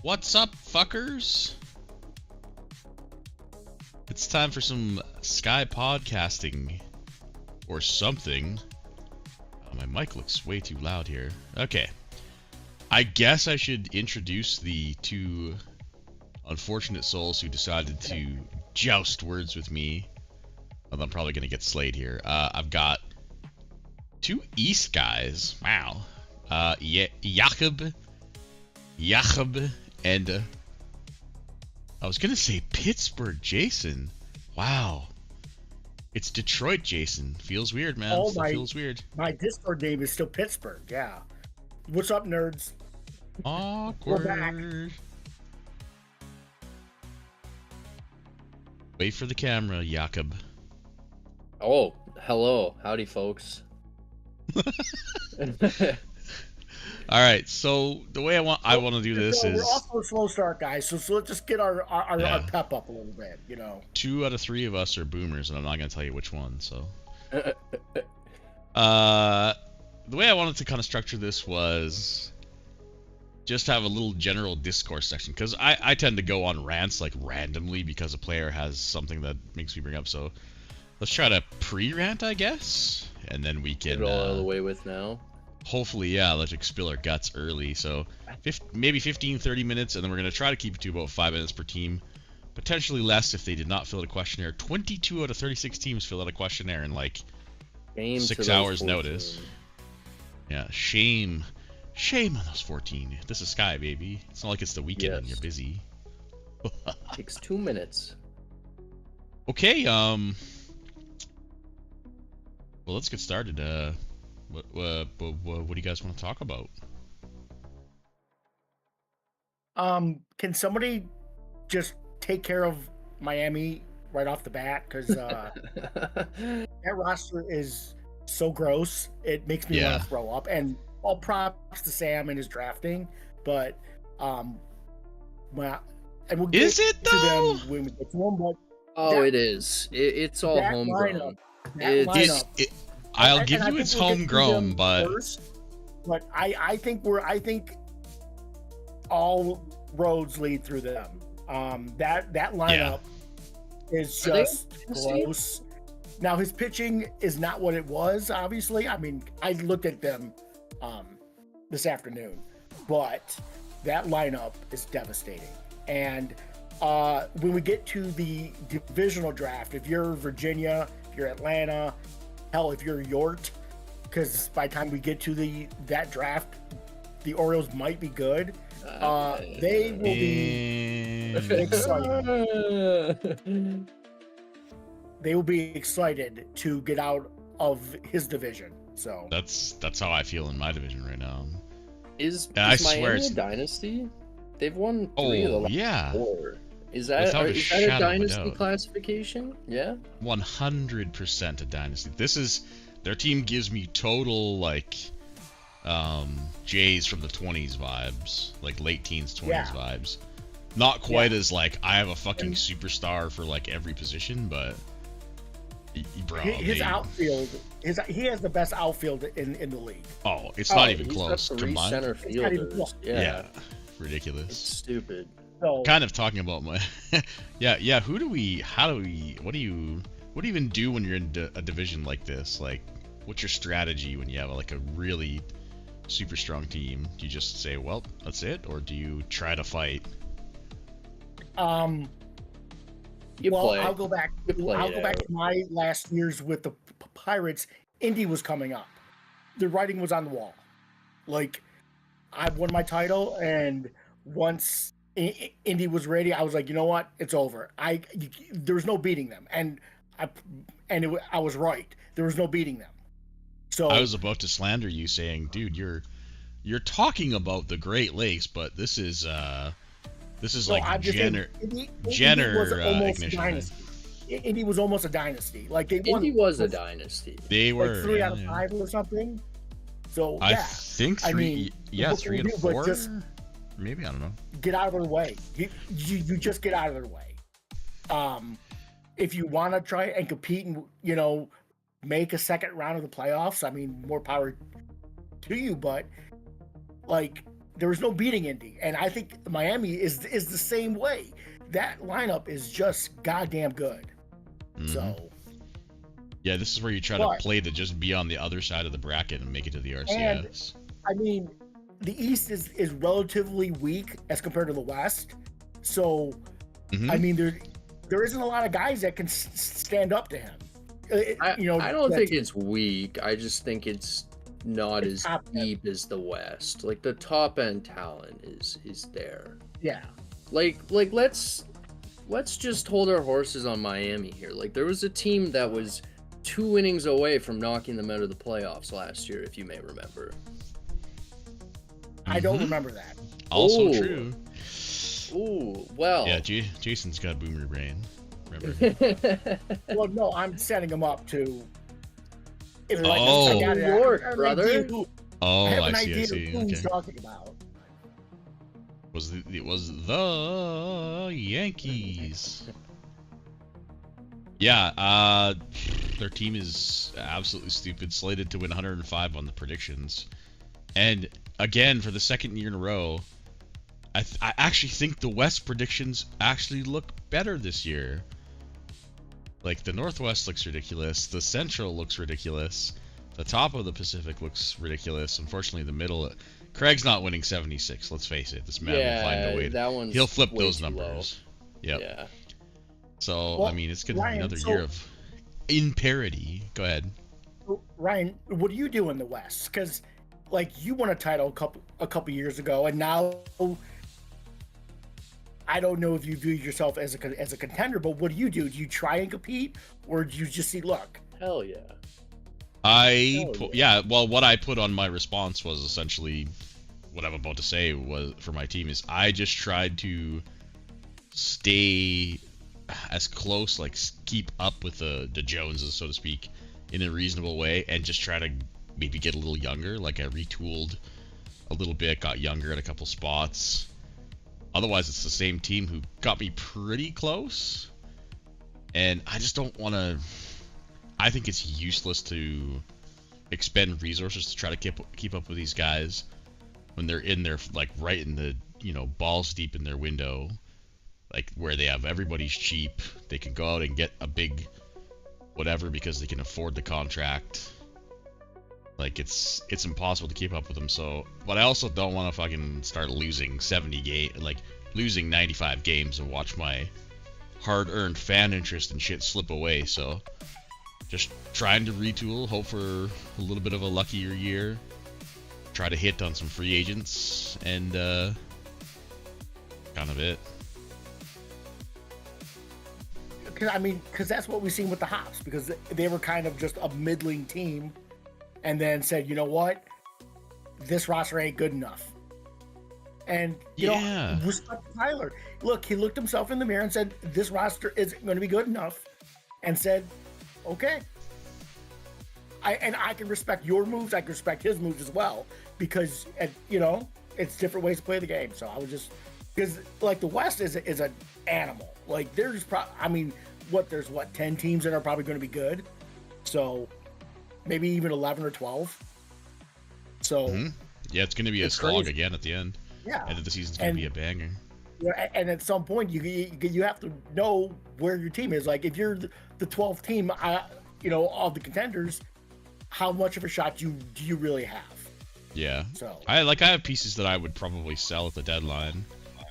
What's up, fuckers? It's time for some Sky podcasting. Or something. Oh, my mic looks way too loud here. Okay. I guess I should introduce the two unfortunate souls who decided to joust words with me. Well, I'm probably going to get slayed here. I've got two East guys. Wow. Jakob, and I was gonna say Pittsburgh Jason. Wow. It's Detroit Jason. Feels weird, man. Oh, feels weird. My Discord name is still Pittsburgh, yeah. What's up, nerds? Awkward. We're back. Wait for the camera, Jakob. Oh, hello. Howdy, folks. All right, so the way I want to do this is... We're off to a slow start, guys, so let's just get our pep up a little bit, you know. 2 out of 3 of us are boomers, and I'm not going to tell you which one, so... The way I wanted to kind of structure this was just have a little general discourse section, because I tend to go on rants, like, randomly, because a player has something that makes me bring up, so let's try to pre-rant, I guess, and then we can... Get it all out of the way with now. Hopefully, yeah, let's spill our guts early. So maybe 15-30 minutes, and then we're going to try to keep it to about 5 minutes per team. Potentially less if they did not fill out a questionnaire. 22 out of 36 teams fill out a questionnaire in like 6 hours notice. Yeah, shame on those 14. This is Sky, baby. It's not like it's the weekend and you're busy. Takes 2 minutes. Okay, well, let's get started. What do you guys want to talk about? Can somebody just take care of Miami right off the bat? Because that roster is so gross. It makes me want to throw up. And all props to Sam and his drafting, but well, and we'll get to them when we get to them. But it is. It's all homegrown. I'll give you it's homegrown, but I think all roads lead through them. That lineup is just close. Now his pitching is not what it was, obviously. I mean, I looked at them this afternoon, but that lineup is devastating. And when we get to the divisional draft, if you're Virginia, if you're Atlanta, hell, if you're York, because by the time we get to that draft, the Orioles might be good. They will be excited. They will be excited to get out of his division. So that's how I feel in my division right now. Is Miami a dynasty? They've won 3 of the last 4. Is that a dynasty classification? Yeah. 100% a dynasty. Their team gives me total Jays from the 20s vibes, like late teens 20s vibes. Not quite as like I have a fucking superstar for like every position, but bro, his outfield, he has the best outfield in the league. Oh, it's not even close. Combined. Center fielders. Yeah, ridiculous. It's stupid. So, kind of talking about my yeah. How do you even do when you're in a division like this? Like, what's your strategy when you have like a really super strong team? Do you just say, well, that's it, or do you try to fight? I'll go back to my last years with the Pirates. Indy was coming up. The writing was on the wall. Like, I won my title, and once Indy was ready, I was like, you know what? It's over. There was no beating them, and I was right. There was no beating them. So I was about to slander you, saying, dude, you're talking about the Great Lakes, but this is like Jenner ignition. Indy was almost a dynasty. Like they won. Indy was a dynasty. They were like 3 out of 5 or something. So I think 3. Three and 4. Just, maybe, I don't know. Get out of their way. You just get out of their way. If you want to try and compete and make a second round of the playoffs, I mean, more power to you. But like, there was no beating Indy, and I think Miami is the same way. That lineup is just goddamn good. Mm-hmm. So, yeah, this is where you try to play to just be on the other side of the bracket and make it to the RCS. And, I mean, the East is relatively weak as compared to the West. So, I mean, there isn't a lot of guys that can stand up to him. I don't think it's weak. I just think it's not as deep as the West. Like, the top end talent is there. Yeah. Like let's just hold our horses on Miami here. Like, there was a team that was 2 innings away from knocking them out of the playoffs last year, if you may remember. I don't remember that. Also true. Ooh, well. Yeah, Jason's got boomer brain. Remember? Well, no, I'm setting him up to. New York, brother. I have an idea who he's talking about. It was the Yankees. Yeah, their team is absolutely stupid, slated to win 105 on the predictions. And again, for the second year in a row, I actually think the West predictions actually look better this year. Like, the Northwest looks ridiculous, the Central looks ridiculous, the top of the Pacific looks ridiculous. Unfortunately, the middle, Craig's not winning 76. Let's face it. This man will find a way. He'll flip those numbers. Yep. Yeah. So, well, I mean, it's going to be another year of parity. Go ahead. Ryan, what do you do in the West? Because, like, you won a title a couple years ago, and now I don't know if you view yourself as a contender, but what do you do? Do you try and compete, or do you just see luck? Hell yeah. Well, what I put on my response was essentially what I'm about to say was for my team is I just tried to stay as close, like keep up with the Joneses, so to speak, in a reasonable way, and just try to maybe get a little younger. Like, I retooled a little bit, got younger at a couple spots. Otherwise, it's the same team who got me pretty close, and I just don't want to. I think it's useless to expend resources to try to keep up with these guys when they're in their, like, right in the, balls deep in their window, like, where they have everybody's cheap. They can go out and get a big whatever because they can afford the contract. Like, it's impossible to keep up with them. So, but I also don't want to fucking start losing 95 games and watch my hard-earned fan interest and shit slip away. So, just trying to retool, hope for a little bit of a luckier year, try to hit on some free agents, and kind of it. Because that's what we've seen with the Hops, because they were kind of just a middling team, and then said, you know what, this roster ain't good enough. And respect Tyler. Look, he looked himself in the mirror and said, this roster isn't going to be good enough, and said, okay. I can respect your moves. I can respect his moves as well because it's different ways to play the game. So I was just because like the West is an animal. Like there's there's 10 teams that are probably going to be good. So maybe even 11 or 12. So yeah, it's going to be a slog again at the end. Yeah, end of the season's going to be a banger. Yeah, and at some point you have to know where your team is. Like if you're the 12th team, of the contenders, how much of a shot do you really have? Yeah. So I have pieces that I would probably sell at the deadline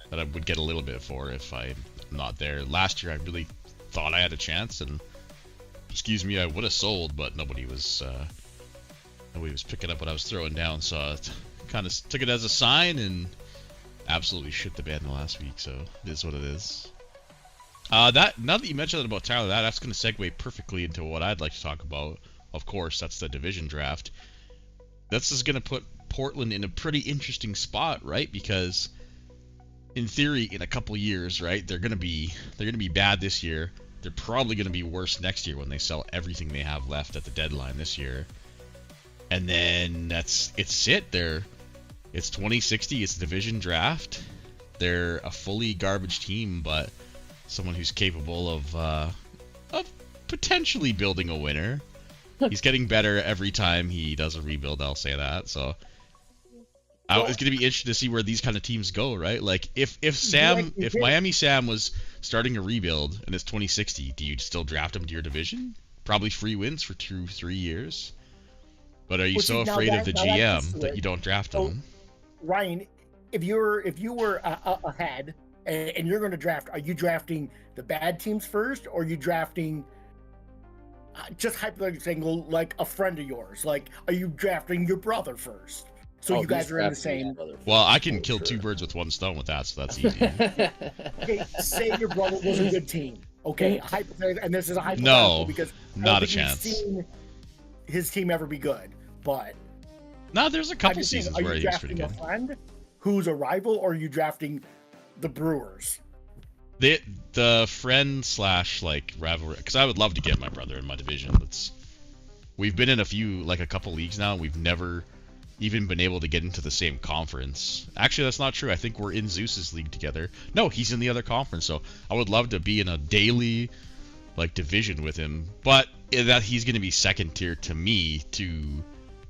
that I would get a little bit for if I'm not there. Last year I really thought I had a chance, and I would have sold, but nobody was picking up what I was throwing down, so I kind of took it as a sign and absolutely shit the bed in the last week, so it is what it is. Now that you mentioned that about Tyler, that's going to segue perfectly into what I'd like to talk about. Of course, that's the division draft. This is going to put Portland in a pretty interesting spot, right? Because in theory, in a couple years, right, they're going to be bad this year. They're probably going to be worse next year when they sell everything they have left at the deadline this year. And then it's it. It's 2060. It's division draft. They're a fully garbage team, but someone who's capable of potentially building a winner. He's getting better every time he does a rebuild. I'll say that. So it's going to be interesting to see where these kind of teams go, right? Like if Miami Sam was starting a rebuild and it's 2060, do you still draft him to your division? Probably free wins for 2-3 years. But are you so afraid of the GM that you don't draft him? Ryan, if you were ahead and you're going to draft, are you drafting the bad teams first, or are you drafting just hypothetically saying like a friend of yours? Like, are you drafting your brother first? So you guys are in the same. Well, I can kill two birds with one stone with that, so that's easy. Okay, say your brother was a good team. Okay, and this is a hypothetical because not a chance. Seen his team ever be good, but no, there's a couple seasons where he was pretty good. Are you drafting a friend who's a rival, or are you drafting the Brewers? The friend / like rivalry, because I would love to get my brother in my division. We've been in a couple leagues now, and we've never even been able to get into the same conference. Actually, that's not true. I think we're in Zeus's league together. No, he's in the other conference, so I would love to be in a daily division with him, but that he's going to be second tier to me to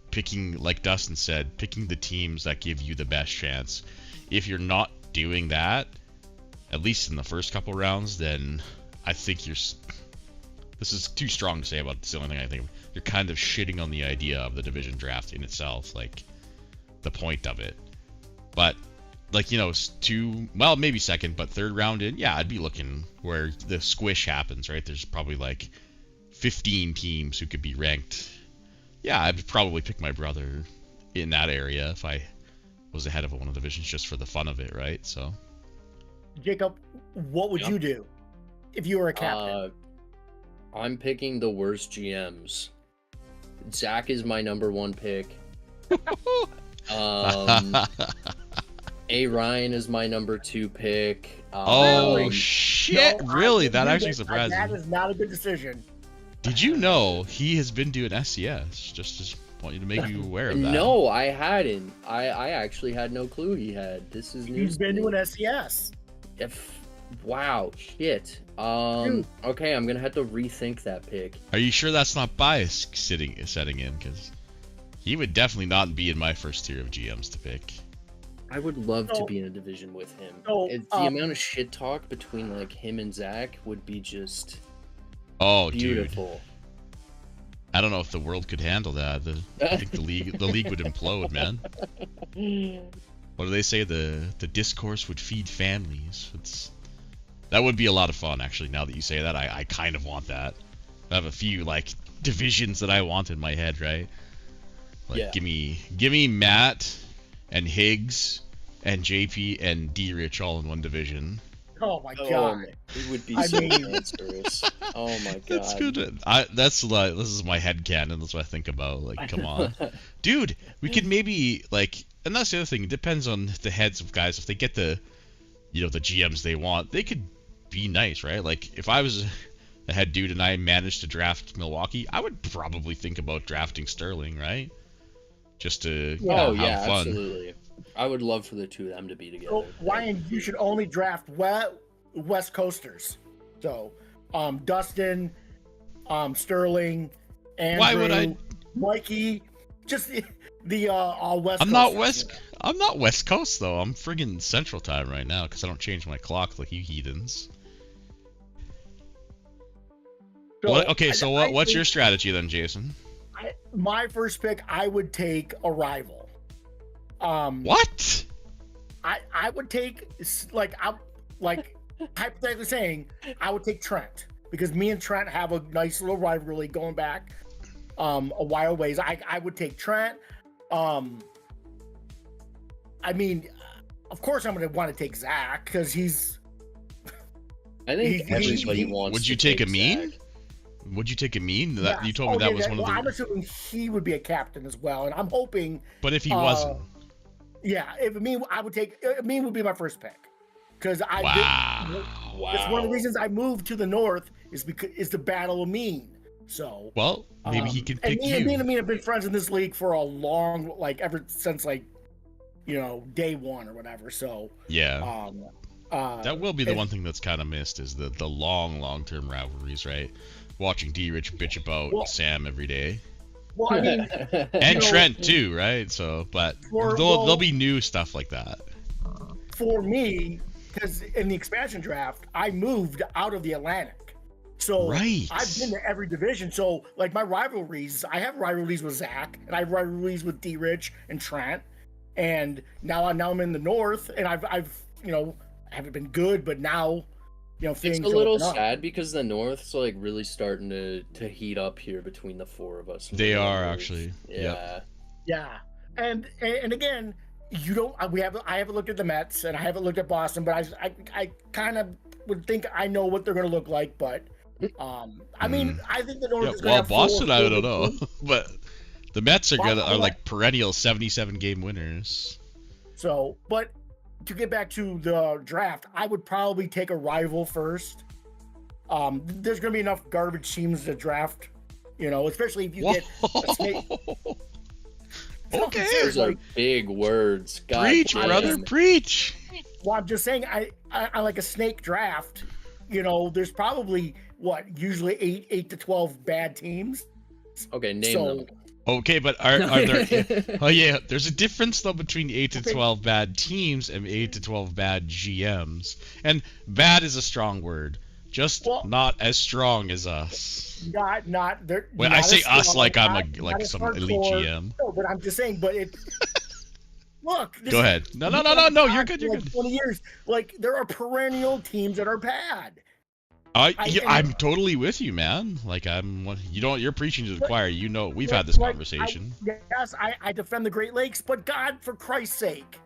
picking, like Dustin said, picking the teams that give you the best chance. If you're not doing that, at least in the first couple rounds, then I think this is too strong to say about the only thing I think of. You're kind of shitting on the idea of the division draft in itself, like the point of it. But maybe second, but third round in, yeah, I'd be looking where the squish happens, right? There's probably 15 teams who could be ranked. Yeah, I'd probably pick my brother in that area if I was ahead of one of the divisions just for the fun of it, right? So, Jacob, what would you do if you were a captain? I'm picking the worst GMs. Zach is my number one pick. A. Ryan is my number 2 pick. Shit! No, really? That actually surprised me. That is not a good decision. Did you know he has been doing SCS? Just want you to make you aware of that. No, I hadn't. I actually had no clue he had. This is news. He's been doing SCS. Wow, shit. Okay, I'm gonna have to rethink that pick. Are you sure that's not bias setting in? Because he would definitely not be in my first tier of GMs to pick. I would love to be in a division with him. The amount of shit talk between him and Zach would be just beautiful. Dude. I don't know if the world could handle that. I think the league would implode, man. What do they say? The discourse would feed families. That would be a lot of fun, actually. Now that you say that, I kind of want that. I have a few divisions that I want in my head, right? Give me Matt and Higgs and JP and D-Rich all in one division. Oh my god, it would be so cancerous. Oh my god, that's good. This is my headcanon. That's what I think about. Come on, dude. We could maybe and that's the other thing. It depends on the heads of guys. If they get the GMs they want, they could be nice, right? If I was had Dude and I managed to draft Milwaukee, I would probably think about drafting Sterling, right? Just to have fun. Absolutely. I would love for the two of them to be together. So, Ryan, you should only draft West Coasters. So, Dustin, Sterling, Andrew, Why would I? Mikey, just the all West. I'm not West Coast though. I'm friggin' Central Time right now because I don't change my clock like you heathens. So, What's your strategy then, Jason? My first pick, I would take Arrival. What? I would take hypothetically saying, I would take Trent because me and Trent have a nice little rivalry going back a while ways. I would take Trent. I mean, of course, I'm going to want to take Zach because he's. I think everybody wants. Would you take Amin? Would you take Amin? You told me that was one of the. I'm assuming he would be a captain as well, and I'm hoping. But if he wasn't. Yeah, if Amin, I would take Amin would be my first pick because It's one of the reasons I moved to the north is the battle of Amin. So maybe he can pick you. Me and Amin have been friends in this league for a long, ever since day one or whatever. So yeah, that will be the one thing that's kind of missed is the long-term rivalries, right? Watching D-Rich bitch about Sam every day. Well, I mean, and Trent too, right? So, but there'll be new stuff like that. For me, because in the expansion draft, I moved out of the Atlantic, so I've been to every division. So, my rivalries, I have rivalries with Zach, and I have rivalries with D-Rich and Trent, and now I'm in the North, and I've haven't been good, but now. It's a little sad because the North's really starting to heat up here between the four of us. They are actually. Yeah. Yeah. And again, I haven't looked at the Mets and I haven't looked at Boston, but I kind of would think I know what they're going to look like, but I mean, I think the North is going to have Boston, I don't know, but the Mets are perennial 77 game winners. So, but to get back to the draft, I would probably take Arrival first. There's going to be enough garbage teams to draft, especially if you get a snake. Okay. Those are big words. God, preach, brother, preach. Well, I'm just saying, I like a snake draft. There's probably usually 8 to 12 bad teams. Okay, name them. Okay, but are there? Oh yeah, there's a difference though between 8 to 12 bad teams and 8 to 12 bad GMs. And bad is a strong word, just not as strong as us. Not there. When I say us, like I'm some elite GM. No, but I'm just saying. But it. Look. Go ahead. No. You're good. You're good. 20 years. There are perennial teams that are bad. I'm totally with you, man. You're preaching to the choir. We've had this conversation. I defend the Great Lakes, but God, for Christ's sake,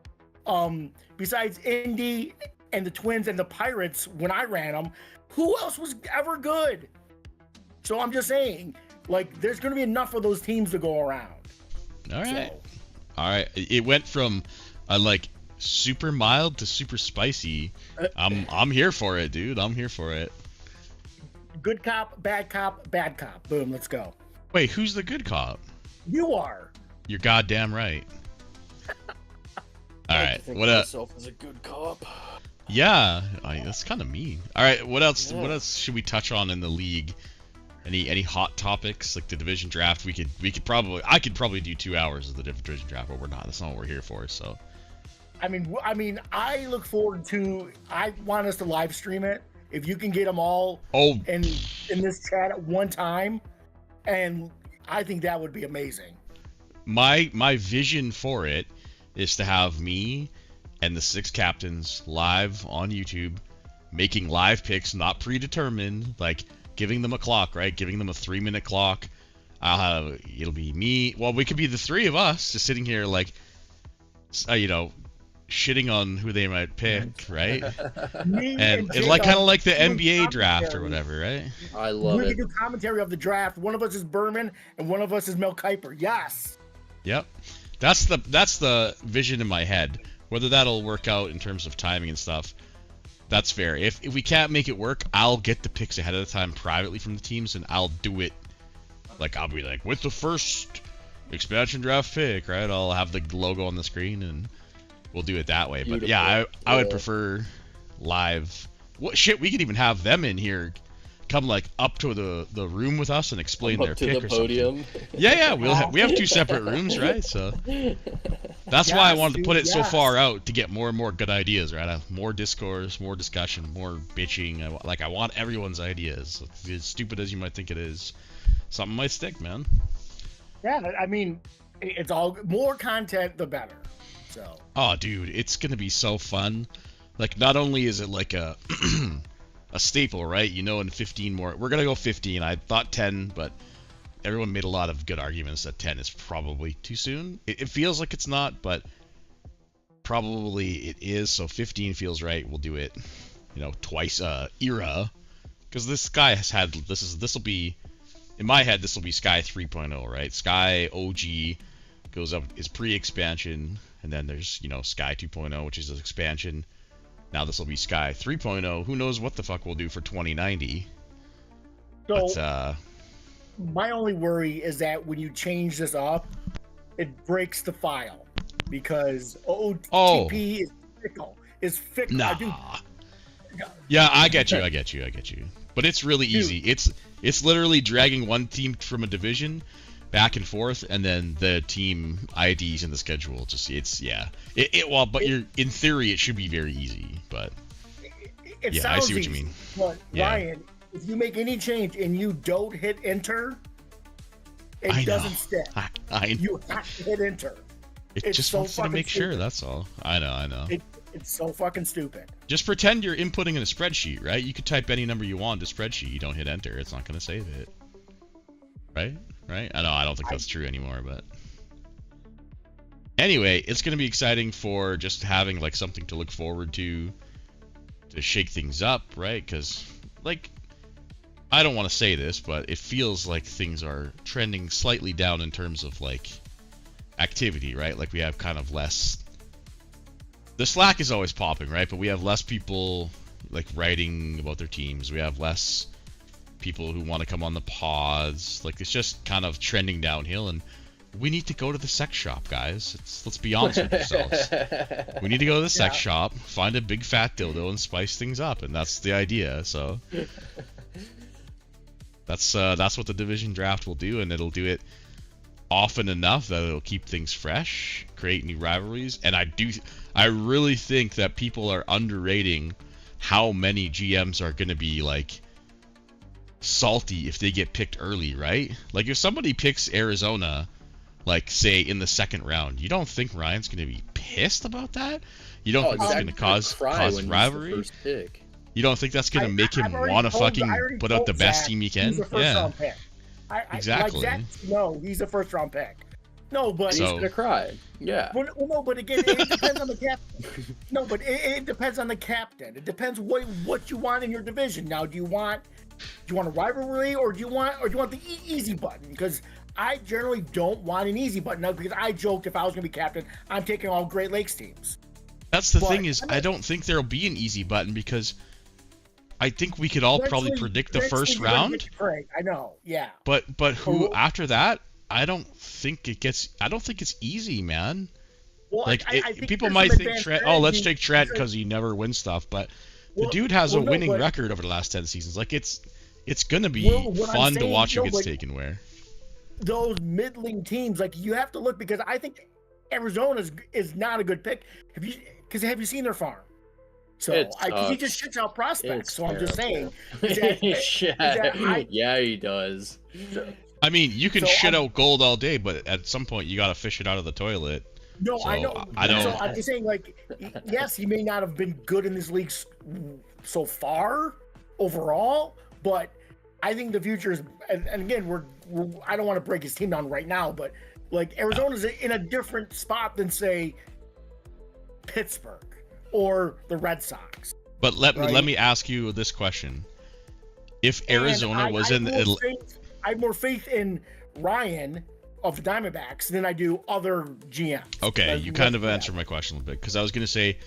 besides Indy and the Twins and the Pirates, when I ran them, who else was ever good? So I'm just saying, there's going to be enough of those teams to go around. All right. It went from super mild to super spicy. I'm here for it, dude. I'm here for it. Good cop, bad cop, bad cop. Boom, let's go. Wait, who's the good cop? You are. You're goddamn right. All right, what else? Myself as a good cop. Yeah, that's kind of mean. All right, what else? Yeah. What else should we touch on in the league? Any hot topics like the division draft? I could probably do 2 hours of the division draft, but we're not. That's not what we're here for. So. I mean, I look forward to. I want us to live stream it. If you can get them all in this chat at one time, and I think that would be amazing. My vision for it is to have me and the 6 captains live on YouTube, making live picks, not predetermined, giving them a clock, right? Giving them a 3-minute clock. It'll be me. Well, we could be the 3 of us just sitting here shitting on who they might pick, right? and kind of like the NBA draft or whatever, right? I love it. We can do commentary of the draft. One of us is Berman and one of us is Mel Kiper. Yes. Yep. That's the vision in my head. Whether that'll work out in terms of timing and stuff, That's fair. If we can't make it work, I'll get the picks ahead of the time privately from the teams, and I'll do it. Like, I'll be like, with the first expansion draft pick, right? I'll have the logo on the screen, and we'll do it that way. Beautiful. But yeah, I would prefer live. What shit? We could even have them in here, come like up to the room with us and explain their pick or something. Yeah, we have 2 separate rooms, right? So that's why I wanted to put it so far out to get more and more good ideas, right? More discourse, more discussion, more bitching. I want everyone's ideas. As stupid as you might think it is, something might stick, man. Yeah, I mean, it's all more content, the better. So. Oh, dude, it's gonna be so fun. Like, not only is it like a a staple, right? You know, in 15 more, we're gonna go 15. I thought 10, but everyone made a lot of good arguments that 10 is probably too soon. It feels like it's not, but probably it is. So 15 feels right. We'll do it, you know, twice era, because this guy has had this will be, in my head, this will be Sky 3.0, right? Sky OG goes up, is pre-expansion, and then there's, you know, Sky 2.0, which is an expansion. Now this will be Sky 3.0. Who knows what the fuck we'll do for 2090? So, but, my only worry is that when you change this up, it breaks the file, because OTP is fickle. Nah. Yeah, I get you. But it's really easy. It's literally dragging one team from a division back and forth, and then the team IDs in the schedule. But in theory it should be very easy. But it I see what you mean. But Ryan, if you make any change and you don't hit enter, it doesn't stick. You have to hit enter. It just wants to make sure. That's all. I know. It's so fucking stupid. Just pretend you're inputting in a spreadsheet, right? You could type any number you want into a spreadsheet. You don't hit enter. It's not going to save it. Right? I know, I don't think that's true anymore, but anyway, it's going to be exciting for just having like something to look forward to shake things up, right? Because, like, I don't want to say this, but it feels like things are trending slightly down in terms of like activity, right? Like, we have kind of less. The Slack is always popping, right? But we have less people like writing about their teams. We have less people who want to come on the pods. Like, it's just kind of trending downhill, and we need to go to the sex shop, guys. Let's be honest with ourselves. We need to go to the sex shop, find a big fat dildo, and spice things up, and that's the idea. So that's what the division draft will do, and it'll do it often enough that it'll keep things fresh, create new rivalries. And I really think that people are underrating how many GMs are going to be like salty if they get picked early, right? Like, if somebody picks Arizona, like, say, in the 2nd round, you don't think Ryan's going to be pissed about that? You don't think it's going to cause rivalry? You don't think that's going to make him want to fucking put out the best team he can? Yeah. Exactly. Like no, he's a first-round pick. No, but he's gonna cry. Yeah. Well, no, but again, it depends on the captain. No, but it depends on the captain. It depends what you want in your division. Now, do you want a rivalry, or do you want the easy button? Because I generally don't want an easy button now, because I joked if I was gonna be captain, I'm taking all Great Lakes teams. That's the thing is, I don't think there'll be an easy button, because I think we could all probably predict the first round. I know, yeah. But who after that? I don't think it's easy, man. Well, like, people might think Trent. Oh, let's take Trent because he never wins stuff. But the dude has a winning record over the last 10 seasons. Like, it's gonna be fun to watch who gets taken where. Those middling teams, like, you have to look, because I think Arizona is not a good pick. Have you seen their farm? So he just shits out prospects. So I'm just saying. Yeah, he does. I mean, you can shit out gold all day, but at some point you gotta fish it out of the toilet. No, so I know. So I'm just saying, like, yes, he may not have been good in this league so far overall, but I think the future is. And again, I don't want to break his team down right now, but like, Arizona's in a different spot than, say, Pittsburgh or the Red Sox. But let me ask you this question: if Arizona was in I have more faith in Ryan of the Diamondbacks than I do other GMs. Okay, you kind of answered my question a little bit, because I was going to say,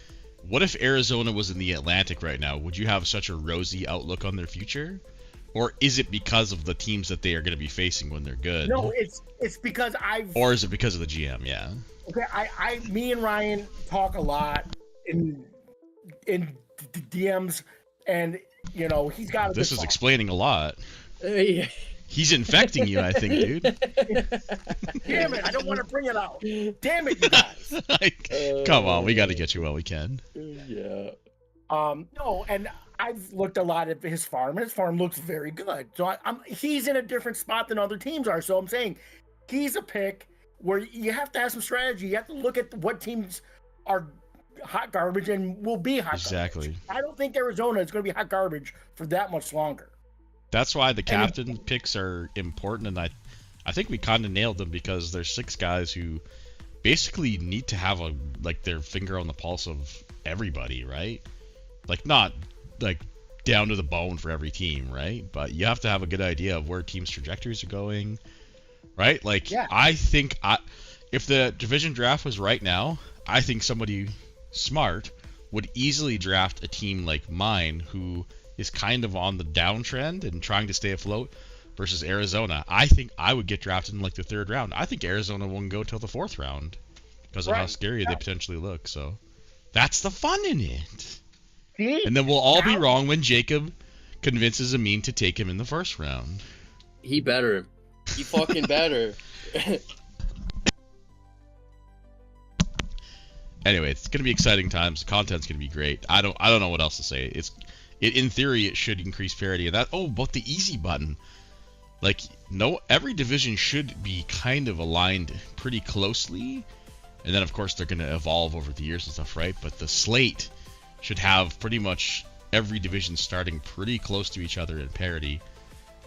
what if Arizona was in the Atlantic right now? Would you have such a rosy outlook on their future? Or is it because of the teams that they are going to be facing when they're good? No, it's because Or is it because of the GM? Yeah. Okay, me and Ryan talk a lot in DMs, and you know he's got. This is explaining a lot. Yeah. He's infecting you, I think, dude. Damn it! I don't want to bring it out. Damn it, you guys. Come on, we got to get you while we can. Yeah. No, and I've looked a lot at his farm, and his farm looks very good. So he's in a different spot than other teams are. So I'm saying he's a pick where you have to have some strategy. You have to look at what teams are hot garbage and will be hot exactly. garbage. I don't think Arizona is going to be hot garbage for that much longer. That's why the captain picks are important, and I think we kind of nailed them because there's 6 guys who basically need to have their finger on the pulse of everybody, right? Like not like down to the bone for every team, right? But you have to have a good idea of where teams' trajectories are going, right? Like I think if the division draft was right now, I think somebody smart would easily draft a team like mine who is kind of on the downtrend and trying to stay afloat versus Arizona. I think I would get drafted in like the 3rd round. I think Arizona won't go till the 4th round because of how scary they potentially look. So that's the fun in it. See? And then we'll all be wrong when Jacob convinces Amin to take him in the 1st round. He better. He fucking better. Anyway, it's gonna be exciting times. The content's gonna be great. I don't know what else to say. In theory, it should increase parity. And but the easy button, every division should be kind of aligned pretty closely, and then of course they're gonna evolve over the years and stuff, right? But the slate should have pretty much every division starting pretty close to each other in parity.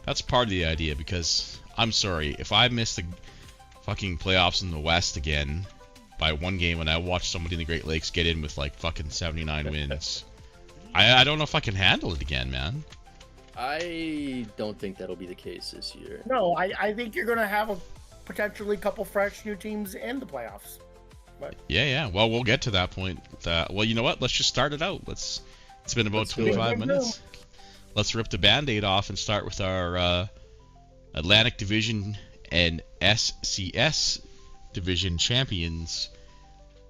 That's part of the idea, because I'm sorry if I miss the fucking playoffs in the West again by 1 game and I watch somebody in the Great Lakes get in with like fucking 79 wins. I don't know if I can handle it again, man. I don't think that'll be the case this year. No, I think you're going to have a potentially couple fresh new teams in the playoffs. But Yeah. Well, we'll get to that point. Well, you know what? Let's just start it out. It's been about 25 minutes. Let's rip the Band-Aid off and start with our Atlantic Division and SCS Division champions,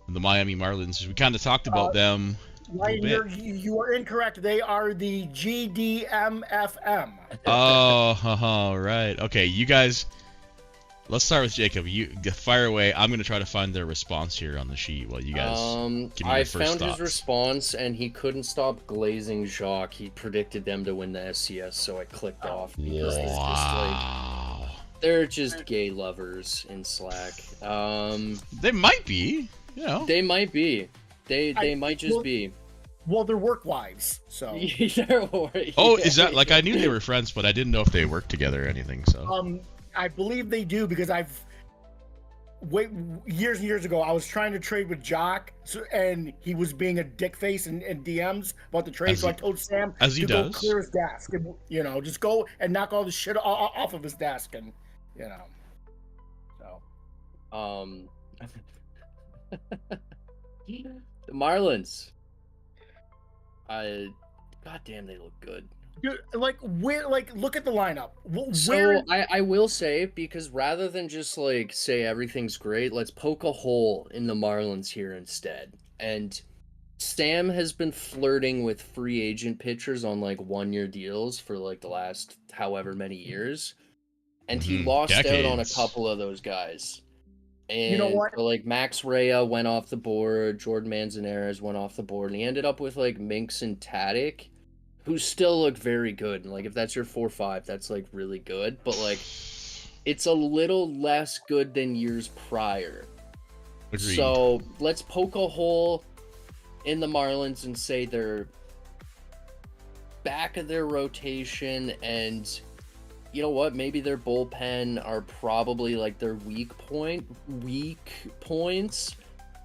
the Miami Marlins. We kind of talked about them. You are incorrect. They are the GDMFM. Oh, right. Okay, you guys. Let's start with Jacob. You fire away. I'm gonna try to find their response here on the sheet while you guys give me I your first found thoughts. his response, and he couldn't stop glazing Jacques. He predicted them to win the SCS, so I clicked off because it's just like they're just gay lovers in Slack. They might be. You know. They might be. They might just be. Well, they're work wives, so. Oh, is that like I knew they were friends, but I didn't know if they worked together or anything. So. I believe they do because years and years ago I was trying to trade with Jock, and he was being a dick face in DMs about the trade. So I told Sam to go clear his desk, and just go and knock all the shit off of his desk, and so. The Marlins. Goddamn, they look good. Dude, look at the lineup. So I will say, because rather than just say everything's great, let's poke a hole in the Marlins here instead. And Sam has been flirting with free agent pitchers on 1-year deals for the last however many years, and he lost out on a couple of those guys. And you know what? So, Max Rea went off the board, Jordan Manzanares went off the board, and he ended up with Minks and Tadic, who still look very good. And if that's your 4-5, that's really good. But it's a little less good than years prior. Agreed. So let's poke a hole in the Marlins and say they're back of their rotation, and you know what? Maybe their bullpen are probably their weak points,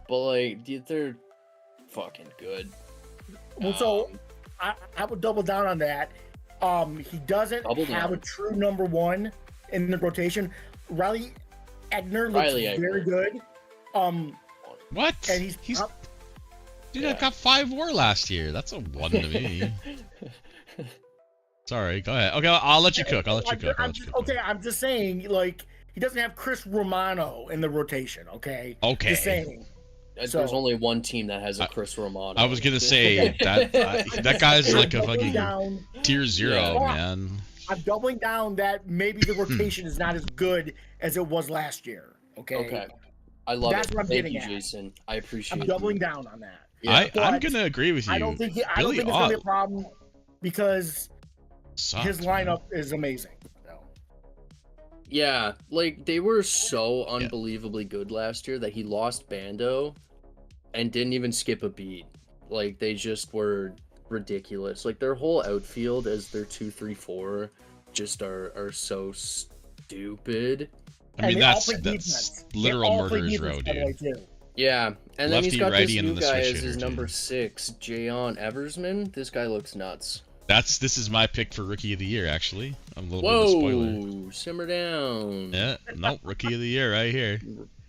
but they're fucking good. Well, so I would double down on that. He doesn't have a true number 1 in the rotation. Riley Egner looks very good. What? And he's Dude, I got 5 WAR last year. That's a 1 to me. Sorry, go ahead. Okay, I'll let you cook. I'm just saying, like, he doesn't have Chris Romano in the rotation, okay? Okay. Just saying. There's only one team that has a Chris Romano. I was gonna say that guy's like a fucking tier 0, man. I'm doubling down that maybe the rotation is not as good as it was last year. Okay. I love That's it. what I'm Thank getting you, at. Jason. I appreciate I'm doubling down on that. Yeah, I'm gonna agree with you. I don't think it's gonna be a problem because his lineup is amazing. So. Yeah, like they were so unbelievably good last year that he lost Bando and didn't even skip a beat. Like they just were ridiculous. Like their whole outfield as their 2-3-4 just are so stupid. I mean that's literal murderer's row, dude. Yeah, and then Lefty, he's got righty, this new and guy the as his switch number 6, Jayon Eversman. This guy looks nuts. This is my pick for Rookie of the Year, actually. I'm a little bit of a spoiler. Whoa, simmer down. Yeah, nope, Rookie of the Year right here.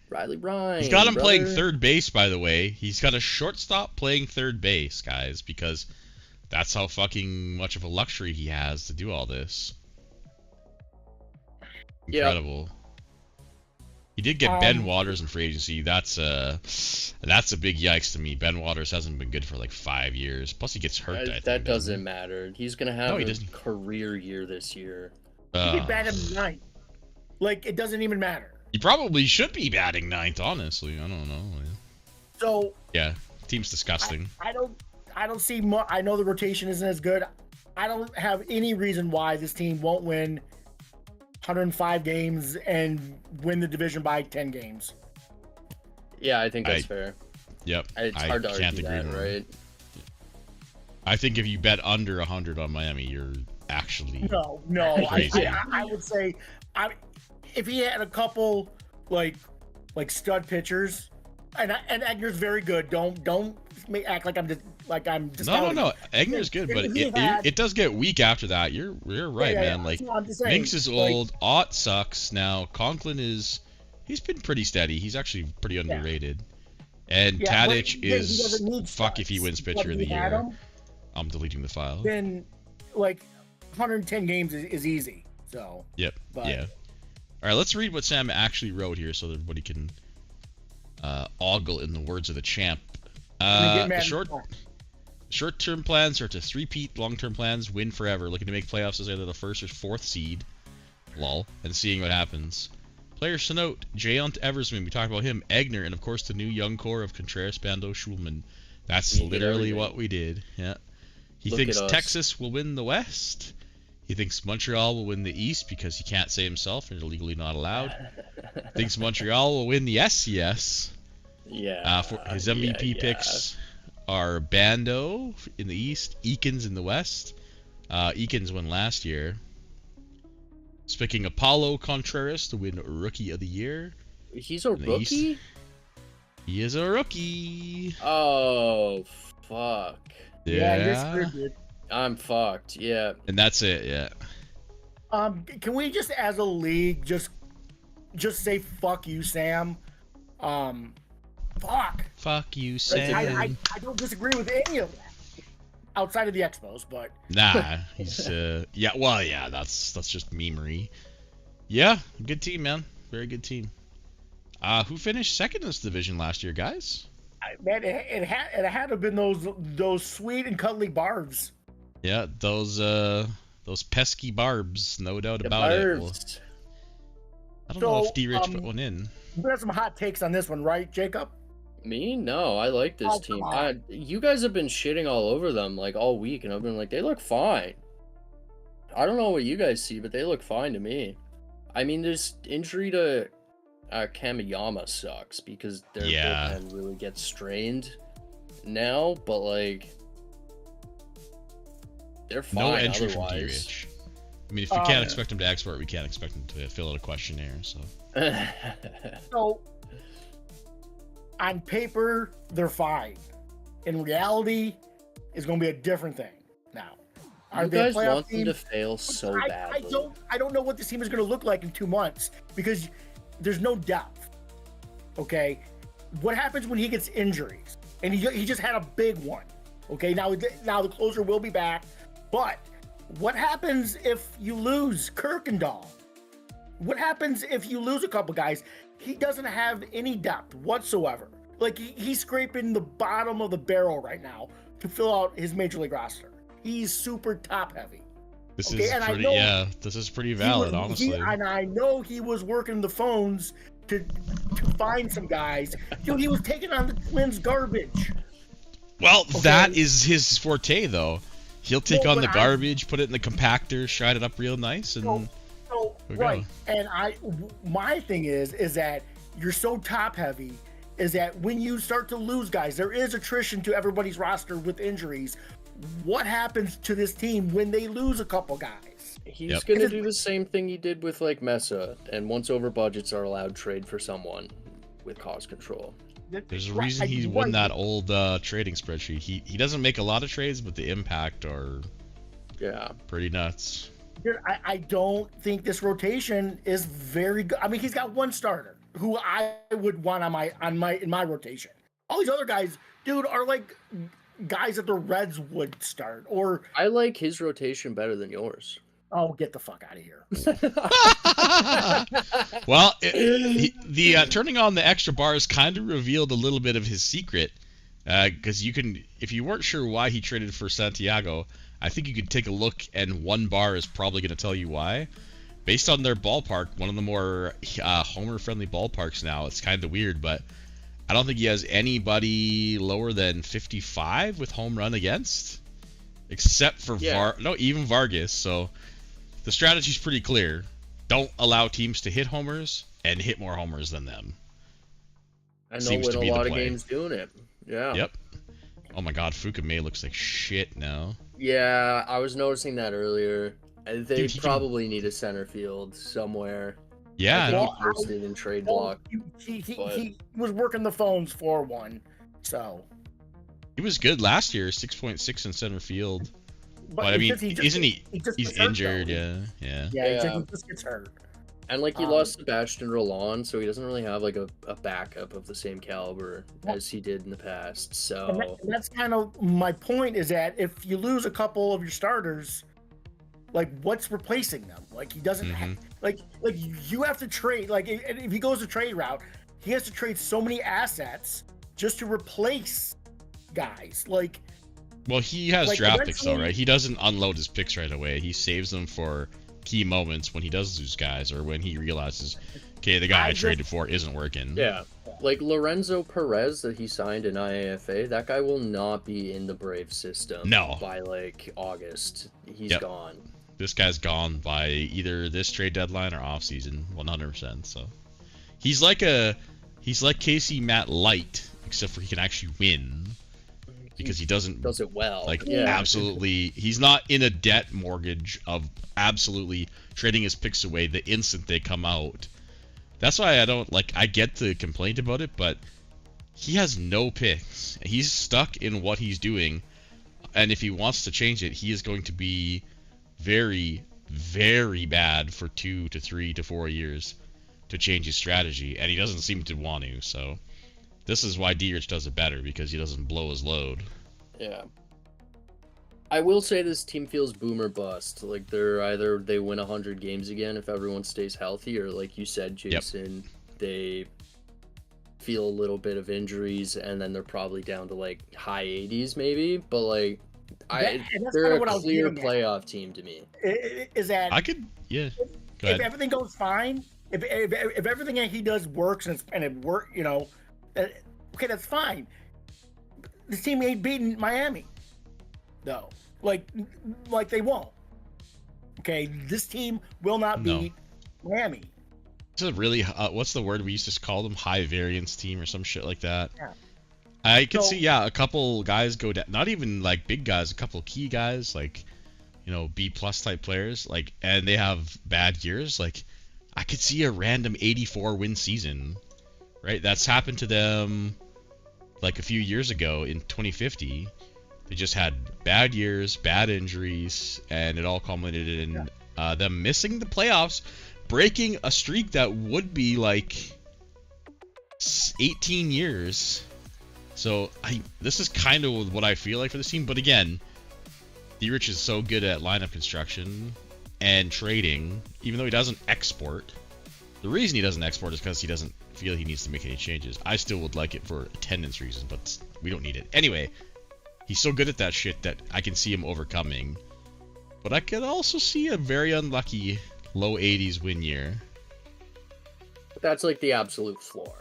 Riley Ryan. He's got him playing third base, by the way. He's got a shortstop playing third base, guys, because that's how fucking much of a luxury he has to do all this. Incredible. Yep. He did get Ben Waters in free agency. That's a big yikes to me. Ben Waters hasn't been good for like 5 years. Plus he gets hurt. That doesn't matter. He's gonna have a career year this year. He could bat him 9th. Like it doesn't even matter. He probably should be batting 9th, honestly. I don't know. So yeah, team's disgusting. I don't see. I know the rotation isn't as good. I don't have any reason why this team won't win 105 games and win the division by 10 games. Yeah, I think that's fair. Yep. It's hard to argue that, right? I think if you bet under 100 on Miami, you're actually no. crazy. I would say, if he had a couple like stud pitchers, and Egner's very good. Don't act like I'm just. No. Egner's good, but it does get weak after that. You're right, man. Like Minks is old. Ott sucks now. Conklin he's been pretty steady. He's actually pretty underrated. And Tadic is fuck if he wins pitcher of the year. I'm deleting the file. Then like 110 games is easy. So. Yep. Yeah. All right, let's read what Sam actually wrote here so that everybody can ogle in the words of the champ. Short-term plans are to three-peat. Long-term plans, win forever. Looking to make playoffs as either the 1st or 4th seed. Lol. And seeing what happens. Players to note, Jayon Eversman, we talked about him. Egner, and of course the new young core of Contreras, Bando, Schulman. That's literally what we did. Yeah. He thinks Texas will win the West. He thinks Montreal will win the East because he can't say himself and is legally not allowed. Thinks Montreal will win the SCS. Yeah. For his MVP picks are Bando in the East, Eakins in the West. Eakins won last year. He's picking Apollo Contreras to win Rookie of the Year. He's a rookie? He is a rookie. Oh, fuck. Yeah, you're screwed, dude. I'm fucked, yeah. And that's it, yeah. Can we just, as a league, just say fuck you, Sam? Fuck. Fuck you, Sam. I don't disagree with any of that. Outside of the Expos, but... Nah, he's, that's just memery. Yeah, good team, man. Very good team. Who finished second in this division last year, guys? Man, it had to have been those sweet and cuddly Barbs. Yeah, those pesky Barbs, no doubt about it. Well, I don't know if D-Rich put one in. You have some hot takes on this one, right, Jacob? Me? No, I like this team. You guys have been shitting all over them like all week, and I've been like, they look fine. I don't know what you guys see, but they look fine to me. I mean, this injury to Kamiyama sucks because their bullpen really gets strained now, but like they're fine. No entry otherwise. From D-Rich. I mean, if we can't expect him to export, we can't expect him to fill out a questionnaire. So, on paper, they're fine. In reality, it's going to be a different thing. Now, you guys want them to fail so badly. I don't know what this team is going to look like in 2 months because there's no depth. Okay, what happens when he gets injuries? and he just had a big one. Okay, now the closer will be back, but what happens if you lose Kirkendall? What happens if you lose a couple guys? He doesn't have any depth whatsoever. Like he's scraping the bottom of the barrel right now to fill out his major league roster. He's super top heavy. This is pretty, this is pretty valid, honestly. And I know he was working the phones to find some guys. Dude, he was taking on the Twins garbage. Well, that is his forte, though. He'll take on the garbage, put it in the compactor, shine it up real nice, and right. And my thing is that you're so top heavy, is that when you start to lose guys, there is attrition to everybody's roster with injuries. What happens to this team when they lose a couple guys? He's going to do the same thing he did with like Mesa, and once over budgets are allowed, trade for someone with cost control. There's a reason he won that old trading spreadsheet. He doesn't make a lot of trades, but the impact are pretty nuts. Dude, I don't think this rotation is very good. I mean, he's got one starter who I would want in my rotation. All these other guys, dude, are like guys that the Reds would start. Or I like his rotation better than yours. Oh, get the fuck out of here. Well, the turning on the extra bars kind of revealed a little bit of his secret. Because you can, if you weren't sure why he traded for Santiago, I think you could take a look, and one bar is probably going to tell you why. Based on their ballpark, one of the more homer-friendly ballparks now. It's kind of weird, but I don't think he has anybody lower than 55 with home run against, except for even Vargas. So the strategy's pretty clear. Don't allow teams to hit homers and hit more homers than them. I know with a lot of games doing it. Yeah. Yep. Oh my God, Fukume looks like shit now. Yeah, I was noticing that earlier. They probably need a center field somewhere. Yeah. I think he posted in trade block. He was working the phones for one, so. He was good last year, 6.6 in center field. But I mean, he's injured, Yeah, he just gets hurt. And like he lost Sebastian Roland, so he doesn't really have like a backup of the same caliber as he did in the past. So and that's kind of my point, is that if you lose a couple of your starters, like what's replacing them? Like he doesn't have, like you have to trade. Like if he goes the trade route, he has to trade so many assets just to replace guys. Like, well, he has draft picks though, right? He doesn't unload his picks right away. He saves them for key moments when he does lose guys, or when he realizes, okay, the guy I traded for isn't working. Yeah, like Lorenzo Perez that he signed in IAFA, that guy will not be in the Brave system by like August. He's gone. This guy's gone by either this trade deadline or off season, 100%. So he's like Casey Matt Light, except for he can actually win. Because he does it well. Like, absolutely, he's not in a debt mortgage of absolutely trading his picks away the instant they come out. That's why I don't, like, I get the complaint about it, but he has no picks. He's stuck in what he's doing, and if he wants to change it, he is going to be very, very bad for 2 to 3 to 4 years to change his strategy, and he doesn't seem to want to, so. This is why D-Rich does it better, because he doesn't blow his load. Yeah. I will say this team feels boom or bust. Like, they win 100 games again if everyone stays healthy, or like you said, Jason, they feel a little bit of injuries, and then they're probably down to like high 80s maybe. But like, they're a clear playoff team to me. Is that I could if everything goes fine, if everything that he does works and it works, you know. Okay, that's fine. This team ain't beating Miami, though. Like they won't. Okay, this team will not beat Miami. It's a really what's the word we used to call them? High variance team or some shit like that. Yeah. I could see a couple guys go down. Not even like big guys, a couple key guys, like B+ type players, like, and they have bad years. Like, I could see a random 84 win season. Right, that's happened to them like a few years ago in 2050. They just had bad years, bad injuries, and it all culminated in them missing the playoffs, breaking a streak that would be like 18 years. So this is kind of what I feel like for this team. But again, D-Rich is so good at lineup construction and trading, even though he doesn't export. The reason he doesn't export is because he doesn't feel he needs to make any changes. I still would like it for attendance reasons, but we don't need it. Anyway, he's so good at that shit that I can see him overcoming. But I could also see a very unlucky low 80s win year. That's like the absolute floor.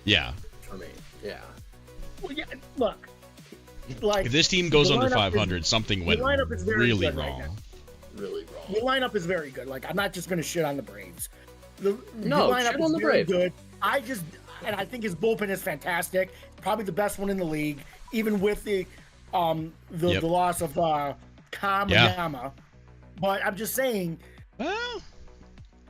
Yeah. For me. Yeah. Well, yeah, look. Like, if this team goes the under lineup 500, something went lineup is very really good right wrong. now. Really wrong. The lineup is very good. Like, I'm not just going to shit on the Braves. The No, lineup shit is on the very Braves. good. I think his bullpen is fantastic. Probably the best one in the league, even with the loss of Kamayama. Yeah. But I'm just saying. Well,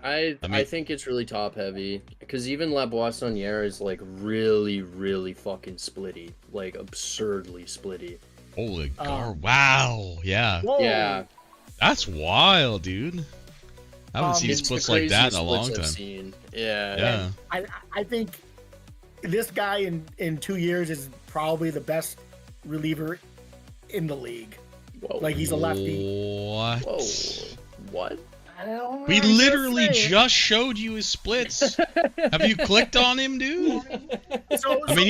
I think it's really top heavy because even La Boissonniere is like really, really fucking splitty, like absurdly splitty. holy wow. Yeah. Whoa. Yeah, That's wild, dude. I haven't seen it's splits the like that in a craziest long splits I've time. seen. Yeah, Yeah. I think this guy in 2 years is probably the best reliever in the league. Whoa. Like, he's a lefty. What? Whoa. What? I don't know, We I'm just literally saying. just showed you his splits. Have you clicked on him, dude? I mean,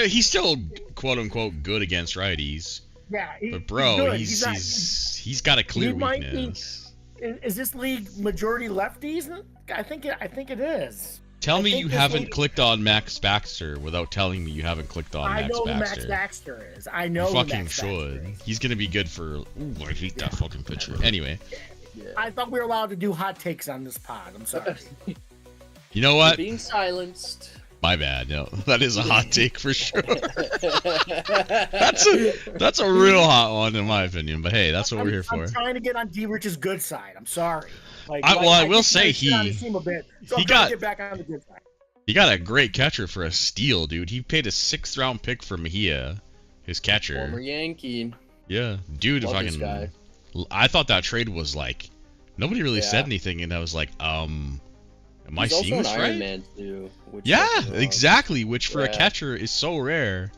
he's still quote unquote good against righties. Yeah, But bro, he's good. he's got a clear He might be- weakness. Is this league majority lefties? I think it is. Tell I me think you this haven't league- clicked on Max Baxter without telling me you haven't clicked on I Max know who Baxter. Max Baxter is. I know You who fucking Max should. Baxter is. He's gonna be good for. Ooh, I hate that fucking pitcher. Anyway, Yeah. I thought we were allowed to do hot takes on this pod. I'm sorry. you know what? Being silenced. My bad. No, that is a hot take for sure. That's a real hot one in my opinion. But hey, that's what we're here for. I'm trying to get on D-Rich's good side. I'm sorry. Like, I will think say I shit on he- his team a bit, so he I'm trying got- to get back on the good side. He got a great catcher for a steal, dude. He paid a 6th round pick for Mejia, his catcher. Former Yankee. Yeah, dude. Love this Fucking. guy. I thought that trade was like, nobody really said Yeah. anything, and I was like, am I He's also seeing an this Iron right? Man too. Which Yeah, fucking rocks. exactly. Which for a Yeah. catcher is so rare.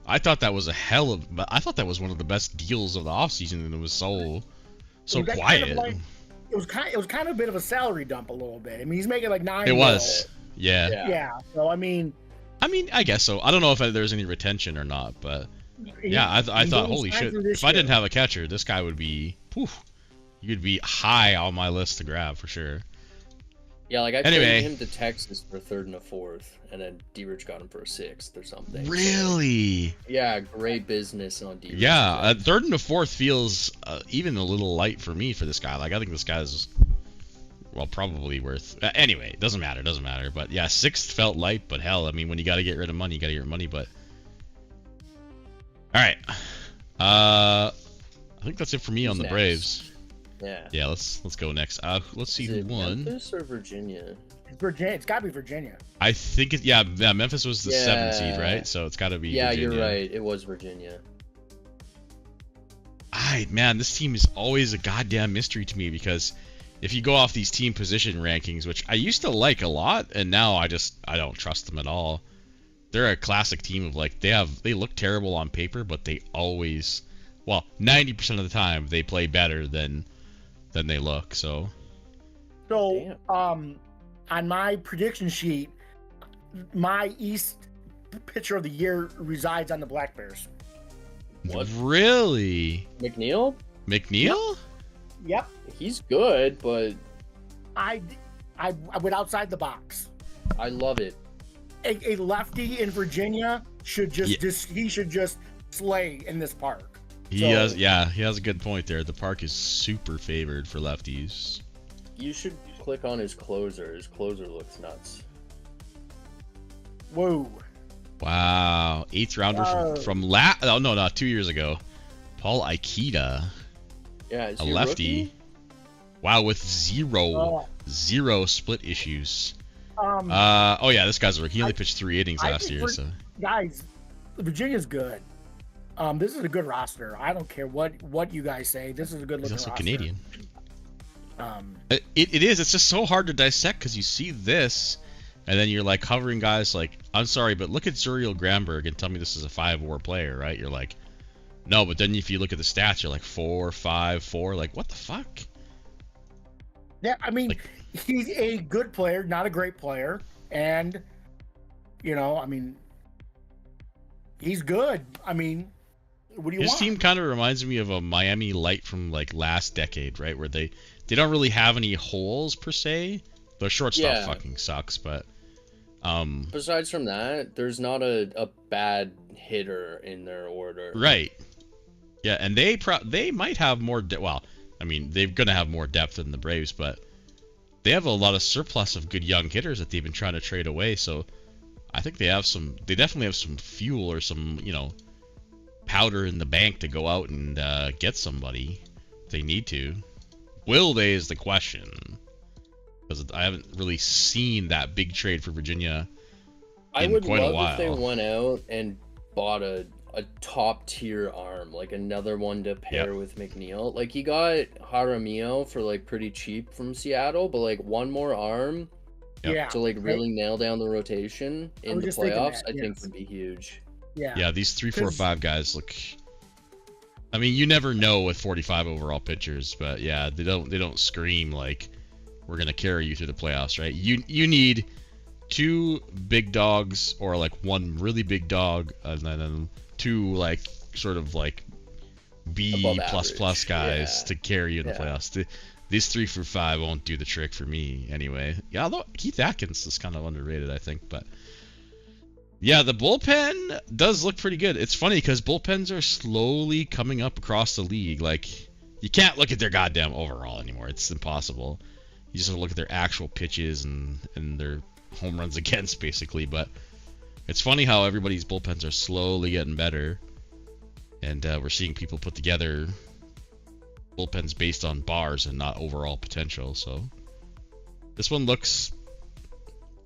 I thought that was I thought that was one of the best deals of the offseason, and it was so Was that kind quiet. of like- It was kind of a bit of a salary dump a little bit. I mean, he's making like $9 It was. Yeah. Yeah. Yeah. So I mean, I guess so. I don't know if there's any retention or not, but yeah, I he thought, didn't holy sign shit, for this if I year. didn't have a catcher, this guy would be, he would be high on my list to grab for sure. Yeah, like I Anyway. traded him to Texas for a 3rd and a 4th, and then D-Rich got him for a 6th or something. Really? Yeah, great business on D-Rich. Yeah, 3rd and a 4th feels even a little light for me for this guy. Like, I think this guy's, well, probably worth. Anyway, it doesn't matter. But yeah, 6th felt light, but hell, I mean, when you got to get rid of money, you got to get rid of money. But all right, I think that's it for me Who's on the next? Braves. Yeah. Yeah, let's go next. Let's see Is who it won. Memphis or Virginia? Virginia. It's got to be Virginia. I think it. Yeah, Memphis was the 7th seed, Yeah. right? So it's got to be. Yeah, Virginia. you're right. It was Virginia. Man, this team is always a goddamn mystery to me because if you go off these team position rankings, which I used to like a lot, and now I don't trust them at all. They're a classic team of like they look terrible on paper, but they always, well, 90% of the time they play better than they look. So So, on my prediction sheet, my East pitcher of the year resides on the Black Bears. What? Really, McNeil? McNeil? Yep. He's good, but I went outside the box. I love it. A lefty in Virginia should he should just slay in this park. He So- has a good point there. The park is super favored for lefties. You should click on his closer. His closer looks nuts. Whoa. Wow, 8th rounder Whoa. from 2 years ago. Paul Aikida, Yeah, is a he a lefty. rookie? Wow, with Oh. zero split issues. Um, Oh yeah, this guy's a rookie. He only I- pitched 3 innings I last think year, we're- so guys, Virginia's good. This is a good roster. I don't care what you guys say. This is a good he's looking also roster. Canadian. It is. It's just so hard to dissect because you see this, And then you're like covering guys like, I'm sorry, but look at Zuriel Granberg and tell me this is a 5-WAR player, right? You're like, no, but then if you look at the stats, you're like 4, 5, 4. Like, what the fuck? Yeah, I mean, Like, he's a good player, not a great player. And, you know, I mean, he's good. I mean, what do you his want? team kind of reminds me of a Miami Light from like last decade, right? Where they don't really have any holes per se. The shortstop fucking sucks, but besides from that, there's not a bad hitter in their order. right. Yeah, and they might have more well, I mean, they're going to have more depth than the Braves, but they have a lot of surplus of good young hitters that they've been trying to trade away, so I think they definitely have some fuel or some, you know, powder in the bank to go out and get somebody if they need to. Will they is the question. Because I haven't really seen that big trade for Virginia in quite a while. If they went out and bought a top tier arm, like another one to pair with McNeil. Like, he got Jaramillo for like pretty cheap from Seattle, but like one more arm to like really nail down the rotation in the playoffs, I think would be huge. Yeah, these 3, 4, 5 guys look. I mean, you never know with 45 overall pitchers, but yeah, they don't scream like we're gonna carry you through the playoffs, right? You need 2 big dogs or like 1 really big dog, and then 2 like sort of like B plus guys to carry you in the playoffs. These 3 for 5 won't do the trick for me anyway. Yeah, although Keith Atkins is kind of underrated, I think, but. Yeah, the bullpen does look pretty good. It's funny because bullpens are slowly coming up across the league. Like, you can't look at their goddamn overall anymore. It's impossible. You just have to look at their actual pitches and their home runs against, basically. But it's funny how everybody's bullpens are slowly getting better. And we're seeing people put together bullpens based on bars and not overall potential. So this one looks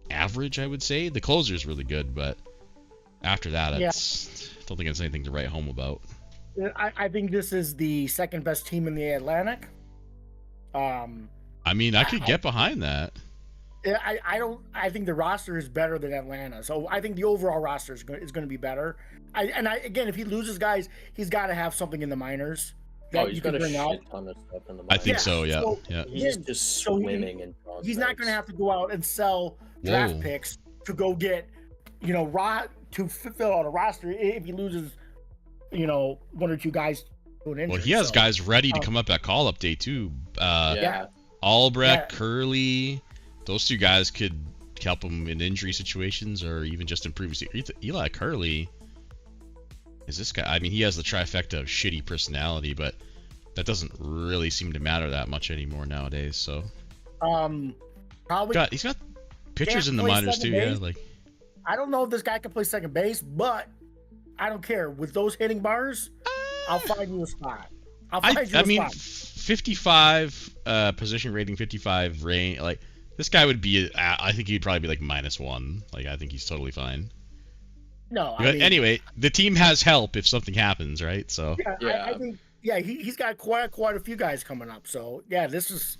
average, I would say. The closer's really good, but after that, I don't think it's anything to write home about. I think this is the second best team in the Atlantic. I mean, I could get behind that. I think the roster is better than Atlanta, so I think the overall roster is going to be better. Again, if he loses guys, he's got to have something in the minors. He's got a shit ton of stuff in the minors. I think so. Yeah. He's just swimming in prospects. He's not going to have to go out and sell draft picks to go get, you know, to fill out a roster if he loses, you know, 1 or 2 guys to an injury. Well, he has guys ready to come up at call-up day too. Albrecht, Curley, those 2 guys could help him in injury situations or even just improve his. Eli Curley is this guy. I mean, he has the trifecta of shitty personality, but that doesn't really seem to matter that much anymore nowadays. So, probably he's got pitchers in the minors too. Base. Yeah, like. I don't know if this guy can play second base, but I don't care. With those hitting bars, I'll find you a spot. I mean, 55 position rating, 55 range. Like, this guy would be. I think he'd probably be like -1. Like, I think he's totally fine. No, but anyway, the team has help if something happens, right? So I think he's got quite a few guys coming up. So yeah, this is.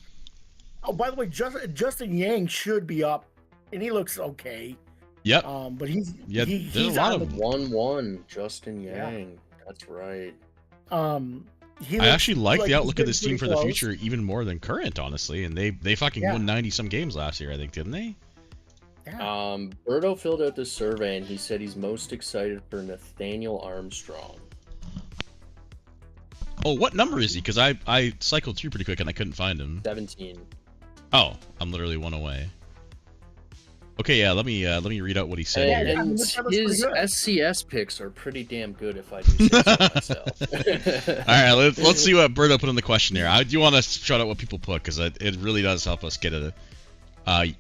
Oh, by the way, Justin Yang should be up, and he looks okay. Yep. But he's there's a lot of 1-1 Justin Yang. That's right. I actually like the outlook of this team for the future even more than current, honestly. And they fucking won 90 some games last year, I think, didn't they? Yeah. Berto filled out this survey and he said he's most excited for Nathaniel Armstrong. Oh, what number is he? Because I cycled through pretty quick and I couldn't find him. 17. Oh, I'm literally 1 away. Okay, yeah, let me read out what he said. And his SCS picks are pretty damn good, if I do say so myself. All right, let's see what Berto put in the questionnaire. I do want to shout out what people put because it really does help us get it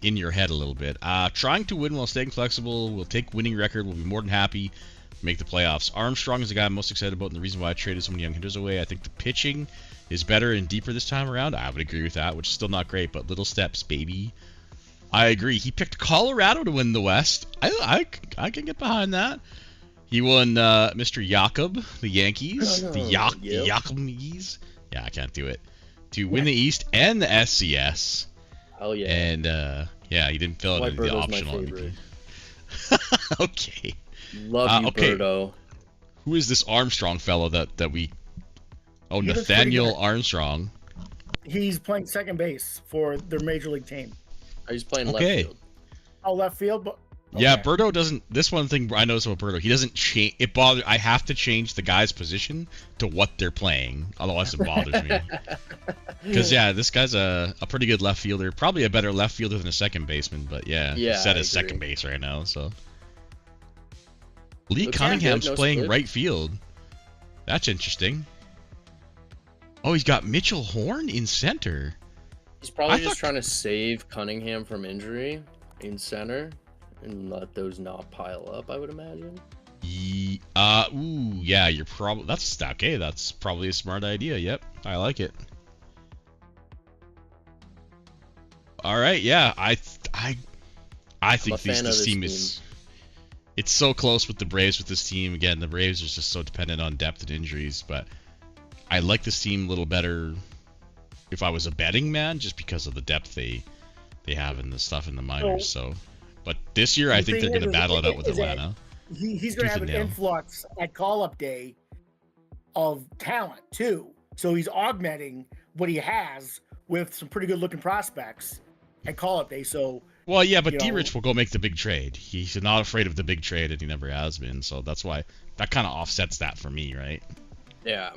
in your head a little bit. Trying to win while staying flexible. We'll take winning record. We'll be more than happy to make the playoffs. Armstrong is the guy I'm most excited about and the reason why I traded so many young hitters away. I think the pitching is better and deeper this time around. I would agree with that, which is still not great, but little steps, baby. I agree. He picked Colorado to win the West. I can get behind that. He won Mr. Jakob, the Yankees, the Yankees. Yeah, I can't do it. To win the East and the SCS. Oh yeah. And yeah, he didn't fill it White into the Birdo's my optional favorite. MVP. Okay. Love you, okay. Birdo. Who is this Armstrong fellow that we? Oh, He looks Nathaniel pretty good. Armstrong. He's playing second base for their major league team. Oh, he's playing left Okay. field. Oh, left field, but Yeah, okay. Birdo doesn't. This one thing I noticed about Birdo, he doesn't change. It bothers. I have to change the guy's position to what they're playing, otherwise it bothers me. Because yeah, this guy's a pretty good left fielder, probably a better left fielder than a second baseman. But yeah, Yeah, he's set I as second agree. base right now. So Lee Looks Cunningham's good, no playing split. right field. That's interesting. Oh, he's got Mitchell Horn in center. He's probably I just thought- trying to save Cunningham from injury in center and let those not pile up, I would imagine. Ooh, yeah, you're probably that's okay. That's probably a smart idea. Yep, I like it. All right, yeah, I think a fan of this this team team. is. It's so close with the Braves with this team. Again, the Braves are just so dependent on depth and injuries, but I like this team a little better if I was a betting man, just because of the depth they have in the stuff in the minors. So, but this year I The think they're thing going to is battle it out with that Atlanta. He's going to have an Tooth and nail. influx at call-up day of talent too. So he's augmenting what he has with some pretty good-looking prospects at call-up day. So Well, yeah, but you know- D-Rich will go make the big trade. He's not afraid of the big trade, and he never has been. So that's why that kind of offsets that for me, right? Yeah.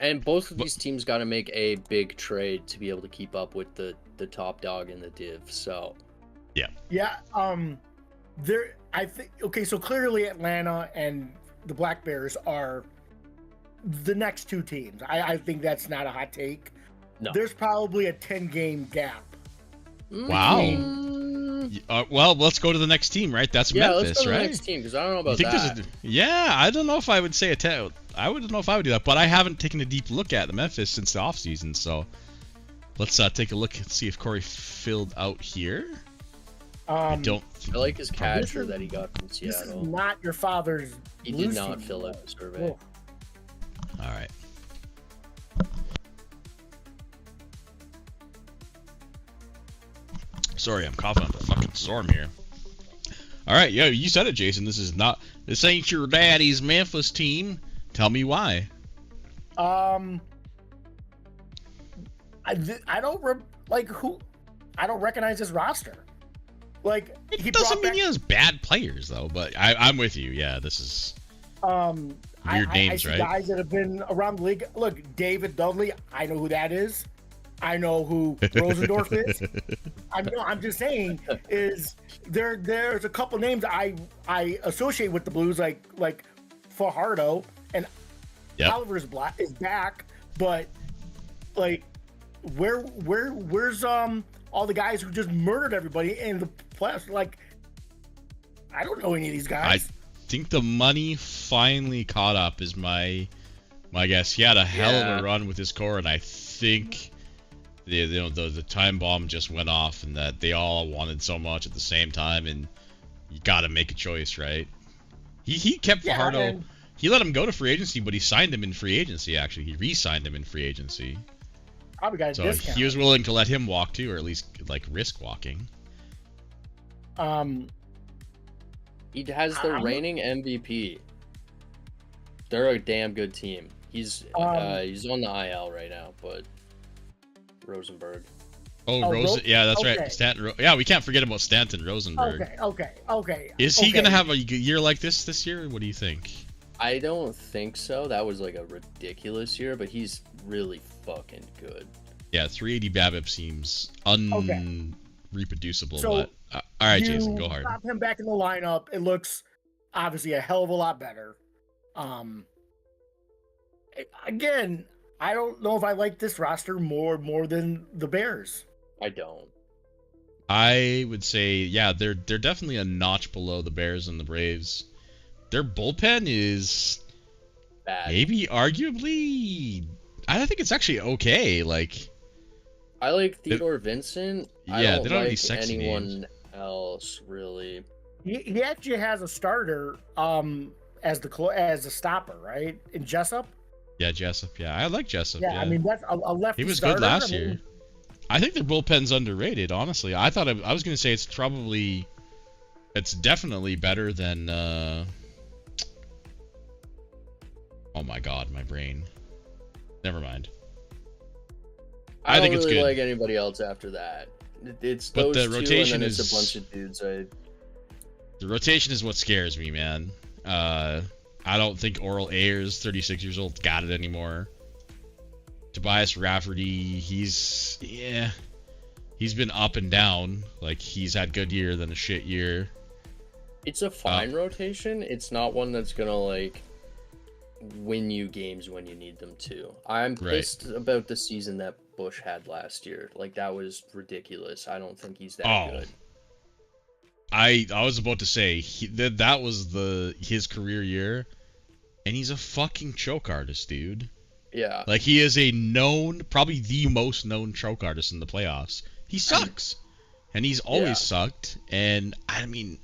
And both of But- these teams got to make a big trade to be able to keep up with the top dog in the div. So yeah, there. I think okay. So clearly Atlanta and the Black Bears are the next two teams. I think that's not a hot take. No. There's probably a 10-game gap. Wow. Mm, Well, let's go to the next team, right? That's yeah, Memphis, let's go to the right? next team because I don't know You about think that. there's a, yeah, I don't know if I would say I wouldn't know if I would do that, but I haven't taken a deep look at the Memphis since the offseason, so let's take a look and see if Corey filled out here. I don't think I like his This catcher is- that he got from This is Seattle. not your father's. He Blues did not team. fill out the survey. Oh. All right. Sorry, I'm coughing up a fucking storm here. All right, yeah, you said it, Jason. This ain't your daddy's Memphis team. Tell me why. I don't I don't recognize his roster. Like It he doesn't brought mean back, he has bad players, though. But I'm with you. Yeah, this is weird Weird names, I see right? guys that have been around the league. Look, David Dudley. I know who that is. I know who Rosendorf is. I'm just saying is there's a couple names I associate with the Blues like Fajardo and Yep. Oliver's is back, but like where's all the guys who just murdered everybody in the playoffs? Like I don't know any of these guys. I think the money finally caught up. Is my guess. He had a hell of Yeah. a run with his core, and I think the time bomb just went off, and that they all wanted so much at the same time, and you got to make a choice, right? He kept Yeah, Fajardo. and- He let him go to free agency, but he signed him in free agency. Actually, he re-signed him in free agency. Probably got a So discount. he was willing to let him walk too, or at least like risk walking. He has the I'm- reigning MVP. They're a damn good team. He's on the IL right now, but Rosenberg. Oh, Oh, yeah, that's okay. right. Stanton. Yeah, we can't forget about Stanton Rosenberg. Okay. Is he okay. gonna have a year like this year? What do you think? I don't think so. That was like a ridiculous year, but he's really fucking good. Yeah, 380 BABIP seems Okay. unreproducible. So, but all right, You Jason, go hard. Pop him back in the lineup. It looks obviously a hell of a lot better. Again, I don't know if I like this roster more than the Bears. I don't. I would say, yeah, they're definitely a notch below the Bears and the Braves. Their bullpen is Bad. maybe arguably. I think it's actually okay. Like, I like Theodore Vincent. I Yeah, don't they don't have any like sexy anyone else really. He actually has a starter as a stopper, right? In Jessup. yeah, Jessup. Yeah, I like Jessup. Yeah, Yeah, I mean that's a lefty. he was starter. good last I mean, year. I think their bullpen's underrated, honestly. I thought I was going to say it's definitely better than, oh my god, my brain. Never mind. I think don't it's really good. like anybody else after that. It's But those the two, rotation and then it's is- a bunch of dudes. The rotation is what scares me, man. I don't think Oral Ayers, 36 years old, got it anymore. Tobias Rafferty, he's been up and down. Like, he's had good year, then a shit year. It's a fine rotation. It's not one that's gonna like win you games when you need them to. I'm Right. pissed about the season that Bush had last year. Like, that was ridiculous. I don't think he's that Oh. good. I was about to say that was his career year, and he's a fucking choke artist, dude. Yeah. Like, he is probably the most known choke artist in the playoffs. He sucks, and he's always Yeah. sucked. And I mean,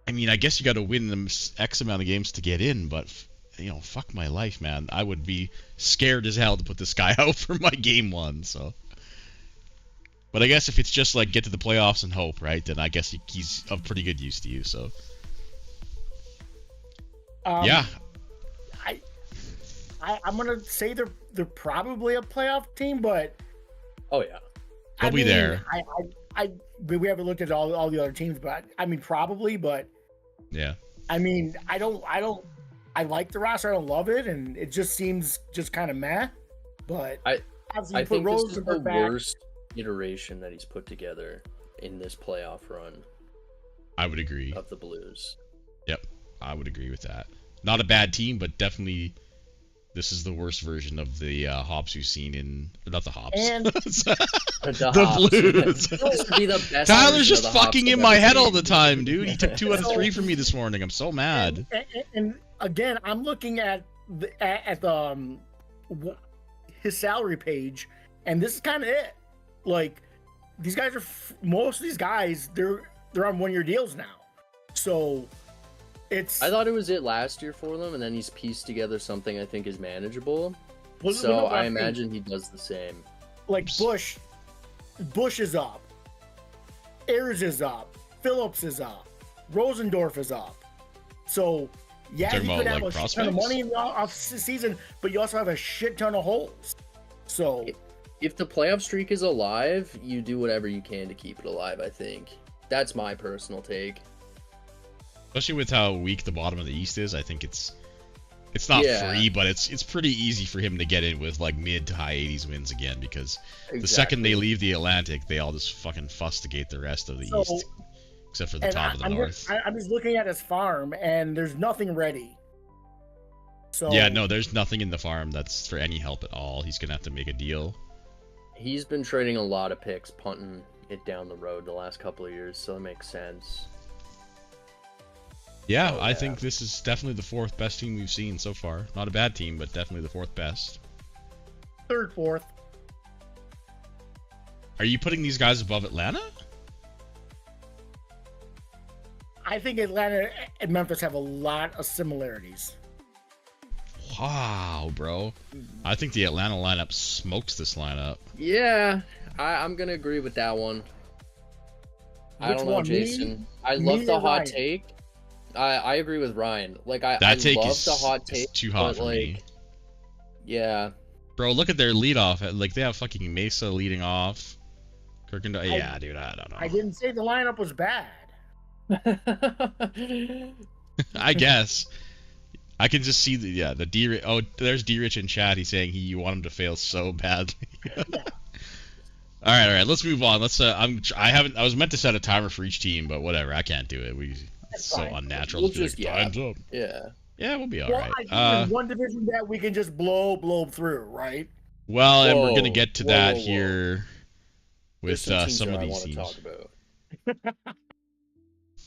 I guess you got to win them X amount of games to get in, but fuck my life, man. I would be scared as hell to put this guy out for my game one. So. But I guess if it's just like get to the playoffs and hope, right? Then I guess he's of pretty good use to you. So yeah, I'm gonna say they're probably a playoff team, but Oh yeah. They'll be there. We haven't looked at all the other teams, but I mean probably, but yeah. I mean I like the roster. I don't love it, and it just seems just kind of meh. But obviously I you put think this is the Rosenberg back. worst iteration that he's put together in this playoff run I would agree. of the Blues. Yep, I would agree with that. Not a bad team, but definitely this is the worst version of the Hops we've seen not the Hops. And- the Blues. This would be the best Tyler's version just of the Hops fucking I've in my ever head all seen. the time, dude. He took 2 out of 3 from me this morning. I'm so mad. And again, I'm looking at his salary page, and this is kind of it. Like, these guys are most of these guys they're on 1-year deals now, so it's. I thought it was it last year for them, and then he's pieced together something I think is manageable. Well, So no, I mean, imagine he does the same. like Bush is up, Ayers is up, Phillips is up, Rosendorf is up. So yeah, Talking he about, could have like, a shit ton of prospects? money in the off season, but you also have a shit ton of holes. So If the playoff streak is alive, you do whatever you can to keep it alive, I think. That's my personal take. Especially with how weak the bottom of the East is, I think it's not Yeah. free, but it's pretty easy for him to get in with like mid to high 80s wins again, because the second they leave the Atlantic, they all just fucking fustigate the rest of the So- East, except for the and top of the I'm North. I'm just looking at his farm, and there's nothing ready. So Yeah, no, there's nothing in the farm that's for any help at all. He's gonna have to make a deal. He's been trading a lot of picks, punting it down the road the last couple of years, so it makes sense. Yeah, Oh, I yeah. think this is definitely the 4th best team we've seen so far. Not a bad team, but definitely the 4th best. third, fourth. Are you putting these guys above Atlanta? I think Atlanta and Memphis have a lot of similarities. Wow, bro. I think the Atlanta lineup smokes this lineup. Yeah, I'm gonna agree with that one. I Which don't know, one, me? Jason. I Me love the or hot Ryan? take. I agree with Ryan. Like I That take love is, the hot is take. too hot but, for like, me. Yeah. Bro, look at their leadoff. Like, they have fucking Mesa leading off. Kirkendall. Yeah, dude, I don't know. I didn't say the lineup was bad. I guess. I can just see the D. Oh, there's D-Rich in chat. He's saying you want him to fail so badly. All right. Let's move on. Let's. I was meant to set a timer for each team, but whatever. I can't do it. It's so fine. unnatural. We'll to be just- like, yeah. time's up. Yeah. Yeah, we'll be all Well, right. I think there's one division that we can just blow through, right? Well, and we're Whoa, gonna get to whoa, that whoa. here with There's teams some that of I these wanna teams. talk about.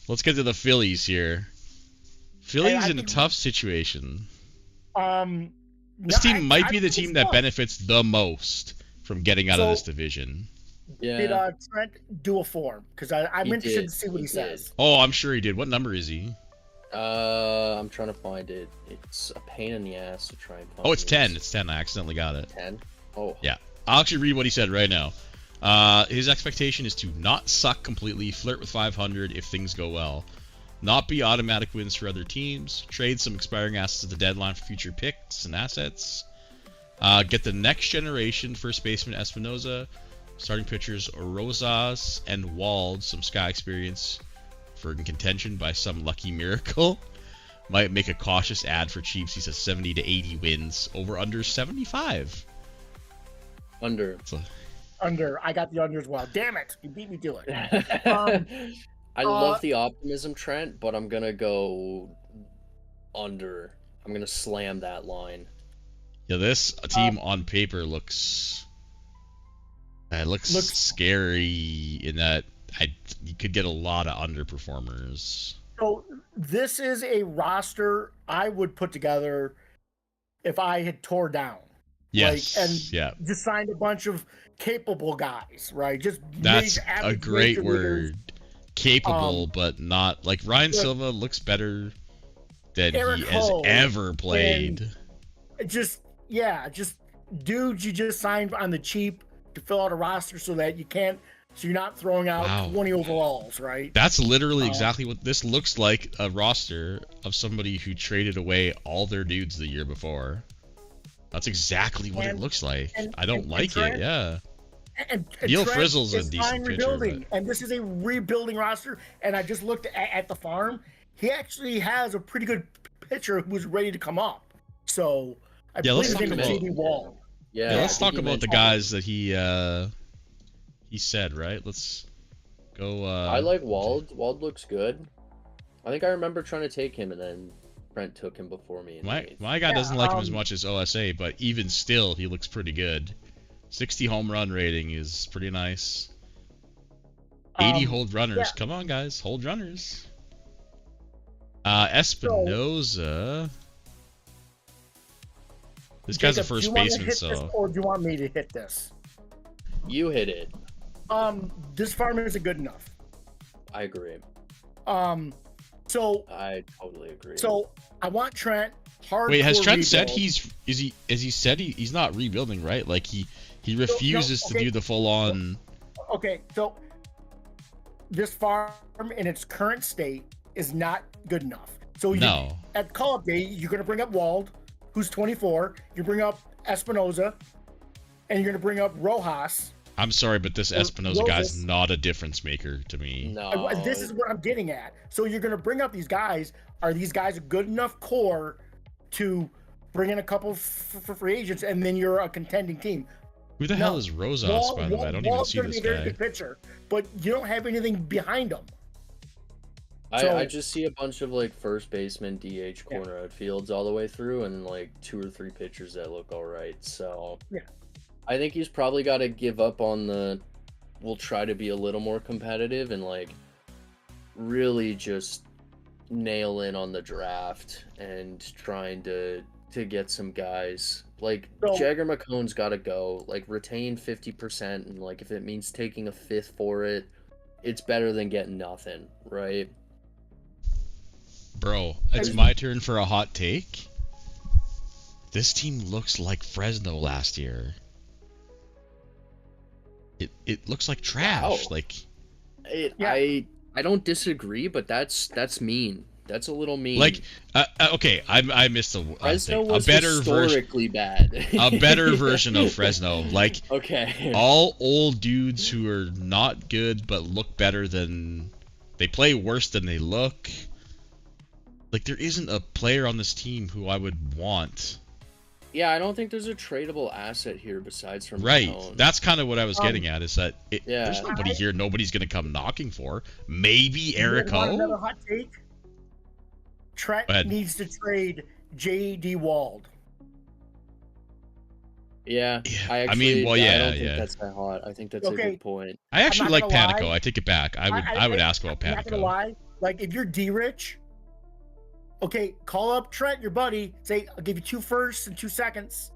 Let's get to the Phillies here. Phillies I in a think- tough situation. This Team might be the think team it's that tough. benefits the most from getting out of So- this division. Yeah. Did Trent do a form? Because I'm He interested did. to see what he He says. Oh, I'm sure he did. What number is he? I'm trying to find it. It's a pain in the ass to try and find. Oh, it's 10. these. It's 10. I accidentally got it. 10. Oh. Yeah. I'll actually read what he said right now. His expectation is to not suck completely, flirt with 500 if things go well, not be automatic wins for other teams, trade some expiring assets at the deadline for future picks and assets, get the next generation first baseman Espinoza, starting pitchers Rosas and Wald some Sky experience for contention by some lucky miracle. Might make a cautious ad for Chiefs. He says 70 to 80 wins. Over under 75. Under. Under. I got the under as well. Damn it. You beat me to it. I love the optimism, Trent, but I'm going to go under. I'm going to slam that line. Yeah, this team on paper looks scary in that you could get a lot of underperformers. So this is a roster I would put together if I had tore down. Yes, and just signed a bunch of capable guys, right? That's a great word. Capable, but not like Ryan Silva looks better than Eric he has ever played. Just dudes you just signed on the cheap to fill out a roster so you're not throwing out 20 overalls, right? That's literally exactly what this looks like, a roster of somebody who traded away all their dudes the year before. That's exactly what it looks like. I don't like it, yeah. And Neil Trent Frizzle's a decent pitcher. And this is a rebuilding roster, and I just looked at the farm. He actually has a pretty good pitcher who's ready to come up. So, I believe his name is J.D. Wald. Yeah, let's talk about the guys that he said, right? Let's go. I like Wald. Wald looks good. I think I remember trying to take him, and then Brent took him before me. My guy doesn't like him as much as OSA, but even still, he looks pretty good. 60 home run rating is pretty nice. 80 hold runners. Yeah. Come on, guys. Hold runners. Espinoza. This guy's a first baseman, so. Or do you want me to hit this? You hit it. This farm isn't good enough. I agree. So I totally agree. So I want Trent. Wait, has Trent said he's not rebuilding, right? Like he refuses to do the full on. Okay, so this farm in its current state is not good enough. So at call-up day, you're going to bring up Wald, who's 24. You bring up Espinoza, and you're going to bring up Rojas. I'm sorry, but this Espinoza guy's not a difference maker to me. No. This is what I'm getting at. So you're going to bring up these guys. Are these guys a good enough core to bring in a couple free agents, and then you're a contending team? Who the hell is Rosas, by the way? I don't even see this guy. Very good pitcher, but you don't have anything behind him. I just see a bunch of like first baseman, DH, corner outfields all the way through, and like 2 or 3 pitchers that look all right. So I think he's probably got to give up on we'll try to be a little more competitive and like really just nail in on the draft and trying to get some guys. Like Jagger McCone's got to go. Like retain 50%, and like if it means taking a 5th for it, it's better than getting nothing, right? Bro, it's my turn for a hot take. This team looks like Fresno last year. It looks like trash. Wow. Like, I don't disagree, but that's mean. That's a little mean. Like, okay, I missed Fresno was better historically bad. A better version of Fresno. Like, okay, all old dudes who are not good but look better than they play worse than they look. Like, there isn't a player on this team who I would want. Yeah, I don't think there's a tradable asset here besides from right. McCone. That's kind of what I was getting at. Is that there's nobody here. Nobody's gonna come knocking for. Maybe Eric O. Another hot take. Trent needs to trade J.D. Wald. Yeah, I don't think that's that hot. I think that's a good point. I actually like Panico. I take it back. I would ask about Panico. I'm not gonna lie. Like, if you're D-Rich, okay, call up Trent, your buddy. Say, I'll give you 2 firsts and 2 seconds,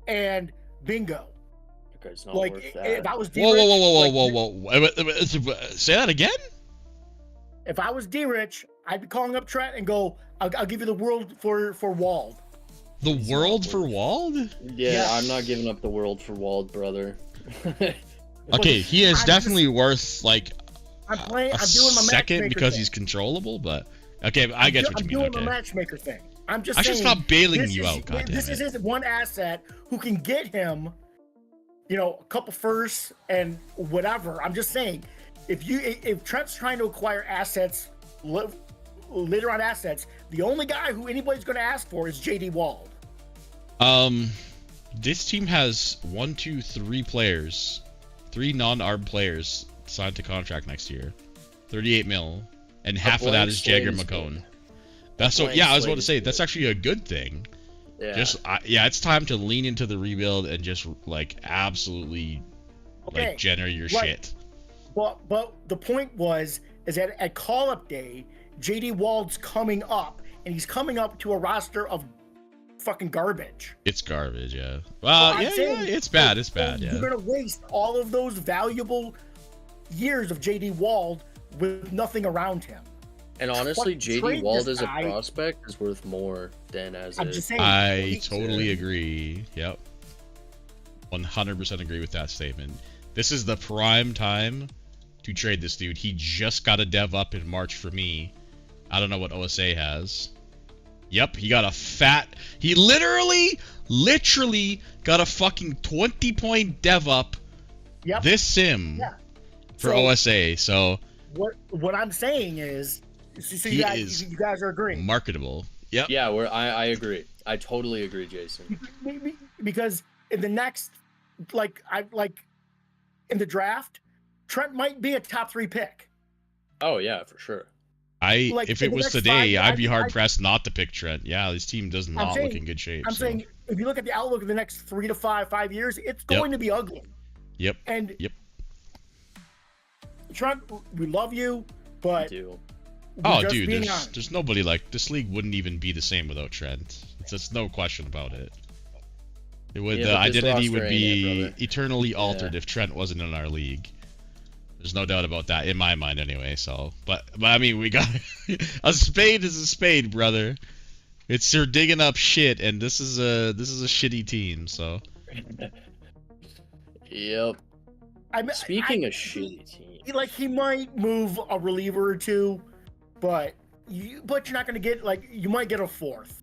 and bingo. Okay, it's not like worth that. If I was D-Rich, whoa. Say that again? If I was D-Rich, I'd be calling up Trent and go, I'll give you the world for Wald. The He's world not for worth- Wald? Yeah, Yeah. I'm not giving up the world for Wald, brother. Okay, he is I'm definitely worth like I'm a doing my second matchmaker because thing. he's controllable, but okay, I get what you I'm mean. doing my Okay, matchmaker thing. I'm just I saying. should stop bailing this you is, out. God damn this it. is his one asset who can get him, a couple firsts and whatever. I'm just saying, if Trent's trying to acquire assets, later on assets, the only guy who anybody's going to ask for is JD Wald. This team has 1, 2, 3 players, 3 non-ARB players signed to contract next year, 38 mil, and half of that blank is Jagger slate is McCone. good. That's so. blank Yeah, I was about slate to is say good. that's actually a good thing. Yeah. Yeah, it's time to lean into the rebuild and just like absolutely Okay, like generate your right. shit. But the point is that at call-up day, JD Wald's coming up, and he's coming up to a roster of fucking garbage. It's garbage, yeah. Well, I'm yeah, saying, it's bad. It's bad, You're yeah. gonna waste all of those valuable years of JD Wald with nothing around him. And honestly, Trade JD Wald this as a guy. prospect is worth more than as I'm a. just saying. I totally agree. Yep. 100% agree with that statement. This is the prime time to trade this dude. He just got a dev up in March for me. I don't know what OSA has. Yep, he got a fat... He literally got a fucking 20-point dev up Yep. this sim Yeah. for So- OSA. So, What I'm saying is, so He you is guys are agreeing. marketable. Yep. Yeah, I agree. I totally agree, Jason. Because in the next, in the draft, Trent might be a top 3 pick. Oh yeah, for sure. Like, If in it the was next today, 5 I'd be hard pressed not to pick Trent. Yeah, this team does not saying- look in good shape. I'm so. saying if you look at the outlook of the next 3 to 5 years, it's going to be ugly. Yep. And Yep. Trent, we love you, I but do. we're Oh, just dude, being there's honest. nobody like this league wouldn't even be the same without Trent. It's just no question about it. It would Yeah, the but this identity roster would ain't be it, brother. eternally altered if Trent wasn't in our league. There's no doubt about that in my mind, anyway. So, but I mean, we got a spade is a spade, brother. It's you're digging up shit, and this is a shitty team. So, Yep. Speaking of shitty team. he might move a reliever or two, but you're not going to get you might get a 4th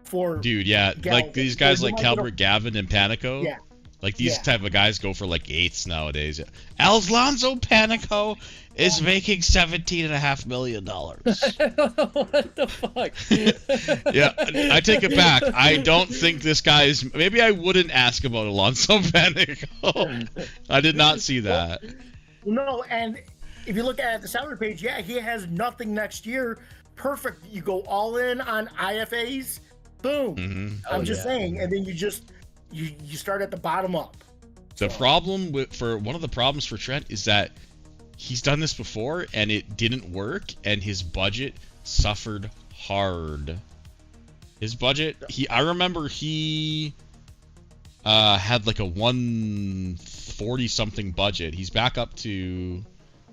for dude, yeah, Galvin. like these guys You like might get a- Calvert Gavin and Panico. Yeah. Like these Yeah. type of guys go for like 8s nowadays. Alonso Panico is making $17.5 million. What the fuck? Yeah, I take it back. I don't think this guy is. Maybe I wouldn't ask about Alonso Panico. I did not see that. No, and if you look at the salary page, yeah, he has nothing next year. Perfect. You go all in on IFAs. Boom. hmm I'm Oh, just yeah. saying, and then you start at the bottom up. The So, problem one of the problems for Trent is that he's done this before and it didn't work, and his budget suffered hard. His budget, I remember he had like a 140 something budget. He's back up to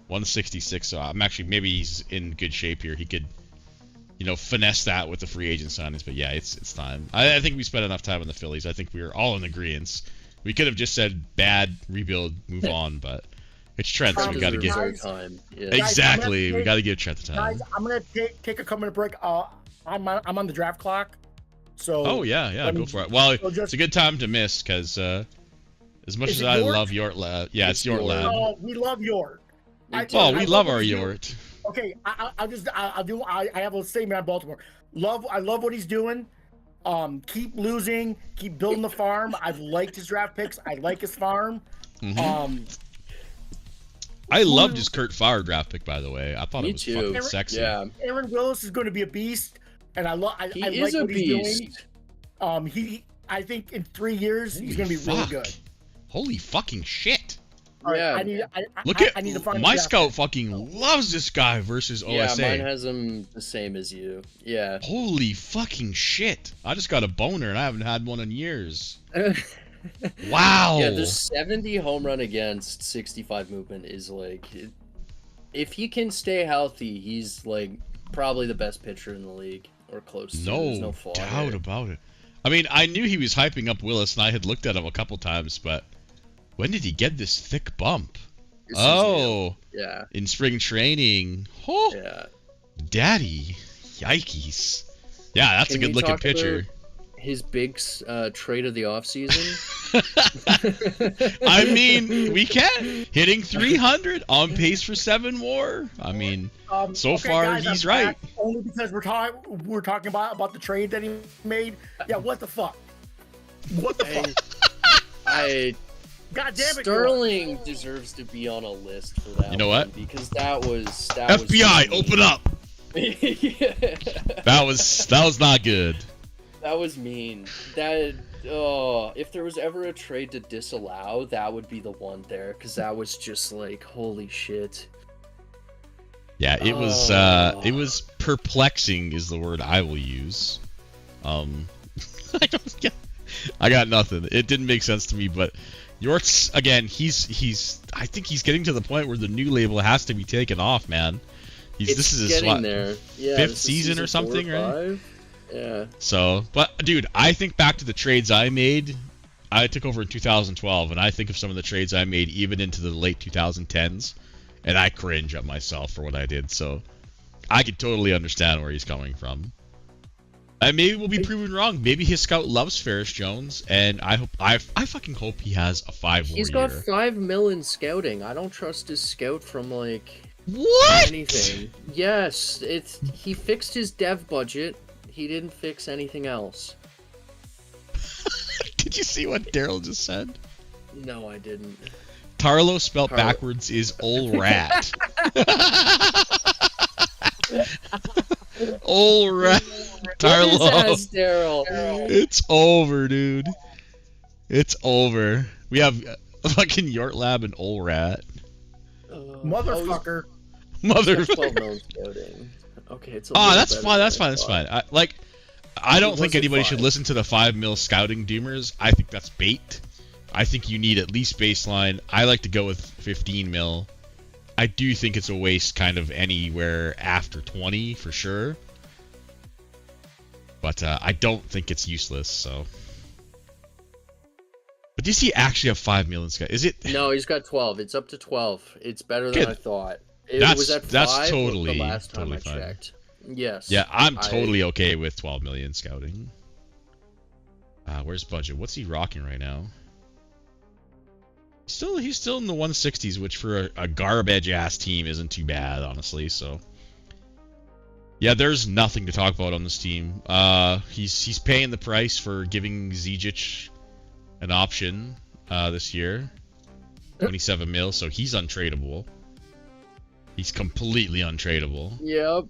166. So I'm actually maybe he's in good shape here. He could, finesse that with the free agent signings. But yeah, it's time. I think we spent enough time on the Phillies. I think we were all in agreement. We could have just said bad rebuild, move on, but it's Trent, so we got to give. Deserves our time. Yeah. Exactly, we Guys, got to give Trent the time. guys, I'm gonna take a couple-minute break. I'm on the draft clock. So. Oh yeah, let me- go for it. Well, so just- it's a good time to miss because as much Is as it I York? love Yort Lab, yeah, it's Yort York. Lab. Oh, we love York. Me too. Oh, we love our what he's Yort. doing. Okay, I have a statement on Baltimore. I love what he's doing. Keep losing, keep building the farm. I've liked his draft picks. I like his farm. Mhm. I loved his Kurt Fowler draft pick, by the way. I thought Me it was too. fucking sexy. Yeah. Aaron Willis is going to be a beast, and I He like is a what he's beast. doing. I think in 3 years he's going to be really good. Holy fucking shit! All right, Yeah. Look I need to find my the draft scout fucking loves this guy versus Yeah, OSA. mine has him the same as you. Yeah. Holy fucking shit! I just got a boner and I haven't had one in years. Wow. Yeah, the 70 home run against 65 movement is if he can stay healthy, he's probably the best pitcher in the league or close to. There's no no flaw doubt there. about it. I mean, I knew he was hyping up Willis, and I had looked at him a couple times, but when did he get this thick bump? This yeah. In spring training. Oh, Yeah. daddy. Yikes. Yeah, that's a good looking pitcher. His big trade of the offseason. I mean, we can. Hitting 300, on pace for 7 more. I mean, so far guys, he's I'm right. back only because we're talking about the trade that he made. Yeah, what the fuck? What the fuck? God damn it! Sterling deserves to be on a list for that. You know what? Because that was FBI, open up. Yeah. That was not good. That was mean. If there was ever a trade to disallow, that would be the one there, because that was just like, holy shit. Yeah, it was perplexing is the word I will use. I got nothing. It didn't make sense to me, but Yort's again, I think he's getting to the point where the new label has to be taken off, man. This is his there. Yeah, 5th season or something, right? Yeah. So, but dude, I think back to the trades I made. I took over in 2012, and I think of some of the trades I made even into the late 2010s, and I cringe at myself for what I did. So, I could totally understand where he's coming from. And maybe we'll be proven wrong. Maybe his scout loves Ferris Jones, and I fucking hope he has a 5 more year. He's got $5 million scouting. I don't trust his scout from like what? anything. Yes, he fixed his dev budget. He didn't fix anything else. Did you see what Daryl just said? No, I didn't. Tarlo spelled backwards is ol rat. Ol rat. Tarlo. Daryl. It's over, dude. It's over. We have fucking Yort Lab and ol rat. Motherfucker. Motherfucker. Okay, it's that's fine. That's fine. I don't think anybody should listen to the 5 mil scouting doomers. I think that's bait. I think you need at least baseline. I like to go with 15 mil. I do think it's a waste kind of anywhere after 20 for sure. But I don't think it's useless, so. But does he actually have 5 million scout? Is it? No, he's got 12. It's up to 12. It's better than I thought. Was at 5 that's totally the last time totally I checked. Yes. Yeah, I'm totally okay with 12 million scouting. Where's budget? What's he rocking right now? He's still in the 160s, which for a garbage ass team isn't too bad, honestly. So yeah, there's nothing to talk about on this team. He's paying the price for giving Zijic an option this year, 27 mil. So he's untradeable. He's completely untradeable. Yep.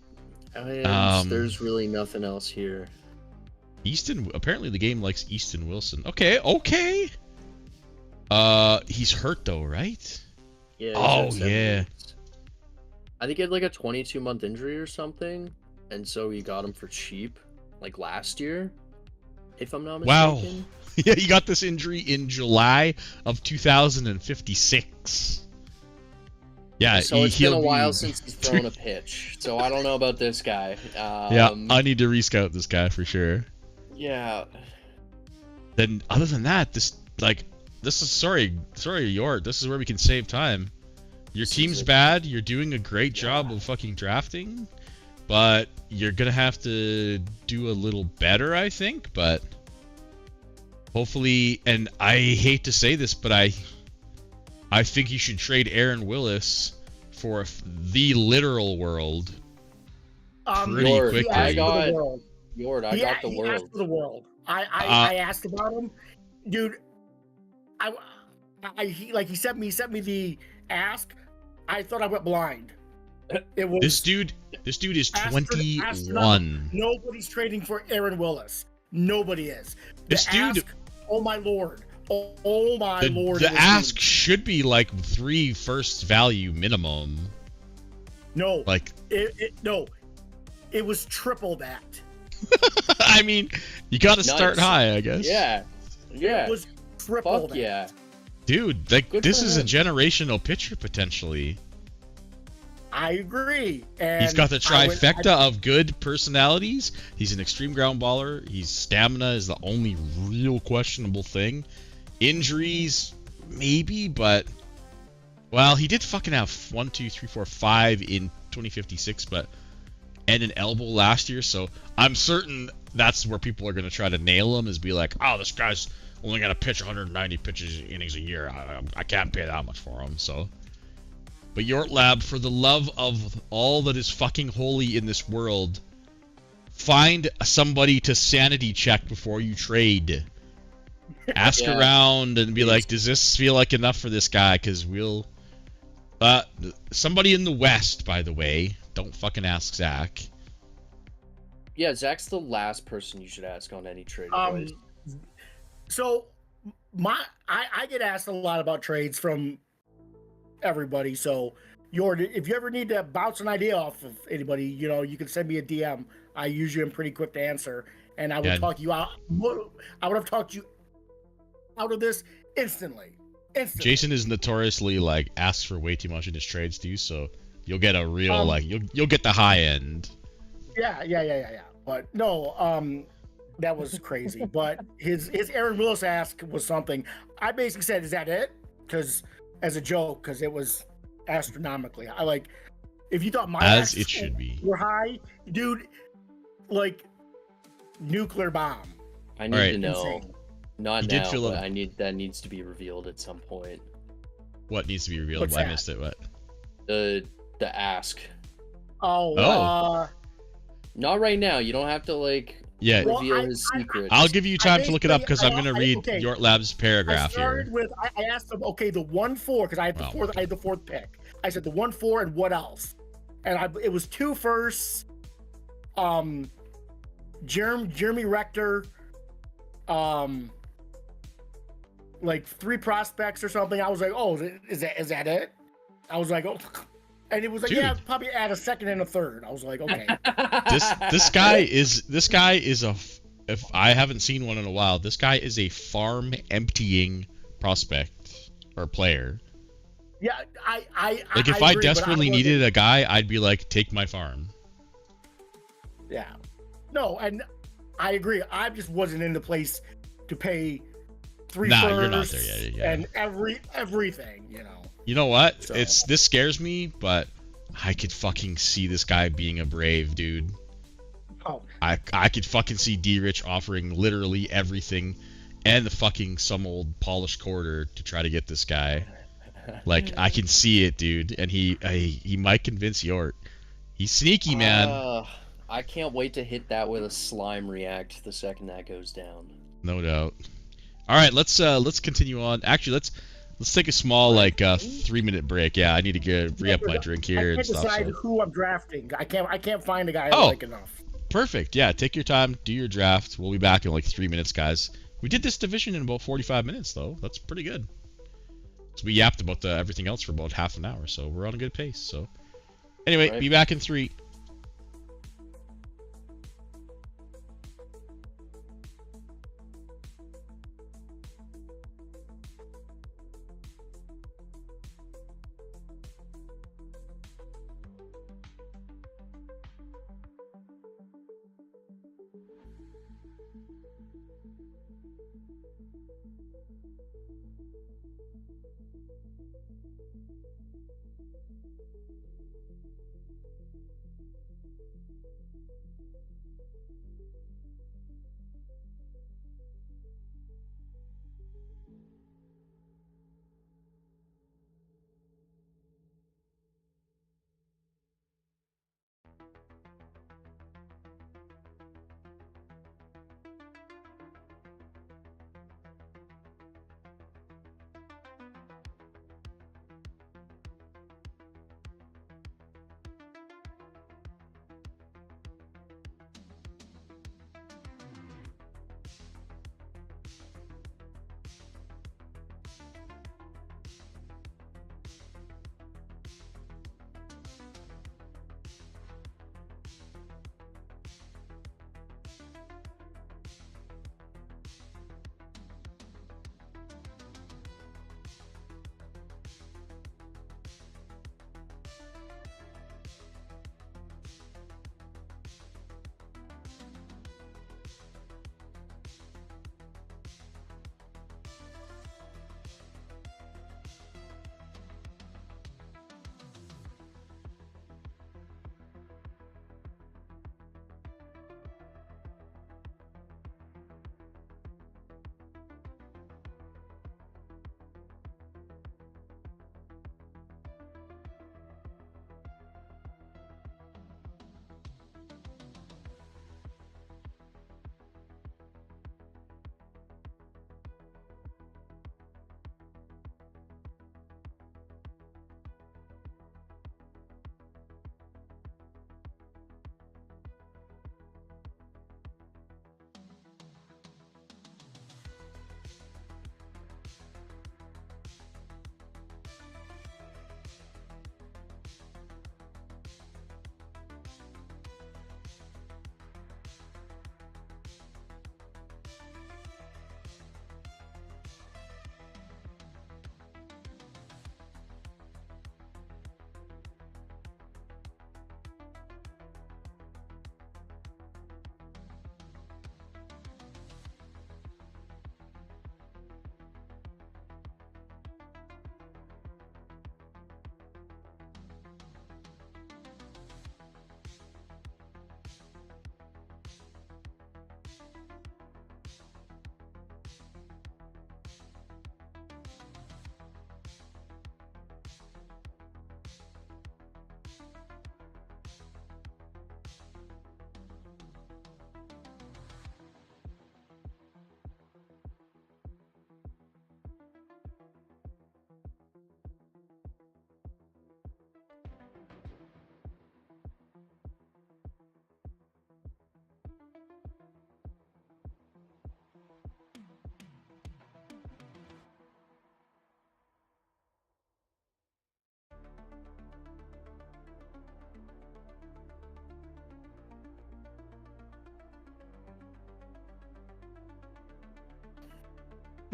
And there's really nothing else here. Easton, apparently the game likes Easton Wilson. Okay. He's hurt though, right? Yeah. Oh yeah. I think he had like a 22-month injury or something, and so he got him for cheap, like last year, if I'm not mistaken. Wow. Yeah, he got this injury in July of 2056. Yeah, so it's been a while since he's thrown a pitch, so I don't know about this guy. Yeah, I need to rescout this guy for sure. Yeah. Then, other than that, this is sorry, Yort. This is where we can save time. Your team's bad. You're doing a great job of fucking drafting, but you're gonna have to do a little better, I think. But hopefully, and I hate to say this, but I think you should trade Aaron Willis for the literal world pretty quickly. I got the world. He asked for the world. I asked about him, dude. He sent me the ask. I thought I went blind. It was this dude is 21. Nobody's trading for Aaron Willis. Nobody is. This dude. Oh my lord. Oh my lord. The ask should be like 3 first value minimum. No. Like no. It was triple that. I mean, you got to start high, I guess. Yeah. It was triple that. Yeah. Dude, like this is a generational pitcher potentially. I agree. And he's got the trifecta of good personalities. He's an extreme ground baller. His stamina is the only real questionable thing. Injuries, maybe, but well, he did fucking have 1, 2, 3, 4, 5 in 2056, and an elbow last year. So I'm certain that's where people are gonna try to nail him, is be like, oh, this guy's only gonna pitch 190 pitches innings a year. I can't pay that much for him. So. But Yortlab, for the love of all that is fucking holy in this world, find somebody to sanity check before you trade. Ask around and be like, does this feel like enough for this guy? Because we'll... somebody in the West, by the way. Don't fucking ask Zach. Yeah, Zach's the last person you should ask on any trade advice. So, I get asked a lot about trades from everybody. So, if you ever need to bounce an idea off of anybody, you can send me a DM. I usually am pretty quick to answer, and I will talk you out. I would have talked you out of this instantly. Jason is notoriously asks for way too much in his trades too, so you'll get a real you'll get the high end. Yeah. But no, that was crazy. But his Aaron Willis ask was something. I basically said, "Is that it?" Because as a joke, because it was astronomically. If you thought my as it should be were high, dude, nuclear bomb. I need to know. Insane. Not now, but that needs to be revealed at some point. What needs to be revealed? I missed it. What? The ask. Oh. Not right now. You don't have to reveal his secret. I'll give you time to look it up because I'm gonna read Yortlab's paragraph here. I asked him, okay, the 1-4, because I had the fourth pick. I said the 1-4 and what else? And it was 2 firsts, Jeremy Rector, 3 prospects or something. I was like, oh, is that it? I was like, oh, and it was like, yeah, probably add a second and a third. I was like, okay. This guy is if I haven't seen one in a while, this guy is a farm emptying prospect or player. Yeah, I if I desperately needed a guy, I'd be like, take my farm. Yeah. No, and I agree. I just wasn't in the place to pay 3 firsts you're not there yet. Yeah. And everything, You know what? So. This scares me, but I could fucking see this guy being a Brave, dude. Oh. I could fucking see D-Rich offering literally everything and the fucking some old polished quarter to try to get this guy. I can see it, dude, and he might convince Yort. He's sneaky, man. I can't wait to hit that with a slime react the second that goes down. No doubt. All right, let's continue on. Actually, let's take a small 3-minute break. Yeah, I need to re-up my drink here. I can't decide who I'm drafting. I can't find a guy I like enough. Perfect. Yeah, take your time, do your draft. We'll be back in 3 minutes, guys. We did this division in about 45 minutes, though. That's pretty good. So we yapped about everything else for about half an hour, so we're on a good pace. So anyway, be back in 3.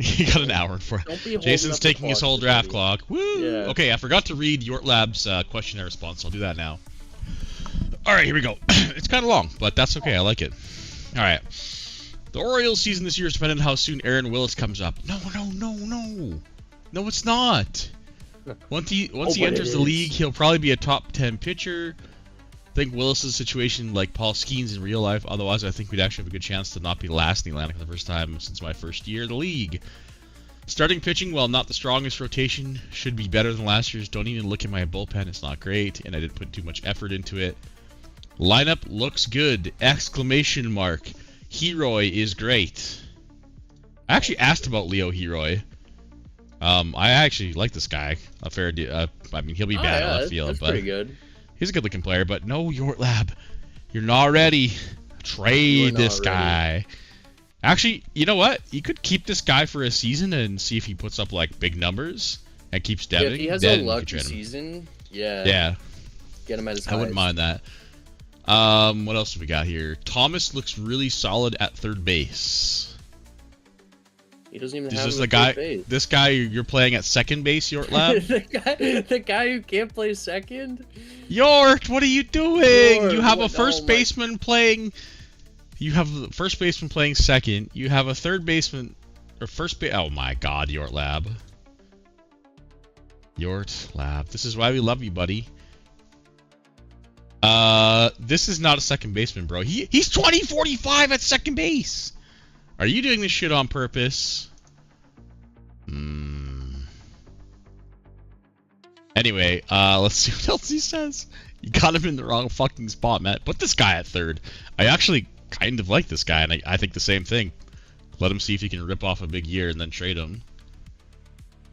You got an hour and 4. Don't be holding Jason's up the taking his clock, whole draft buddy. clock. Woo! Yeah. Okay, I forgot to read Yort Lab's question and response. I'll do that now. All right, here we go. It's kind of long, but that's okay. I like it. All right. The Orioles season this year is dependent on how soon Aaron Willis comes up. No. No, it's not. Once he enters the league, he'll probably be a top 10 pitcher. I think Willis' situation like Paul Skeens in real life. Otherwise, I think we'd actually have a good chance to not be last in the Atlantic for the first time since my first year in the league. Starting pitching, while not the strongest rotation, should be better than last year's. Don't even look at my bullpen. It's not great, and I didn't put too much effort into it. Lineup looks good! Exclamation mark. Heroy is great. I actually asked about Leo Heroy. I actually like this guy. A fair deal. I mean, he'll be bad on the field, that's but pretty good. he's a good-looking player. But no, Yort Lab, you're not ready. Trade this guy. Actually, you know what? You could keep this guy for a season and see if he puts up like big numbers and keeps debbing. Yeah, if he has a lucky season, yeah. Get him at his highest. I wouldn't mind that. What else have we got here? Thomas looks really solid at third base. He doesn't even This have is him the at guy. third base. This guy you're playing at second base, Yort Lab. the guy who can't play second. Yort, what are you doing? Yort, you have what- a first oh my- baseman playing. You have the first baseman playing second. You have a third baseman or first base. Oh my God, Yort Lab. Yort Lab. This is why we love you, buddy. This is not a second baseman, bro. He's 2045 at second base. Are you doing this shit on purpose? Anyway, let's see what else he says. You got him in the wrong fucking spot, Matt. Put this guy at third. I actually kind of like this guy, and I think the same thing. Let him see if he can rip off a big year and then trade him.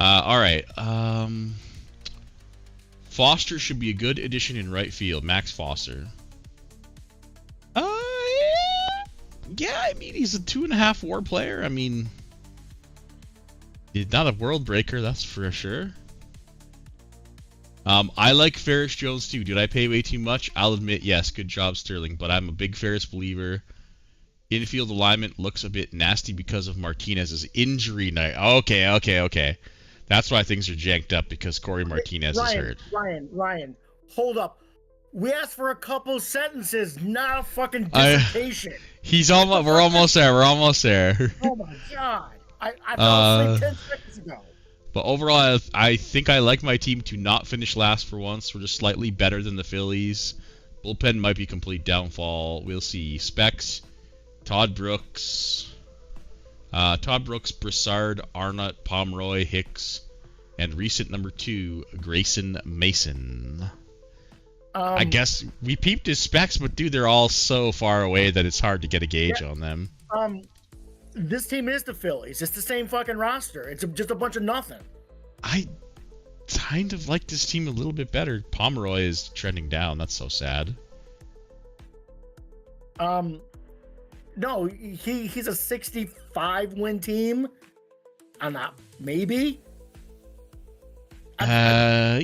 Alright. Foster should be a good addition in right field. Max Foster. Yeah, I mean, he's a 2.5 WAR player. I mean, he's not a world breaker, that's for sure. I like Ferris Jones too. Did I pay way too much? I'll admit, yes, good job, Sterling. But I'm a big Ferris believer. Infield alignment looks a bit nasty because of Martinez's injury night. Okay. That's why things are janked up, because Corey Martinez is hurt. Ryan, hold up. We asked for a couple sentences, not a fucking dissertation. We're almost there. Oh my God. I fell asleep 10 seconds ago. But overall, I think I like my team to not finish last for once. We're just slightly better than the Phillies. Bullpen might be complete downfall. We'll see. Specs, Todd Brooks, Broussard, Arnott, Pomeroy, Hicks, and recent number 2, Grayson Mason. I guess we peeped his specs, but dude, they're all so far away that it's hard to get a gauge on them. This team is the Phillies. It's the same fucking roster. It's just a bunch of nothing. I kind of like this team a little bit better. Pomeroy is trending down. That's so sad. No, he's a 65 win team. I'm not. Maybe. Yeah.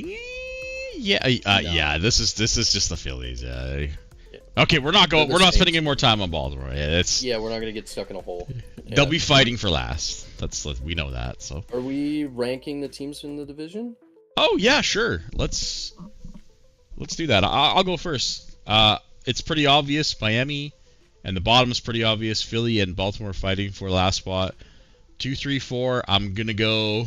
This is just the Phillies. Okay, we're not spending any more time on Baltimore. We're not gonna get stuck in a hole. They'll be fighting for last. We know that. So. Are we ranking the teams in the division? Oh yeah, sure. Let's do that. I'll go first. It's pretty obvious, Miami, and the bottom is pretty obvious. Philly and Baltimore fighting for last spot. 2, 3, 4. I'm gonna go.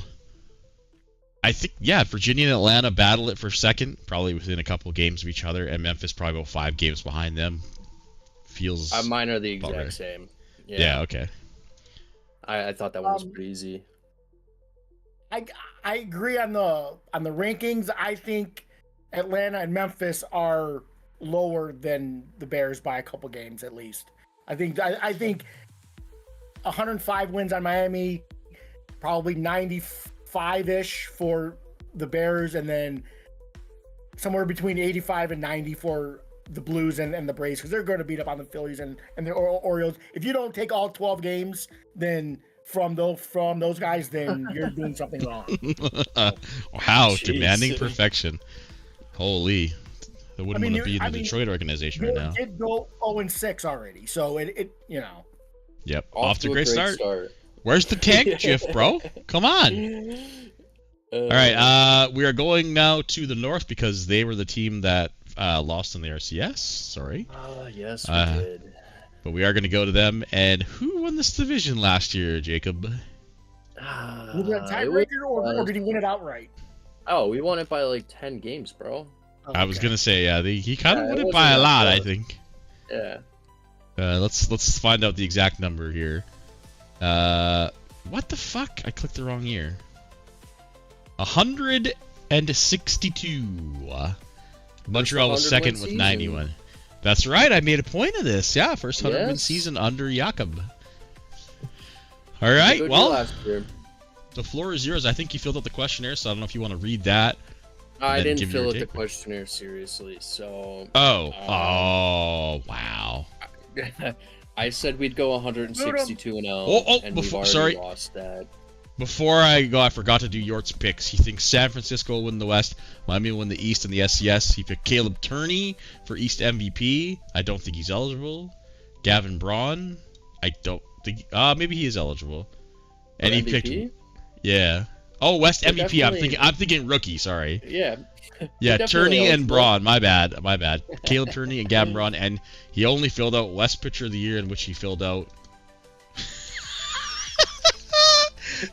I think, Virginia and Atlanta battle it for second, probably within a couple of games of each other, and Memphis probably about 5 games behind them. Feels. Mine are the exact same. Yeah. Okay. I thought that one was pretty easy. I agree on the rankings. I think Atlanta and Memphis are lower than the Bears by a couple games at least. I think 105 wins on Miami, probably 95-ish for the Bears, and then somewhere between 85 and 90 for the Blues and the Braves, because they're going to beat up on the Phillies and the Orioles. If you don't take all 12 games, then from those guys, then you're doing something wrong. Wow, jeez. Demanding perfection. Holy. That wouldn't want to be in the Detroit organization right now. It did go 0-6 already, so it. Yep, off to a great start. Where's the tank GIF, bro? Come on. All right, we are going now to the north because they were the team that lost in the RCS. Sorry. Yes, we did. But we are going to go to them. And who won this division last year, Jacob? Was it a tiebreaker or did he win it outright? Oh, we won it by like 10 games, bro. Okay. I was going to say, he kind of won it by a lot, I think. Yeah. Let's find out the exact number here. What the fuck? I clicked the wrong year. 162. Montreal was second with 91. That's right. I made a point of this. Yeah, first 100-win season under Jakob. All right. Well, the floor is yours. I think you filled out the questionnaire, so I don't know if you want to read that. I didn't fill out the questionnaire seriously, so. Oh, wow. I said we'd go 162-0, and we've already lost that. Before I go, I forgot to do Yort's picks. He thinks San Francisco will win the West, Miami will win the East and the SCS. He picked Caleb Turney for East MVP. I don't think he's eligible. Gavin Braun, I don't think. Maybe he is eligible. And he picked. Yeah. Oh, West MVP. I'm thinking rookie. Sorry. Yeah. Yeah, Turney and Braun. My bad. Caleb Turney and Gavin Braun, and he only filled out West Pitcher of the Year, in which he filled out.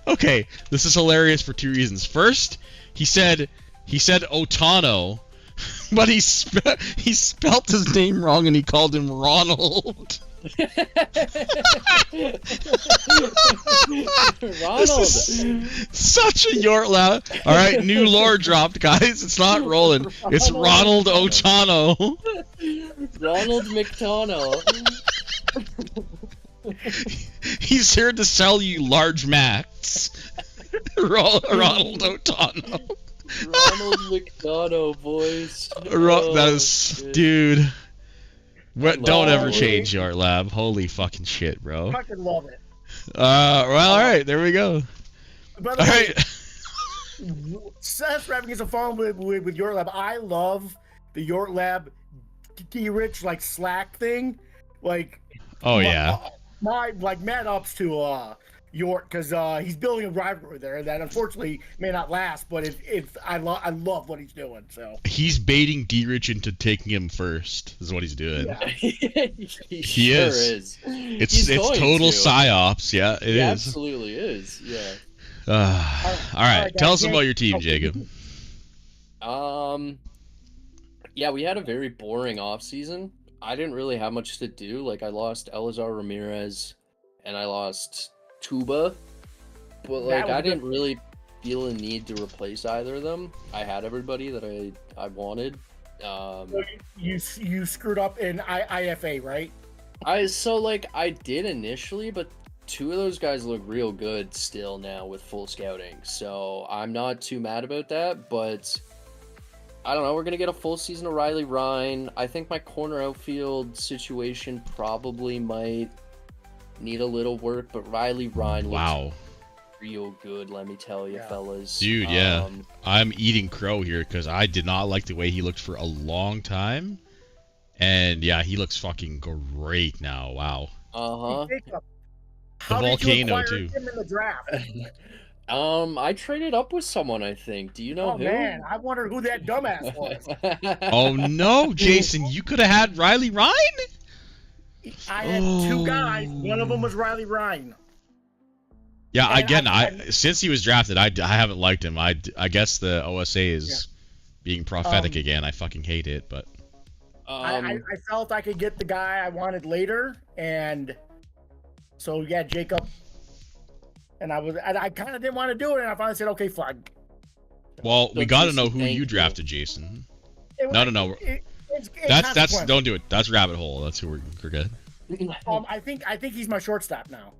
Okay, this is hilarious for two reasons. First, he said Otano, but he spelt his name wrong and he called him Ronald. Ronald. Such a Yortla. All right, new lore dropped, guys. It's not Roland. It's Ronald Otano. Ronald McDonough. He's here to sell you large Macs. Ronald Otano. Ronald McDonough, boys. Dude. Don't ever change your lab. Holy fucking shit, bro. I fucking love it. Well, all right, there we go. By the way, Seth having some fun with your lab. I love the York Lab D-Rich like Slack thing. Like, my mad ups to York because he's building a rivalry there that unfortunately may not last, but I love what he's doing. So he's baiting D-Rich into taking him first. Is what he's doing. Yeah. he is. It's total psyops. Yeah, it is. Absolutely is. Yeah. All right. Tell us about your team, Jacob. Yeah, we had a very boring off season. I didn't really have much to do. Like, I lost Elazar Ramirez, and I lost Tuba, but like I didn't really feel a need to replace either of them. I had everybody that I wanted. You screwed up in IFA, right? I did initially, but two of those guys look real good still now with full scouting, so I'm not too mad about that. But I don't know, we're gonna get a full season of Riley Ryan. I think my corner outfield situation probably might need a little work, but Riley Ryan looks real good, let me tell you, fellas. Dude, yeah. I'm eating crow here because I did not like the way he looked for a long time. And yeah, he looks fucking great now. Wow. The volcano too. Him in the draft? I traded up with someone, I think. Do you know who? Oh man, I wonder who that dumbass was. Oh no, Jason, you could have had Riley Ryan? I had two guys. One of them was Riley Ryan. Yeah, and again, since he was drafted, I haven't liked him. I guess the OSA is being prophetic again. I fucking hate it, but I felt I could get the guy I wanted later, and so yeah, Jacob. And I kind of didn't want to do it, and I finally said, okay, fine. Well, we got to know who you drafted, Jason. No. That's don't do it. That's rabbit hole. That's who we're good. I think he's my shortstop now.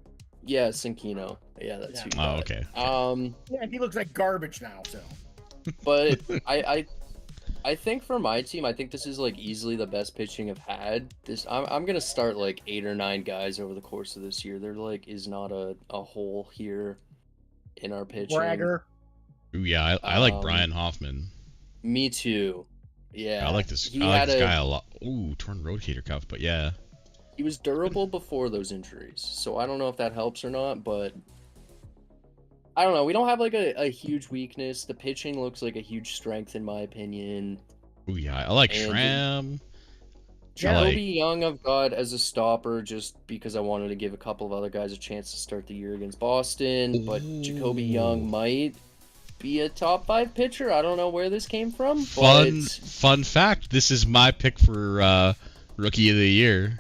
Yeah, Sinkino. Yeah, that's who. Oh, okay. Yeah, he looks like garbage now. So, but I think for my team, I think this is like easily the best pitching I've had. I'm gonna start like 8 or 9 guys over the course of this year. There like is not a hole here in our pitching. Bragger. Ooh, yeah, I like Brian Hoffman. Me too. Yeah, I like this. I like this guy a lot. Ooh, torn rotator cuff, but yeah. He was durable before those injuries, so I don't know if that helps or not, but I don't know. We don't have like a huge weakness. The pitching looks like a huge strength in my opinion. Ooh, yeah, I like And Schramm. Jacoby Young I've got as a stopper just because I wanted to give a couple of other guys a chance to start the year against Boston. But Jacoby Young might be a top 5 pitcher. I don't know where this came from. Fun fact, this is my pick for Rookie of the Year.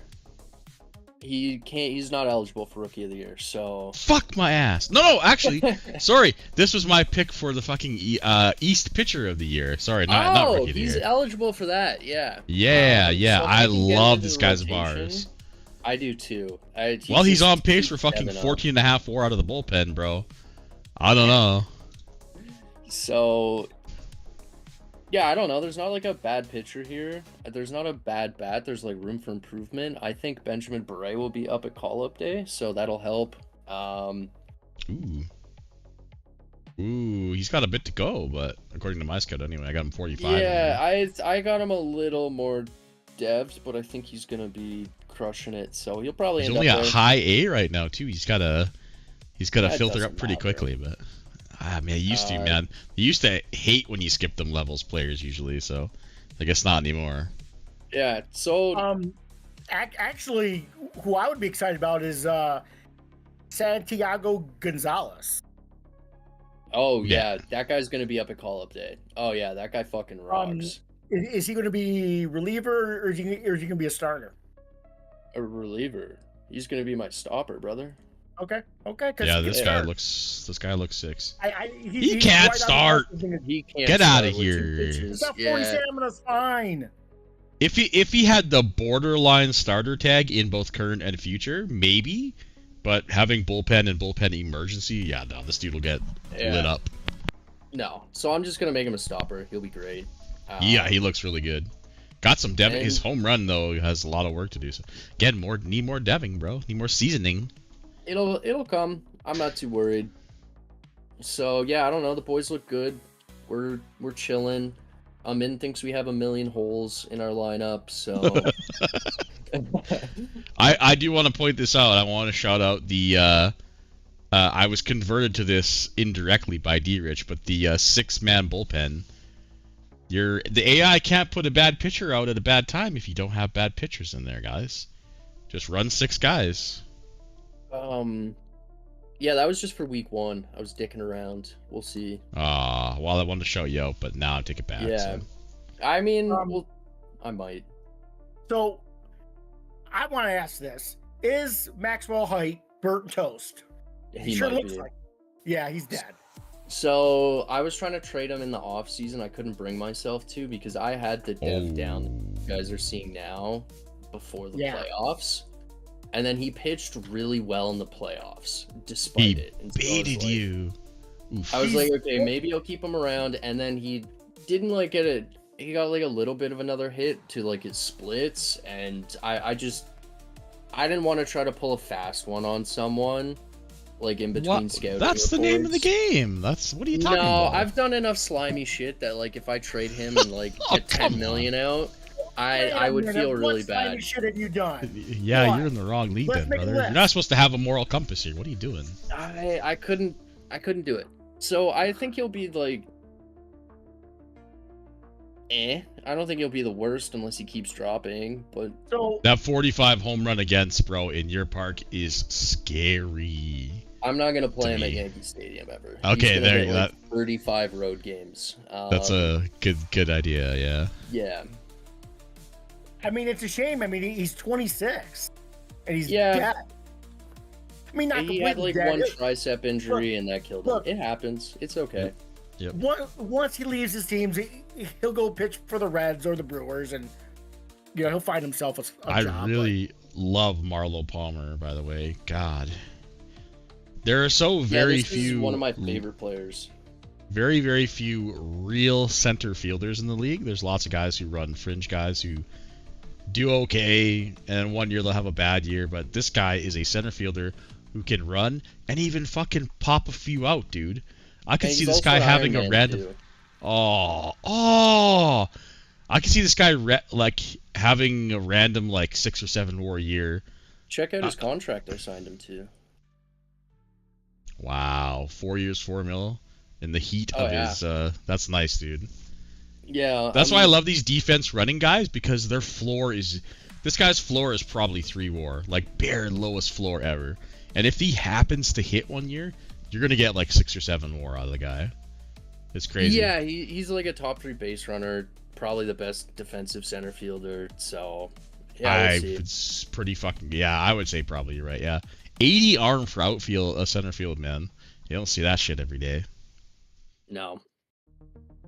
He's not eligible for Rookie of the Year, so fuck my ass. No, actually, sorry. This was my pick for the fucking East Pitcher of the Year. Sorry, not Rookie of the Year. He's eligible for that. Yeah. Yeah. So I love this guy's bars. I do too. He's on pace for fucking 14 and a half WAR out of the bullpen, bro. I don't know. So, yeah, I don't know. There's not like a bad pitcher here. There's not a bad bat. There's like room for improvement. I think Benjamin Beret will be up at call-up day, so that'll help. Ooh, he's got a bit to go, but according to my scout anyway, I got him 45. Yeah, I got him a little more devs, but I think he's gonna be crushing it. So he'll probably he's end only up at there. high A right now too. He's got to filter up pretty matter. quickly, but man, he used to, man. He used to hate when you skip them levels, players usually. So I guess not anymore. Yeah. So actually, who I would be excited about is Santiago Gonzalez. Oh yeah, that guy's gonna be up at call-up day. Oh yeah, that guy fucking rocks. Is he going to be reliever or is he going to be a starter? A reliever. He's gonna be my stopper, brother. Okay. Yeah, this guy looks six. He can't right start. He can't Get out of start with 2 here. pitches. He's got 40 stamina's fine. If he had the borderline starter tag in both current and future, maybe. But having bullpen and bullpen emergency, yeah, no, this dude will get lit up. No, so I'm just gonna make him a stopper. He'll be great. Yeah, he looks really good. Got some deving. His home run though has a lot of work to do. So again, need more deving, bro. Need more seasoning. It'll come. I'm not too worried. So yeah, I don't know. The boys look good. We're chilling. Min thinks we have a million holes in our lineup, so I do want to point this out. I want to shout out the I was converted to this indirectly by D-Rich, but the 6-man bullpen. The AI can't put a bad pitcher out at a bad time if you don't have bad pitchers in there, guys. Just run 6 guys. Yeah, that was just for week 1. I was dicking around. We'll see. Well, I wanted to show you out, but now I take it back. Yeah. So. I mean, I might. So, I want to ask this. Is Maxwell Height burnt toast? He sure might looks be. like. Yeah, he's dead. So, I was trying to trade him in the off season. I couldn't bring myself to because I had the dev down that you guys are seeing now before the playoffs. And then he pitched really well in the playoffs, despite it. And so baited you. Oof. I was like, okay, maybe I'll keep him around. And then he didn't like get it. He got like a little bit of another hit to like his splits. And I didn't want to try to pull a fast one on someone, like in between scouting. That's the name of the game. What are you talking about? No, I've done enough slimy shit that like if I trade him and like get 10 million out, I would feel really bad. What shit have you done? Yeah, you're in the wrong league then, brother. You're not supposed to have a moral compass here. What are you doing? I couldn't do it. So I think he'll be like I don't think he'll be the worst unless he keeps dropping, but that 45 home run against, bro, in your park is scary. I'm not gonna play him at Yankee Stadium ever. Okay, there you go. 35 road games. That's a good idea, yeah. Yeah. I mean, it's a shame. I mean, he's 26, and he's dead. I mean, not he had like dead. one tricep injury, and that killed him. It happens. It's okay. Yep. Once he leaves his teams, he'll go pitch for the Reds or the Brewers, and he'll find himself a job. I really love Marlo Palmer, by the way. God, there are so very few. Is one of my favorite players. Very, very few real center fielders in the league. There's lots of guys who run fringe guys who do okay, and one year they'll have a bad year. But this guy is a center fielder who can run and even fucking pop a few out, dude. I can see this guy having a random. I can see this guy like having a random like 6 or 7 WAR year. Check out his contract I signed him to. Wow, 4 years, 4 mil in the heat Oh, of yeah. his. That's nice, dude. Yeah. That's why I love these defense running guys, because their floor is. This guy's floor is probably 3 WAR, like bare lowest floor ever. And if he happens to hit one year, you're gonna get like 6 or 7 WAR out of the guy. It's crazy. Yeah, he's like a top 3 base runner, probably the best defensive center fielder. So yeah, we'll see. It's pretty fucking. Yeah, I would say probably you're right. Yeah, 80 arm for outfield, center field, man. You don't see that shit every day. No.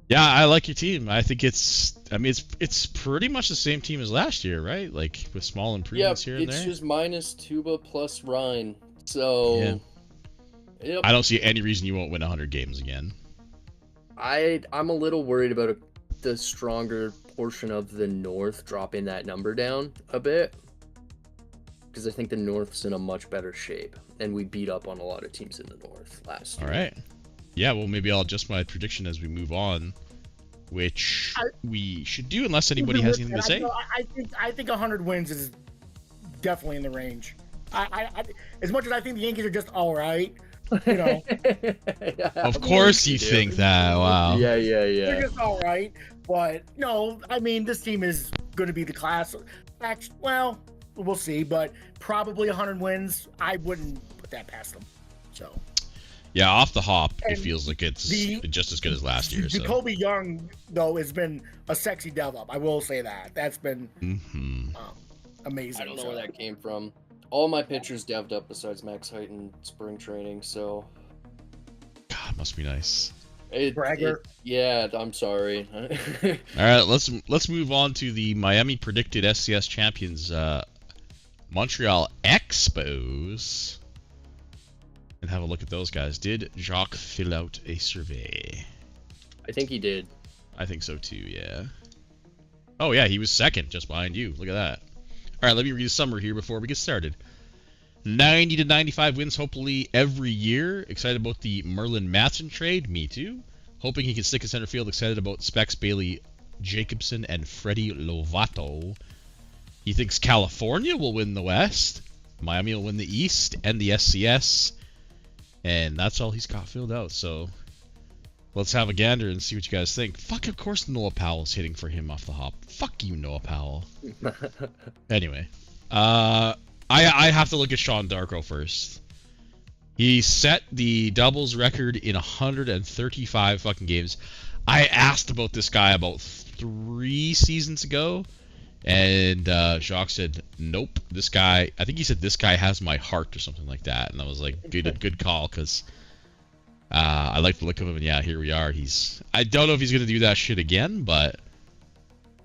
Yeah, I like your team. I think it's. I mean, it's pretty much the same team as last year, right? Like with small improvements here and there. It's just minus Tuba plus Ryan. So. Yeah. Yep. I don't see any reason you won't win 100 games again. I'm a little worried about the stronger portion of the North dropping that number down a bit, because I think the North's in a much better shape, and we beat up on a lot of teams in the North last year. All right. Yeah, well, maybe I'll adjust my prediction as we move on, which we should do unless anybody has anything to say. I think 100 wins is definitely in the range. I as much as I think the Yankees are just all right, you know. Of course you think that. Wow. Yeah. They're just all right, but no, I mean this team is going to be the class. Actually, well, we'll see, but probably 100 wins. I wouldn't put that past them. So. Yeah, off the hop, And it feels like it's just as good as last year. So. Jacoby Young, though, has been a sexy develop. I will say that. That's been amazing. I don't know where that came from. All my pitchers devved up besides Max Height in spring training, so. God, must be nice. Bragger. Yeah, I'm sorry. All right, let's move on to the Miami predicted SCS champions, Montreal Expos. And have a look at those guys. Did Jacques fill out a survey? I think he did. I think so too, yeah. Oh yeah, he was second, just behind you. Look at that. Alright, let me read a summary here before we get started. 90 to 95 wins, hopefully, every year. Excited about the Merlin Matson trade. Me too. Hoping he can stick in center field. Excited about Specs, Bailey, Jacobson, and Freddie Lovato. He thinks California will win the West. Miami will win the East and the SCS. And that's all he's got filled out, so let's have a gander and see what you guys think. Fuck, of course Noah Powell's hitting for him off the hop. Fuck you, Noah Powell. Anyway, I have to look at Sean Darko first. He set the doubles record in 135 fucking games. I asked about this guy about 3 seasons ago, and Jacques said, nope, this guy, I think he said, this guy has my heart or something like that. And I was like, good call, because I like the look of him. And yeah, here we are. I don't know if he's going to do that shit again, but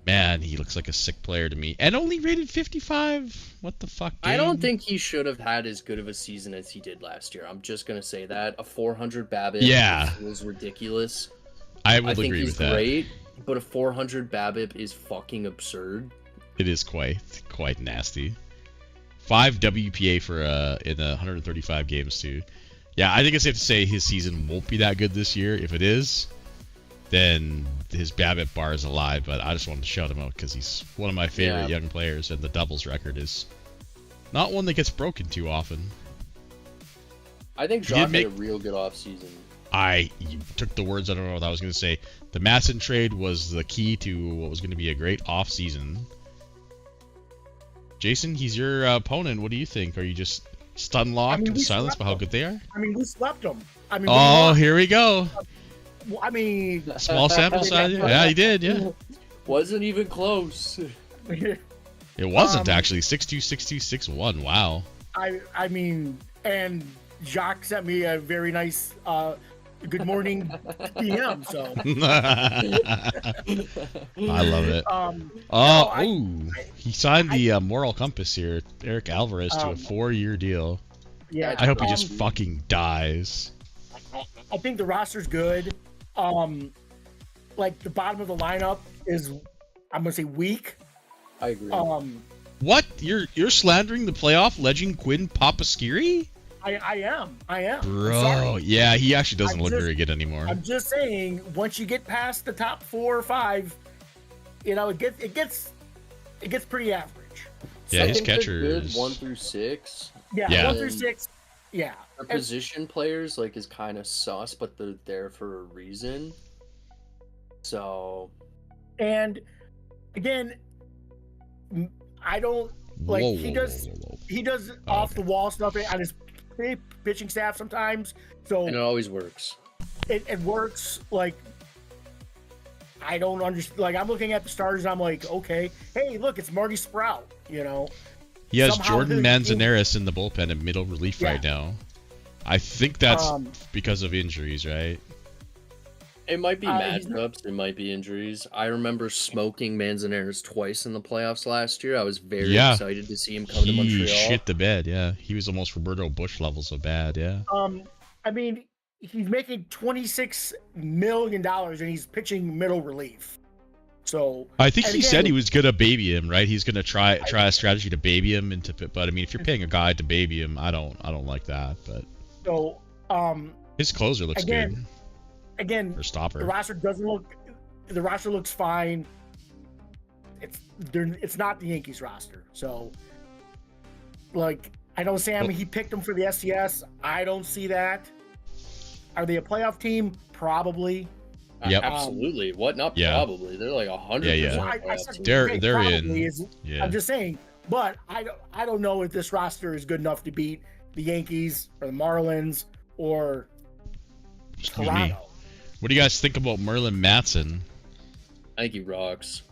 man, he looks like a sick player to me. And only rated 55. What the fuck, dude? I don't think he should have had as good of a season as he did last year. I'm just going to say that. A 400 BABIP was ridiculous. I will agree with that. I think he's great, but a 400 BABIP is fucking absurd. It is quite nasty. 5 WPA for in 135 games too. Yeah, I think it's safe to say his season won't be that good this year. If it is, then his BABIP bar is alive. But I just wanted to shout him out because he's one of my favorite young players, and the doubles record is not one that gets broken too often. I think Jacques had a real good offseason. You took the words out of what I was going to say. The Matson trade was the key to what was going to be a great offseason. Jason, he's your opponent. What do you think? Are you just stun-locked in silence about how good they are? I mean, we swept them. I mean, here we go. I mean... Small sample size? Yeah, he did, yeah. Wasn't even close. It wasn't, actually. 6-2, 6-2, 6-1. Wow. I mean, and Jacques sent me a very nice... good morning PM, so I love it. He signed the moral compass here, Eric Alvarez, to a 4-year deal. Yeah, I hope he just fucking dies. I think the roster's good. Like the bottom of the lineup is, I'm gonna say, weak. I agree. What? You're slandering the playoff legend Quinn Papaskiri? I am. Bro, yeah, he actually doesn't look very good anymore. I'm just saying, once you get past the top 4 or 5, you know, it gets pretty average. Yeah, I his think they're catcher good is 1 through 6. Yeah, 1 through 6. yeah. Our position players like is kind of sus, but they're there for a reason. So, and again, I don't like he does off the wall stuff on his pitching staff sometimes. So and it always works. It works. Like I don't understand. Like I'm looking at the starters, I'm like, okay, hey, look, it's Marty Sprout. You know, he has Jordan Manzanares in the bullpen in middle relief right now. I think that's because of injuries, right? It might be matchups. It might be injuries. I remember smoking Manzanares twice in the playoffs last year. I was very excited to see him come to Montreal. He shit the bed, yeah. He was almost Roberto Busch levels of bad, yeah. I mean, he's making $26 million and he's pitching middle relief. So I think he said he was gonna baby him, right? He's gonna try a strategy to baby him into. But I mean, if you're paying a guy to baby him, I don't like that. But so his closer looks good. Again, or stopper. The roster looks fine. It's not the Yankees roster. So, like, I know Sam, he picked them for the SCS. I don't see that. Are they a playoff team? Probably. Yep. Absolutely. What? Not probably. They're like 100%. They're in. I'm just saying. But I don't know if this roster is good enough to beat the Yankees or the Marlins or Toronto. What do you guys think about Merlin Matson? I think he rocks.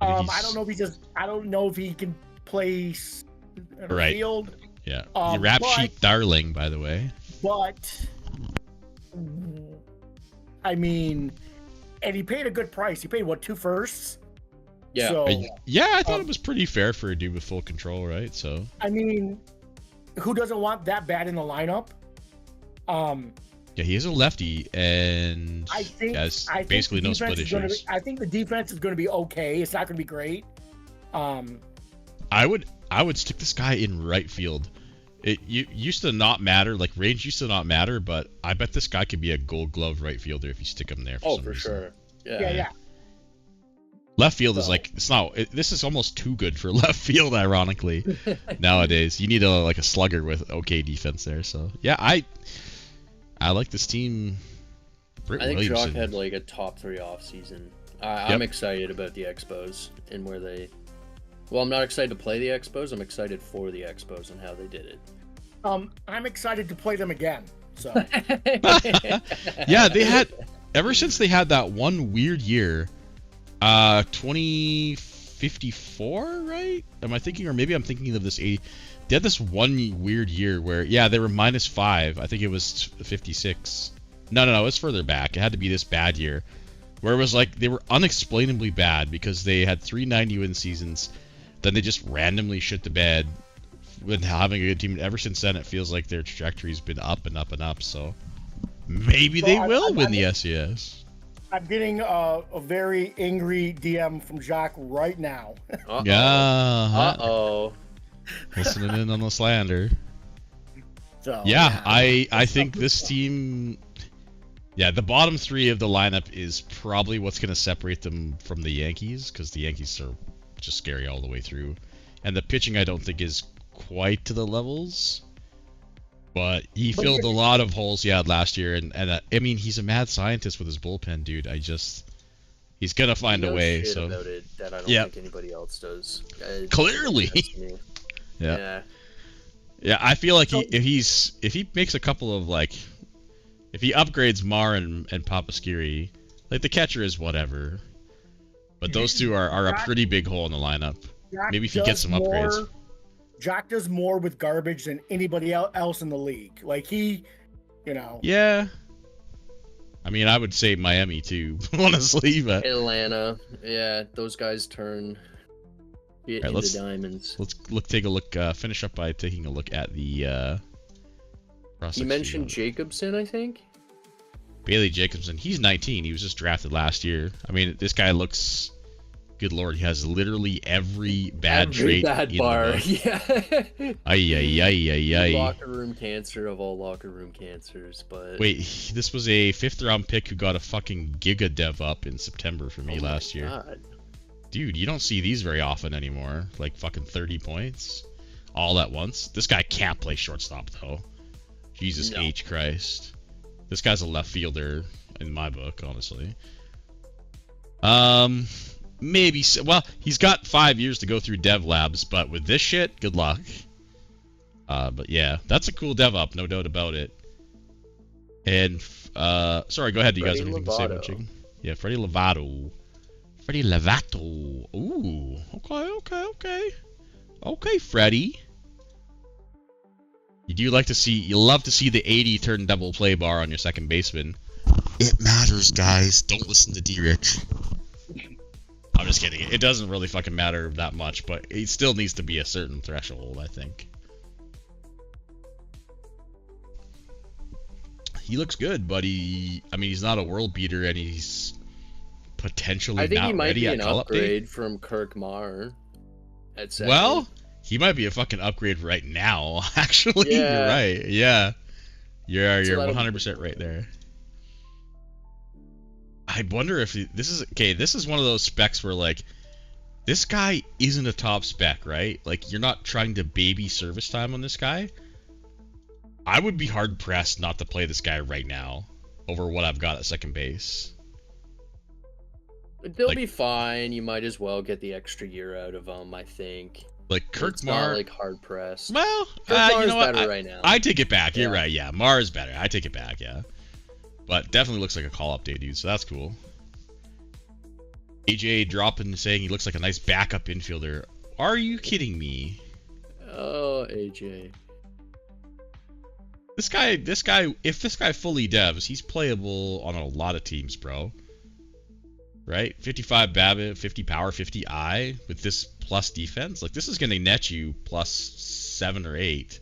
I don't know if he can play in the field. Yeah. Rap sheet darling, by the way. But I mean, and he paid a good price. He paid what, 2 firsts? Yeah. So, I thought it was pretty fair for a dude with full control, right? So I mean, who doesn't want that bad in the lineup? Yeah, he is a lefty, and I think basically no split issues. I think the defense is going to be okay. It's not going to be great. I would stick this guy in right field. It used to not matter, like range used to not matter, but I bet this guy could be a Gold Glove right fielder if you stick him there. For sure. Yeah. Left field is like this is almost too good for left field, ironically. Nowadays, you need a slugger with okay defense there. So yeah, I like this team. I think Jock had like a top 3 off season. I'm excited about the Expos and where they. Well, I'm not excited to play the Expos. I'm excited for the Expos and how they did it. I'm excited to play them again. So. Yeah, they had ever since they had that one weird year, 2054, right? Am I thinking, or maybe I'm thinking of this 80? They had this one weird year where, they were -5. I think it was 56. No, it was further back. It had to be this bad year, where it was like they were unexplainably bad because they had 3 90-win seasons. Then they just randomly shit the bed with having a good team. Ever since then, it feels like their trajectory's been up and up and up. So maybe they will win the SCS. I'm getting a very angry DM from Jacques right now. Uh-oh. Listening in on the slander. So, I think this team. Yeah, the bottom 3 of the lineup is probably what's going to separate them from the Yankees, because the Yankees are just scary all the way through. And the pitching, I don't think, is quite to the levels. But he filled a lot of holes he had last year. And I mean, he's a mad scientist with his bullpen, dude. He's going to find a way. Shit so about it that I don't think anybody else does. Clearly. Yeah, I feel like if he makes a couple of if he upgrades Mar and Papaskiri, like the catcher is whatever, but those two are a pretty big hole in the lineup. Maybe if he gets some upgrades. Jock does more with garbage than anybody else in the league. Like Yeah. I mean, I would say Miami too, honestly, but Atlanta, those guys turn. Into diamonds. Let's take a look. Finish up by taking a look at the. You mentioned Jacobson, I think. Bailey Jacobson. He's 19. He was just drafted last year. I mean, this guy looks. Good lord, he has literally every bad trait. Bad bar. Yeah. Ay. Locker room cancer of all locker room cancers, but. Wait, this was a 5th round pick who got a fucking Giga Dev up in September for me last year. God. Dude, you don't see these very often anymore. Like fucking 30 points all at once. This guy can't play shortstop though. Jesus No. H. Christ. This guy's a left fielder in my book, honestly. Maybe. Well, he's got 5 years to go through dev labs, but with this shit, good luck. But yeah, that's a cool dev up, no doubt about it. And sorry, go ahead. Do you guys have anything to say about Chicken? Yeah, Freddie Lovato. Freddie Lovato. Ooh. Okay. Okay, Freddie. You love to see the 80 turn double play bar on your second baseman. It matters, guys. Don't listen to D-Rich. I'm just kidding. It doesn't really fucking matter that much, but it still needs to be a certain threshold, I think. He looks good, but he's not a world beater, and he's potentially not ready at call-up day. I think he might be an upgrade from Kirk Marr at second. Well, he might be a fucking upgrade right now, actually. Yeah. You're right. Yeah. You're 100% right there. I wonder if this is one of those specs where, like, this guy isn't a top spec, right? Like, you're not trying to baby service time on this guy. I would be hard-pressed not to play this guy right now over what I've got at second base. They'll be fine. You might as well get the extra year out of them, I think. Like, Kirk Marr... not, like, hard-pressed. Well, Kirk you know what? better right now. I take it back. You're right, yeah. Marr is better. I take it back, yeah. But definitely looks like a call-up day, dude, so that's cool. AJ dropping saying he looks like a nice backup infielder. Are you kidding me? Oh, AJ. This guy, if this guy fully devs, he's playable on a lot of teams, bro. Right? 55 BABIP, 50 power, 50 I with this plus defense. Like, this is going to net you plus 7 or 8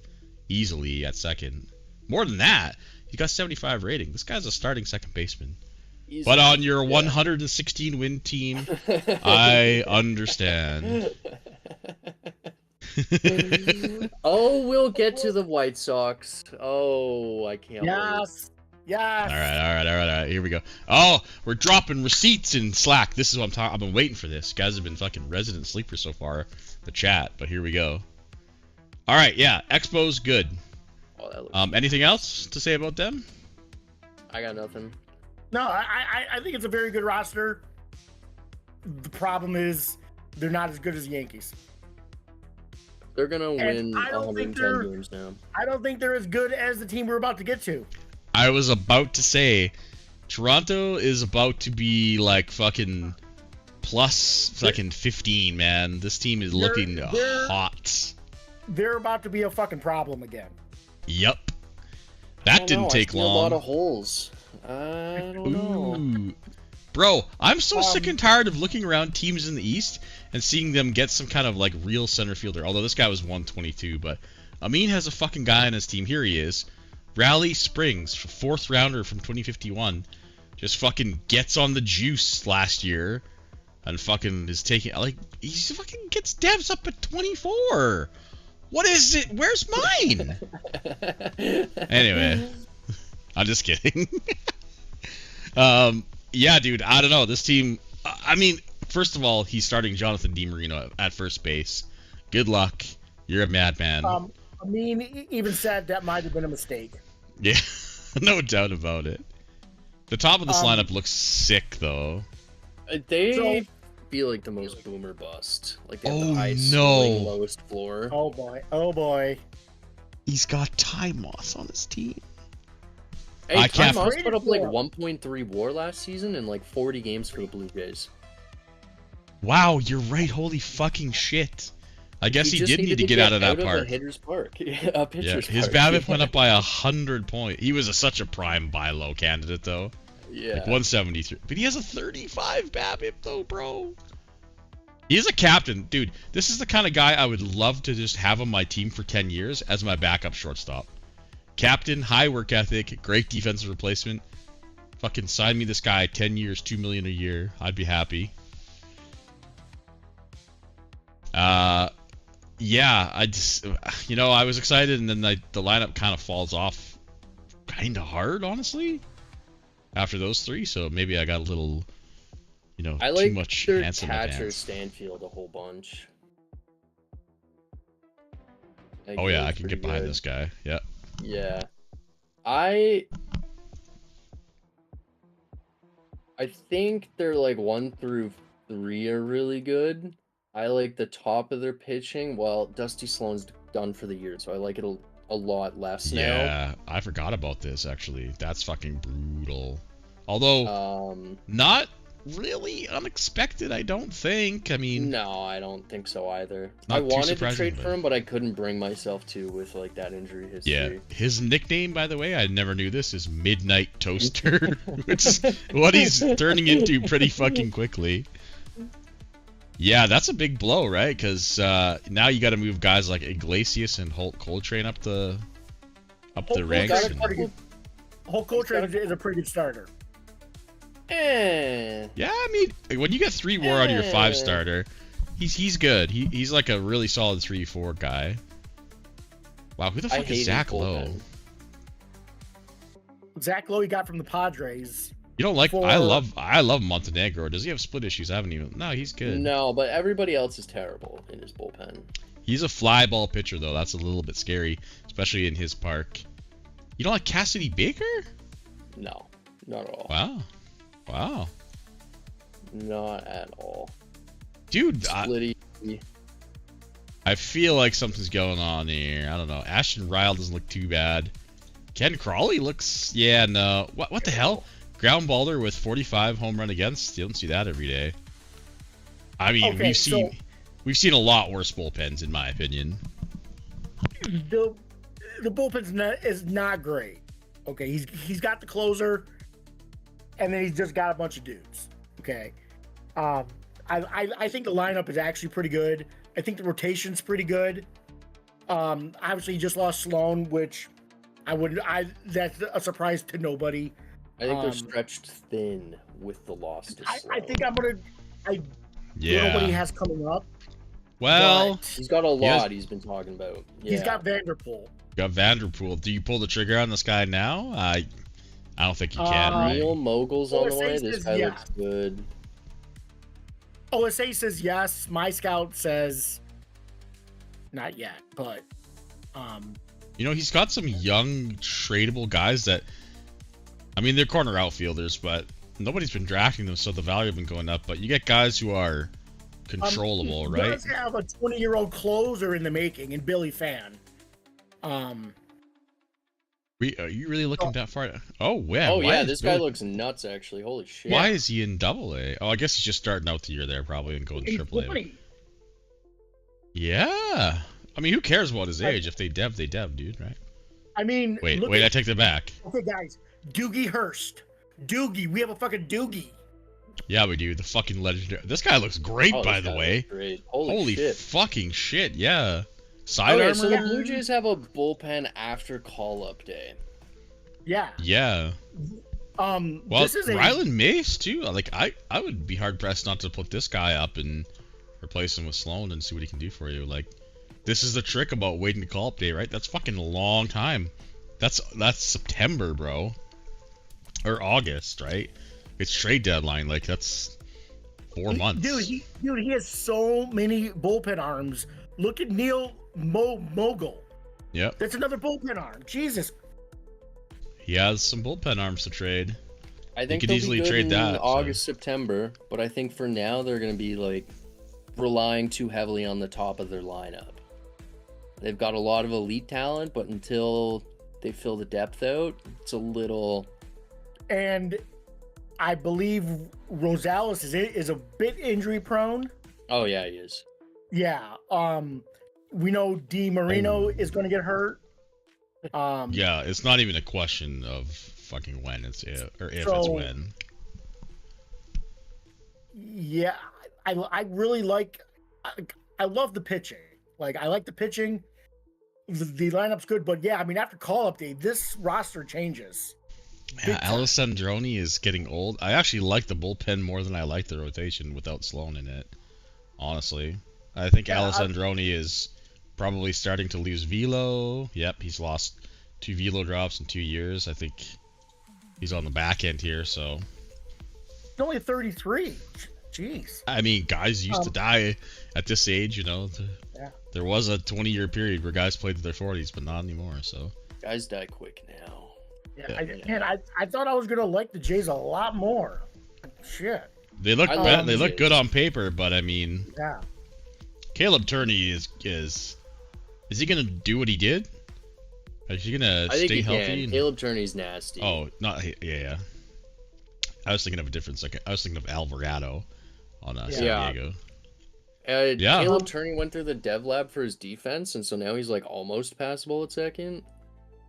easily at second. More than that. He got 75 rating. This guy's a starting second baseman. Easy. But on your 116 win team, I understand. Oh, we'll get to the White Sox. Oh, I can't wait. Yes. All right. Here we go. Oh, we're dropping receipts in Slack. This is what I'm talking. I've been waiting for this. Guys have been fucking resident sleepers so far. The chat, but here we go. All right, yeah. Expo's good. Oh, anything else to say about them? I got nothing. No, I think it's a very good roster. The problem is they're not as good as the Yankees. They're gonna win 110 games now. I don't think they're as good as the team we're about to get to. I was about to say, Toronto is about to be like fucking plus fucking 15, man. This team is looking hot. They're about to be a fucking problem again. Yep. That didn't take long. A lot of holes. I don't know. Bro, I'm so sick and tired of looking around teams in the East and seeing them get some kind of like real center fielder. Although this guy was 122, but Amin has a fucking guy on his team. Here he is. Raleigh Springs, 4th rounder from 2051. Just fucking gets on the juice last year and fucking is taking, like, he fucking gets devs up at 24. What is it? Where's mine? Anyway, I'm just kidding. Yeah, dude, I don't know. This team, I mean, first of all, he's starting Jonathan DiMarino at first base. Good luck. You're a madman. I mean, even said that might have been a mistake. Yeah, no doubt about it. The top of this lineup looks sick, though. They feel like the most boomer bust. Like they have the highest ceiling, lowest floor. Oh boy. He's got Ty Moss on his team. Hey, Ty Moss put up like 1.3 WAR last season and like 40 games for the Blue Jays. Wow, you're right. Holy fucking shit. I guess he did need to get out of that park. Hitter's park. A pitcher's park. His BABIP went up by 100 points. He was such a prime buy low candidate, though. Yeah. Like 173. But he has a 35 BABIP, though, bro. He is a captain. Dude, this is the kind of guy I would love to just have on my team for 10 years as my backup shortstop. Captain, high work ethic, great defensive replacement. Fucking sign me this guy, 10 years, $2 million a year. I'd be happy. Yeah, I just, I was excited, and then the lineup kind of falls off kind of hard, honestly, after those three. So maybe I got a little, I like too much their ants in my catcher pants. Stanfield a whole bunch. Oh yeah, I can get behind this guy. Yeah. Yeah. I think they're like 1 through 3 are really good. I like the top of their pitching. Well, Dusty Sloan's done for the year, so I like it a lot less now. Yeah, I forgot about this actually. That's fucking brutal. Although not really unexpected, I don't think. I mean, no, I don't think so either. Not I too wanted to surprising, trade but- for him, but I couldn't bring myself to with like that injury history. yeah. His nickname, by the way, I never knew this, is Midnight Toaster. Which is what he's turning into pretty fucking quickly. Yeah, that's a big blow, right? Because now you got to move guys like Iglesias and Holt Coltrane up the ranks. got a and- pretty good- Hulk Coltrane is a pretty good starter. Eh. Yeah, I mean, when you get 3 WAR out of your 5 starter, he's good. He's like a really solid 3-4 guy. Wow, who the I fuck hate is his Zach Lowe? bullpen. Zach Lowe he got from the Padres. You don't like? For- I love Montenegro. Does he have split issues? I haven't even. No, he's good. No, but everybody else is terrible in his bullpen. He's a fly ball pitcher though. That's a little bit scary, especially in his park. You don't like Cassidy Baker? No, not at all. Wow, Not at all. dude. Splitty. I feel like something's going on here. I don't know. Ashton Ryle doesn't look too bad. Ken Crawley looks. Yeah, no. What the hell? Ground baller with 45 home run against. You don't see that every day. I mean, Okay, we've seen a lot worse bullpens, in my opinion. The bullpen's is not great. Okay, he's got the closer, and then he's just got a bunch of dudes. Okay, I think the lineup is actually pretty good. I think the rotation's pretty good. Obviously, he just lost Sloan, which that's a surprise to nobody. I think they're stretched thin with the loss to I Sloan. think I don't know what he has coming up. Well, but He's got a He has- lot he's been talking about. Yeah. he's got Vanderpool. got Vanderpool. Do you pull the trigger on this guy now? I don't think you can. Right? Neil Mogul's on the OSA way. This says guy yeah. looks good. OSA says yes. My scout says not yet, but You know, he's got some young tradable guys that, I mean, they're corner outfielders, but nobody's been drafting them, so the value has been going up. But you get guys who are controllable, he right? does have a 20-year-old closer in the making in Billy Fan. Are you really looking that far? Oh, yeah. Oh why yeah, is this guy Billy- looks nuts actually. Holy shit. Why is he in Double A? Oh, I guess he's just starting out the year there, probably, and going to He's Triple A. 20. Yeah. I mean, who cares about his age? If they dev, dude, right? I mean, Wait, look I at- take that back. okay, guys. Doogie Hurst. Doogie. We have a fucking Doogie. Yeah, we do. The fucking legendary. This guy looks great, Oh, by this the guy way. looks great. Holy, Holy shit. fucking shit, yeah. Side Okay, armor? so the Blue Jays have a bullpen after call-up day. Yeah. Yeah. Well, this is Ryland Mace, too. Like, I would be hard-pressed not to put this guy up and replace him with Sloan and see what he can do for you. Like, this is the trick about waiting to call-up day, right? That's fucking a long time. That's September, bro. Or August, right? It's trade deadline. Like, that's 4 months. Dude, he has so many bullpen arms. Look at Neil Mogul. Yep. That's another bullpen arm. Jesus. He has some bullpen arms to trade. I think could they'll easily be good trade in that, so- August, September, but I think for now they're going to be like relying too heavily on the top of their lineup. They've got a lot of elite talent, but until they fill the depth out, it's a little. And I believe Rosales is a bit injury prone. Oh yeah, he is. Yeah. We know Di Marino is going to get hurt. Yeah, it's not even a question of fucking when, it's if, or if it's So- when. Yeah, I really like. I love the pitching. Like I like the pitching. The lineup's good, but yeah, I mean after call up day, this roster changes. Yeah, Alessandroni is getting old. I actually like the bullpen more than I like the rotation without Sloan in it. Honestly, I think Yeah, Alessandroni is probably starting to lose velo. Yep, he's lost 2 velo drops in 2 years. I think he's on the back end here. So He's only 33. Jeez. I mean, guys used to die at this age. You know, Yeah. there was a 20-year period where guys played to their 40s, but not anymore. So Guys die quick now. I thought I was gonna like the Jays a lot more. Shit. They look they look good on paper, but I mean, Yeah. Caleb Turney is he gonna do what he did? Is he gonna stay healthy? Caleb Turney's nasty. Oh, not yeah. I was thinking of a different second. I was thinking of Alvarado on San Diego. Caleb Turney went through the dev lab for his defense, and so now he's like almost passable at second.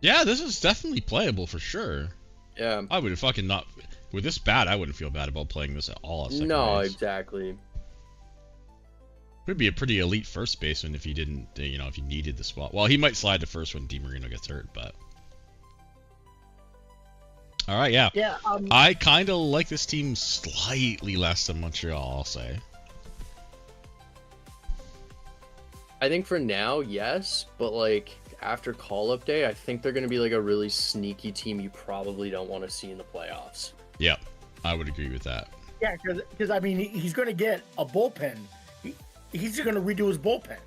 Yeah, this is definitely playable for sure. Yeah. I would fucking not with this bad. I wouldn't feel bad about playing this at all. At second base. Exactly. Would be a pretty elite first baseman if he didn't, if he needed the spot. Well, he might slide to first when DeMarino gets hurt, but. All right, yeah. Yeah. I kind of like this team slightly less than Montreal, I'll say. I think for now, yes, but like after call-up day, I think they're going to be like a really sneaky team you probably don't want to see in the playoffs. Yep, I would agree with that. Yeah, because I mean, he's going to get a bullpen. He's just going to redo his bullpen.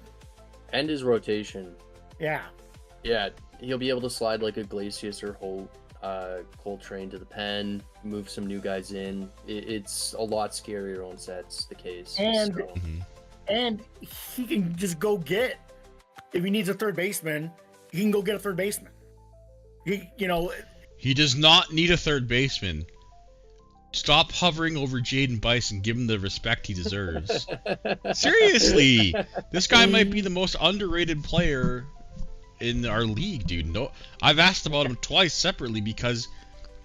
And his rotation. Yeah. Yeah, he'll be able to slide like Iglesias or Coltrane to the pen, move some new guys in. It's a lot scarier once that's the case. And so. And he can just go get, if he needs a third baseman, he can go get a third baseman. He does not need a third baseman. Stop hovering over Jaden Bice and give him the respect he deserves. Seriously, this guy might be the most underrated player in our league, dude. No, I've asked about him twice separately because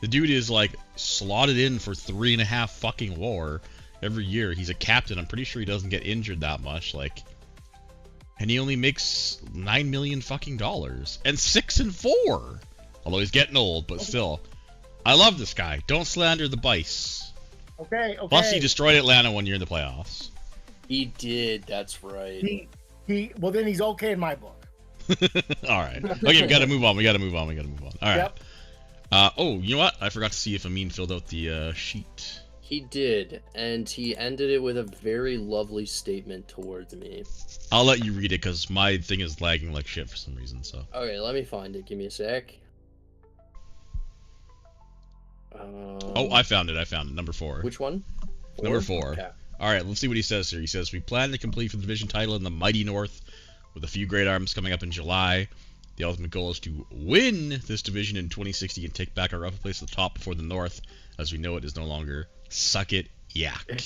the dude is like slotted in for 3.5 fucking WAR every year. He's a captain. I'm pretty sure he doesn't get injured that much. And he only makes $9 million fucking dollars and 6-4. Although he's getting old, but still. I love this guy. Don't slander the Bice. Okay. Plus, he destroyed Atlanta one year in the playoffs. He did. That's right. Well, then he's okay in my book. All right. Okay, we got to move on. All right. Yep. Oh, you know what? I forgot to see if Amin filled out the sheet. He did, and he ended it with a very lovely statement towards me. I'll let you read it because my thing is lagging like shit for some reason. So. Okay, let me find it. Give me a sec. Oh, I found it. Number 4. Which one? Number 4. Okay. All right, let's see what he says here. He says, we plan to compete for the division title in the mighty North with a few great arms coming up in July. The ultimate goal is to win this division in 2060 and take back our rightful place at the top before the North, as we know it is no longer suck it yak.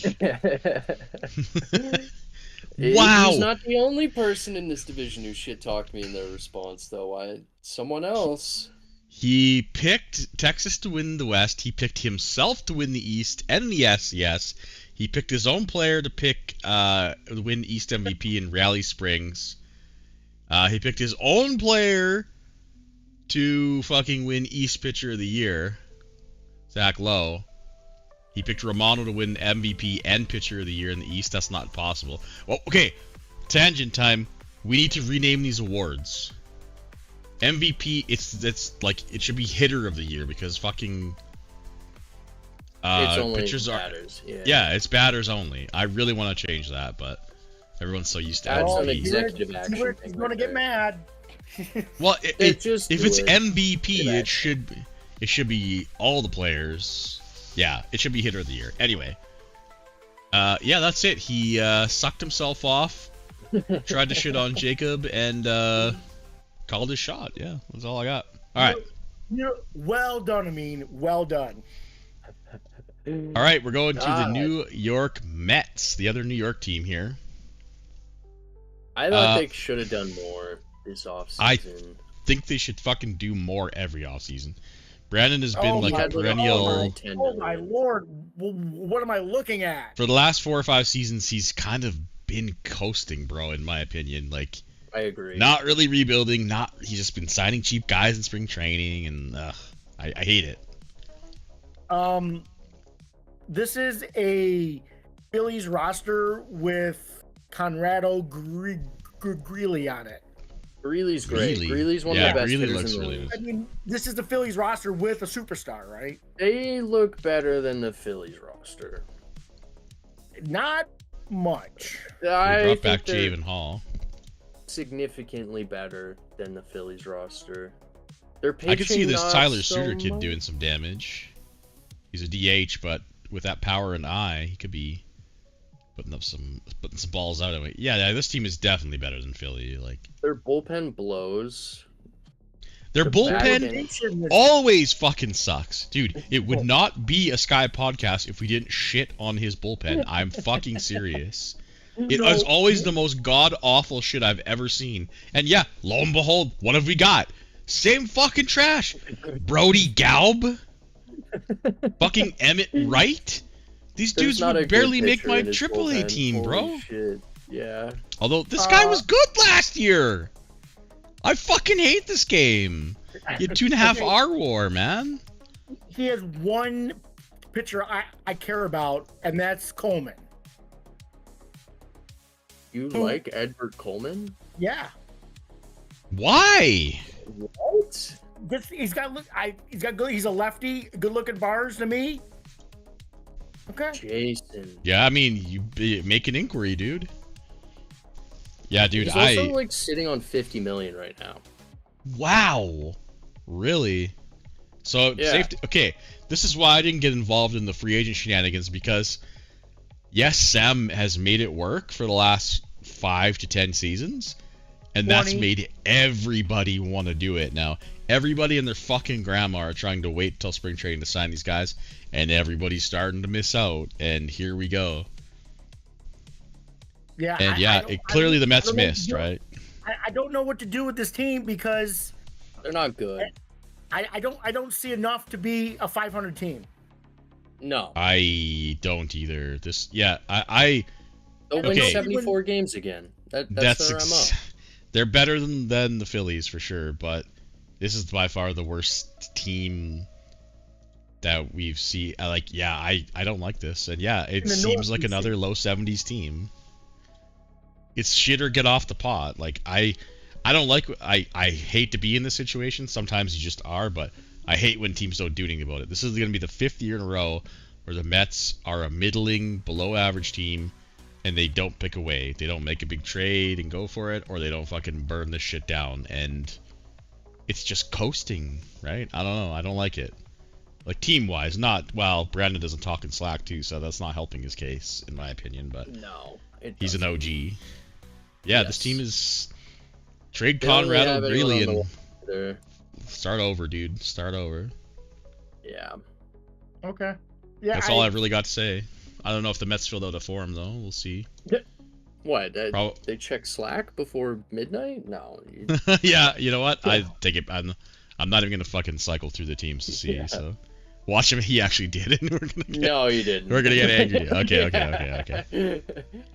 Wow. He's not the only person in this division who shit-talked me in their response, though. Someone else. He picked Texas to win the West. He picked himself to win the East and the SCS. He picked his own player to win East MVP in Raleigh Springs. He picked his own player to fucking win East Pitcher of the Year, Zach Lowe. He picked Romano to win MVP and Pitcher of the Year in the East. That's not possible. Well, okay, tangent time. We need to rename these awards. MVP, it's like it should be Hitter of the Year because fucking it's only pitchers batters. Yeah, it's batters only. I really want to change that, but everyone's so used to That's MVP. an executive action. He's going to get mad. Well, if it's it. MVP, it should be all the players. Yeah, it should be Hitter of the Year. Anyway, yeah, that's it. He sucked himself off, tried to shit on Jacob, and called his shot. Yeah, that's all I got. All right. Well done, Amin. Well done. All right, we're going to the New York Mets, the other New York team here. I thought they should have done more this offseason. I think they should fucking do more every offseason. Brandon has been like a perennial. Oh my lord! What am I looking at? For the last 4 or 5 seasons, he's kind of been coasting, bro. In my opinion, like I agree. Not really rebuilding. He's just been signing cheap guys in spring training, and I hate it. This is a Phillies roster with Conrado Greeley on it. Greeley's great. Greeley's one of the best hitters in the league. I mean, this is the Phillies roster with a superstar, right? They look better than the Phillies roster. Not much. They brought back Javen Hall. Significantly better than the Phillies roster. They're I could see pitching this not Tyler so Suter kid much. doing some damage. He's a DH, but with that power and eye, he could be putting some balls out of it. Yeah, this team is definitely better than Philly. Like Their bullpen blows. their The bullpen Foundation is- always fucking sucks, dude. It would not be a Sky podcast if we didn't shit on his bullpen. I'm fucking serious. It No. was always the most god awful shit I've ever seen. And yeah, lo and behold, what have we got? Same fucking trash. Brody Gaub, fucking Emmett Wright. These There's dudes not a would good barely make pitcher my in his AAA bullpen. team, Holy bro. Shit. Yeah. Although this guy was good last year. I fucking hate this game. You had 2.5 Okay. R war, man. He has one pitcher I care about, and that's Coleman. You Who? like Edward Coleman? Yeah. Why? What? He's got good. He's a lefty. Good looking bars to me. Okay. Jason. Yeah, I mean, make an inquiry, dude. Yeah, dude, He's also like sitting on 50 million right now. Wow. Really? So, Yeah. safety. Okay, this is why I didn't get involved in the free agent shenanigans because, yes, Sam has made it work for the last 5 to 10 seasons, and that's 20. made everybody want to do it now. Everybody and their fucking grandma are trying to wait till spring training to sign these guys, and everybody's starting to miss out, and here we go. Yeah. And clearly the Mets missed, right? I don't know what to do with this team because They're not good. I don't see enough to be a 500 team. No. I don't either. They'll win Okay. 74 games again. That's their MO. They're better than the Phillies for sure, but this is by far the worst team that we've seen. I don't like this, and yeah, it In the seems like Northeast. another low 70s team. It's shit or get off the pot. Like I don't like. I hate to be in this situation. Sometimes you just are, but I hate when teams don't do anything about it. This is going to be the 5th year in a row where the Mets are a middling, below average team, and they don't pick away. They don't make a big trade and go for it, or they don't fucking burn this shit down. And it's just coasting, right? I don't know. I don't like it. Like team-wise, not well. Brandon doesn't talk in Slack too, so that's not helping his case, in my opinion. But No. he's an OG. Yeah, this Yes. team is trade They don't really Conrad have anyone O'Grady on the and There. start over, dude. Start over. Yeah. Okay. Yeah. That's all I've really got to say. I don't know if the Mets filled out a form though. We'll see. What? Prob- They check Slack before midnight? No. Yeah, you know what? I take it. I'm not even gonna fucking cycle through the teams to see. Yeah. So watch him. He actually did it. And No, you didn't. we're gonna get angry. Okay.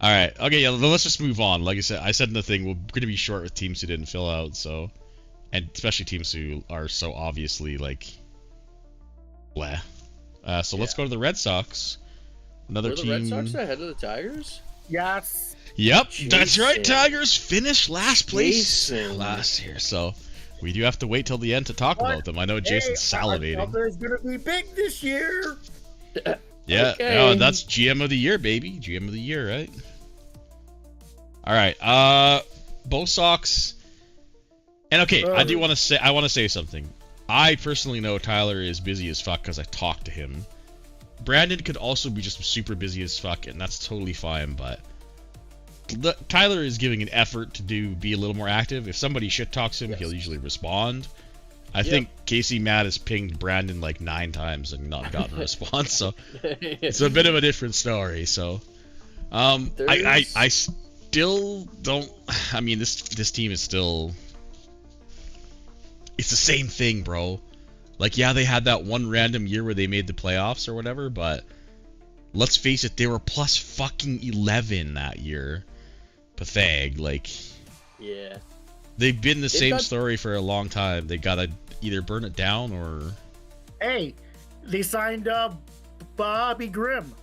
All right. Okay. Yeah. Let's just move on. Like I said in the thing, we're gonna be short with teams who didn't fill out. So, and especially teams who are so obviously like, bleh. So let's go to the Red Sox. Another Were the team. Red Sox ahead of the Tigers? Yes. Yep, that's right. Jason. Tigers finished last place Jason. last year, so we do have to wait till the end to talk What? about them. I know Jason's salivating. There's gonna be big this year. Yeah, Okay. no, that's GM of the year, baby. GM of the year, right? All right, Bo Sox, and okay, I want to say something. I personally know Tyler is busy as fuck because I talked to him. Brandon could also be just super busy as fuck, and that's totally fine. But Tyler is giving an effort to be a little more active. If somebody shit talks him, he'll usually respond. I think Casey Matt has pinged Brandon like 9 times and not gotten a response, so it's a bit of a different story. So, I still don't. I mean, this team is still. It's the same thing, bro. Like, yeah, they had that one random year where they made the playoffs or whatever, but let's face it, they were plus fucking 11 that year. Pathetic. Like, Yeah. they've been the same story for a long time. They gotta either burn it down or. Hey, they signed Bobby Grimm.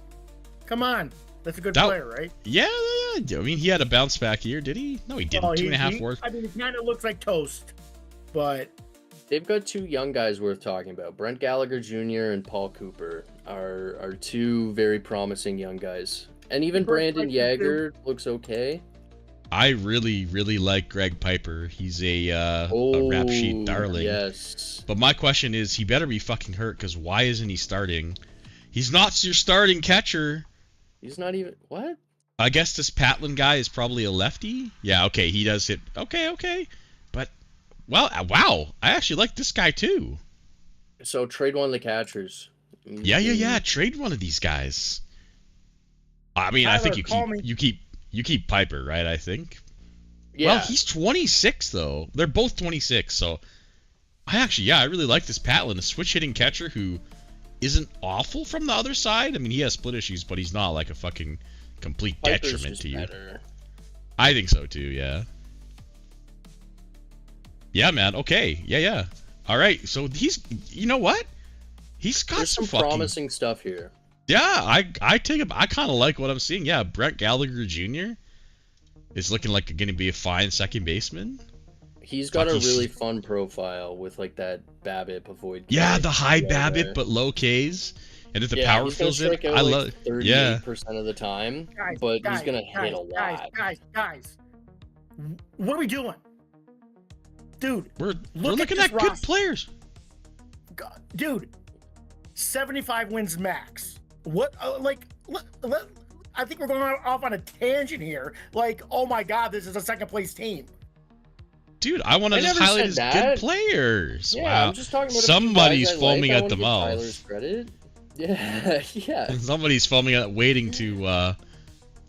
Come on, that's a good player, right? Yeah. I mean, he had a bounce back year, did he? No, he didn't. Oh, 2.5 worth. I mean, he kind of looks like toast, but They've got 2 young guys worth talking about. Brent Gallagher Jr. and Paul Cooper are 2 very promising young guys. And even Cooper Brandon like you Yeager looks okay. I really, really like Greg Piper. He's a rap sheet darling. Yes. But my question is, he better be fucking hurt, because why isn't he starting? He's not your starting catcher. He's not even... What? I guess this Patlin guy is probably a lefty. Yeah, okay, he does hit. Okay. But, well, wow. I actually like this guy, too. So, trade one of the catchers. Yeah. Trade one of these guys. I mean, Tyler, I think you keep Piper, right? I think. Yeah. Well, he's 26 though. They're both 26, so I really like this Patlin, a switch hitting catcher who isn't awful from the other side. I mean, he has split issues, but he's not like a fucking complete Piper's detriment just to you. better. I think so too. Yeah. Yeah, man. Okay. Yeah. All right. So you know what? He's got There's some fucking promising stuff here. Yeah, I kind of like what I'm seeing. Yeah, Brett Gallagher Jr. is looking like going to be a fine second baseman. He's got a really fun profile with like that BABIP avoid. Yeah, the high BABIP but low Ks, and if the power fills in, I love. 38% of the time, but he's gonna hit a lot. Guys, what are we doing, dude? We're looking at good players. Dude, 75 wins max. What? I think we're going off on a tangent here. Like, oh my God, this is a second place team. Dude, I want to just highlight his good players. Yeah, wow. I'm just talking about somebody's foaming at the mouth. Tyler's credit. Yeah. Somebody's foaming at waiting to.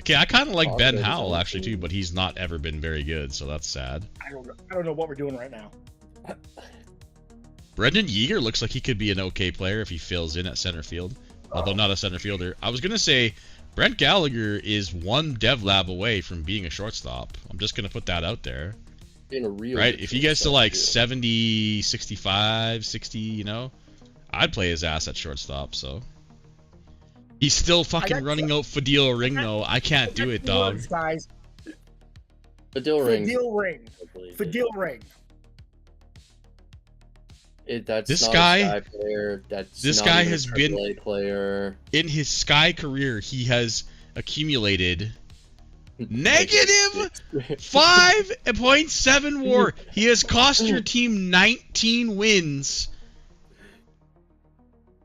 Okay, I kind of like Ben Howell actually too, but he's not ever been very good, so that's sad. I don't know what we're doing right now. Brendan Yeager looks like he could be an okay player if he fills in at center field, although not a center fielder. I was gonna say Brent Gallagher is one dev lab away from being a shortstop. I'm just gonna put that out there. In a real right? If he gets to like 70, 65, 60, you know, I'd play his ass at shortstop. So he's still fucking running out Fadil Ring though. I can't do it, dog. Guys. Fadil Ring. This guy has been player. In his Sky career, he has accumulated negative 5.7 WAR. He has cost your team 19 wins.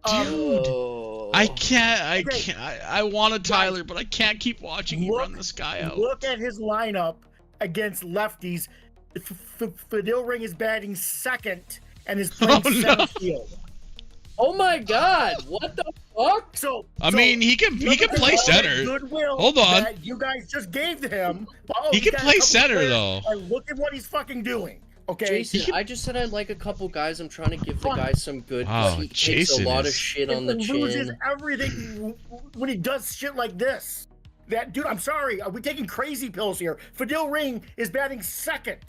Dude, I can't. I want a Tyler, but I can't keep watching you run this guy out. Look at his lineup against lefties. Fadil Ring is batting second and is playing center field. Oh my God! What the fuck? I mean, he can play center. Hold on. That you guys just gave to him. He can play center though. And look at what he's fucking doing. Okay. Jason, I just said I'd like a couple guys. I'm trying to give the guy some good. Wow, he takes a lot of shit on the chin. He loses everything when he does shit like this. That dude, I'm sorry. Are we taking crazy pills here? Fadil Ring is batting second.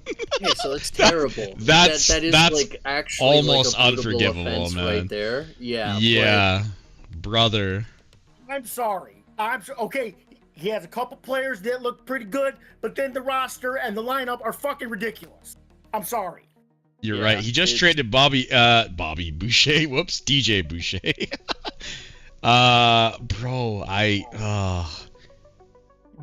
Okay, so it's terrible. That is like actually almost like a unforgivable, man. Right there. Yeah. Yeah, brother. I'm sorry. Okay. He has a couple players that look pretty good, but then the roster and the lineup are fucking ridiculous. I'm sorry. You're right. He just traded Bobby Boucher. Whoops, DJ Boucher. Bro,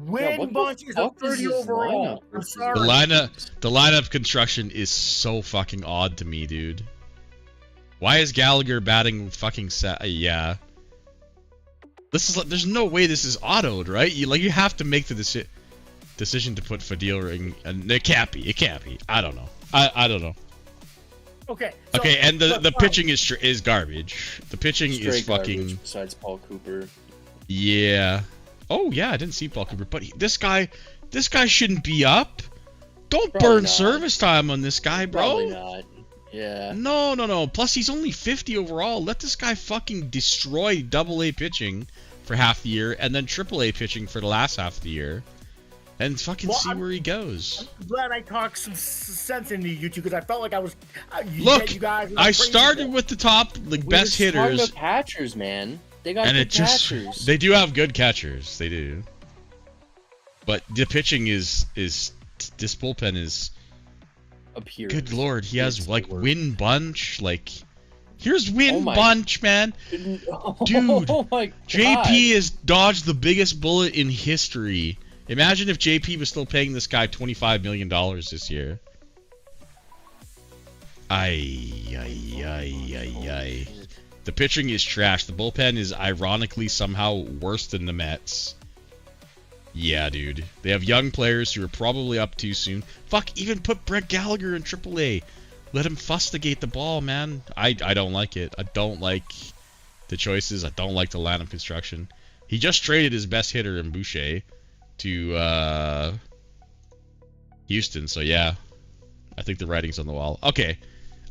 Win bunch is a 30 overall. I'm sorry. The lineup construction is so fucking odd to me, dude. Why is Gallagher batting fucking yeah. There's no way this is autoed, right? You have to make the decision to put Fadil Ring, and it can't be. I don't know. I don't know. Okay. Okay, and the pitching is garbage. The pitching is fucking garbage besides Paul Cooper. Yeah. Oh yeah, I didn't see Paul Cooper, but this guy shouldn't be up. Don't burn service time on this guy, bro. Probably not. Yeah. No. Plus, he's only 50 overall. Let this guy fucking destroy AA pitching for half the year, and then AAA pitching for the last half of the year, and fucking see where he goes. I'm glad I talked some sense into you two, because I felt like I was. Look, you guys I started with the top, best hitters. The catchers, man. They got good catchers. They do have good catchers. They do. But the pitching is this bullpen is. Appears. Good lord, he has like Win Bunch, like here's Win Bunch, man. Dude, oh my God. JP has dodged the biggest bullet in history Imagine if JP was still paying this guy $25 million this year. Ay. The pitching is trash. The bullpen is ironically somehow worse than the Mets. Yeah, dude. They have young players who are probably up too soon. Fuck, even put Brett Gallagher in AAA. Let him fustigate the ball, man. I don't like it. I don't like the choices. I don't like the line of construction. He just traded his best hitter in Boucher to Houston, so yeah. I think the writing's on the wall. Okay.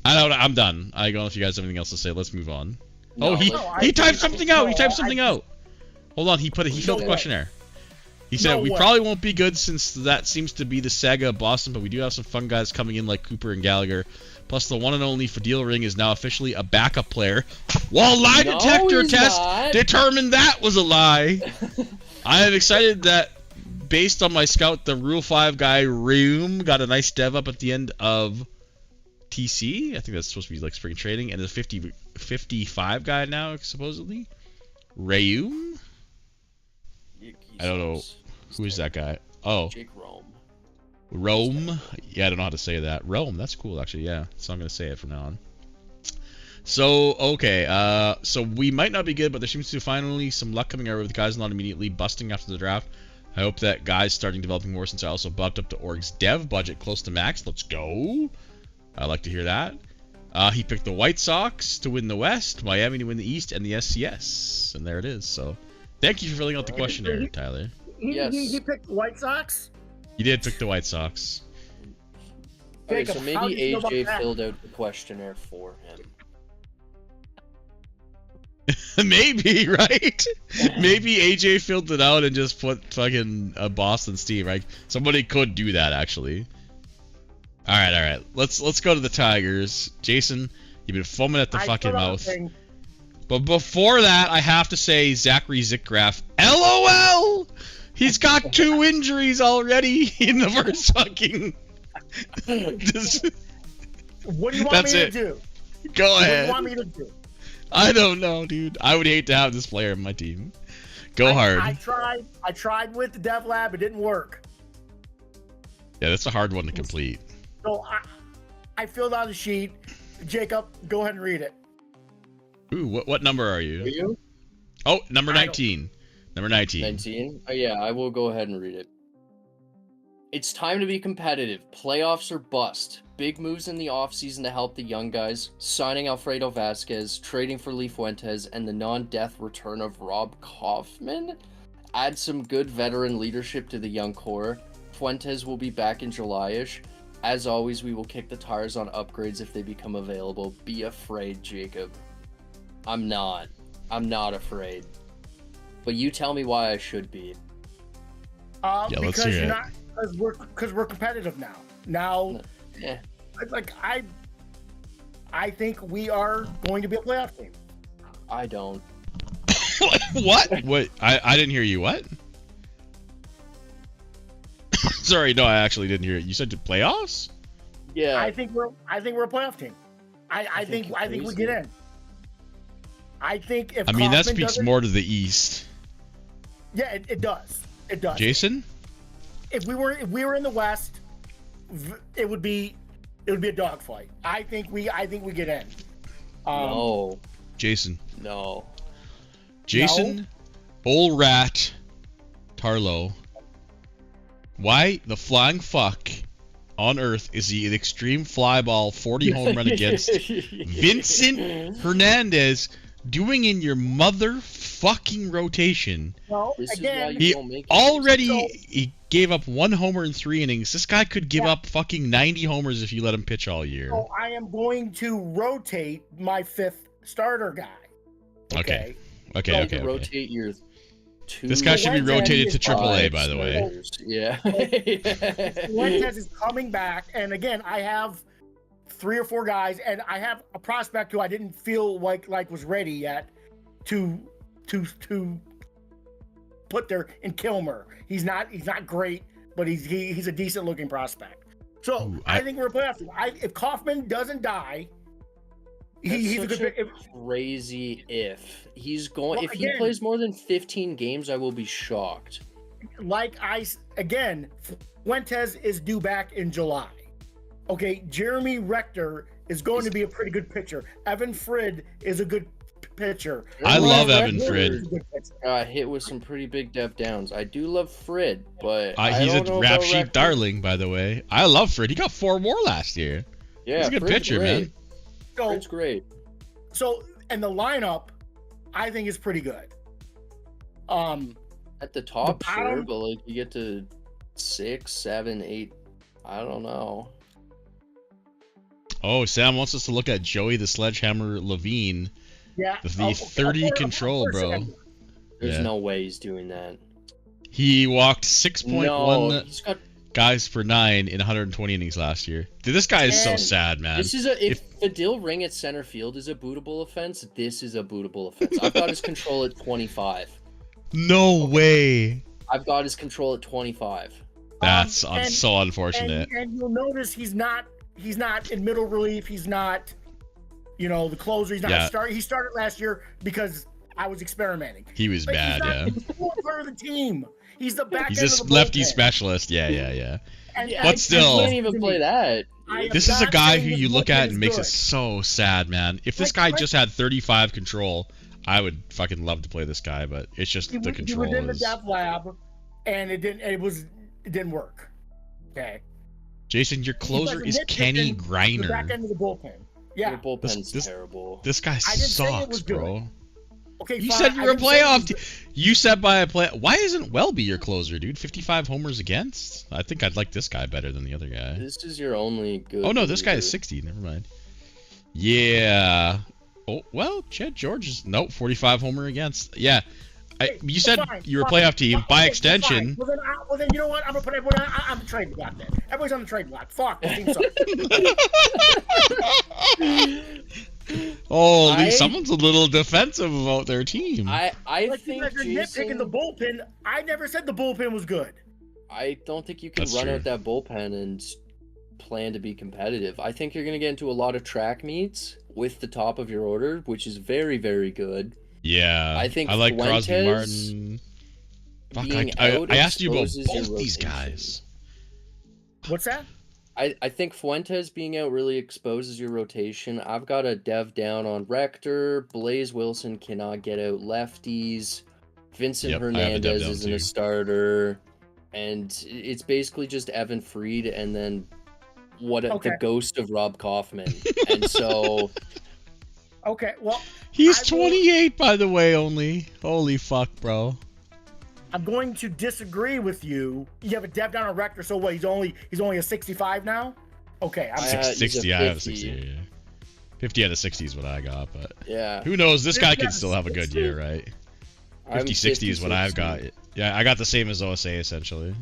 I'm done. I don't know if you guys have anything else to say. Let's move on. No, he typed something out. He typed something out. Hold on. He filled the questionnaire. He said, we probably won't be good since that seems to be the saga of Boston, but we do have some fun guys coming in like Cooper and Gallagher. Plus, the one and only Fadil Ring is now officially a backup player. While lie detector test determined that was a lie. I am excited that, based on my scout, the Rule 5 guy, Reum, got a nice dev up at the end of TC. I think that's supposed to be like spring trading. And the 55 guy now, supposedly. Reum? I don't know. Who is that guy? Oh. Jake Rome. Rome? Yeah, I don't know how to say that. Rome, that's cool, actually, yeah. So I'm going to say it from now on. So, okay. So we might not be good, but there seems to be finally some luck coming our way with guys not immediately busting after the draft. I hope that guys starting developing more since I also bumped up the org's dev budget close to max. Let's go. I like to hear that. He picked the White Sox to win the West, Miami to win the East, and the SCS. And there it is. So, thank you for filling out the questionnaire, Tyler. He picked White Sox? You did pick the White Sox. Okay, so maybe AJ filled out the questionnaire for him. Maybe, right? Maybe AJ filled it out and just put fucking a Boston Steve, right? Somebody could do that, actually. All right. Let's go to the Tigers. Jason, you've been foaming at the fucking mouth. But before that, I have to say Zachary Zickgraf. LOL! He's got 2 injuries already in the first fucking... What do you want me to do? Go ahead. What do you want me to do? I don't know, dude. I would hate to have this player in my team. Go hard. I tried with the Dev Lab. It didn't work. Yeah, that's a hard one to complete. So I filled out a sheet. Jacob, go ahead and read it. Ooh, what number are you? Are you? Oh, number 19. Number 19. 19? Oh, yeah, I will go ahead and read it. It's time to be competitive. Playoffs or bust. Big moves in the offseason to help the young guys. Signing Alfredo Vasquez, trading for Lee Fuentes, and the non-death return of Rob Kaufman. Add some good veteran leadership to the young core. Fuentes will be back in July-ish. As always, we will kick the tires on upgrades if they become available. Be afraid, Jacob. I'm not. I'm not afraid. But you tell me why I should be. Yeah, let's hear it. Because we're competitive now. Now, yeah. I think we are going to be a playoff team. I don't. What? What? I didn't hear you. What? Sorry, no, I actually didn't hear it. You said to playoffs? Yeah. I think we're a playoff team. I think we get in. I think if Kaufman that speaks more to the East. Yeah, it does. It does. Jason? If we were in the West, it would be a dogfight. I think we get in. No. Jason. No. Jason, Old Rat, Tarlow. Why the flying fuck on earth is he an extreme fly ball 40 home run against Vincent Hernandez doing in your motherfucking rotation? Well, again, he gave up 1 homer in 3 innings. This guy could give up fucking 90 homers if you let him pitch all year. So I am going to rotate my 5th starter guy. Okay. Rotate your 2. This guy should be rotated to AAA, by the way. Yeah. Fuentes is coming back, and again, I have 3 or 4 guys, and I have a prospect who I didn't feel like was ready yet to put there in Kilmer. He's not great, but he's a decent looking prospect. So I think we're a playoff team. If Kaufman doesn't die, he's a good pick. Crazy if he's going. Well, if he plays more than 15 games, I will be shocked. again, Fuentes is due back in July. Okay, Jeremy Rector is going to be a pretty good pitcher. Evan Frid is a good pitcher. I love Evan Frid. Hit with some pretty big dev downs. I do love Frid, but he's a rap sheet darling, by the way. I love Frid. He got 4 more last year. Yeah, he's a good Frid's pitcher, great. man. Frid's great. So, and the lineup, I think is pretty good. At the top, the bottom, sure, but like you get to 6, 7, 8. I don't know. Oh, Sam wants us to look at Joey the Sledgehammer Levine. Yeah. With the 30 control, bro. There's no way he's doing that. He walked 6.1 he's got... guys per 9 in 120 innings last year. Dude, this guy is so sad, man. This is if Fadil Ring at center field is a bootable offense, this is a bootable offense. I've got his control at 25. No way. I've got his control at 25. That's so unfortunate. And you'll notice he's not in middle relief. He's not, the closer. He's not starting. He started last year because I was experimenting. He was bad, He's not part of the team. He's the back. He's end just of the lefty bullpen. specialist. Yeah. And But still, he can't even play that. This is a guy who you look at and makes it so sad, man. If this guy just had 35 control, I would fucking love to play this guy, but it's just the control. He was in the dev lab, and it didn't work. Okay. Jason, your closer is Kenny Griner. The back end of the bullpen. Yeah. Your bullpen's terrible. This guy sucks, bro. Okay, you said you were a playoff team. You said by a play. Why isn't Welby your closer, dude? 55 homers against? I think I'd like this guy better than the other guy. This is your only good. Oh no, this guy is 60. Never mind. Yeah. Oh well, Chad George is 45 homer against. Yeah. You said you were a playoff team. By extension. Well then, you know what? I'm gonna put everyone on the trade block then. Everybody's on the trade block. Fuck. The team sucks. Someone's a little defensive about their team. I think you guys are nitpicking the bullpen. I never said the bullpen was good. I don't think you can run out that bullpen and plan to be competitive. I think you're gonna get into a lot of track meets with the top of your order, which is very, very good. Yeah, I think I like Crosby, Martin. Fuck, I asked you about both these guys. What's that? I think Fuentes being out really exposes your rotation. I've got a dev down on Rector. Blaze Wilson cannot get out lefties. Vincent Hernandez isn't a starter. And it's basically just Evan Fried and then the ghost of Rob Kaufman. And so... Okay, well... He's 28, by the way, only. Holy fuck, bro. I'm going to disagree with you. You have a dev down on Rector, so what? He's only a 65 now? Okay, I'm 60. I have a 60. Yeah. 50 out of 60 is what I got, but yeah. Who knows? This guy could still have a good year, right? 50-60 is what I've got. Yeah, I got the same as OSA, essentially.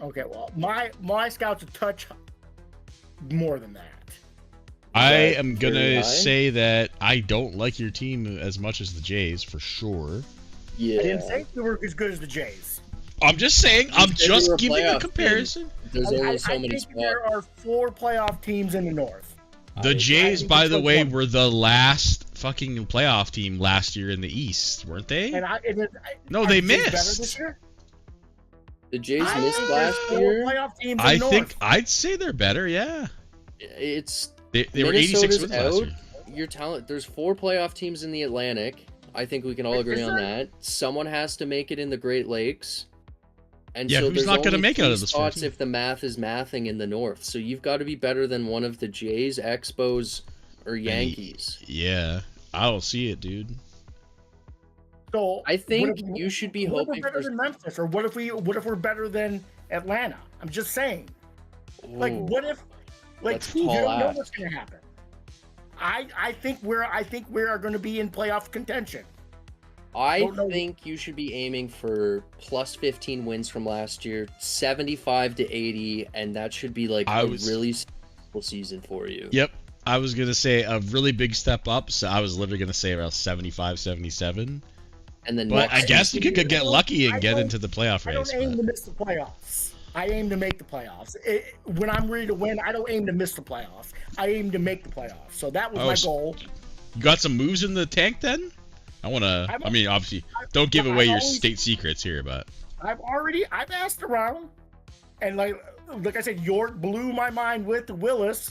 Okay, well, my scout's a touch more than that. I am gonna say that I don't like your team as much as the Jays, for sure. Yeah. I didn't say you were as good as the Jays. I'm just saying, I'm just giving a comparison. There's only so many spots. There are 4 playoff teams in the North. The Jays, by the way, were the last fucking playoff team last year in the East, weren't they? No, they missed. Better this year? The Jays missed last year. Playoff teams I think I'd say they're better. Yeah. They were 86 wins last year. Your talent. There's 4 playoff teams in the Atlantic. I think we can all agree on that. Someone has to make it in the Great Lakes. And so who's not going to make it out of the spots if the math is mathing in the North. So you've got to be better than one of the Jays, Expos, or Yankees. Yeah, I don't see it, dude. So I think you should be hoping for better than Memphis, or what if we're better than Atlanta? I'm just saying. Like, what if? Like, you don't know what's going to happen. I think we are going to be in playoff contention. I think you should be aiming for plus 15 wins from last year, 75 to 80, and that should be like a really successful season for you. Yep. I was going to say a really big step up, so I was literally going to say around 75, 77. And then but I guess you could get lucky and get into the playoff race. I don't aim to miss the playoffs. I aim to make the playoffs. When I'm ready to win, I don't aim to miss the playoffs. I aim to make the playoffs. So that was my goal. You got some moves in the tank then? I want to. I've- I mean, obviously, don't give away your always- state secrets here, but I've asked around, and like I said, York blew my mind with Willis.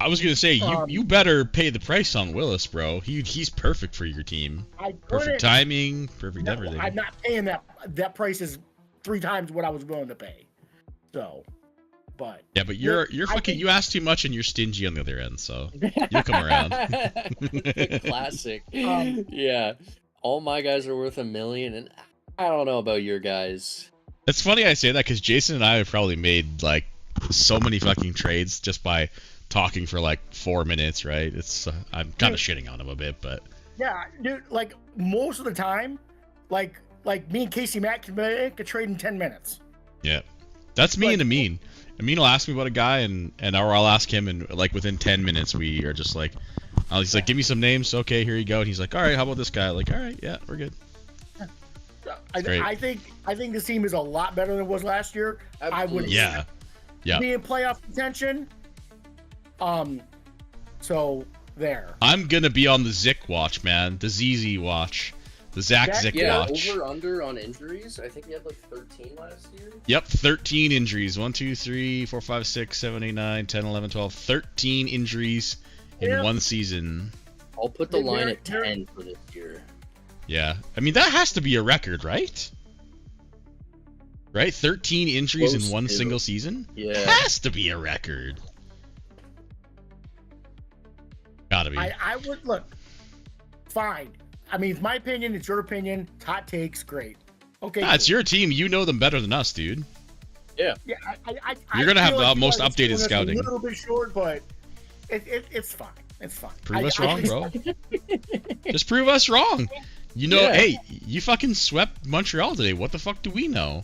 I was gonna say Um, you better pay the price on Willis, bro. He's perfect for your team. Perfect couldn't- timing, perfect No, everything. I'm not paying that. That price is 3 times what I was willing to pay. So, but Yeah, but you're I fucking. think- You ask too much and you're stingy on the other end, so you'll come around. Classic. Um, Yeah. All my guys are worth $1 million, and I don't know about your guys. It's funny I say that because Jason and I have probably made like so many fucking trades just by talking for like 4 minutes, right? It's I'm kind of shitting on him a bit, but yeah, dude, like most of the time, like me and Casey Matt can make a trade in 10 minutes. yeah, that's me But- and Amin. Amin will ask me about a guy, and or I'll ask him, and like within 10 minutes we are just like, he's like, give me some names. Okay, here you go. And he's like, all right, how about this guy? Like, all right, yeah, we're good. Great. I think this team is a lot better than it was last year. I would Yeah, yeah. be in playoff contention. So there. I'm gonna be on the Zick watch, man. The ZZ watch. The Zach That- Zick Yeah, watch. over under on injuries. I think he had like 13 last year. Yep, 13 injuries. 1, 2, 3, 4, 5, 6, 7, 8, 9, 10, 11, 12. 13 injuries in Yeah. one season. I'll put the They're- line at they're- 10 for this year. Yeah. I mean, that has to be a record, right? Right? 13 injuries Close in one to. single season? Yeah. Has to be a record. Gotta be. I would look. Fine. I mean, it's my opinion. It's your opinion. Hot takes, great. Okay. Nah, it's cool. your team. You know them better than us, dude. Yeah, You're gonna I have feel the like you most guys are updated doing us scouting. A little bit short, but it's fine. It's fine. Prove us I wrong, think- bro. Just prove us wrong. You know, Yeah. hey, you fucking swept Montreal today. What the fuck do we know?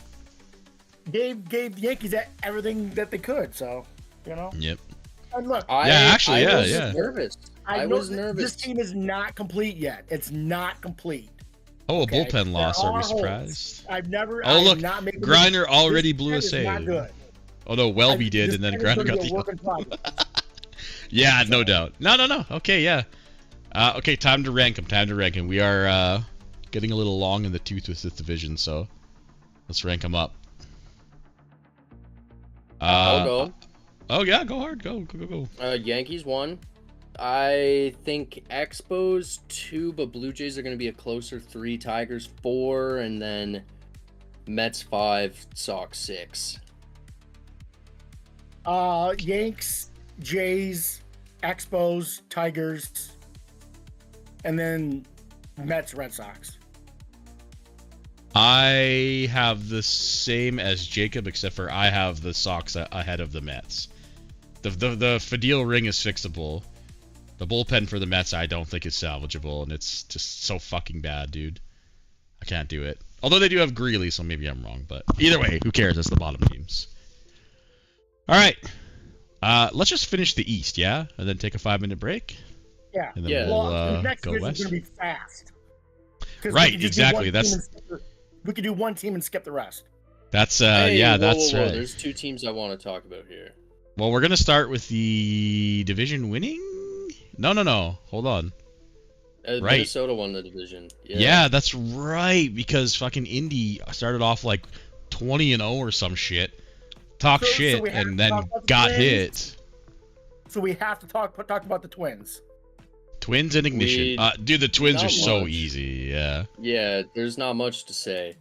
Gave the Yankees everything that they could. So, you know. Yep. And look, Actually, I yeah, was yeah. nervous. I, I know was that nervous. This team is not complete yet. It's not complete. Oh, a Okay, bullpen loss. there Are we are holes. surprised? I've never. Oh, I'm look, not making Griner already this blew a pen is Not save. good. Oh no, Welby I- did, this and then pen is Griner gonna got be a the. work in progress. Yeah, no doubt. No. Okay, yeah. Okay, time to rank them. We are getting a little long in the tooth with this division, so let's rank them up. I'll go. Oh yeah, go hard. Go. Yankees 1. I think Expos 2, but Blue Jays are going to be a closer 3. Tigers 4, and then Mets 5, Sox 6. Yanks, Jays, Expos, Tigers, and then Mets, Red Sox. I have the same as Jacob, except for I have the Sox ahead of the Mets. The Fadil ring is fixable. The bullpen for the Mets I don't think is salvageable, and it's just so fucking bad, dude. I can't do it. Although they do have Greeley, so maybe I'm wrong. But either way, who cares? That's the bottom teams. All right. Let's just finish the East, yeah? And then take a 5-minute break? Yeah. And then Yeah. we'll the next go division's west? going to be fast. 'Cause we Right, could just do exactly, one that's- team and we could do one team and skip the rest. That's, Hey, yeah, whoa, that's whoa, whoa. right. There's 2 teams I want to talk about here. Well, we're going to start with the division winning? No. Hold on. Right. Minnesota won the division. Yeah, that's right, because fucking Indy started off like 20-0 or some shit. Talk So shit, we have and to then talk about the got Twins. hit. So we have to talk about the Twins. Twins and Ignition. We- Dude, the Twins not are so much. easy, yeah. Yeah, there's not much to say.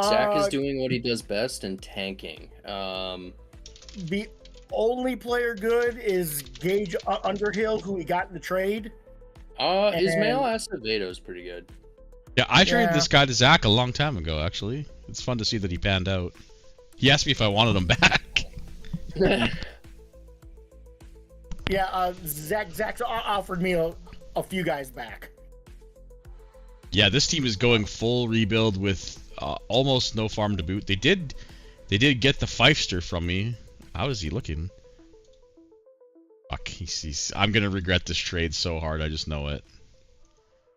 Zach is Uh, doing what he does best and tanking. The only player good is Gage Underhill, who we got in the trade. Ismael And- Acevedo's pretty good. Yeah, I traded Yeah. this guy to Zach a long time ago, actually. It's fun to see that he panned out. He asked me if I wanted him back. Yeah, Zach's offered me a few guys back. Yeah, this team is going full rebuild with almost no farm to boot. They did get the Feifster from me. How is he looking? Fuck, I'm gonna regret this trade so hard. I just know it.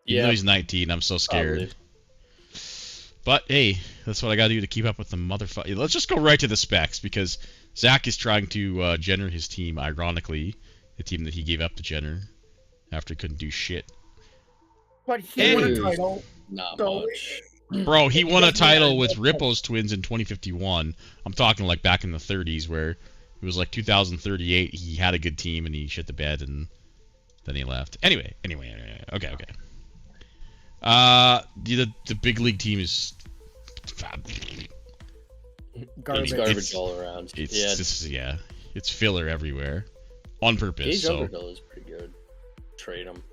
Even though he's 19, I'm so scared. Probably. But hey, that's what I gotta do to keep up with the motherfucker. Let's just go right to the specs, because Zach is trying to Jenner his team. Ironically, the team that he gave up to Jenner after he couldn't do shit. But he won a Dude. title. Not So much. Bro, he won a doesn't matter. title with Rippo's twins in 2051. I'm talking like back in the 30s, where it was like 2038. He had a good team and he shit the bed and then he left. Anyway. Okay. The big league team is Garbage. It's garbage It's- all around. yeah, it's filler everywhere, on purpose. Gage So Underhill is pretty good. Trade him.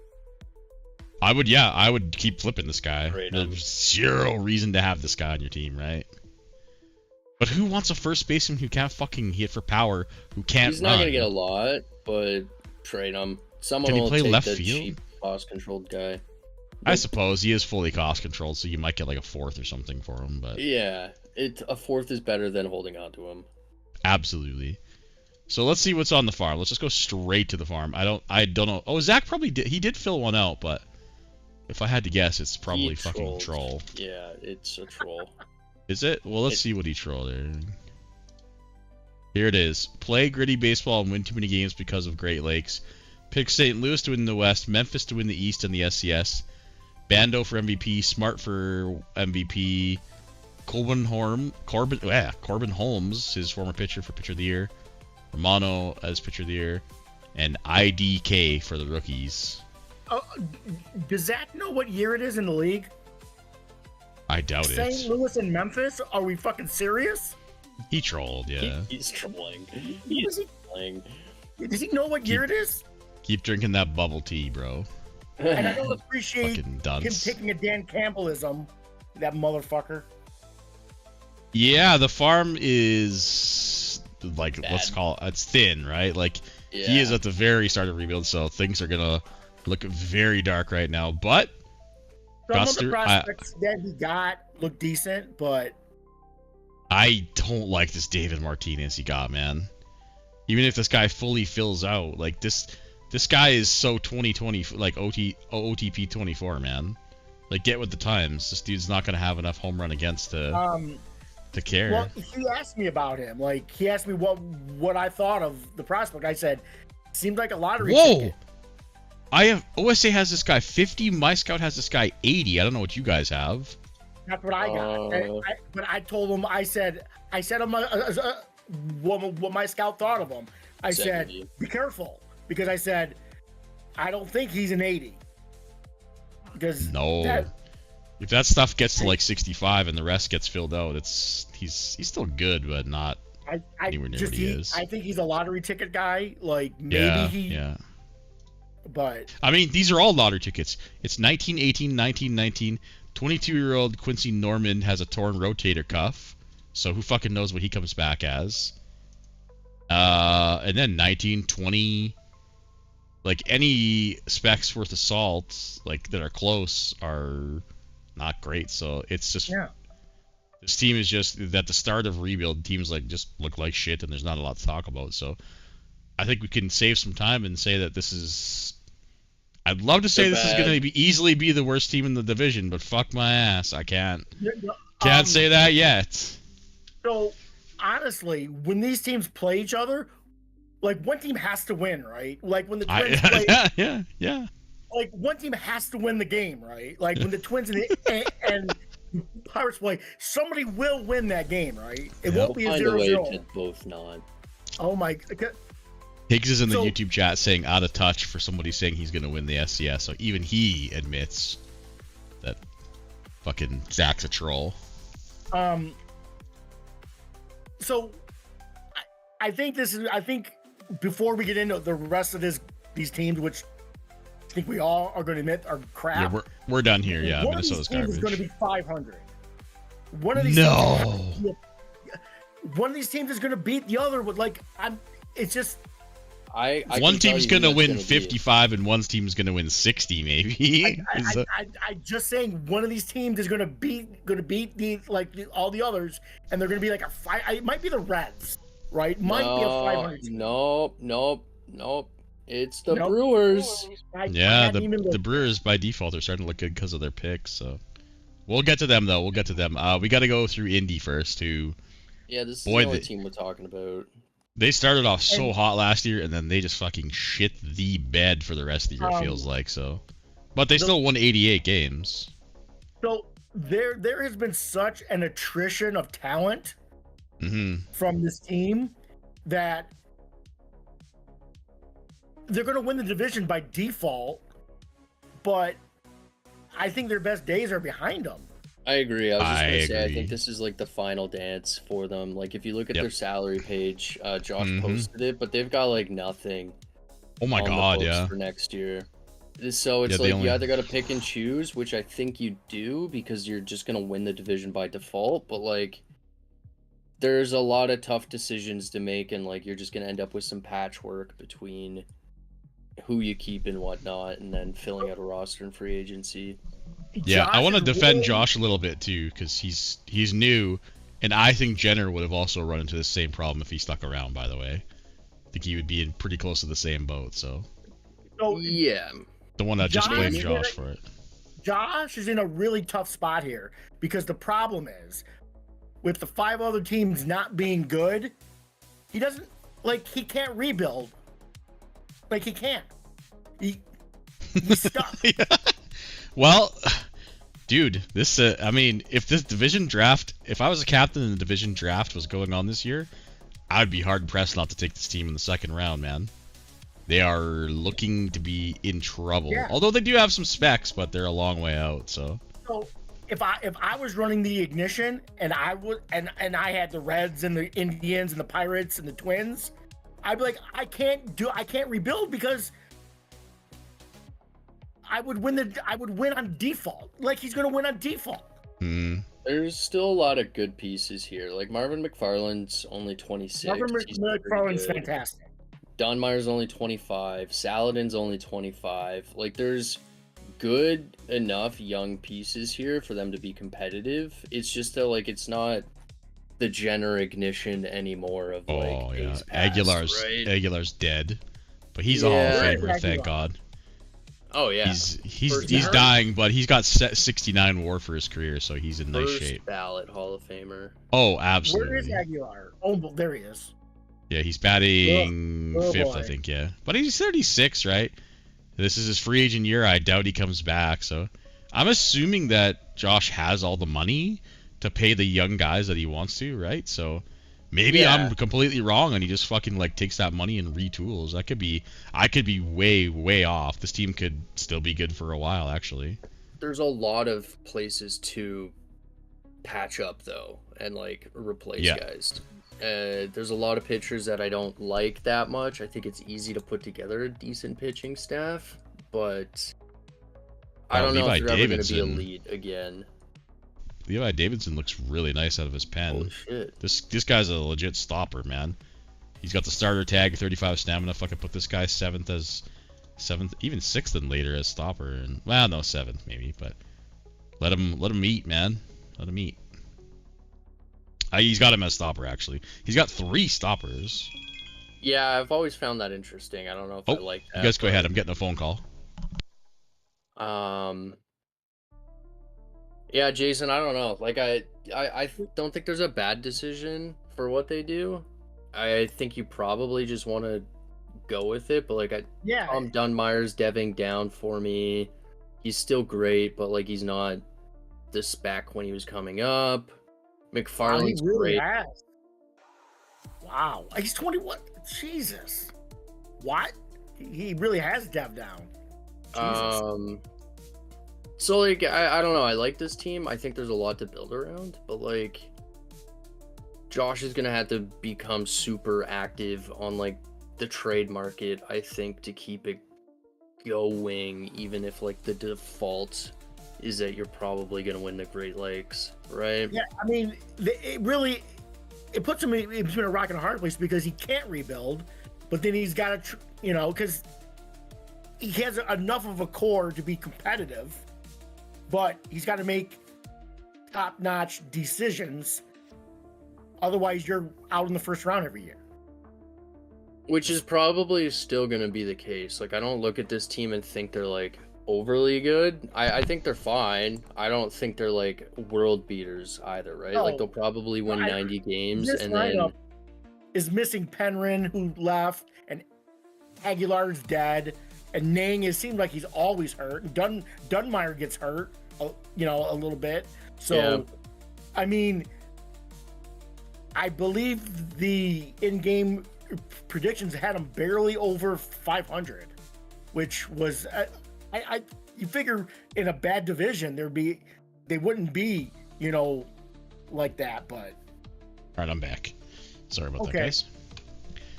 I would keep flipping this guy. Trade him. There's zero reason to have this guy on your team, right? But who wants a first baseman who can't fucking hit for power, who can't He's not run? gonna get a lot, but trade him. Someone Can he will play take left the field? cheap, cost-controlled guy. I suppose he is fully cost controlled, so you might get like a fourth or something for him, but Yeah, a fourth is better than holding on to him. absolutely. So let's see what's on the farm. Let's just go straight to the farm. I don't know. Oh, Zach probably did. He did fill one out, but if I had to guess, it's probably He fucking trolled. troll. Yeah, it's a troll. Is it? Well, let's see what he trolled there. Here it is. Play gritty baseball and win too many games because of Great Lakes. Pick St. Louis to win the West, Memphis to win the East and the SCS. Bando for MVP, Smart for MVP. Corbin Holmes, his former pitcher, for Pitcher of the Year. Romano as Pitcher of the Year. And IDK for the rookies. Does Zach know what year it is in the league? I doubt St. it. Louis and Memphis? Are we fucking serious? He trolled, yeah. He's trolling. He's trolling. Does he know what year it is? Keep drinking that bubble tea, bro. And I don't appreciate Fucking him dunce. taking a Dan Campbellism, that motherfucker. Yeah, the farm is like Bad. let's call it's thin, right? Like Yeah. he is at the very start of rebuild, so things are gonna look very dark right now. But Some Buster, of the prospects that he got look decent, but I don't like this David Martinez he got, man. Even if this guy fully fills out, like this guy is so 2020 like OTP 24, man. Like get with the times. This dude's not gonna have enough home run against to care. well, he asked me about him. Like he asked me what I thought of the prospect. I said, seemed like a lottery ticket. OSA has this guy 50. My scout has this guy 80. I don't know what you guys have. That's what I got. But I told him. I said him what my scout thought of him. I 70. said, be careful, because I said I don't think he's an 80. Because No. If that stuff gets to like 65 and the rest gets filled out, he's still good, but not anywhere near what he is. I think he's a lottery ticket guy. Like maybe yeah. But I mean, these are all lottery tickets. It's 1918, 1919. 22-year-old Quincy Norman has a torn rotator cuff, so who fucking knows what he comes back as? And then 1920. Like any specs worth of salt, like that are close, are not great. So it's just this team is just at the start of rebuild. Teams like just look like shit, and there's not a lot to talk about. So I think we can save some time and say that this is. I'd love to say this is going to easily be the worst team in the division, but fuck my ass, I can't say that yet. So honestly, when these teams play each other, like one team has to win, right? Like when the Twins play, yeah. Like one team has to win the game, right? Like when the Twins and Pirates play, somebody will win that game, right? It won't be a Find a way 0-0. to both not. Oh my god. Higgs is in the YouTube chat saying out of touch for somebody saying he's going to win the SCS, so even he admits that fucking Zach's a troll. So I think before we get into the rest of these teams, which I think we all are going to admit are crap. Yeah, we're done here. Yeah, one Minnesota's of these teams is going to garbage. be 500. One of these one of these teams is going to beat the other with it's just one team's going to win 55 and one team's going to win 60 maybe. I just saying one of these teams is going to beat all the others, and they're going to be like a five. It might be the Reds, right? Might be a 500 team. Nope. It's the Brewers. The Brewers by default are starting to look good because of their picks. So we'll get to them though. We got to go through Indy first. This is the only team we're talking about. They started off so hot last year, and then they just fucking shit the bed for the rest of the year. Feels like so. But they still won 88 games. So there has been such an attrition of talent from this team that they're going to win the division by default, but I think their best days are behind them. I agree. I was just going to say, I think this is like the final dance for them. Like, if you look at their salary page, Josh posted it, but they've got like nothing. Oh my God, yeah. For next year. So it's like you either got to pick and choose, which I think you do because you're just going to win the division by default. But like, there's a lot of tough decisions to make, and like, you're just going to end up with some patchwork between who you keep and whatnot, and then filling out a roster in free agency. Yeah, I want to defend Josh a little bit too, because he's new, and I think Jenner would have also run into the same problem if he stuck around. By the way, I think he would be in pretty close to the same boat. So yeah, don't want to just blame Josh for it. Josh is in a really tough spot here because the problem is with the 5 other teams not being good, he can't rebuild. Like, he can't. He's stuck. Yeah. Well, dude, this, I mean, if this division draft, if I was a captain and the division draft was going on this year, I'd be hard pressed not to take this team in the second round, man. They are looking to be in trouble. Yeah. Although they do have some specs, but they're a long way out, so. So if I was running the Ignition and I would and I had the Reds and the Indians and the Pirates and the Twins, I'd be like, I can't rebuild because I would win on default. Like, he's gonna win on default. There's still a lot of good pieces here. Like, Marvin McFarland's only 26. Marvin McFarland's fantastic. Don Meyer's only 25. Saladin's only 25. Like, there's good enough young pieces here for them to be competitive. It's just that, like, it's not the Jenner Ignition anymore of like Aguilar's dead, but he's a Hall of Famer, thank God. Oh yeah, he's dying, but he's got 69 WAR for his career, so he's in nice shape. Ballot Hall of Famer. Oh, absolutely. Where is Aguilar? Oh, there he is. Yeah, he's batting 5th, I think. Yeah, but he's 36, right? This is his free agent year. I doubt he comes back. So I'm assuming that Josh has all the money to pay the young guys that he wants to, right? So maybe I'm completely wrong and he just fucking like takes that money and retools. I could be way off. This team could still be good for a while, actually. There's a lot of places to patch up though and like replace guys. There's a lot of pitchers that I don't like that much. I think it's easy to put together a decent pitching staff, but I don't know if they're ever going to be elite again. Levi Davidson looks really nice out of his pen. Holy shit. This guy's a legit stopper, man. He's got the starter tag, 35 stamina. Fucking put this guy 7th, even 6th and later as stopper. And well, no, 7th maybe, but let him eat, man. Let him eat. He's got him as stopper, actually. He's got 3 stoppers. Yeah, I've always found that interesting. I don't know if I like that. You guys go ahead. I'm getting a phone call. Yeah, Jason, I don't know. Like, I don't think there's a bad decision for what they do. I think you probably just want to go with it, but like, Tom Dunmeyer's deving down for me. He's still great, but like, he's not the spec when he was coming up. McFarland's great. Wow, he's 21. Jesus, what? He really has dev down. Jesus. So, like, I don't know. I like this team. I think there's a lot to build around. But, like, Josh is going to have to become super active on, like, the trade market, I think, to keep it going, even if, like, the default is that you're probably going to win the Great Lakes, right? Yeah, I mean, it puts him in between a rock and a hard place because he can't rebuild, but then he's got to, because he has enough of a core to be competitive. But he's got to make top-notch decisions. Otherwise, you're out in the first round every year. Which is probably still going to be the case. Like, I don't look at this team and think they're, like, overly good. I think they're fine. I don't think they're, like, world beaters either, right? No, like, they'll probably win 90 games. And then is missing Penryn, who left, and Aguilar's dead. and Nang, it seems like he's always hurt. And Dunmeyer gets hurt, a little bit. So, I mean, I believe the in-game predictions had them barely over 500, which was you figure in a bad division they wouldn't be like that. But all right, I'm back. Sorry about that, guys.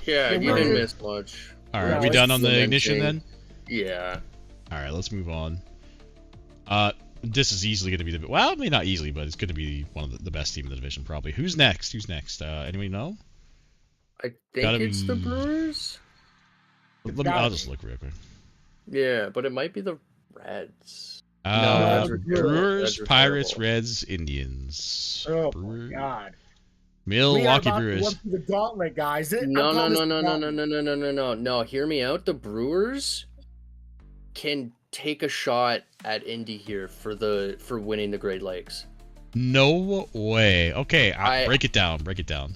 Yeah, you didn't miss much. All right, are we done on the ignition then? Yeah. All right, let's move on. This is easily going to be maybe not easily, but it's going to be one of the best team in the division probably. Who's next? Anybody know? I think it's the Brewers. I'll just look real quick. Yeah, but it might be the Reds. Brewers, Pirates, terrible. Reds, Indians. Oh my God. Milwaukee Brewers. The gauntlet, guys. No. Hear me out. The Brewers can take a shot at Indy here for winning the Great Lakes. No way. Okay, break it down.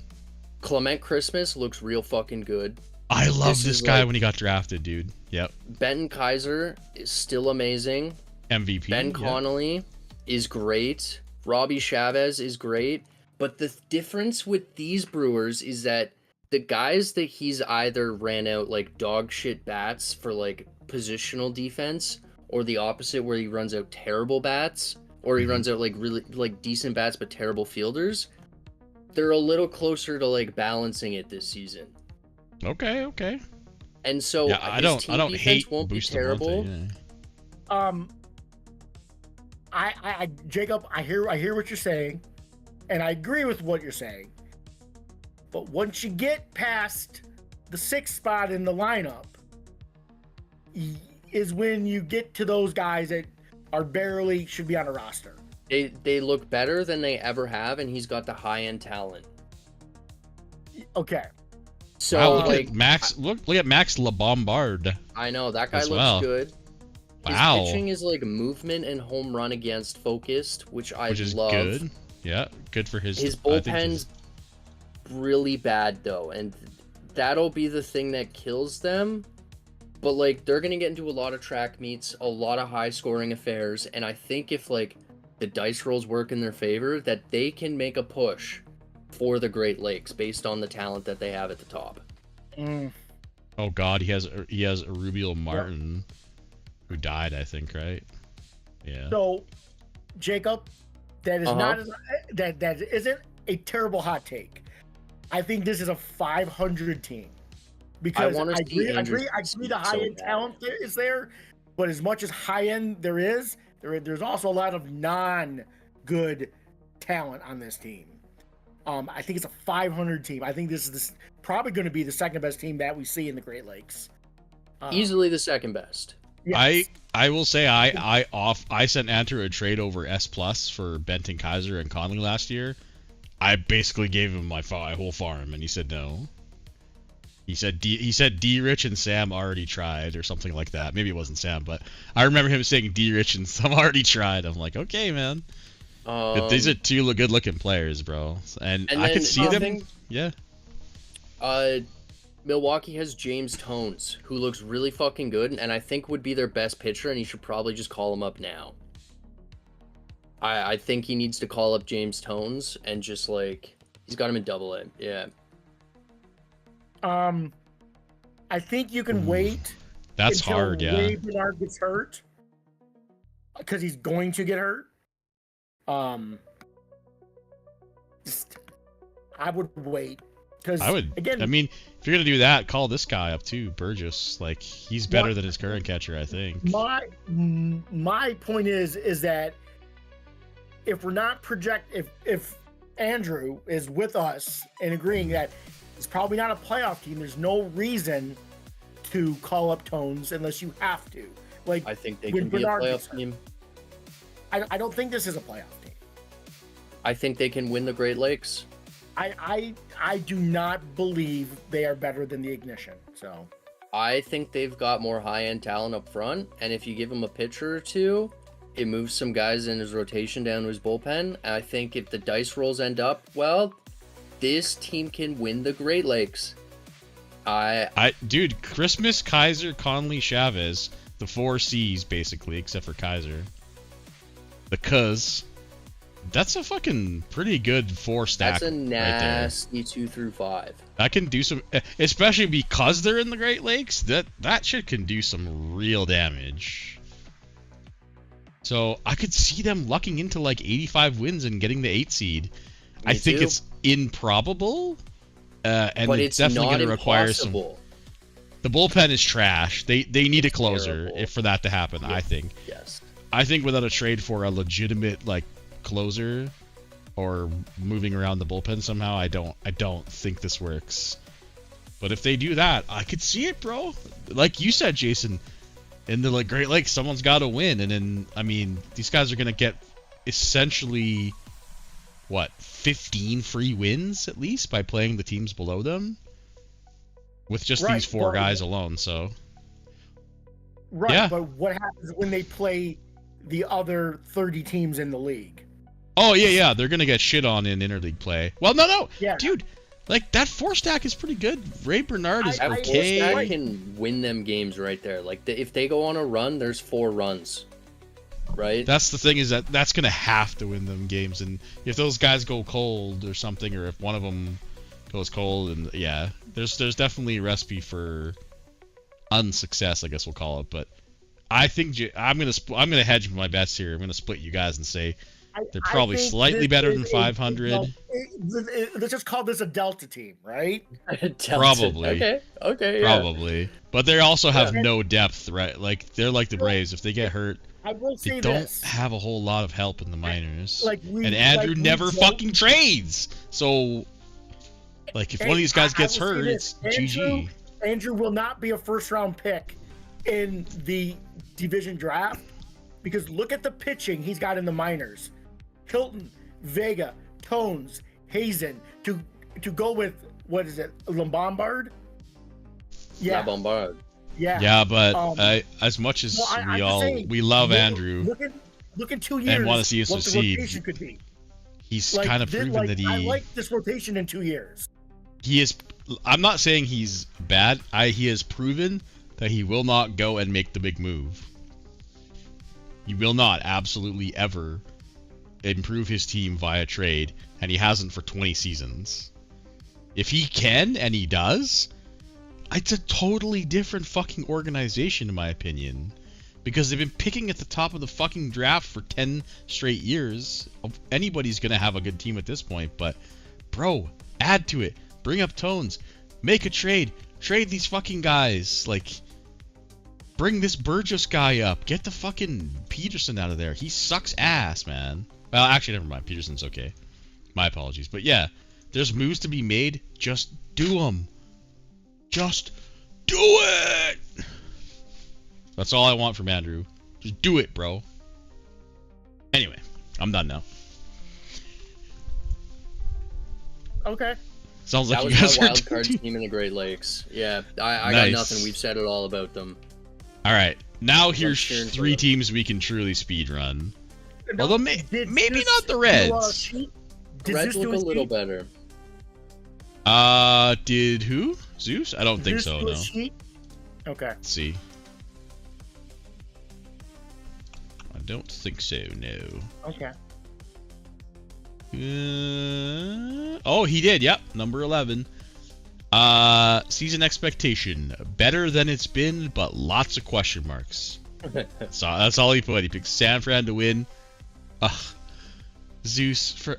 Clement Christmas looks real fucking good. I love this guy when he got drafted, dude. Yep. Benton Kaiser is still amazing. MVP. Ben Connolly is great. Robbie Chavez is great. But the difference with these Brewers is that the guys that he's either ran out like dog shit bats for like positional defense, or the opposite where he runs out terrible bats, or he runs out like really like decent bats but terrible fielders, they're a little closer to like balancing it this season. Okay. And so I don't hate won't be terrible. I Jacob, I hear what you're saying, and I agree with what you're saying. But once you get past the 6th spot in the lineup, is when you get to those guys that are barely should be on a roster. They look better than they ever have, and he's got the high-end talent. Okay. So wow, look at Max LeBombard. I know that guy looks good. His pitching is like movement and home run against focused, which is love. Good. Yeah, good for his. His bullpen's really bad though, and that'll be the thing that kills them. But like they're gonna get into a lot of track meets, a lot of high scoring affairs, and I think if like the dice rolls work in their favor, that they can make a push for the Great Lakes based on the talent that they have at the top. Oh God, he has Rubio Martin, who died, I think, right? Yeah. So, Jacob, that is not that isn't a terrible hot take. I think this is a 500 team because I agree the high end talent is there, but as much as high end there's also a lot of non-good talent on this team. I think it's a 500 team. I think this is probably going to be the second best team that we see in the Great Lakes. Easily the second best. Yes. I will say I sent Andrew a trade over S+ for Benton Kaiser and Conley last year. I basically gave him my whole farm, and he said no. He said D-Rich and Sam already tried, or something like that. Maybe it wasn't Sam, but I remember him saying D-Rich and Sam already tried. I'm like, okay, man. These are two good-looking players, bro, and I could see them. Yeah. Milwaukee has James Tones, who looks really fucking good, and I think would be their best pitcher, and you should probably just call him up now. I think he needs to call up James Tones and just like he's got him in Double-A. Yeah. I think you can wait. That's hard, yeah. Wade Bernard gets hurt because he's going to get hurt. I would wait because I mean, if you're gonna do that, call this guy up too, Burgess. Like he's better than his current catcher, I think. My point is that if we're not if Andrew is with us and agreeing that it's probably not a playoff team, there's no reason to call up Tones unless you have to. Like I think they can be a playoff team. I don't think this is a playoff team. I think they can win the Great Lakes. I do not believe they are better than the Ignition. So I think they've got more high-end talent up front, and if you give them a pitcher or two, it moves some guys in his rotation down to his bullpen. And I think if the dice rolls end up, well, this team can win the Great Lakes. Dude, Christmas, Kaiser, Conley, Chavez, the 4 C's basically, except for Kaiser. The Cuz. That's a fucking pretty good 4 stack. That's a nasty right 2 through 5. I can do some, especially because they're in the Great Lakes. That shit can do some real damage. So I could see them lucking into like 85 wins and getting the 8 seed. I think too. it's improbable, and But it's it's definitely not going to require impossible. The bullpen is trash. They need a closer terrible. for that to happen. Yeah. I think. Yes. I think without a trade for a legitimate like closer, or moving around the bullpen somehow, I don't think this works. But if they do that, I could see it, bro. Like you said, Jason, in the like Great Lakes, someone's got to win, and then I mean these guys are gonna get essentially what 15 free wins at least by playing the teams below them with just these 4 guys alone. So Right, yeah. but what happens when they play the other 30 teams in the league? Oh yeah, they're gonna get shit on in interleague play. Well, no, Yeah. dude, like that 4 stack is pretty good. Ray Bernard is That okay. 4 stack can win them games right there. Like if they go on a run, there's 4 runs, right? That's the thing, is that's gonna have to win them games, and if those guys go cold or something, or if one of them goes cold, and yeah, there's definitely a recipe for unsuccess, I guess we'll call it. But I think I'm gonna hedge my bets here. I'm gonna split you guys and say they're probably slightly better than 500. Let's just call this a Delta team, right? Probably. Okay. Yeah. Probably, but they also have no depth, right? Like they're like the Braves. If they get hurt, I will say they don't this. have a whole lot of help in the minors. And Andrew Andrew never fucking trades. So, like, if one of these guys gets hurt, it's GG. Andrew will not be a first-round pick in the division draft because look at the pitching he's got in the minors. Hilton, Vega, Tones, Hazen, to go with, what is it, Lombard? Yeah. Lombard. Yeah. Yeah, but as much as we love Andrew, look in 2 years and want to see him what succeed, the rotation could be. He's kind of proven that I like this rotation in 2 years. He is. I'm not saying he's bad. He has proven that he will not go and make the big move. He will not absolutely ever improve his team via trade, and he hasn't for 20 seasons. If he can, and he does, it's a totally different fucking organization, in my opinion. Because they've been picking at the top of the fucking draft for 10 straight years. Anybody's gonna have a good team at this point, but bro, add to it. Bring up Tones. Make a trade. Trade these fucking guys. Like, bring this Burgess guy up. Get the fucking Peterson out of there. He sucks ass, man. Well, actually, never mind. Peterson's okay. My apologies. But yeah, there's moves to be made. Just do them. Just do it! That's all I want from Andrew. Just do it, bro. Anyway, I'm done now. Okay. Sounds like that you was guys my are wild card team in the Great Lakes. Yeah, I Nice. got nothing. We've said it all about them. All right, now here's cheering for 3 them. teams we can truly speed run. Now, Although did maybe Zeus not the do a Reds. sheet? Did Reds Zeus do look a little sheet? better. Did who? Zeus? I don't Did think Zeus so, do a no. sheet? Okay. Let's see. I don't think so, no. Okay. Oh, he did, yep. Number 11. Season expectation. Better than it's been, but lots of question marks. So that's all he put. He picked San Fran to win. Zeus for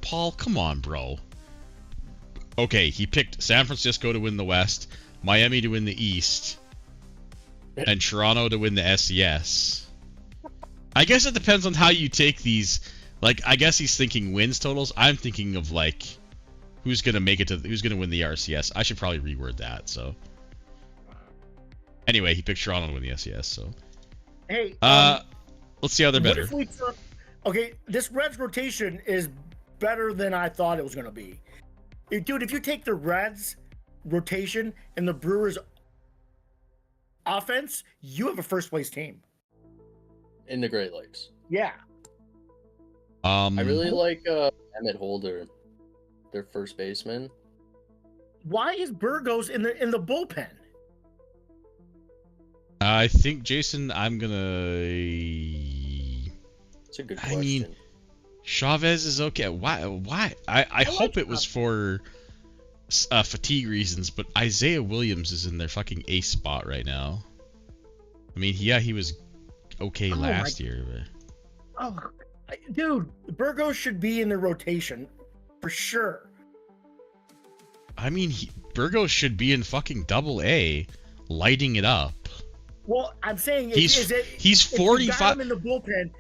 Paul, come on, bro. Okay, he picked San Francisco to win the West, Miami to win the East, and Toronto to win the SES. I guess it depends on how you take these. Like, I guess he's thinking wins totals. I'm thinking of like who's gonna make it to who's gonna win the RCS. I should probably reword that. So anyway, he picked Toronto to win the SES. So Hey. let's see how they're what better. if we took- okay, this Reds rotation is better than I thought it was going to be. Dude, if you take the Reds rotation and the Brewers offense, you have a first place team. In the Great Lakes. Yeah. I really like Emmett Holder, their first baseman. why is Burgos in the bullpen? I think, Jason, I'm gonna. It's a good question. I mean, Chavez is okay. Why? I hope it was for fatigue reasons, but Isaiah Williams is in their fucking ace spot right now. I mean, yeah, he was okay last year, but. Oh, dude, Burgos should be in the rotation for sure. I mean, Burgos should be in fucking Double-A, lighting it up. Well, I'm saying he's 45. If you got him in the bullpen,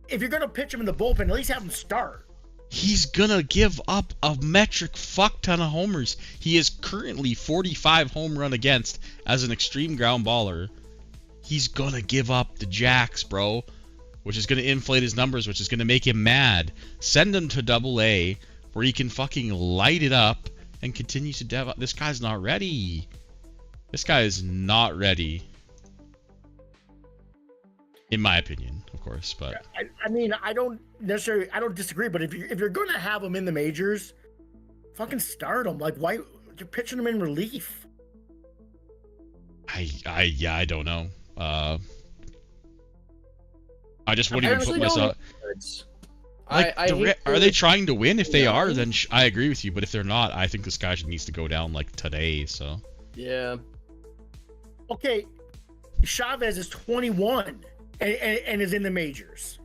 if you're gonna pitch him in the bullpen, at least have him start. He's gonna give up a metric fuck ton of homers. He is currently 45 home run against as an extreme ground baller. He's gonna give up the jacks, bro, which is gonna inflate his numbers, which is gonna make him mad. Send him to Double-A where he can fucking light it up and continue to dev up. This guy's not ready. This guy is not ready. In my opinion, of course, but I mean, I don't disagree, but if you're gonna have him in the majors, fucking start him. Like, why you're pitching him in relief? I don't know. I just wouldn't even put myself. Like, are they trying to win? If they are, then I agree with you. But if they're not, I think this guy needs to go down like today. So yeah. Okay, Chavez is 21 and is in the majors.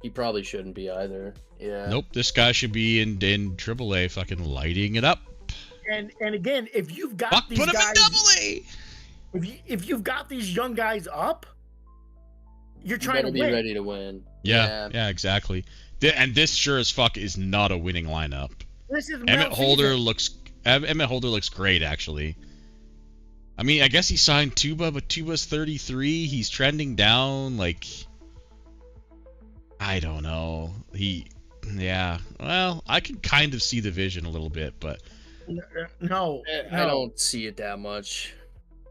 He probably shouldn't be either. Yeah. Nope, this guy should be in Triple-A, fucking lighting it up. And again, if you've got these put him guys, in Double-A. If you've got these young guys up, you're trying to be win. Ready to win. Yeah, exactly. And this sure as fuck is not a winning lineup. This is Emmett Holder looks great, actually. I mean, I guess he signed Tuba, but Tuba's 33. He's trending down. Like, I don't know. Yeah. Well, I can kind of see the vision a little bit, but no. I don't see it that much.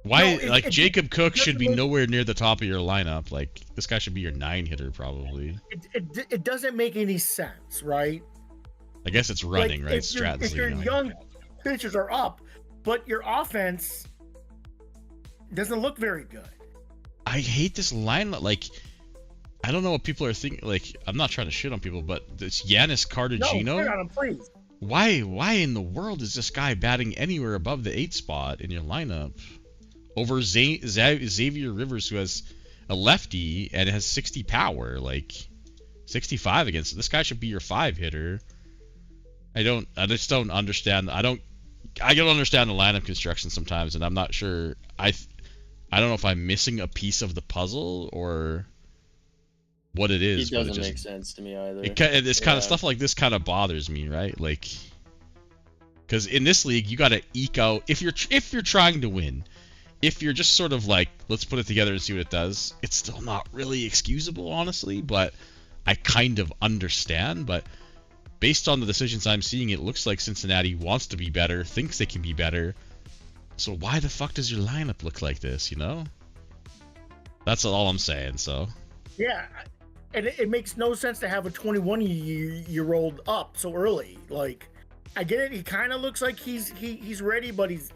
Why? Jacob Cook should be nowhere near the top of your lineup. Like, this guy should be your 9 hitter probably. It doesn't make any sense, right? I guess it's running, right? If your young pitchers are up, but your offense doesn't look very good. I hate this lineup. Like, I don't know what people are thinking. Like, I'm not trying to shit on people, but this Yanis Cartagino. No, on him, please. Why in the world is this guy batting anywhere above the 8 spot in your lineup? Over Xavier Rivers, who has a lefty and has 60 power, like 65 against it. This guy should be your 5 hitter. I just don't understand. I don't understand the lineup construction sometimes, and I'm not sure. I don't know if I'm missing a piece of the puzzle or what it is. It doesn't make sense to me either. It's kind of stuff like this kind of bothers me, right? Like, because in this league, you got to eke out if you're trying to win. If you're just sort of like, let's put it together and see what it does, it's still not really excusable, honestly, but I kind of understand. But based on the decisions I'm seeing, it looks like Cincinnati wants to be better, thinks they can be better. So why the fuck does your lineup look like this, you know? That's all I'm saying, so. Yeah, and it makes no sense to have a 21-year-old up so early. Like, I get it, he kind of looks like he's ready, but he's...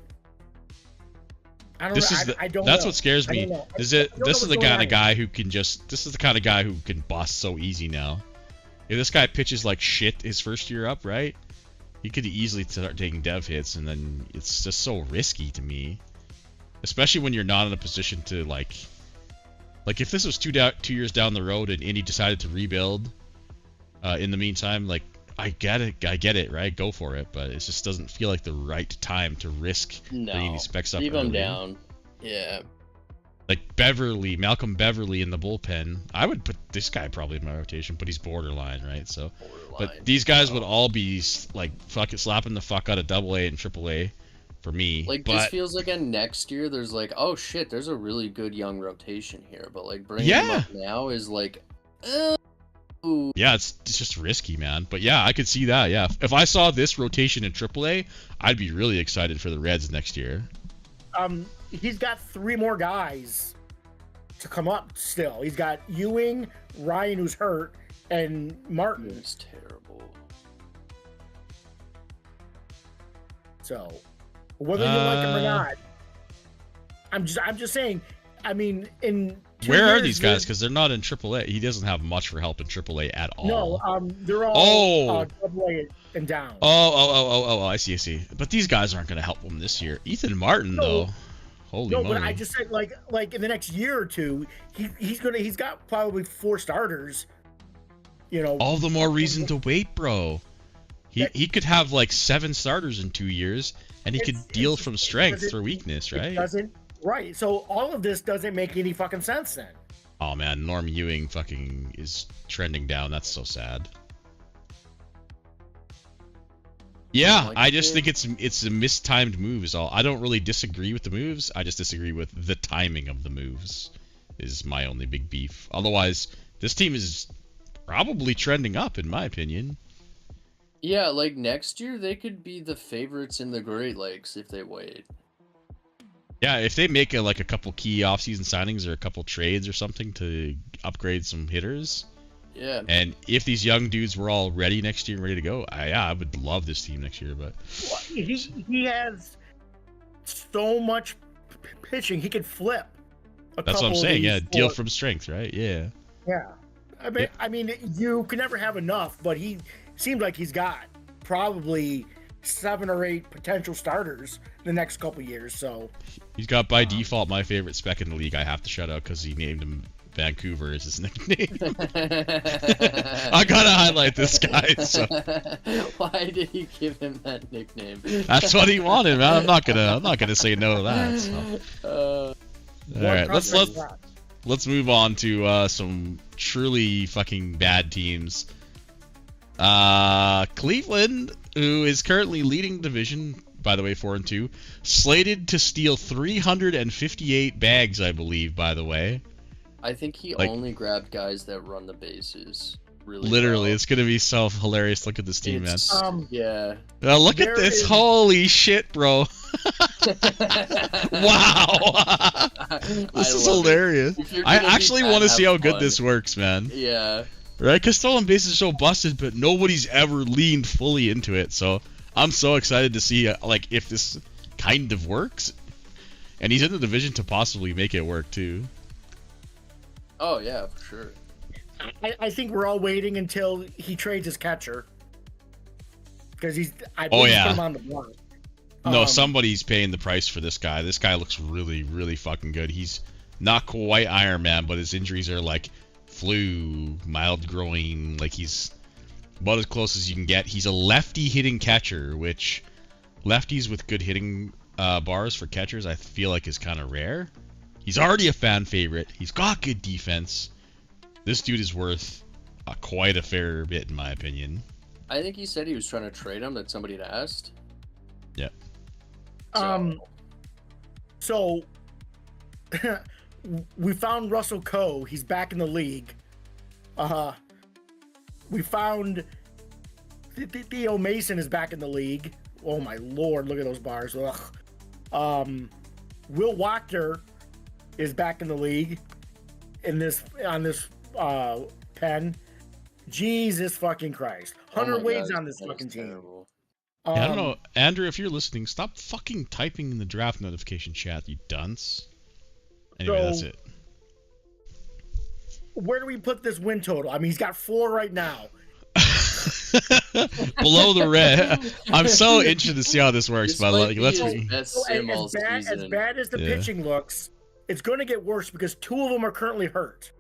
That's what scares me. This is the kind of guy who can bust so easy now. If this guy pitches like shit his first year up, right? He could easily start taking dev hits, and then it's just so risky to me. Especially when you're not in a position to like if this was 2 years down the road and Indy decided to rebuild in the meantime, like, I get it, right? Go for it, but it just doesn't feel like the right time to risk bringing these specs up. Leave them down. Yeah. Like Malcolm Beverly in the bullpen. I would put this guy probably in my rotation, but he's borderline, right? So, but these guys would all be like fucking slapping the fuck out of Double-A and Triple-A for me. Like, this feels like next year there's like, oh shit, there's a really good young rotation here, but like bringing them up now is like, yeah, it's just risky, man. But yeah, I could see that. Yeah, if I saw this rotation in AAA, I'd be really excited for the Reds next year. He's got 3 more guys to come up still. He's got Ewing, Ryan, who's hurt, and Martin. It's terrible. So, whether you like him or not. I'm just saying. I mean, in where are these guys? Because they're not in AAA. He doesn't have much for help in AAA at all. No, they're all AA and down. Oh, I see. But these guys aren't going to help him this year. Ethan Martin, though. Holy moly. But I just said, like in the next year or two, he's got probably 4 starters. You know, all the more reason to wait, bro. He could have like 7 starters in 2 years, and he could deal from strength for weakness, right? Right. So all of this doesn't make any fucking sense then. Oh man, Norm Ewing fucking is trending down. That's so sad. Yeah, I just think it's a mistimed move is all. I don't really disagree with the moves. I just disagree with the timing of the moves is my only big beef. Otherwise, this team is probably trending up in my opinion. Yeah, like next year they could be the favorites in the Great Lakes if they wait. Yeah, if they make a couple key offseason signings or a couple trades or something to upgrade some hitters. Yeah. And if these young dudes were all ready next year and ready to go, I would love this team next year. But he has so much pitching, he could flip. That's what I'm saying. Yeah, deal from strength, right? Yeah. Yeah. I mean, you can never have enough, but he seems like he's got probably 7 or 8 potential starters in the next couple years. So he's got by default my favorite spec in the league. I have to shout out because he named him Vancouver as his nickname. I gotta highlight this guy. So. Why did he give him that nickname? That's what he wanted, man. I'm not gonna say no to that. So. All right, let's move on to some truly fucking bad teams. Cleveland, who is currently leading the division, by the way, 4-2, slated to steal 358 bags, I believe, by the way. I think he only grabbed guys that run the bases. Really literally, well. It's gonna be so hilarious. Look at this team, man. Yeah. Now look at this. Holy shit, bro. Wow. This is hilarious. I actually want to see how good this works, man. Yeah. Right? Because stolen bases is so busted, but nobody's ever leaned fully into it. So I'm so excited to see if this kind of works. And he's in the division to possibly make it work too. Oh yeah, for sure. I think we're all waiting until he trades his catcher because I put him on the block. No, somebody's paying the price for this guy. This guy looks really, really fucking good. He's not quite Iron Man, but his injuries are like flu, mild groin. Like he's about as close as you can get. He's a lefty hitting catcher, which lefties with good hitting bars for catchers I feel like is kind of rare. He's already a fan favorite. He's got good defense. This dude is worth quite a fair bit, in my opinion. I think he said he was trying to trade him, that somebody had asked. Yep. So we found Russell Coe. He's back in the league. We found Theo Mason is back in the league. Oh my lord, look at those bars. Ugh. Will Wachter is back in the league on this pen. Jesus fucking Christ. Hunter Wade's on this fucking team. I don't know. Andrew, if you're listening, stop fucking typing in the draft notification chat, you dunce. Anyway, that's it. Where do we put this win total? I mean, he's got 4 right now. Below the red. I'm so interested to see how this works, but let's as bad as the pitching looks, it's going to get worse because 2 of them are currently hurt.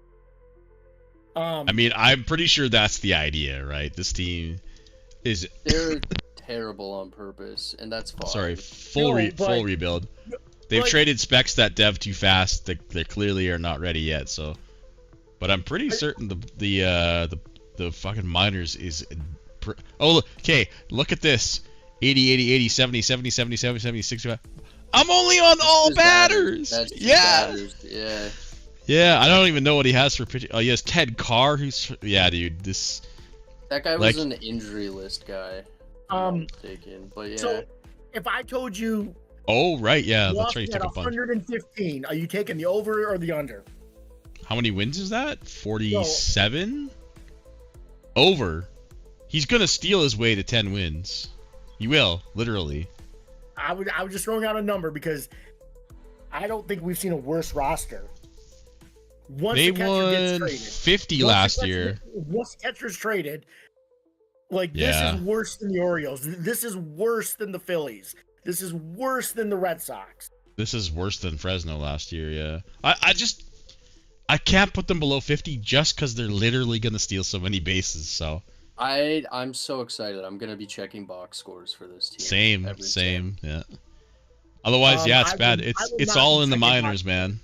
I mean, I'm pretty sure that's the idea, right? This team is they're terrible on purpose, and that's fine. Sorry, full rebuild. They've traded specs that dev too fast. They clearly are not ready yet. So, but I'm pretty certain the fucking minors is. Oh, okay. Look at this. 80, 80, 80, 70, 70, 70, 70, 70, 65. I'm only on all batters. Batters. Yeah, I don't even know what he has for pitching. Oh, he has Ted Carr, who's... Yeah, dude, that guy was an injury list guy. Taken, but yeah. So, if I told you... Oh, right, yeah, that's right, you took a bunch. 115, are you taking the over or the under? How many wins is that? 47? Over. He's gonna steal his way to 10 wins. He will, literally. I was just throwing out a number because I don't think we've seen a worse roster. Once They the catcher gets won traded, 50 once last the catcher- year. Once the catcher's traded, like Yeah. this is worse than the Orioles. This is worse than the Phillies. This is worse than the Red Sox. This is worse than Fresno last year, yeah. I can't put them below 50 just because they're literally going to steal so many bases, so. I'm so excited. I'm gonna be checking box scores for this team. Same, every same, yeah. Otherwise, yeah, it's I bad. would- I would It's not all be in the checking box minors, man.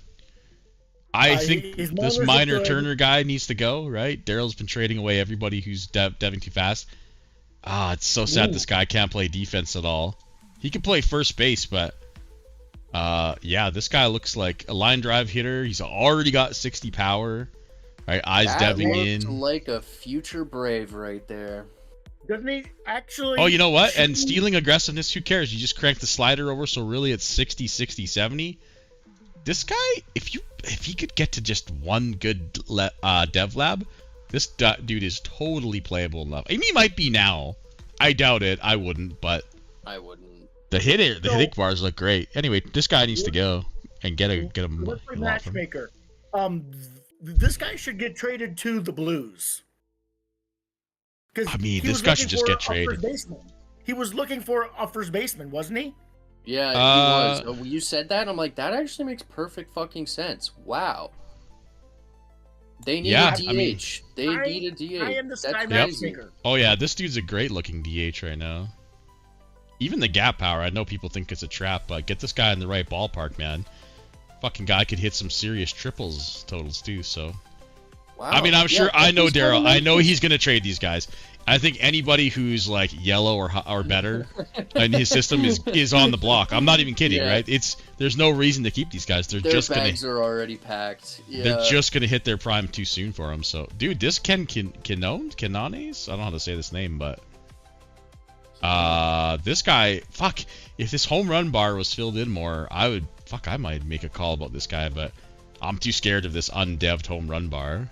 I think his this minors are minor good. Turner guy needs to go, right? Daryl's been trading away everybody who's deving too fast. It's so sad Ooh. this guy can't play defense at all. He can play first base, but yeah, this guy looks like a line drive hitter. He's already got 60 power. Right, eyes That deving looked in. like a future Brave right there. Doesn't he actually? Oh, you know what? And stealing aggressiveness, who cares? You just crank the slider over, so really it's 60, 60, 70. This guy, if he could get to just one good dev lab, this dude is totally playable enough. I mean, he might be now. I doubt it. I wouldn't, but I wouldn't. the hitting bars look great. Anyway, this guy needs to go and get him. Let's play matchmaker. This guy should get traded to the Blues. I mean, this guy should just get traded. He was looking for a first baseman, wasn't he? Yeah, he was. Oh, you said that, I'm like, that actually makes perfect fucking sense. Wow. They need a DH. I mean, they need a DH. I am the Sky That's crazy. matchmaker. Oh yeah, this dude's a great looking DH right now. Even the gap power, I know people think it's a trap, but get this guy in the right ballpark, man. Fucking guy could hit some serious triples totals too, so. Wow. I mean, I'm sure, Yeah, I know he's Daryl. gonna I make know this- he's going to trade these guys. I think anybody who's like yellow or better in his system is on the block. I'm not even kidding, Yeah. right? There's no reason to keep these guys. Their just bags gonna are already packed. Yeah. they're just gonna hit their prime too soon for him. So, dude, this Kenones? I don't know how to say this name, but this guy, fuck. If this home run bar was filled in more, I might make a call about this guy, but I'm too scared of this undevved home run bar.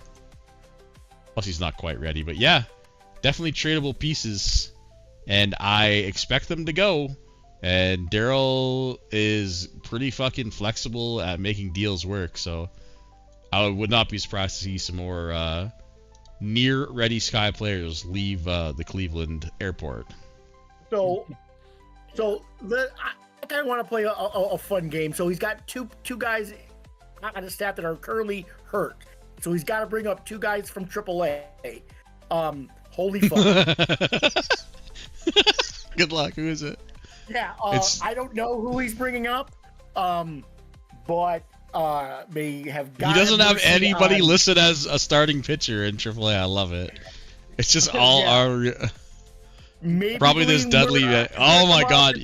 Plus, he's not quite ready, but yeah. Definitely tradable pieces, and I expect them to go. And Daryl is pretty fucking flexible at making deals work, so I would not be surprised to see some more near-ready Sky players leave the Cleveland airport. So I kind of want to play a fun game. So he's got two guys on his staff that are currently hurt. So he's got to bring up two guys from AAA. Holy fuck. Good luck. Who is it? Yeah, I don't know who he's bringing up, but they have got. He doesn't have mercy anybody on- listed as a starting pitcher in AAA. I love it. It's just all Yeah. our. Maybe Probably this William Dudley. Woodruff- Oh my god.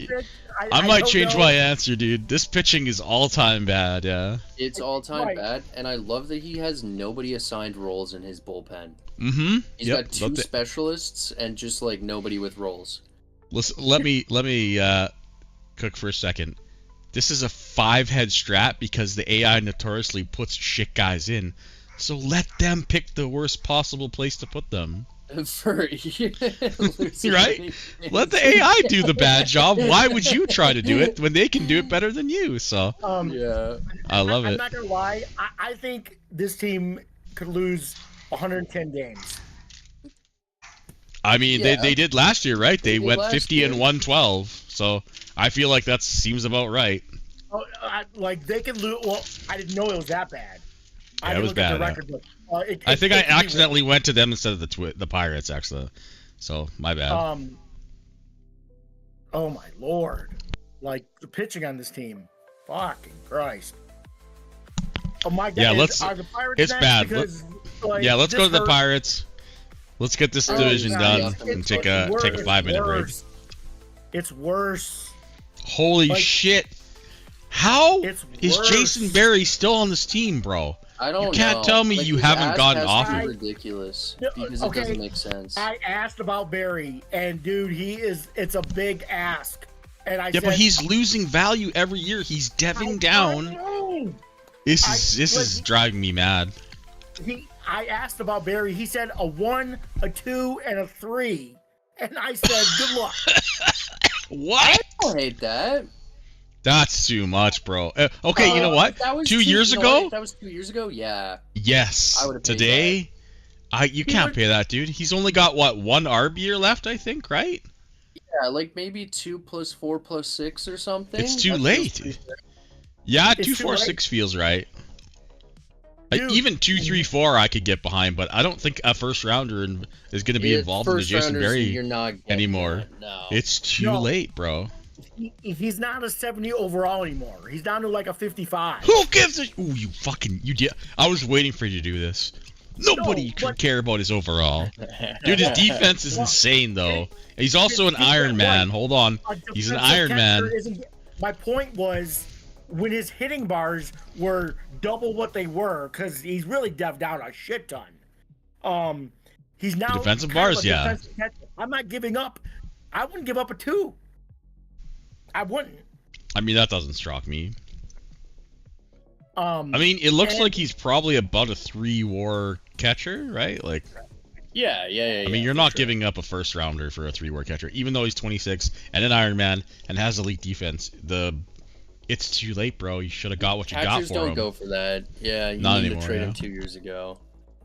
I might don't change know. my answer, dude. This pitching is all-time bad, yeah. It's all time Right. bad, and I love that he has nobody assigned roles in his bullpen. Mm-hmm. He's got two specialists and just like nobody with roles. Listen, let me cook for a second. This is a 5-head strat because the AI notoriously puts shit guys in. So let them pick the worst possible place to put them. For Right? Let the AI do the bad job. Why would you try to do it when they can do it better than you? So Yeah. I love I'm it. not gonna lie. I think this team could lose 110 games. I mean, Yeah. they did last year, right? They They did went last 50 year. and 112. So I feel like that seems about right. Like they could lose. Well, I didn't know it was that bad. I Yeah, it didn't was look at the bad, record, but, I think I it could be accidentally went to them instead of the Pirates, actually. So my bad. Oh my lord! Like the pitching on this team, fucking Christ! Oh my God! Yeah, are the Piraets it's next? bad. Because, like, Yeah, let's go to this the hurt- Let's get this Oh, division God, done it's and take fucking a worse. 5-minute break. Worse. It's worse. Holy Like, shit! How it's is worse. Jason Berry still on this team, bro? I don't know. You can't tell me you his haven't ass gotten has to off be it. ridiculous No, because okay. it doesn't make sense. I asked about Barry, and dude, it's a big ask. And I Yeah, said, but he's losing value every year. He's deving down. know. This is driving me mad. I asked about Barry. He said a 1, a 2, and a 3. And I said, good luck. What? don't hate that. That's too much, bro. Okay, you know what? That was 2 years ago? That was 2 years ago. Yeah. Yes. I would've paid Today, you can't pay that, dude. He's only got what, 1 ARB year left, I think, right? Yeah, like maybe 2 + 4 + 6 or something. It's too That feels late. pretty fair. Yeah, It's 2, too 4, late. 6 feels right. Dude. Even 2, 3, 4 I could get behind, but I don't think a first rounder is going to be Yeah, involved in the first Jason rounders, Berry you're not getting anymore. that, no. It's too No. late, bro. He's not a 70 overall anymore. He's down to like a 55. Who gives a? Ooh, you did. I was waiting for you to do this. Nobody No, could but- care about his overall. Dude, his defense is insane though. He's also an Iron Man. Hold on. A He's an defensive Iron Man. catcher isn't- My point was when his hitting bars were double what they were, because he's really devved out a shit ton. He's now Defensive kind of bars, a yeah. defensive catcher. I'm not giving up. I wouldn't give up a 2. I wouldn't. I mean, that doesn't shock me. I I mean, it looks and- like he's probably about a 3-war catcher, right? Like, Yeah. I mean, you're not giving up a first rounder for a 3-war catcher, even though he's 26 and an Iron Man and has elite defense. It's too late, bro. You should have got what you got Catchers for don't him. go for that. Yeah, you Not need anymore, to trade yeah. him 2 years ago.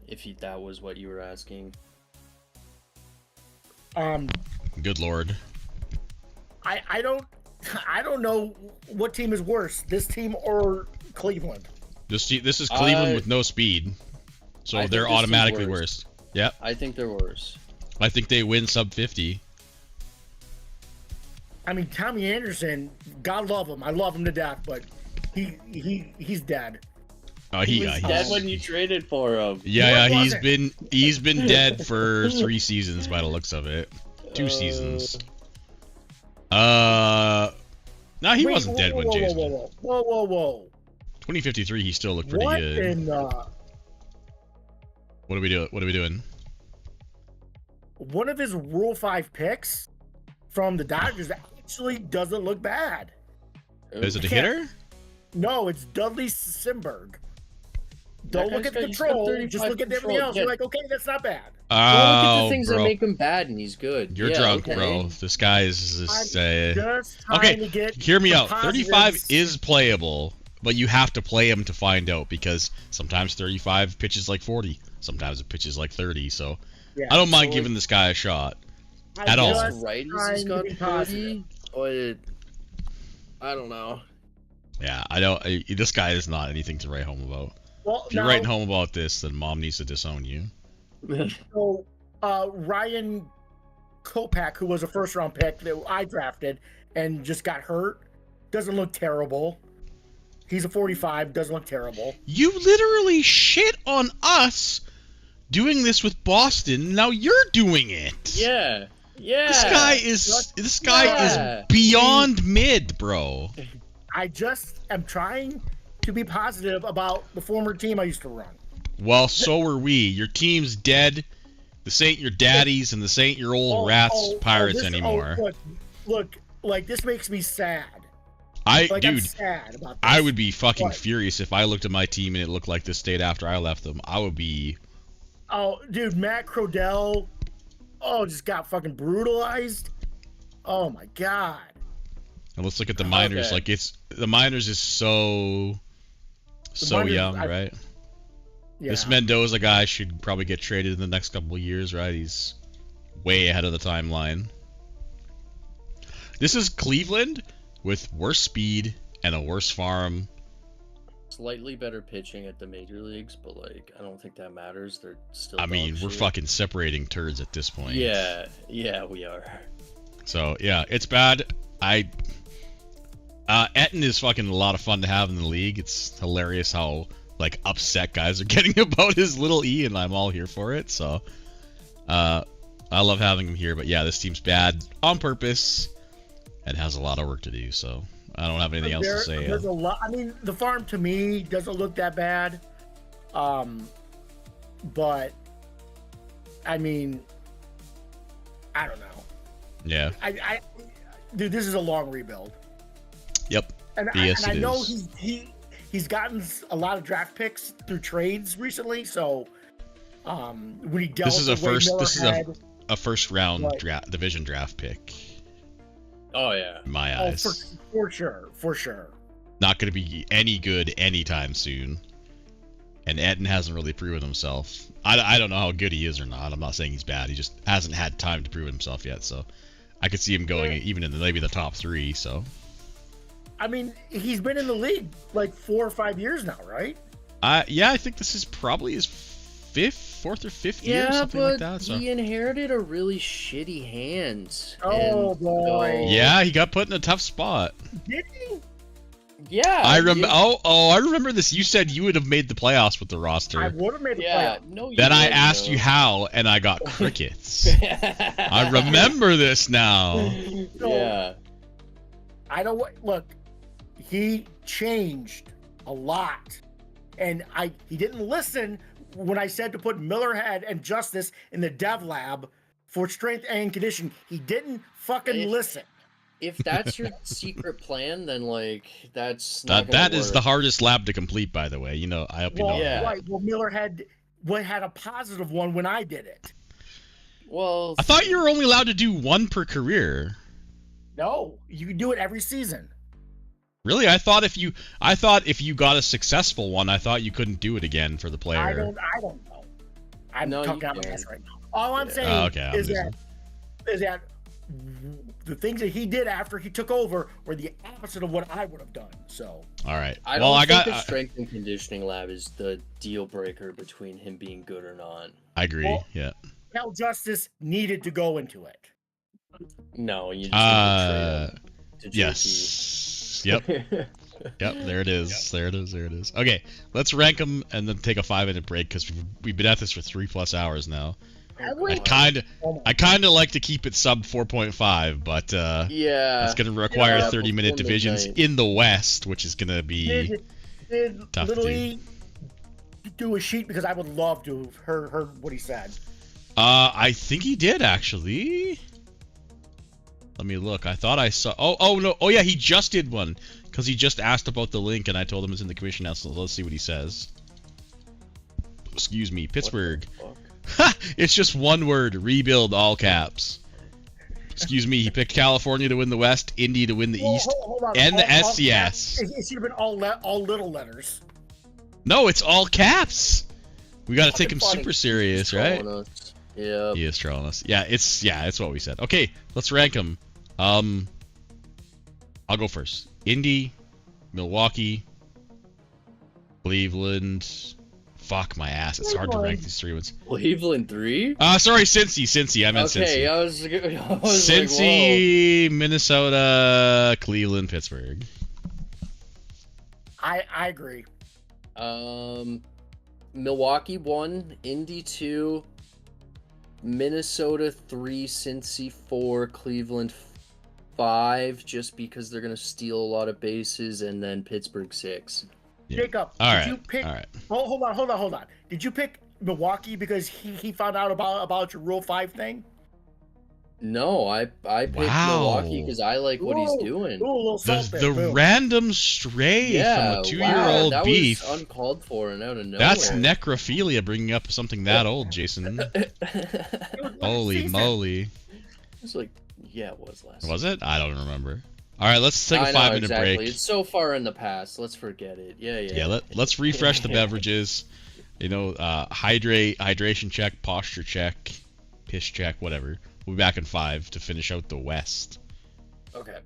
If that was what you were asking. Good lord. I don't know what team is worse, this team or Cleveland. This is Cleveland I- with no speed, so I think they're this team's automatically worse. worse. Yep. I think they're worse. I think they win sub 50. I mean, Tommy Anderson, God love him. I love him to death, but he's dead. Oh, He was dead when you traded for him. Yeah, What was he's been dead for 3 seasons by the looks of it. 2 seasons. No, he Wait, wasn't dead when whoa, Jason. Whoa. 2053, he still looked pretty What good. in What are we doing? What are we doing? one of his Rule 5 picks from the Dodgers actually doesn't look bad. Is it a can't- hitter? No, it's Dudley Simberg. Don't That look guy's at the got- he's got control. 35 Just look at everything control, else. yeah. You're like, okay, that's not bad. Well, look at Oh, the things bro. that make him bad, and he's good. You're Yeah, drunk, okay. bro. This guy is just. Just trying Okay, to get hear me the out. 35 positives. is playable, but you have to play him to find out because sometimes 35 pitches like 40, sometimes it pitches like 30. So Yeah, I don't mind so giving this guy a shot. I at all. just Right, trying he's to got be positive. 30. I don't know. Yeah, I don't. This guy is not anything to write home about. Well, If you're now, writing home about this, then mom needs to disown you. so Ryan Kopak, who was a first-round pick that I drafted and just got hurt, doesn't look terrible. He's a 45, doesn't look terrible. You literally shit on us doing this with Boston. Now you're doing it. Yeah. Yeah. This guy Yeah. is beyond mid, bro. I just am trying to be positive about the former team I used to run. Well, so are we. Your team's dead. This ain't your daddies, and this ain't your old rats pirates anymore. Look, like this makes me sad. I'm Dude, sad about this. I would be fucking What? furious if I looked at my team and it looked like this state after I left them. I would be. Oh, dude, Matt Crodell, just got fucking brutalized. Oh my god. And let's look at the minors. Okay. Like the minors is so minors, young, right? Yeah. This Mendoza guy should probably get traded in the next couple of years, right? He's way ahead of the timeline. This is Cleveland with worse speed and a worse farm. Slightly better pitching at the major leagues, but like I don't think that matters. They're still. I mean, dog we're shit. fucking separating turds at this point. Yeah, we are. So yeah, it's bad. Etten is fucking a lot of fun to have in the league. It's hilarious how like upset guys are getting about his little E, and I'm all here for it. So, I love having him here. But yeah, this team's bad on purpose and has a lot of work to do. So I don't have anything else to say. There's a lot. I mean, the farm to me doesn't look that bad. But I mean, I don't know. Yeah. Dude, this is a long rebuild. Yep. And, Yes, I it know is. he's gotten a lot of draft picks through trades recently. So when he dealt This is with a Wade first. Miller This is had- a first round Right. division draft pick. Oh yeah. in my Oh, eyes. for sure. Not going to be any good anytime soon. And Etten hasn't really proven himself. I don't know how good he is or not. I'm not saying he's bad. He just hasn't had time to prove himself yet. So I could see him going even in maybe the top 3. So I mean, he's been in the league like 4 or 5 years now, right? yeah, I think this is probably his 4th or 5th year, something like that. So he inherited a really shitty hand. Oh, boy. yeah, he got put in a tough spot. Did he? Yeah. I remember. I remember this. You said you would have made the playoffs with the I roster. would have made the Yeah. playoff. No. Then I asked you how, and I got crickets. I remember this now. Yeah. I don't look. He changed a lot, and he didn't listen when I said to put Millerhead and Justice in the dev lab for strength and conditioning. He didn't fucking listen. If that's your secret plan, then like that's not That gonna is work. the hardest lab to complete, by the way. You know, I hope you know yeah. that. Right. Well, Miller had a positive one when I did it. Well, I thought you were only allowed to do 1 per career. No, you can do it every season. Really? I thought if you got a successful one, I thought you couldn't do it again for the player. I don't know. I'm No, talking you out my can. ass right now. All I'm Yeah. saying Okay, is that the things that he did after he took over were the opposite of what I would have done. So All right. I well, don't I think got. the strength and conditioning lab is the deal breaker between him being good or not. I agree. Well, yeah. Cal Justice needed to go into it. No, you just need to trade him to JP. Yes. Yep. Yep. There it is. There it is. There it is. Okay. Let's rank them and then take a 5-minute break because we've been at this for 3+ hours now. I kind of like to keep it sub 4.5, but yeah, that's going to require yeah, 30-minute before divisions midnight. in the West, which is going to be Did tough to literally do a sheet because I would love to have heard what he said. I think he did actually. Let me look. I thought I saw. Oh no. Oh yeah, he just did one because he just asked about the link, and I told him it's in the commission now. So let's see what he says. Excuse me, Pittsburgh. It's just one word: rebuild, all caps. Excuse me. He picked California to win the West, Indy to win the East, Hold on. and the All SCS. caps. It should have been all little letters. No, it's all caps. We got to take him Fucking super serious, right? Yeah. He is trolling us. Yeah, it's what we said. Okay, let's rank them. I'll go first. Indy, Milwaukee, Cleveland. Fuck my ass. It's hard to rank these 3 ones. Cleveland 3? Sorry, Cincy. I meant Okay, Cincy. I was Cincy, Minnesota, Cleveland, Pittsburgh. I agree. Milwaukee 1, Indy 2, Minnesota 3, Cincy 4, Cleveland 5, just because they're gonna steal a lot of bases, and then Pittsburgh 6. Yeah. Jacob, All did right. you pick? All right. Oh, hold on. Did you pick Milwaukee because he found out about your Rule 5 thing? No, I picked Wow. Milwaukee because I like what he's doing. Ooh, a little salt there, The boom. random stray Yeah, from a 2-year-old that beef. was uncalled for and out of nowhere. That's necrophilia bringing up something that old, Jason. It was last Holy season. moly. It's like, yeah, it was last. Was it? I don't remember. All right, let's take a I know, 5-minute exactly. break. It's so far in the past. Let's forget it. Yeah. Let's refresh the beverages. You know, hydration check, posture check, piss check, whatever. We'll be back in 5 to finish out the West. Okay.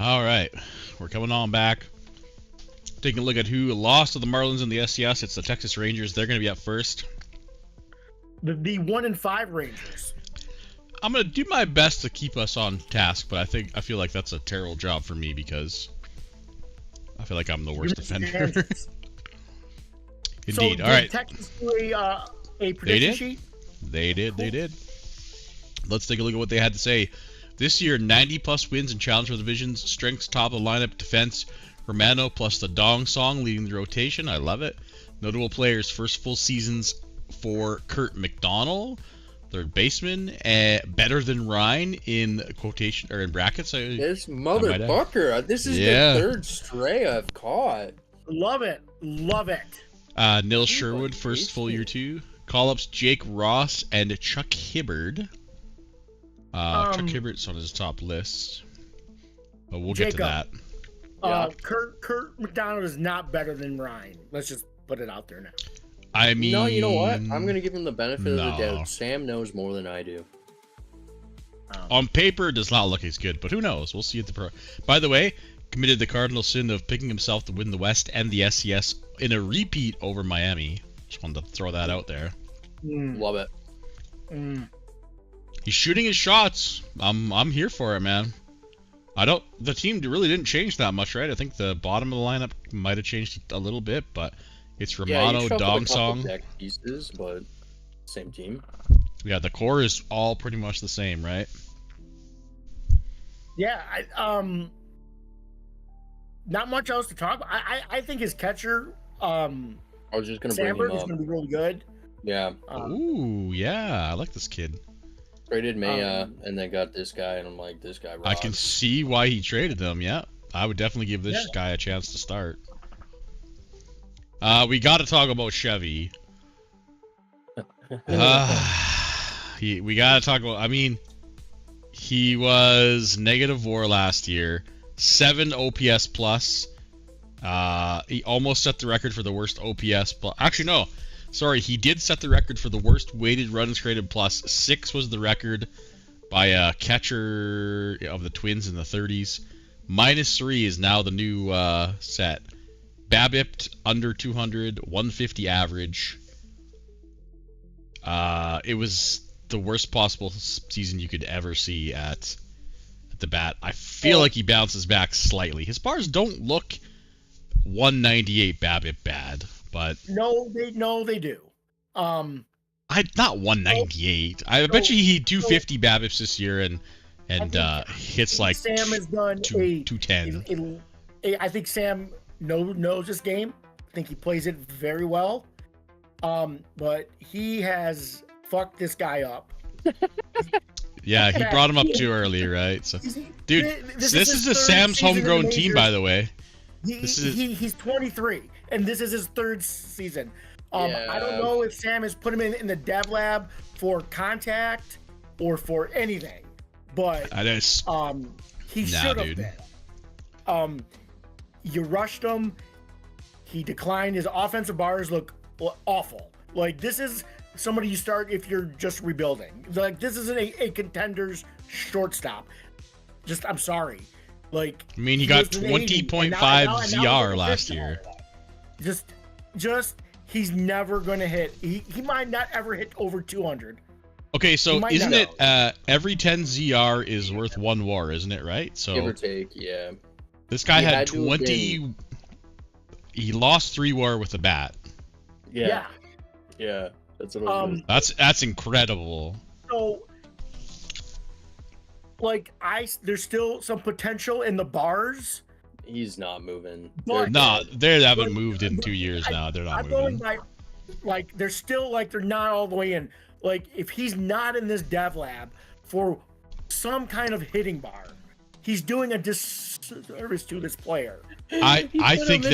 All right, we're coming on back. Taking a look at who lost to the Marlins in the SCS. It's the Texas Rangers. They're going to be up first. The 1-5 Rangers. I'm going to do my best to keep us on task, but I feel like that's a terrible job for me because I feel like I'm the worst defender. Indeed. So all right. Texas play a prediction sheet? They did. Let's take a look at what they had to say. This year, 90-plus wins in Challenger divisions, strengths top of the lineup, defense, Romano plus the Dong Song leading the rotation. I love it. Notable players, first full seasons for Kurt McDonald, third baseman, better than Ryan in quotation or in brackets. This motherfucker. This is the third stray I've caught. Love it. Nils Sherwood, first full year 2. Call-ups Jake Ross and Chuck Hibbard. Chuck Hibbert's on his top list, but we'll get to that. Kurt McDonald is not better than Ryan. Let's just put it out there now. I mean, no, you know what? I'm gonna give him the benefit of the doubt. Sam knows more than I do. On paper, it does not look as good, but who knows? We'll see at the pro. By the way, committed the cardinal sin of picking himself to win the West and the SCS in a repeat over Miami. Just wanted to throw that out there. Love it. He's shooting his shots. I'm here for it, man. The team really didn't change that much, right? I think the bottom of the lineup might have changed a little bit, but it's Romano, Dong Song. Deck pieces, but same team. Yeah, the core is all pretty much the same, right? Yeah, not much else to talk about. I think his catcher, I was just gonna bring him Sandberg, is up. gonna be really good. Yeah. Ooh, yeah, I like this kid. Traded Maya and then got this guy, and I'm like, this guy rocks. I can see why he traded them. Yeah, I would definitely give this guy a chance to start. We got to talk about Chevy. We got to talk about. I mean, he was negative WAR last year, 7 OPS plus. He almost set the record for the worst OPS. But actually, no. Sorry, he did set the record for the worst weighted runs created plus. 6 was the record by a catcher of the Twins in the 30s. -3 is now the new set. BABIP under 200, 150 average. It was the worst possible season you could ever see at the bat. I feel like he bounces back slightly. His bars don't look 198 BABIP bad. But no, they do. Not 198. I bet you he 250 BABIPs this year and hits like Sam has done 210. I think Sam knows this game. I think he plays it very well. But he has fucked this guy up. Yeah, he brought him up too early, right? So, dude, this is a Sam's homegrown team, by the way. He's 23, and this is his 3rd season. I don't know if Sam has put him in the dev lab for contact or for anything, but he should have been. You rushed him. He declined. His offensive bars look awful. Like, this is somebody you start if you're just rebuilding. Like, this isn't a contender's shortstop. I'm sorry. Like, I mean, he got 20.5 ZR last year. He's never going to hit. He might not ever hit over 200. Okay, so isn't it every 10 ZR is worth 1 WAR, isn't it, right? So give or take, yeah. This guy had 20. He lost 3 WAR with the bat. Yeah. That's what I was that's incredible. So, like, there's still some potential in the bars. He's not moving. They haven't moved in 2 years now. They're not moving. They're still they're not all the way in. Like, if he's not in this dev lab for some kind of hitting bar, he's doing a disservice to this player. I think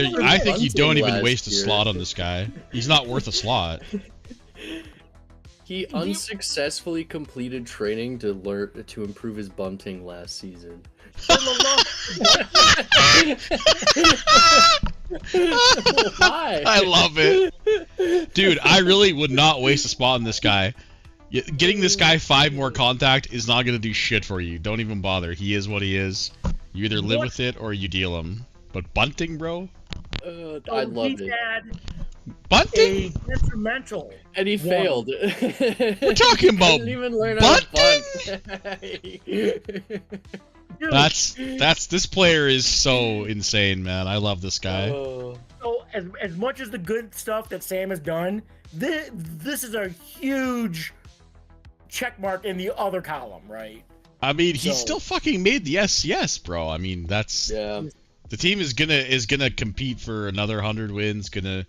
you don't even waste a slot on this guy. He's not worth a slot. He unsuccessfully completed training to improve his bunting last season. Why? I love it. Dude, I really would not waste a spot on this guy. Getting this guy 5 more contact is not going to do shit for you. Don't even bother. He is what he is. You either live with it or you deal them. But bunting, bro? I loved it. Bunting? A detrimental. And he failed. We're talking about didn't even learn bunting? Dude, That's this player is so insane, man. I love this guy. So as much as the good stuff that Sam has done, this is a huge check mark in the other column, right? I mean, he So- still fucking made the SCS, bro. I mean, that's Yeah. the team is gonna compete for another 100 wins. Gonna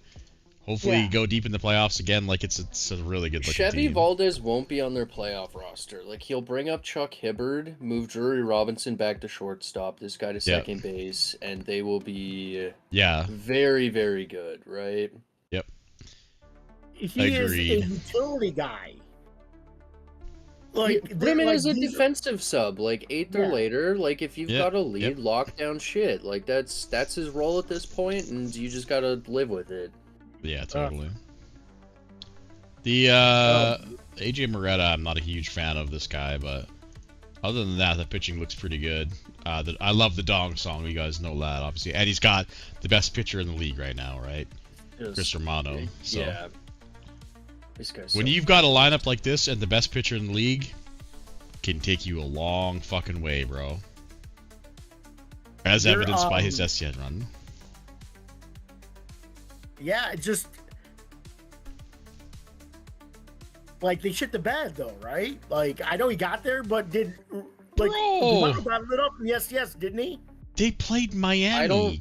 hopefully Yeah. go deep in the playoffs again. Like it's a really good looking Chevy team. Valdez won't be on their playoff roster. Like, he'll bring up Chuck Hibbard, move Drury Robinson back to shortstop, this guy to second base, and they will be Yeah, very, very good, right? He is a Agreed. utility guy. Put him in as a defensive sub, like 8th or Yeah. later. Like, if you've Yep, got a lead, yep. lock down shit. Like, that's his role at this point, and you just gotta live with it. yeah, totally. The AJ Moretta, I'm not a huge fan of this guy, but other than that, the pitching looks pretty good. I love the Dong song. You guys know that, obviously, and he's got the best pitcher in the league right now, right? Chris Romano. So. Yeah. This guy's When so you've got a lineup like this and the best pitcher in the league, can take you a long fucking way, bro. As You're, evidenced by his SCN run. Yeah, it just like they shit the bed though, right? Like I know he got there, but did like Bro. Romano got lit up? Yes, didn't he? They played Miami. I don't-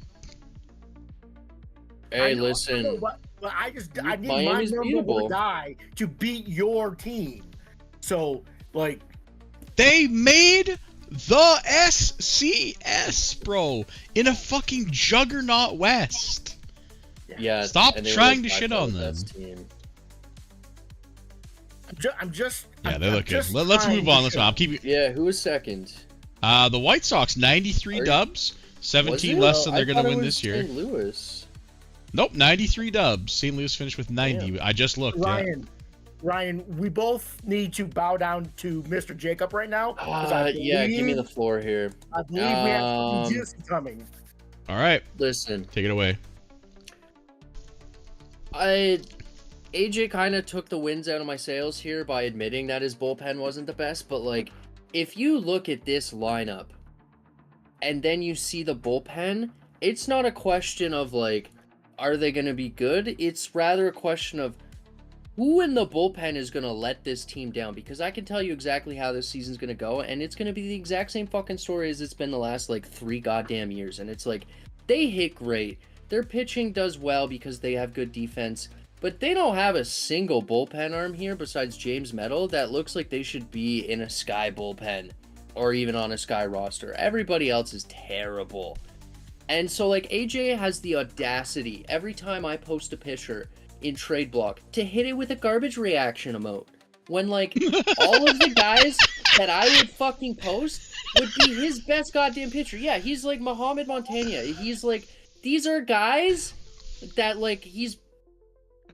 I Hey, know, listen. but I need Miami's my number beatable. one guy to beat your team. So like They made the SCS, bro, in a fucking juggernaut West. Yeah. Stop and they were, trying like, to by shit far on the them. best team. I'm just Yeah, I'm- they I'm look good. just Let's trying move to on. Let's show- move on. I'll keep you. Yeah, who was second? The White Sox, 93 Are you- dubs, Was 17 it? less than I they're thought gonna it win was this year. St. Louis. Nope, 93 dubs. St. Louis finished with 90. I just looked. Yeah. Ryan, we both need to bow down to Mr. Jacob right now. 'cause I Yeah, give me believe- the floor here. I believe we have Um, something juicy coming. All right, Listen, take it away. AJ kind of took the winds out of my sails here by admitting that his bullpen wasn't the best, but like, if you look at this lineup and then you see the bullpen, it's not a question of like, are they going to be good? It's rather a question of who in the bullpen is going to let this team down, because I can tell you exactly how this season's going to go, and it's going to be the exact same fucking story as it's been the last like 3 goddamn years. And it's like, they hit great, their pitching does well because they have good defense, but they don't have a single bullpen arm here besides James Meadow that looks like they should be in a Sky bullpen or even on a Sky roster. Everybody else is terrible. And so like, AJ has the audacity every time I post a pitcher in trade block to hit it with a garbage reaction emote, when like all of the guys that I would fucking post would be his best goddamn pitcher. Yeah, he's like Muhammad Montana. He's like, these are guys that like he's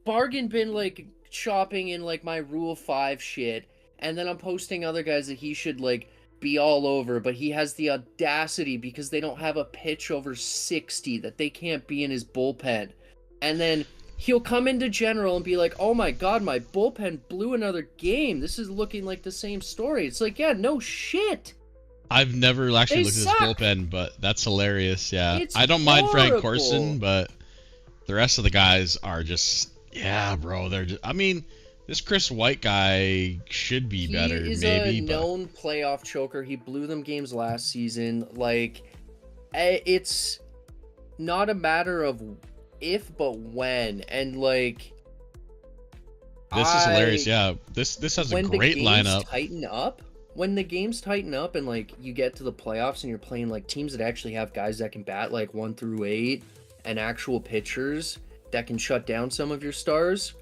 bargain bin like shopping in like my Rule 5 shit, and then I'm posting other guys that he should like be all over, but he has the audacity because they don't have a pitch over 60 that they can't be in his bullpen. And then he'll come into general and be like, oh my god, my bullpen blew another game. This is looking like the same story. It's like, yeah, no shit. I've never actually They looked suck. at this bullpen, but that's hilarious. Yeah, It's I don't mind Frank horrible. Corson, but the rest of the guys are just, yeah, bro. They're just, I mean, this Chris White guy should be better, He is maybe. a known playoff choker. He blew them games last season. Like, it's not a matter of if, but when. And like, This is hilarious. Yeah, this has a when great the games lineup. tighten up, when the games tighten up and like you get to the playoffs and you're playing like teams that actually have guys that can bat like 1 through 8 and actual pitchers that can shut down some of your stars,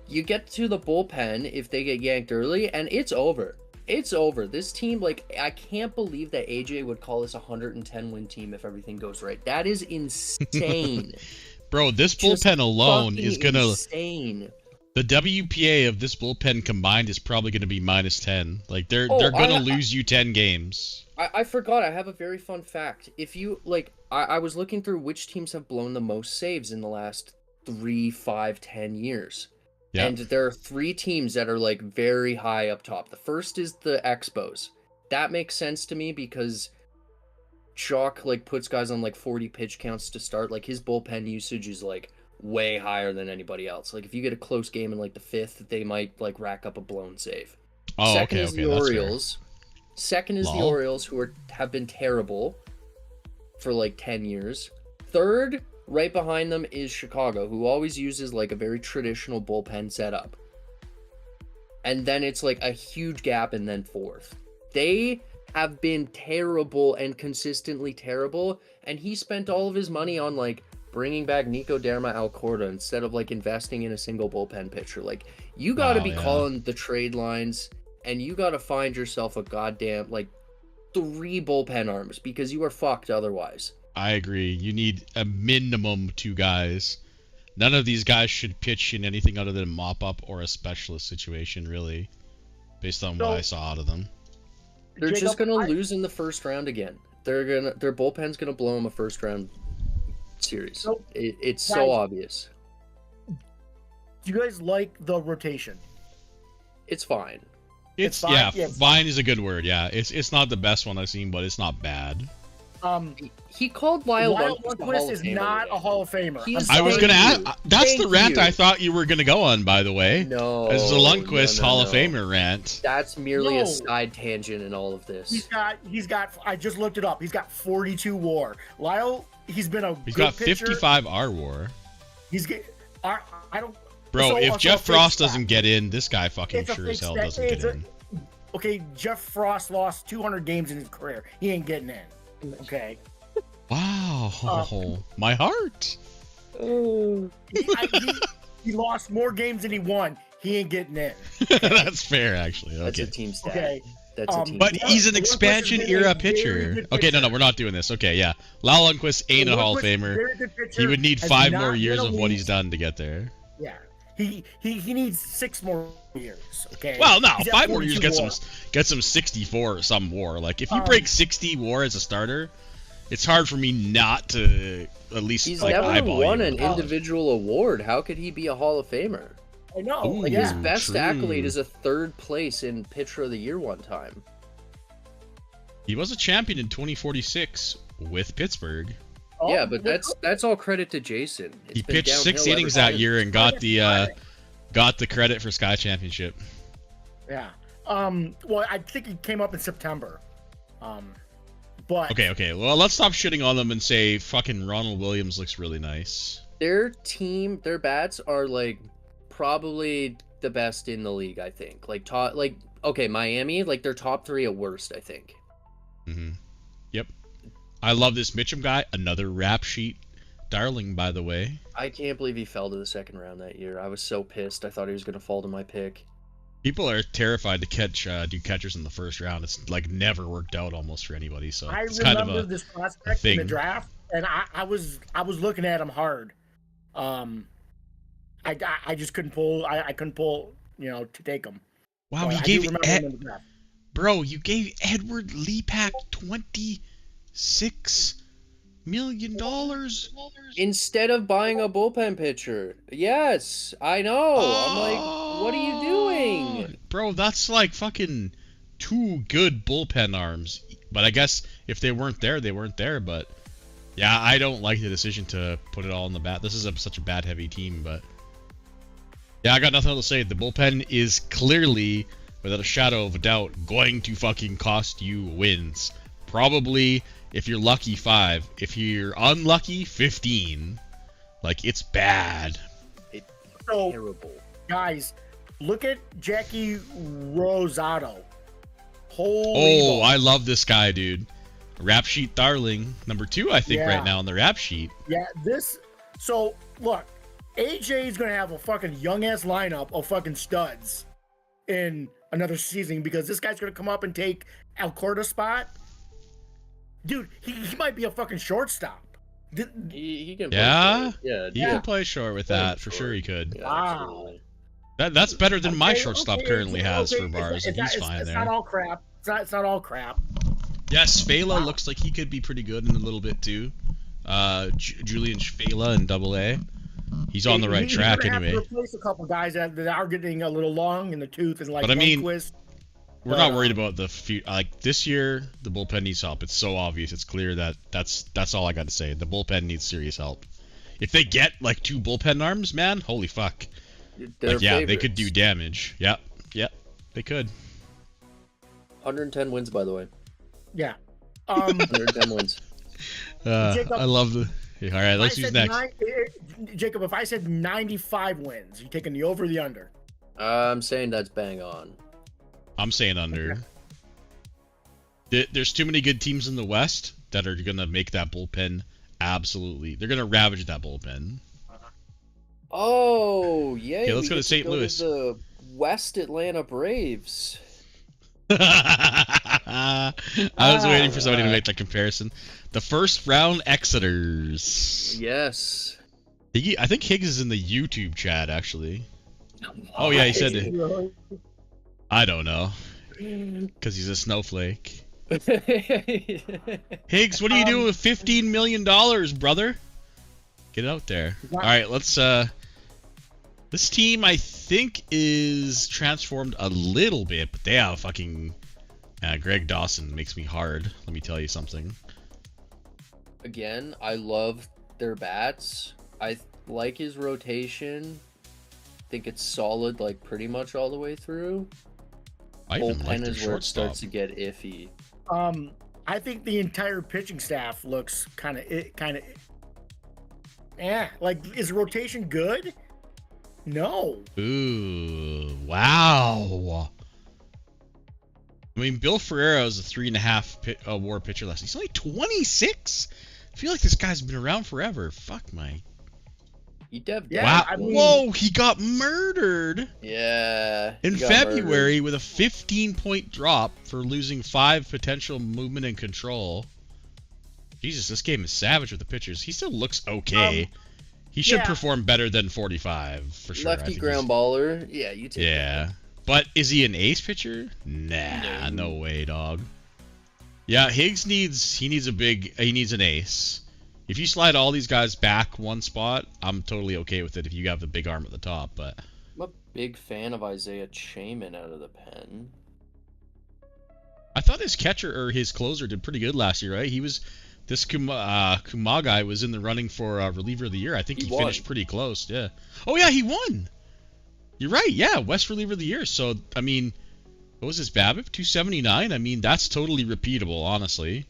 you get to the bullpen if they get yanked early and it's over. It's over. This team, like, I can't believe that AJ would call this a 110 win team if everything goes right. That is insane. Bro, this Just bullpen alone Fucking is gonna insane. The WPA of this bullpen combined is probably going to be -10. Like they're Oh, going to lose you 10 games. I forgot. I have a very fun fact. If you like, I was looking through which teams have blown the most saves in the last 3, 5, 10 years. Yeah. And there are 3 teams that are like very high up top. The first is the Expos. That makes sense to me because Chalk like puts guys on like 40 pitch counts to start. Like his bullpen usage is like way higher than anybody else. Like if you get a close game in like the 5th, they might like rack up a blown save. Oh, Second okay, is okay, the that's Orioles. Second is the Lol. Orioles, who have been terrible for like 10 years. Third, right behind them, is Chicago, who always uses like a very traditional bullpen setup. And then it's like a huge gap, and then fourth. They have been terrible and consistently terrible, and he spent all of his money on like bringing back Nico Derma Alcorta instead of like investing in a single bullpen pitcher. Like you got to Wow, be yeah. calling the trade lines, and you got to find yourself a goddamn like 3 bullpen arms because you are fucked otherwise. I agree. You need a minimum 2 guys. None of these guys should pitch in anything other than mop up or a specialist situation, really, based on what I saw out of them. They're Jacob, just gonna lose in the first round again. Their bullpen's gonna blow them a first round series. So, It's guys, so obvious. Do you guys like the rotation? It's fine. It's fine, yeah, yes. fine is a good word. Yeah, it's not the best one I've seen, but it's not bad. He called Lyle Lyle Lundqvist a Hall Lundqvist of is Famer not today. a Hall of Famer. He's- I was gonna Thank ask. you. That's the Thank rant you. I thought you were gonna go on. By the way, No, as the Lundqvist no, Hall of no. Famer rant. That's merely No. a side tangent in all of this. He's got. I just looked it up. He's got 42 WAR. Lyle, he's been a He's good got pitcher. 55 R WAR. He's get. I don't. Bro, so- if so Jeff a fake Frost stat. doesn't get in, this guy fucking It's a sure fake as hell stat. doesn't get It's a- in. Okay, Jeff Frost lost 200 games in his career. He ain't getting in. Okay. Wow, my heart. He lost more games than he won. He ain't getting in. That's fair, actually. That's a Okay. team stat. Okay. That's a team But stat. he's an Lundqvist expansion has been a era very pitcher. good Okay, no, pitcher. we're not doing this. Okay, yeah. Lyle Lundqvist ain't a Hall of Lundqvist, Famer. very good pitcher, He would need has 5 not more years been of what elite. he's done to get there. Yeah. He needs 6 more years. Okay. Well, no, He's at 5 more years 42 get some 64 or some WAR. Like if you Um, break 60 WAR as a starter, it's hard for me not to at least He's like never eyeball won you. an individual award. How could he be a Hall of Famer? I know. Ooh, Like yeah. his best true. accolade is a 3rd place in Pitcher of the Year one time. He was a champion in 2046 with Pittsburgh. Oh, Yeah, but that's all credit to Jason. It's He been pitched 6 downhill innings ever that since. year and got the credit for Sky Championship. Yeah. Well, I think he came up in September. But Okay. Well, let's stop shitting on them and say fucking Ronald Williams looks really nice. Their bats are like probably the best in the league, I think. Like okay, Miami, like they're top 3 at worst, I think. Yep. I love this Mitchum guy. Another rap sheet darling, by the way. I can't believe he fell to the 2nd round that year. I was so pissed. I thought he was going to fall to my pick. People are terrified to do catchers in the first round. It's like never worked out almost for anybody. So I it's kind of remember a this prospect in the thing. draft, and I was looking at him hard. I just couldn't pull. I couldn't pull. To take him. Wow. But He I do gave remember him in the draft. bro. You gave Edward Lepak $26 million. Instead of buying a bullpen pitcher. Yes, I know. I'm like, what are you doing? Bro, that's like fucking 2 good bullpen arms. But I guess if they weren't there, they weren't there. But yeah, I don't like the decision to put it all in the bat. This is such a bat heavy team, but yeah, I got nothing else to say. The bullpen is clearly, without a shadow of a doubt, going to fucking cost you wins. Probably, if you're lucky, 5. If you're unlucky, 15. Like, it's bad. So, Terrible. guys, look at Jackie Rosado. Holy Oh, I love this guy, dude. Rap sheet darling. Number 2, I think, Yeah. right now on the rap sheet. Yeah, so look, AJ is gonna have a fucking young ass lineup of fucking studs in another season because this guy's gonna come up and take Alcorta's spot. Dude, he might be a fucking shortstop. He can play Yeah? short. Yeah, He yeah. could play short with Play that. For short. sure he could. Yeah, Wow. absolutely. That's better than my shortstop okay, currently has okay, for bars, and he's fine it's there. not all crap. It's not all crap. Yeah, Spela Wow. looks like he could be pretty good in a little bit too. Julian Spela in Double-A. He's on the right track He's anyway. Have to replace a couple guys that are getting a little long in the tooth, and like But I mean, Lundqvist. we're not worried about the future. Like this year, the bullpen needs help. It's so obvious. It's clear that that's all I got to say. The bullpen needs serious help. If they get like 2 bullpen arms, man, holy fuck. They're Like, yeah, favorites. they could do damage. Yep, they could. 110 wins, by the way. Yeah. 110 wins. Jacob, I love the. All right, let's use next. Jacob, if I said 95 wins, you taking the over or the under? I'm saying that's bang on. I'm saying under. There's too many good teams in the West that are gonna make that bullpen absolutely. They're gonna ravage that bullpen. Oh, yeah. Okay, let's we go to get St. Louis. The West Atlanta Braves. I was waiting for somebody to make that comparison. The first round Exeters. Yes. I think Higgs is in the YouTube chat actually. Oh yeah, he said it. I don't know. Because he's a snowflake. Higgs, what are you doing with $15 million, brother? Get out there. Alright, let's this team I think is transformed a little bit, but they have fucking Greg Dawson makes me hard. Let me tell you something. Again, I love their bats. I like his rotation. Think it's solid, like pretty much all the way through. I even like Bullpen their is where it shortstop. starts to get iffy. I think the entire pitching staff looks kind of. Yeah, like is rotation good? No. Ooh, wow. I mean, Bill Ferrero is a 3.5 WAR pitcher last. He's only 26. I feel like this guy's been around forever. Fuck my. He dev. Yeah, Wow. I mean- Whoa, he got murdered Yeah. in he got February murdered. with a 15-point drop for losing 5 potential movement and control. Jesus, this game is savage with the pitchers. He still looks okay. He should yeah. perform better than 45 for sure. I Lefty think ground baller. Yeah, you take Yeah. But is he an ace pitcher? Nah, no way, dog. Yeah, Higgs needs an ace. If you slide all these guys back one spot, I'm totally okay with it if you have the big arm at the top, but I'm a big fan of Isaiah Chayman out of the pen. I thought his catcher or his closer did pretty good last year, right? He was this Kumagai was in the running for reliever of the year. I think he finished pretty close, yeah. Oh yeah, he won. You're right, yeah, West reliever of the year. So, I mean, what was his BABIP? 279? I mean, that's totally repeatable, honestly.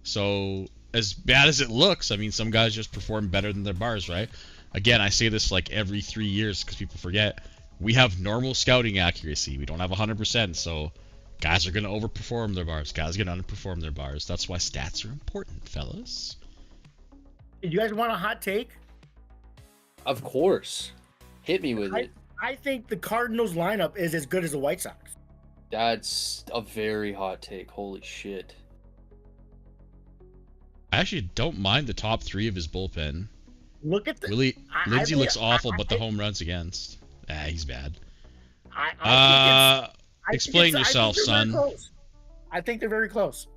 So, as bad as it looks, I mean, some guys just perform better than their bars, right? Again, I say this like every 3 years because people forget. We have normal scouting accuracy. We don't have 100%, so guys are going to overperform their bars. Guys are going to underperform their bars. That's why stats are important, fellas. Do you guys want a hot take? Of course. Hit me with it. I think the Cardinals lineup is as good as the White Sox. That's a very hot take. Holy shit. I actually don't mind the top 3 of his bullpen. Look at the Lindsey looks awful, but the home runs against, he's bad. Explain yourself, son. I think they're very close.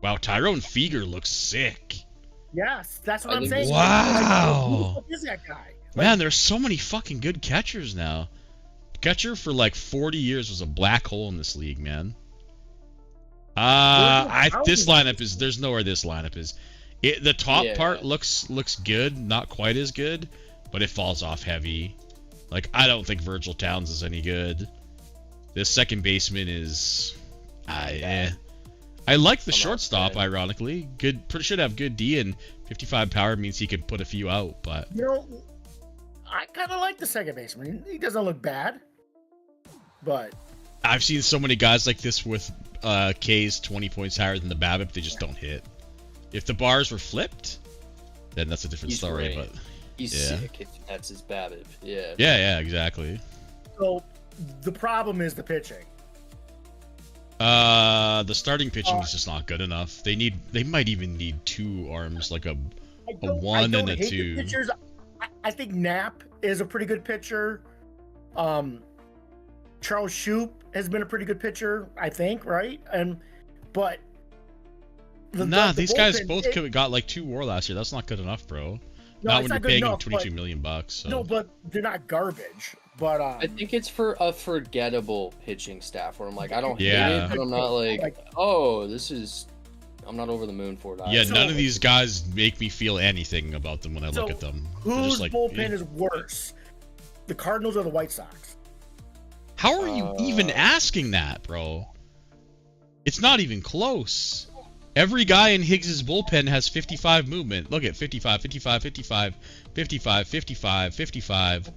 Wow, Tyrone Feger looks sick. Yes, that's what I'm saying. Wow. Who is that guy? Man, there's so many fucking good catchers now. Catcher for like 40 years was a black hole in this league, man. This lineup is, there's nowhere this lineup is. The top part looks good, not quite as good, but it falls off heavy. Like, I don't think Virgil Towns is any good. This second baseman is, I like the shortstop, ironically. Should have good D, and 55 power means he could put a few out, but... You know, I kind of like the second baseman. He doesn't look bad, but... I've seen so many guys like this with K's 20 points higher than the BABIP, they just don't hit. If the bars were flipped, then that's a different story, but... He's sick if that's his BABIP, yeah. Yeah, exactly. So, the problem is the pitching. The starting pitching is just not good enough. They might even need 2 arms, like a 1 and a 2. I think Knapp is a pretty good pitcher. Charles Shoup has been a pretty good pitcher, I think, right? But these guys both got like 2 WAR last year. That's not good enough, bro. No, not when you're paying enough, $22 million bucks. So. No, but they're not garbage. But I think it's for a forgettable pitching staff where I'm like, I don't hate Yeah. it, but I'm not like, oh, this is. I'm not over the moon for it. Yeah, So- none of these guys make me feel anything about them when I So, look at them. They're whose just like, bullpen is worse, the Cardinals or the White Sox? How are you even asking that, bro? It's not even close. Every guy in Higgs's bullpen has 55 movement. Look at 55, 55, 55, 55, 55, 55.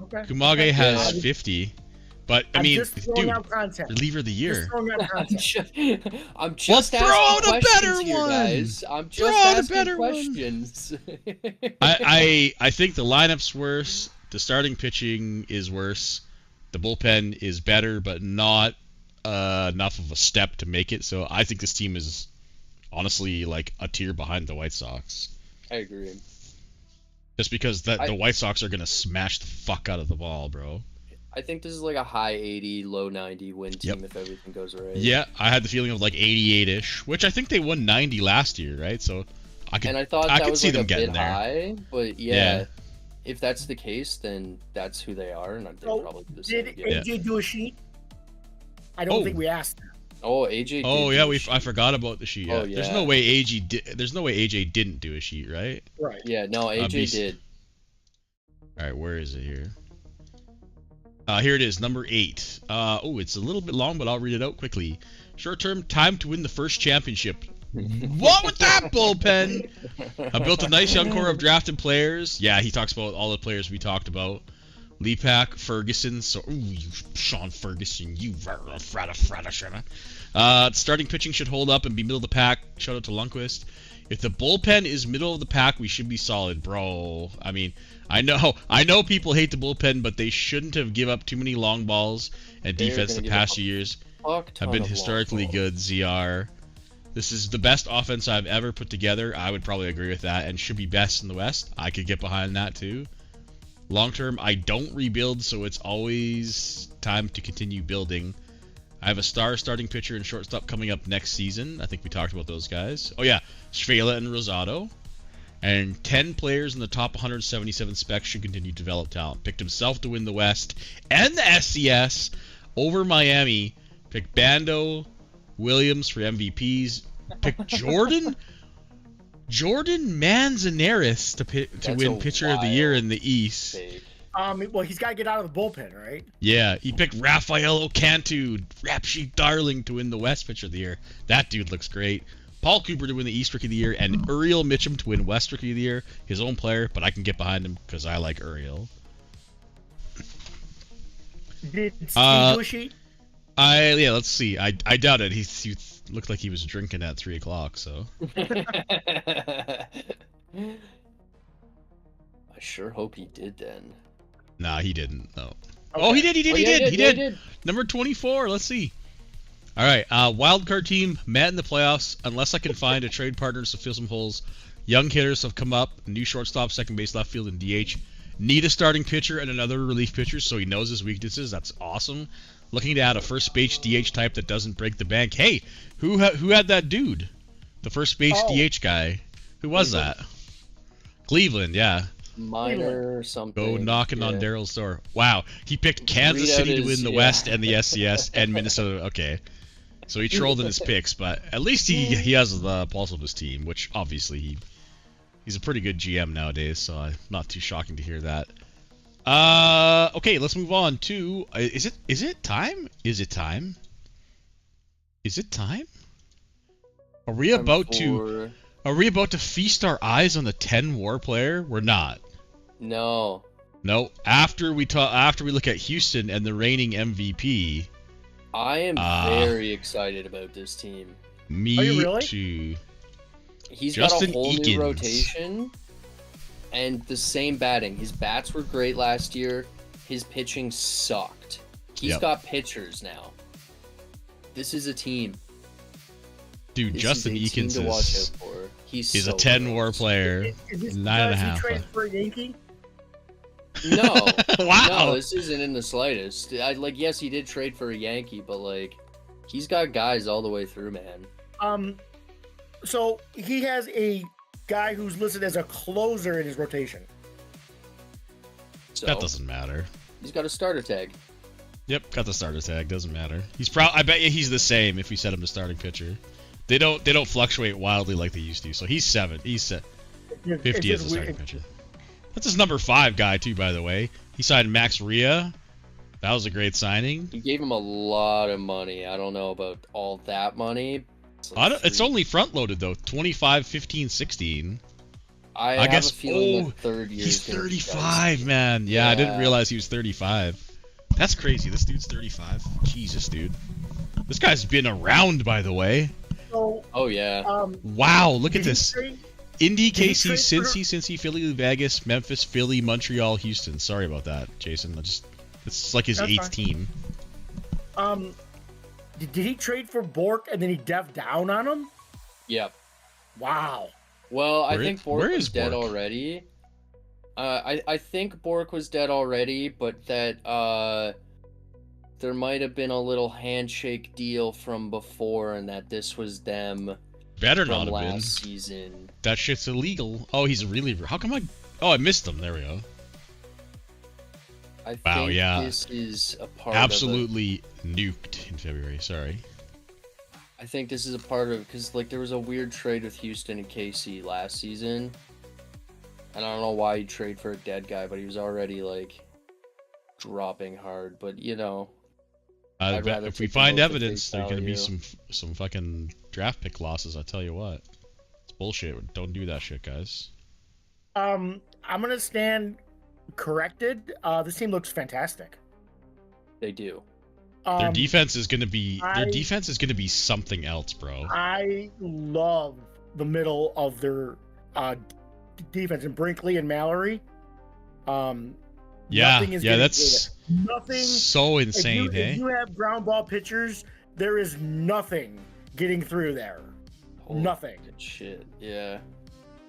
Okay. Kumage has 50. But, I mean, just throwing dude, out content. reliever of the year. Just throwing out content. I'm just Well, throw out asking a questions better here, one. guys. I'm Throw just out a asking better one. questions. I think the lineup's worse. The starting pitching is worse. The bullpen is better, but not enough of a step to make it. So I think this team is honestly like a tier behind the White Sox. I agree. Just because the White Sox are gonna smash the fuck out of the ball, bro. I think this is like a high 80, low 90 win team Yep. if everything goes right. Yeah, I had the feeling of like 88-ish, which I think they won 90 last year, right? So I could And I thought that could was see like them a getting bit there. high, but Yeah. if that's the case, then that's who they are, and I think So, probably the same. did Yeah. AJ do a sheet? I don't Oh. think we asked that. Oh, AJ. Oh did yeah, do I sheet. forgot about the sheet. Oh, Yeah. There's yeah. no way AJ didn't do a sheet, right? Right. Yeah, no, AJ BC did. All right, where is it here? Here it is, number 8. It's a little bit long, but I'll read it out quickly. Short-term, time to win the first championship. What with that bullpen? I built a nice young core of drafted players. Yeah, he talks about all the players we talked about. Leapak, Ferguson. So, you Sean Ferguson, you frata. Starting pitching should hold up and be middle of the pack. Shout out to Lundqvist. If the bullpen is middle of the pack, we should be solid, bro. I mean, I know people hate the bullpen, but they shouldn't have give up too many long balls, and They're defense gonna the give past up few years Fuck have ton been of historically long good, ZR. This is the best offense I've ever put together. I would probably agree with that, and should be best in the West. I could get behind that too. Long term, I don't rebuild, so it's always time to continue building. I have a star starting pitcher and shortstop coming up next season. I think we talked about those guys. Oh yeah, Svela and Rosado. And 10 players in the top 177 specs should continue to develop talent. Picked himself to win the West and the SCS over Miami. Picked Bando, Williams for MVPs. Picked Jordan Manzanares to win a Pitcher of the Year wild in the East. take. Well, he's got to get out of the bullpen, right? Yeah, he picked Rafael Cantu, Rap Sheet Darling, to win the West Pitcher of the Year. That dude looks great. Paul Cooper to win the East Rookie of the Year, and Uriel Mitchum to win West Rookie of the Year. His own player, but I can get behind him because I like Uriel. Did Steve do a sheet? Let's see. I doubt it. He looked like he was drinking at 3 o'clock, so. I sure hope he did then. Nah, he didn't. No. Okay. Oh, he did. He Yeah, did. Number 24. Let's see. All right. Wildcard team met in the playoffs. Unless I can find a trade partner to fill some holes. Young hitters have come up. New shortstop, second base, left field, and DH. Need a starting pitcher and another relief pitcher, so he knows his weaknesses. That's awesome. Looking to add a first base DH type that doesn't break the bank. Hey, who had that dude? The first base DH guy. Who was that? Cleveland, yeah. Minor something. Go knocking on Daryl's door. Wow, he picked Kansas Read out City to win his- the yeah. West and the SCS and Minnesota. Okay, so he trolled in his picks, but at least he has the pulse of his team, which obviously he's a pretty good GM nowadays. So not too shocking to hear that. Okay, let's move on to is it time? Is it time? Are we about to feast our eyes on the 10 WAR player? We're not. No. No, after we look at Houston and the reigning MVP. I am very excited about this team. Me Are you really? too. He's Justin got a whole Eakins. new rotation and the same batting. His bats were great last year. His pitching sucked. He's Yep. got pitchers now. This is a team. Dude, This Justin is a team Eakins to watch is out for. He's a so 10 WAR gross. player. Is this 9.5. He transferred Yankee? No, Wow. no, this isn't in the slightest. Yes, he did trade for a Yankee, but like, he's got guys all the way through, man. So he has a guy who's listed as a closer in his rotation. So That doesn't matter. he's got a starter tag. Yep, got the starter tag. Doesn't matter. I bet you he's the same if we set him to starting pitcher. They don't fluctuate wildly like they used to. So he's 7. He's 50 as the starting pitcher. That's his number 5 guy too, by the way. He signed Max Rhea. That was a great signing. He gave him a lot of money. I don't know about all that money. It's only front loaded though. 25, 15, 16. I guess. have a feeling the third year. He's 35, man. Yeah, I didn't realize he was 35. That's crazy. This dude's 35. Jesus, dude. This guy's been around, by the way. So, oh yeah. Wow, look at this. Indy, KC, Cincy, Cincy, Philly, Vegas, Memphis, Philly, Montreal, Houston. Sorry about that, Jason. It's like his 8th team. Did he trade for Bork and then he dev down on him? Yep. Wow. Well, I think Bork was dead Bork? already. I think Bork was dead already, but that there might have been a little handshake deal from before, and that this was them. Better from not have last been. season. That shit's illegal. Oh, he's a reliever. How come I missed him. There we go. I Wow, think yeah. this is a part Absolutely nuked in February. Sorry. I think this is a part of because like there was a weird trade with Houston and KC last season, and I don't know why he'd trade for a dead guy, but he was already like dropping hard. But you know, I I'd bet rather if we take find the vote for evidence, face there's gonna be value. some fucking draft pick losses. I tell you what, it's bullshit. Don't do that shit, guys. I'm gonna stand corrected. This team looks fantastic. They do. Their defense is gonna be I- something else, bro. I love the middle of their defense and Brinkley and Mallory. Yeah, nothing is yeah, getting that's through it. Nothing. so insane, if hey? you have ground ball pitchers, there is nothing getting through there. Holy Nothing. shit. Yeah.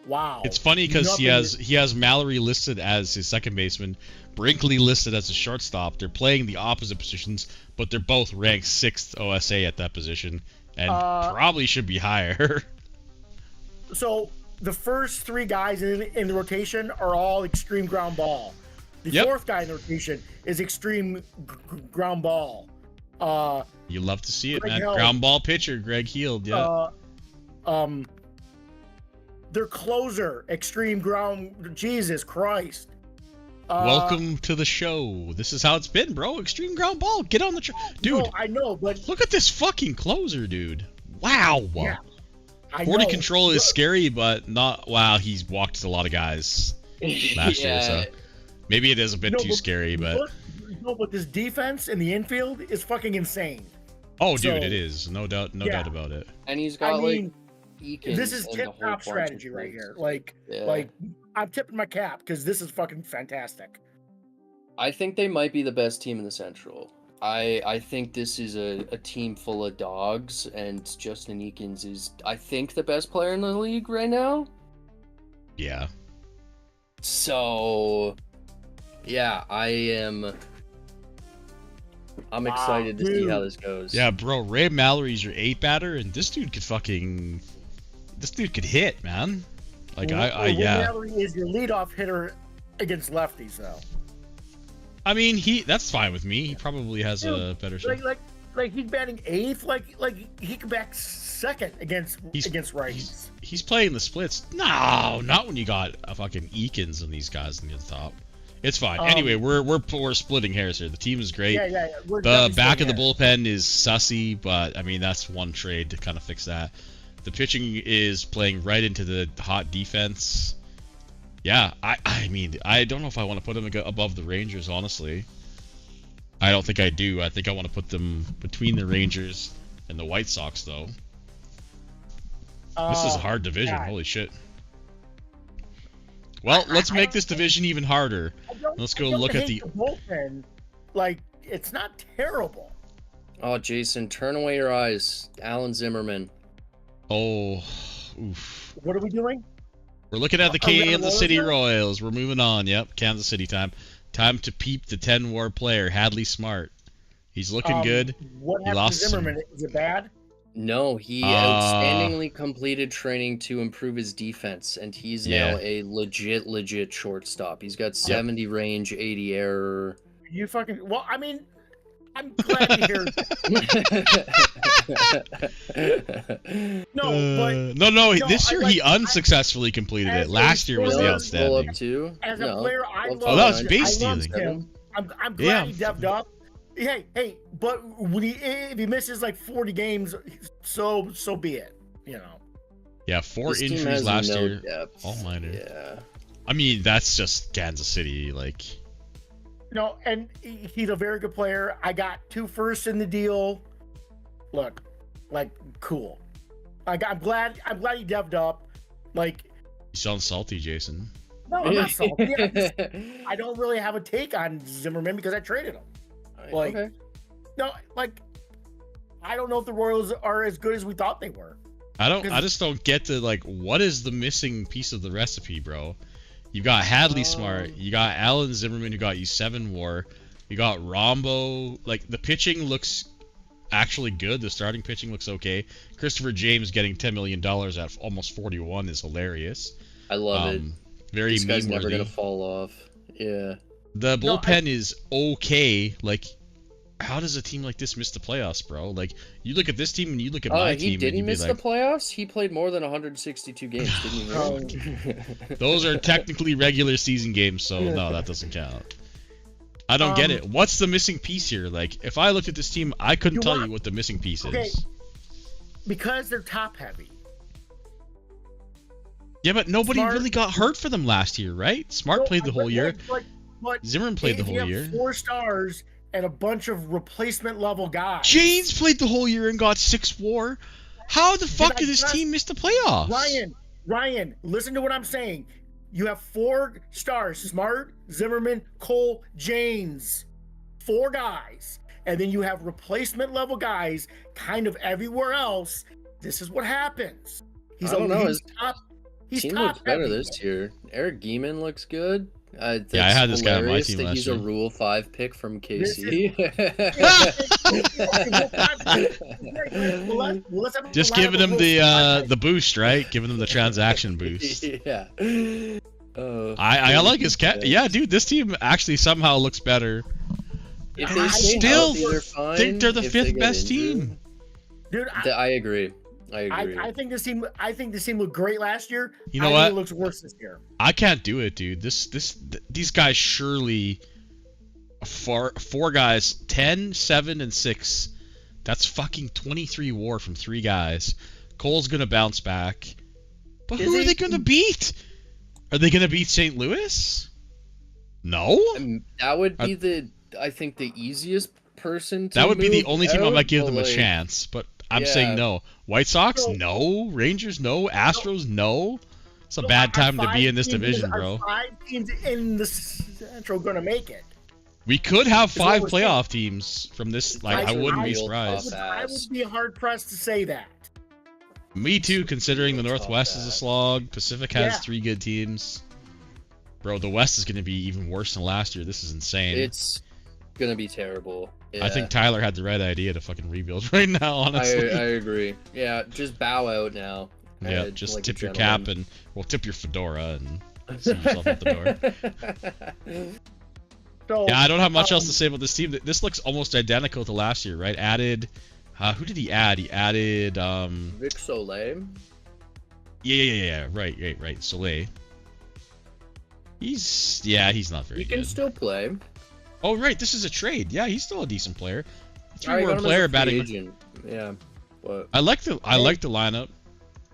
Wow. It's funny because he Nothing has Mallory listed as his second baseman, Brinkley listed as a shortstop. They're playing the opposite positions, but they're both ranked 6th OSA at that position, and probably should be higher. So the first 3 guys in the rotation are all extreme ground ball. The Yep. 4th guy in the rotation is extreme ground ball. You love to see it, Greg man. Hill. Ground ball pitcher, Greg Heald. Yeah. Their closer, extreme ground. Jesus Christ. Welcome to the show. This is how it's been, bro. Extreme ground ball. Get on the dude. No, I know, but Look at this fucking closer, dude. Wow. yeah, I 40 know. control is scary, but not. Wow, he's walked a lot of guys last year, so maybe it is a bit too scary, but. But this defense in the infield is fucking insane. Oh, dude, So, it is. No doubt about it. And he's got I mean, like Eakins this is and the tip whole top bunch of strategy right dudes. here. Like, Yeah. like I'm tipping my cap because this is fucking fantastic. I think they might be the best team in the Central. I think this is a team full of dogs, and Justin Eakins is, I think, the best player in the league right now. Yeah. So, yeah, I'm excited to see how this goes. Yeah, bro. Ray Mallory's your 8 batter, and this dude could hit, man. Like Will yeah. Mallory is your leadoff hitter against lefties, though. I mean, that's fine with me. He probably has a better shot. Like he's batting 8th. Like he could bat 2nd against righties. He's playing the splits. No, not when you got a fucking Eakins and these guys near the top. It's fine. Anyway, we're splitting hairs here. The team is great. Yeah. We're The definitely back of the splitting bullpen is sussy, but I mean that's one trade to kind of fix that. The pitching is playing right into the hot defense. Yeah, I mean I don't know if I want to put them above the Rangers. Honestly, I don't think I do. I think I want to put them between the Rangers and the White Sox, though. This is a hard division. God. Holy shit. Well, let's make this division even harder. Let's go look at the bullpen. Like, it's not terrible. Oh, Jason, turn away your eyes. Alan Zimmerman. Oh, oof. What are we doing? We're looking at the Are we on Kansas the City road now? Royals. We're moving on. Yep, Kansas City time. Time to peep the 10 WAR player, Hadley Smart. He's looking good. What He happened to lost some- Zimmerman? Is it bad? No, he outstandingly completed training to improve his defense, and he's now a legit shortstop. He's got 70 range, 80 error. You fucking well. I mean, I'm glad to hear. No. This year he unsuccessfully completed it. Last year was the Roll outstanding. up too. As a player, I love. Oh, that was base I love stealing. him. I'm glad he devved up. Hey, but when if he misses like 40 games, so be it. You know. Yeah, 4 This team injuries has last no year. depth. All minor. Yeah. I mean, that's just Kansas City. Like, No, and he's a very good player. I got 2 firsts in the deal. Look, like cool. I'm glad he devved up. Like, you sound salty, Jason. no, I'm not salty. I don't really have a take on Zimmerman because I traded him. Like, okay. no, like, I don't know if the Royals are as good as we thought they were. I just don't get the, like, what is the missing piece of the recipe, bro? You got Hadley Smart, you got Alan Zimmerman who got you 7 WAR, you got Rombo. Like, the pitching looks actually good. The starting pitching looks okay. Christopher James getting $10 million at almost 41 is hilarious. I love it. Very This guy's never meme-worthy. gonna fall off. Yeah. The bullpen is okay. Like, how does a team like this miss the playoffs, bro? Like, you look at this team and you look at my team. He didn't and miss like, the playoffs. He played more than 162 games, didn't he? Those are technically regular season games, so no, that doesn't count. I don't get it. What's the missing piece here? Like, if I looked at this team, I couldn't tell you what the missing piece is. Because they're top heavy. Yeah, but nobody Smart. really got hurt for them last year, right? Smart played the whole year. But Zimmerman played the if you whole have year. 4 stars and a bunch of replacement level guys. James played the whole year and got 6 WAR. How the fuck did this team miss the playoffs? Ryan, listen to what I'm saying. You have 4 stars: Smart, Zimmerman, Cole, James. 4 guys. And then you have replacement level guys kind of everywhere else. This is what happens. I don't know. His top. He's team top looks better heavy. this year. Eric Gieman looks good. Yeah, I had this guy on my team that last he's year. a Rule 5 pick from KC. Just giving him the boost, right? Giving him the transaction boost. Yeah. I like his cat. Yeah, dude, this team actually somehow looks better. If I they stay still healthy, they're fine. think they're the If they 5th get best injured- team. Dude, I agree. I agree. I think this team. I think this team looked great last year. You know I what? think it looks worse this year. I can't do it, dude. These guys surely four guys, 10, 7, and 6. That's fucking 23 WAR from 3 guys. Cole's gonna bounce back. But who are they gonna beat? Are they gonna beat St. Louis? No? That would be I think the easiest person to That would be the move only team I out, might give but, them a like, chance, but I'm yeah. saying no. White Sox, So- no. Rangers, no. Astros, no. It's a bad time to be in this division, bro. 5 teams in the Central going to make it. We could have 5 what we're playoff teams from this. Like, I wouldn't be real surprised. tough. I would be hard pressed to say that. Me too, considering the Tough Northwest is a ass. slog. Pacific has Yeah. 3 good teams. Bro, the West is going to be even worse than last year. This is insane. It's gonna be terrible. Yeah. I think Tyler had the right idea to fucking rebuild right now, honestly. I agree. Yeah, just bow out now. Yeah, just like a tip your cap gentleman. tip your fedora and see yourself at the door. So, Yeah, I don't have much else to say about this team. This looks almost identical to last year, right? Added, who did he add? He added, Vic Soleil. yeah, right, Soleil. He's not very He good. can still play. Oh, right, this is a trade. Yeah, he's still a decent player. I 3 got him as player a free batting. agent. Yeah, but I like the lineup.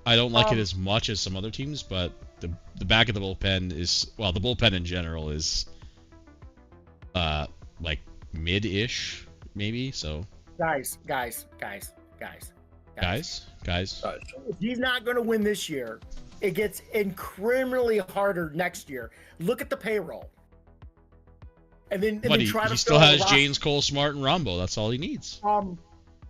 I don't like it as much as some other teams, but the back of the bullpen is, well, the bullpen in general is like mid-ish maybe. So guys. If he's not going to win this year, it gets criminally harder next year. Look at the payroll. And then but he try to still fill has a James, Cole, Smart, and Rombo. That's all he needs.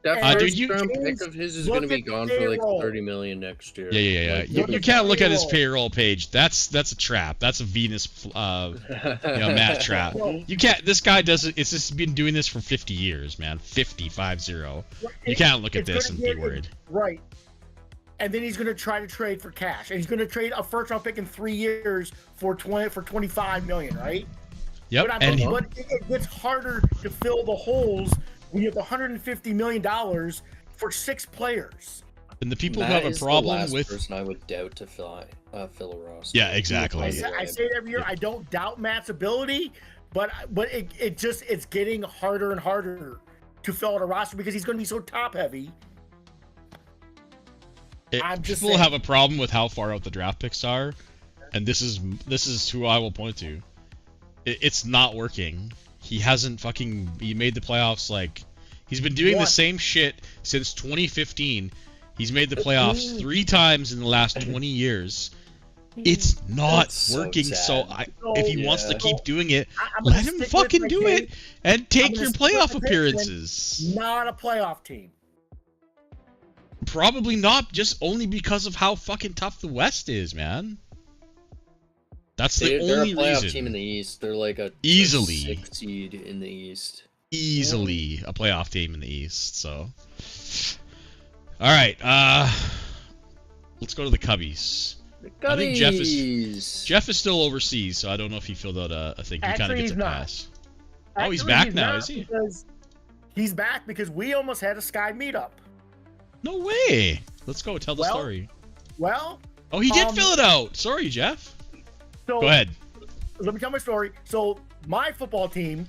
That And first dude, round James, pick of his is look going to be at the gone for like payroll. 30 million next year. Yeah. Like, You can't look at his payroll page. That's a trap. That's a Venus, Matt trap. No. You can't. This guy doesn't. It's just been doing this for 50 years, man. 50. You can't look at It's this gonna and be get- worried. Right. And then he's going to try to trade for cash, and he's going to trade a first round pick in 3 years for 25 million, right? Yep. But, And but it gets harder to fill the holes when you have $150 million for 6 players. and the people Matt who have a is the problem last with. person I would doubt to fill a roster. Yeah, exactly. I say it every year. I don't doubt Matt's ability, but it's getting harder and harder to fill out a roster because he's going to be so top heavy. I'm just People saying. have a problem with how far out the draft picks are, and this is who I will point to. It's not working. He hasn't he made the playoffs like he's been doing the Once. same shit since 2015. He's made the playoffs 3 times in the last 20 years. It's not That's so working. So sad. if he wants to Yeah. keep doing it, I'm gonna let him stick fucking with do my it take. and I'm take gonna your stick with playoff my prediction. appearances. Not a playoff team. Probably not, just only because of how fucking tough the West is, man. That's the They're a only playoff reason. team in the East. They're like a Easily. 6th seed in the East. Easily a playoff team in the East. So, all right, let's go to the Cubbies. The I think Cubbies. Jeff is still overseas, so I don't know if he filled out a thing. He kind of Actually, gets a he's not. pass. Oh, he's Actually, back now, not is he? because He's back because we almost had a Sky meetup. No way. Let's go. Tell the Well, story. Well, Oh, he did fill it out. Sorry, Jeff. so Go ahead. let me tell my story. So my football team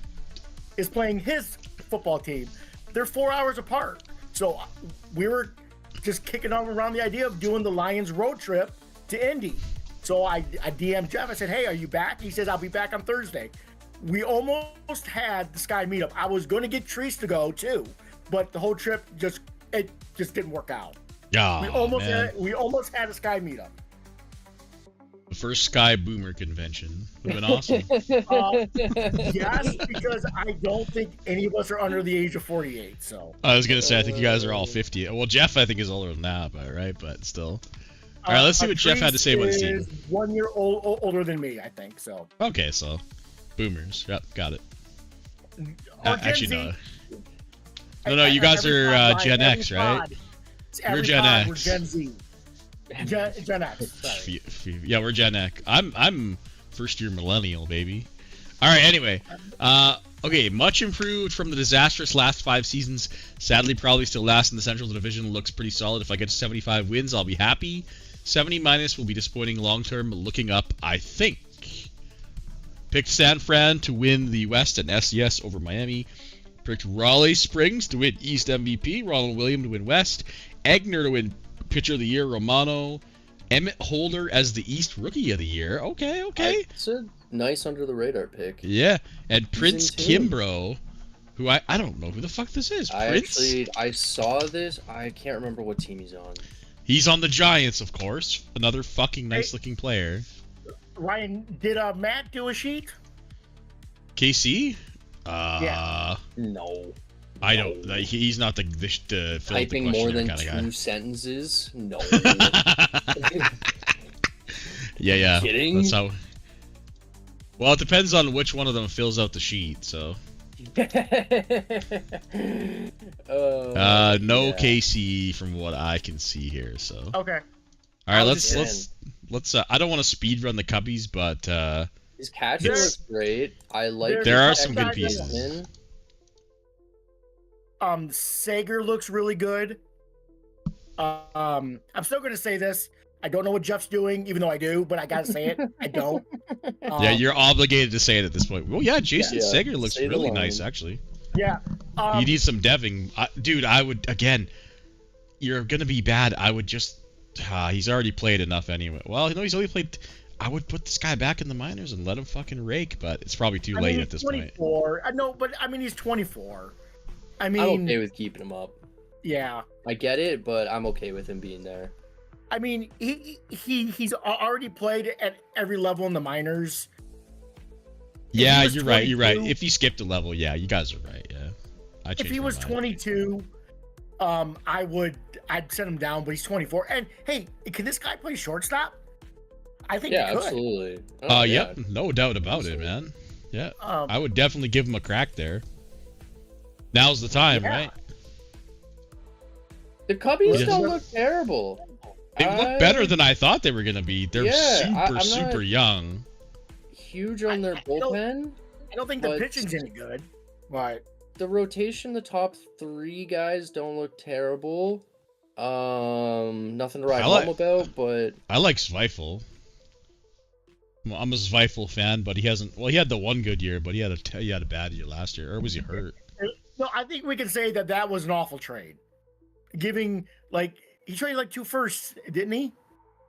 is playing his football team. They're 4 hours apart. So we were just kicking around the idea of doing the Lions road trip to Indy. So I DM'd Jeff. I said, hey, are you back? He says, I'll be back on Thursday. We almost had the Sky meetup. I was going to get Treese to go too, but the whole trip just didn't work out. Yeah, we almost had a Sky meetup. The first Sky Boomer convention would have been awesome. Yes, because I don't think any of us are under the age of 48. So I was gonna say I think you guys are all 50. Well, Jeff I think is older than that, but right, but still. All right, let's see what Jeff had to say about his team. Treese is 1 year older than me, I think. So Okay, so Boomers. Yep, got it. Or Gen Actually, Z. no. No, you guys Every are pod, Gen every X, right? pod. You're Every Gen pod, We're X. Gen Z. Gen X. Sorry. Yeah, we're Gen X. I'm first year millennial, baby. All right, anyway. Okay, much improved from the disastrous last 5 seasons. Sadly, probably still last in the Central Division. Looks pretty solid. If I get to 75 wins, I'll be happy. 70 minus will be disappointing long term, but looking up, I think. Picked San Fran to win the West and SES over Miami. Picked Raleigh Springs to win East MVP. Ronald Williams to win West. Egner to win Pitcher of the Year. Romano. Emmett Holder as the East Rookie of the Year. Okay. It's a nice under the radar pick. Yeah. And Prince Season 2. Kimbrough, who I don't know who the fuck this is. Prince? I saw this. I can't remember what team he's on. He's on the Giants, of course. Another fucking nice looking player. Ryan, did Matt do a sheet? KC? Yeah. No. I don't. He's not the fill out the Typing more questionnaire than kind of 2 guy. sentences? No. Yeah. Kidding? That's how. Well, it depends on which one of them fills out the sheet. So, no Yeah. KC from what I can see here. So, all Okay. right, I'll let's just- I don't want to speed run the Cubbies, but His catcher There- looks great. I like. There are his some good catcher pieces. in. Sager looks really good. I'm still going to say this. I don't know what Jeff's doing, even though I do, but I got to say it. I don't. yeah, you're obligated to say it at this point. Well, yeah, Jason Yeah. Sager looks Say the really line. nice, actually. Yeah. You need some deving. Dude, I would, again, you're going to be bad. I would just, he's already played enough anyway. Well, he's only played, I would put this guy back in the minors and let him fucking rake, but it's probably too late at this point. 24. I know, but I mean, he's 24. I mean, I'm okay with keeping him up. yeah. I get it, but I'm okay with him being there. I mean, he's already played at every level in the minors. Yeah, was you're right. 22 If he skipped a level, yeah, you guys are right. Yeah, I If changed he my was mind. 22, I'd send him down, but he's 24. And hey, can this guy play shortstop? I think Yeah, he could. absolutely. Oh, yeah. Yep, no doubt about it, man. Yeah, I would definitely give him a crack there. Now's the time, right? The Cubbies don't look terrible. They look better than I thought they were gonna be. They're super young. Huge on their bullpen. I don't think the pitching's any good, but the rotation, the top 3 guys don't look terrible. Nothing to write home about, but I like Zweifel. I'm a Zweifel fan, but he hasn't. Well, he had the one good year, but he had a bad year last year, or was he hurt? No, I think we can say that was an awful trade. Giving he traded 2 firsts, didn't he?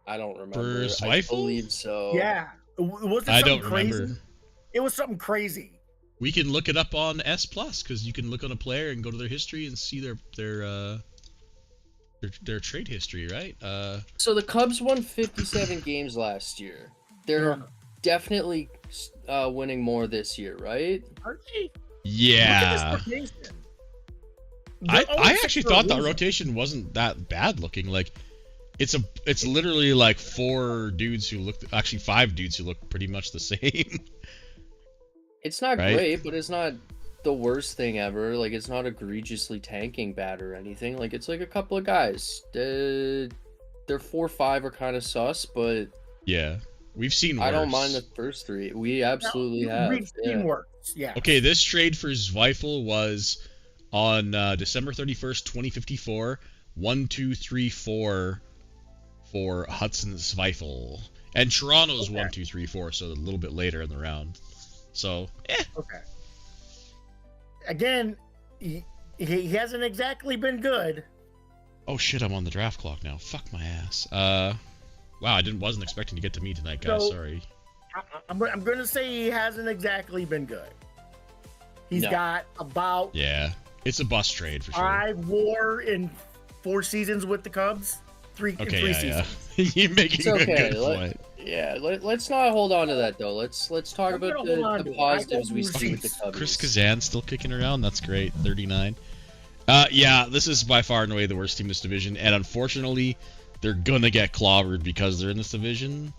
I don't remember. For Zweifel? I believe so. Yeah. I don't remember. It was something crazy. We can look it up on S Plus because you can look on a player and go to their history and see their trade history, right? So the Cubs won 57 games last year. They're definitely winning more this year, right? Are they? Yeah. Look at this rotation. I actually thought that rotation wasn't that bad looking. It's literally 4 dudes who look, actually 5 dudes who look pretty much the same. It's not great, but it's not the worst thing ever. It's not egregiously tanking bad or anything. It's a couple of guys. Their 4-5 are kind of sus, but yeah, we've seen worse. I don't mind the first 3. We absolutely have. We've seen worse. Yeah. Okay, this trade for Zweifel was on December 31st, 2054. 1, 2, 3, 4 for Hudson Zweifel, and Toronto's 1, 2, 3, 4, so a little bit later in the round. So, Okay. Again, he hasn't exactly been good. Oh shit, I'm on the draft clock now. Fuck my ass. Wow, wasn't expecting to get to me tonight, guys. Sorry. I'm going to say he hasn't exactly been good. He's got about it's a bust trade for sure. 5 WAR in 4 seasons with the Cubs. 3 seasons. You're making a good point. Let's not hold on to that though. Let's talk about the positives we see with the Cubs. Chris Kazan still kicking around. That's great. 39. This is by far and away the worst team in this division, and unfortunately, they're gonna get clobbered because they're in this division.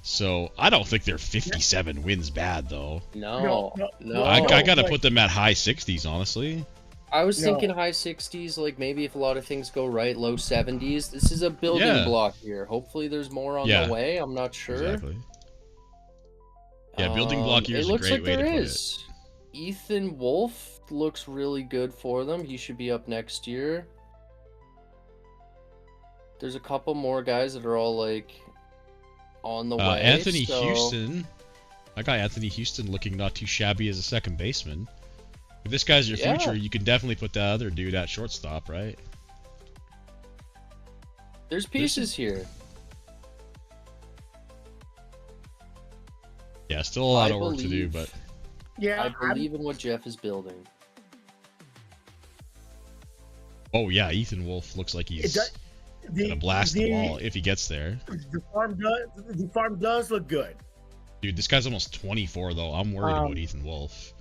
So I don't think their 57 wins bad though. No. I gotta put them at high 60s, honestly. I was thinking high 60s, maybe if a lot of things go right, low 70s. This is a building block here. Hopefully there's more on the way. I'm not sure. Exactly. Yeah, building block here is a great way to put it. Ethan Wolf looks really good for them. He should be up next year. There's a couple more guys that are all on the way. Anthony Houston. I got Anthony Houston looking not too shabby as a second baseman. If this guy's your future, you can definitely put that other dude at shortstop, right? There's pieces here. Yeah, still a lot of work to do, but I believe in what Jeff is building. Oh yeah, Ethan Wolf looks like he's gonna blast the ball if he gets there. The farm does look good. Dude, this guy's almost 24 though. I'm worried about Ethan Wolf.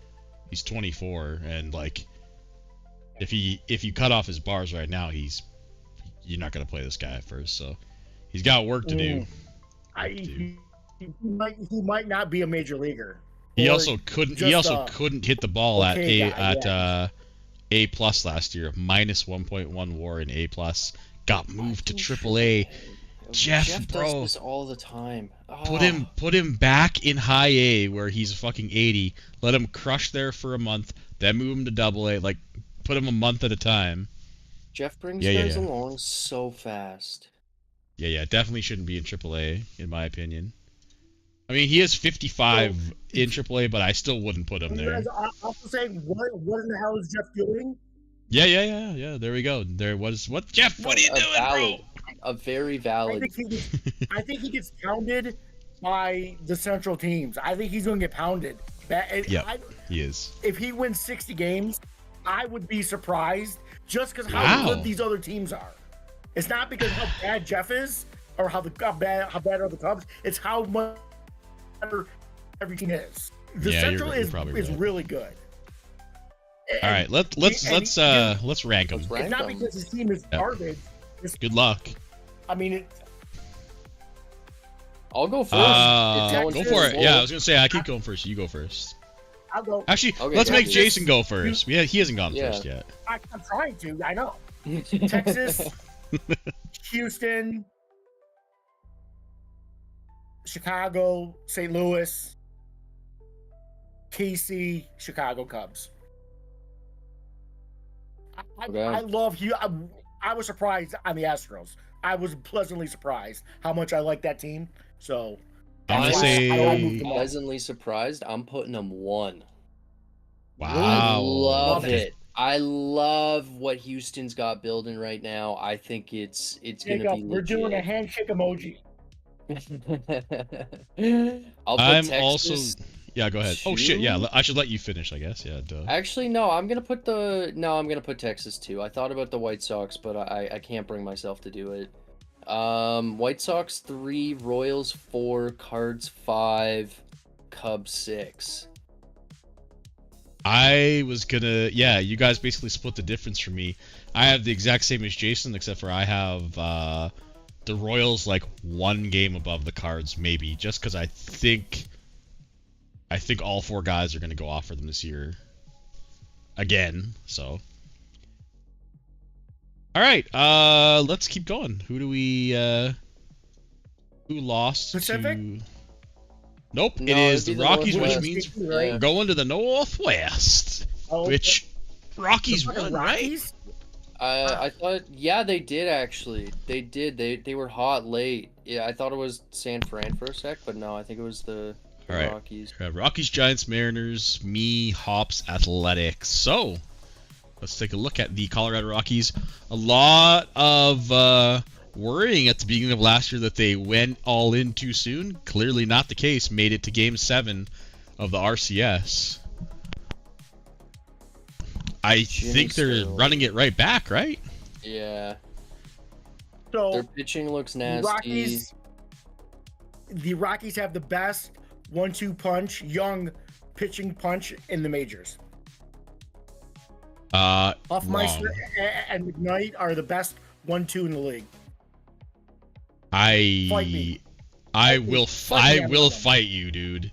He's 24, and if you cut off his bars right now, you're not gonna play this guy at first. So he's got work to do. He might not be a major leaguer. He also couldn't hit the ball at A plus last year. Minus 1.1 WAR in A plus. Got moved to AAA. Jeff, bro, does this all the time. Put him back in high A where he's fucking 80. Let him crush there for a month, then move him to AA. Put him a month at a time. Jeff brings guys along so fast. Yeah, definitely shouldn't be in AAA in my opinion. I mean, he is 55 in AAA, but I still wouldn't put him there. Also saying, what in the hell is Jeff doing? Yeah. There we go. What Jeff? What are you doing, bro? A very valid. I think he gets pounded by the Central teams. I think he's going to get pounded. Yeah, he is. If he wins 60 games, I would be surprised just because how good these other teams are. It's not because how bad Jeff is or how bad are the Cubs. It's how much better every team is. The Central is right. really good. All right, let's rank them. Let's rank It's not them. because his team is garbage. Good luck. I mean, I'll go first. Go for it. Yeah, I was gonna say I keep going first. You go first. I'll go. Actually, Okay, let's make Texas. Jason go first. Yeah, he hasn't gone first yet. I'm trying to. I know. Texas, Houston, Chicago, St. Louis, KC, Chicago Cubs. I love you. I was surprised on the Astros. I was pleasantly surprised how much I like that team. So I'm gonna that's why say- I moved them up. Pleasantly surprised. I'm putting them 1. I Wow. love it. I love what Houston's got building right now. I think it's gonna Jacob, be we're doing a legit. handshake emoji. I'll put I'm Texas also. Yeah, go ahead. Oh shit. Yeah, 2. I should let you finish. I guess. Yeah. Duh. Actually, no. I'm gonna put Texas 2. I thought about the White Sox, but I can't bring myself to do it. White Sox 3, Royals 4, Cards 5, Cubs 6. I was gonna. Yeah, you guys basically split the difference for me. I have the exact same as Jason, except for I have the Royals like 1 game above the Cards, maybe, just because I think all 4 guys are gonna go off for them this year. Again, so. All right, let's keep going. Who do we? Who lost Pacific? to? Nope, No, it is it'd the be the Rockies, which Northwest. means Right? Yeah. going to the Northwest. Oh, Which Rockies the fucking won, right? Rockies? I thought, yeah, they did actually. They did. They were hot late. Yeah, I thought it was San Fran for a sec, but no, I think it was the All right. Rockies. Rockies, Giants, Mariners, me, Hops, Athletics. So, let's take a look at the Colorado Rockies. A lot of worrying at the beginning of last year that they went all in too soon. Clearly not the case. Made it to Game 7 of the RCS. I think they're still- running it right back, right? Yeah, So their pitching looks the nasty. Rockies have the best 1-2 punch, young pitching punch in the majors. Hoffmeister Wrong. and McKnight are the best 1-2 in the league. I Fight me. I Fight me. will Fight me I on will that one. fight you, dude. I'm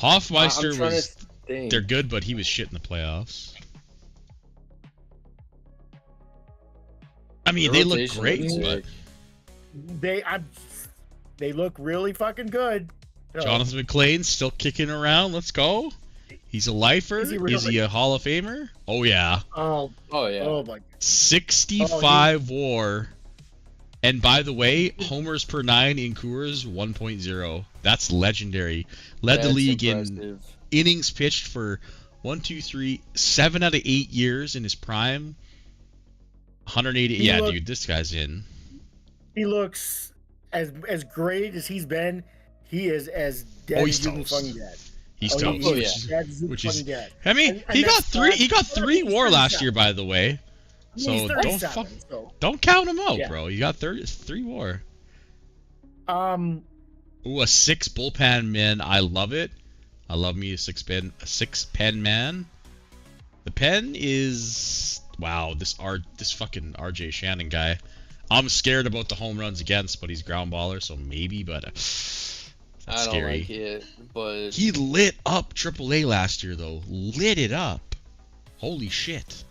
Hoffmeister trying was to think. they're good, but he was shit in the playoffs. I mean, Their they look rotation great, looks but sick. They look really fucking good. So, Jonathan McClain's still kicking around. Let's go. He's a lifer. Is Is he he, really? a Hall of Famer? Oh yeah. Oh, Oh yeah. oh my. 65 WAR. And by the way, homers per 9 in Coors 1.0. That's legendary. Led the That's league in impressive. innings pitched for 7 out of 8 years in his prime. 180. He Yeah, looked- dude, this guy's in. He looks as great as he's been. He is as dead Oh, he's as you can toast. fucking get. He's Oh, toast. Oh, yeah. Dead as you can Which is- fucking get. I mean, And he got that's three. fine. He got 3 He's WAR last 37. year, by the way. So He's don't 37, fuck. so, Don't count him out, Yeah. bro. You got 3 WAR. Ooh, a 6 bullpen man. I love it. I love me a 6-pen man. The pen is wow. This fucking RJ Shannon guy. I'm scared about the home runs against, but he's ground baller, so maybe. But that's I don't scary. like it, but He lit up AAA last year, though. Lit it up. Holy shit.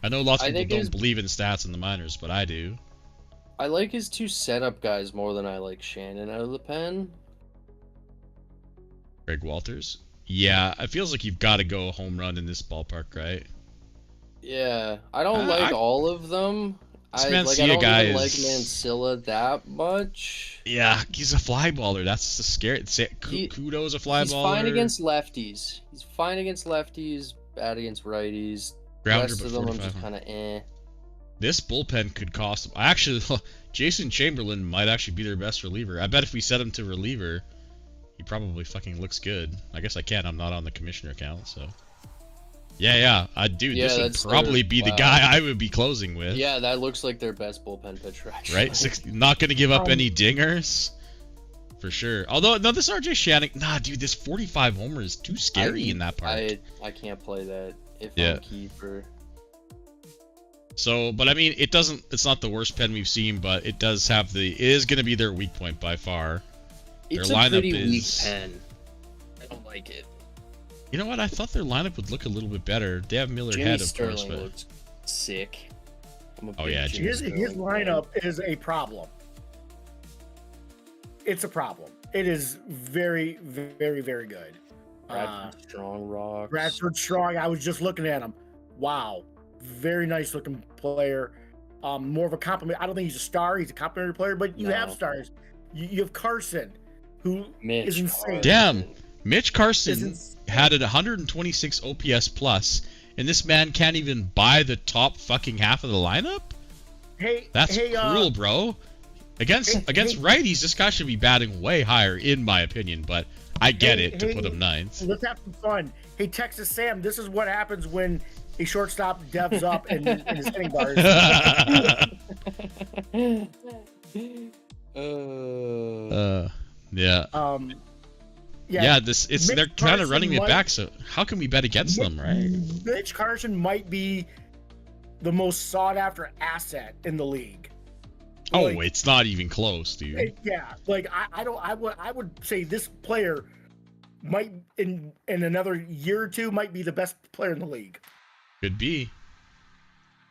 I know lots of I people think don't his- believe in stats in the minors, but I do. I like his 2 setup guys more than I like Shannon out of the pen. Greg Walters. Yeah, it feels like you've got to go home run in this ballpark, right? Yeah, I don't like all of them. This I Mancilla don't guy even like is- Mancilla that much. Yeah, he's a fly baller. That's the scary. He- Kudo's a fly He's baller. fine against lefties. He's fine against lefties, bad against righties. Grounder, Rest but of them, I'm 45. just kind of eh. This bullpen could cost. Actually, Jason Chamberlain might actually be their best reliever. I bet if we set him to reliever, he probably fucking looks good. I guess I can't. I'm not on the commissioner account, so. Yeah. Dude, Yeah, this would that's probably their- be the wow. guy I would be closing with. Yeah, that looks like their best bullpen pitcher, actually. Right? Not going to give up Um, any dingers. For sure. Although, no, this RJ Shannon. Nah, dude, this 45 homer is too scary in that part. I can't play that. I'm keeper. So, but I mean, it's not the worst pen we've seen, but it does have it is going to be their weak point by far. It's their a lineup pretty is weak pen. I don't like it. You know what? I thought their lineup would look a little bit better. They have Miller Jimmy Head, of Sterling course, but looks sick. Oh, yeah, his lineup is a problem. It's a problem. It is very, very, very good. Bradford Strong rocks. Bradford Strong. I was just looking at him. Wow, very nice looking player. More of a compliment. I don't think he's a star. He's a complimentary player, but you have stars. You have Carson, who is insane. Damn, Mitch Carson had a 126 OPS plus, and this man can't even buy the top fucking half of the lineup. That's cruel, bro. Against righties, this guy should be batting way higher, in my opinion. But I get it to put him ninth. Let's have some fun. Hey, Texas Sam, this is what happens when a shortstop devs up in his hitting bars. Yeah. Yeah. They're kind of running it back. So how can we bet against them, right? Mitch Carson might be the most sought after asset in the league. Oh, it's not even close, dude. Yeah, like I would say this player might in another year or two might be the best player in the league. Could be.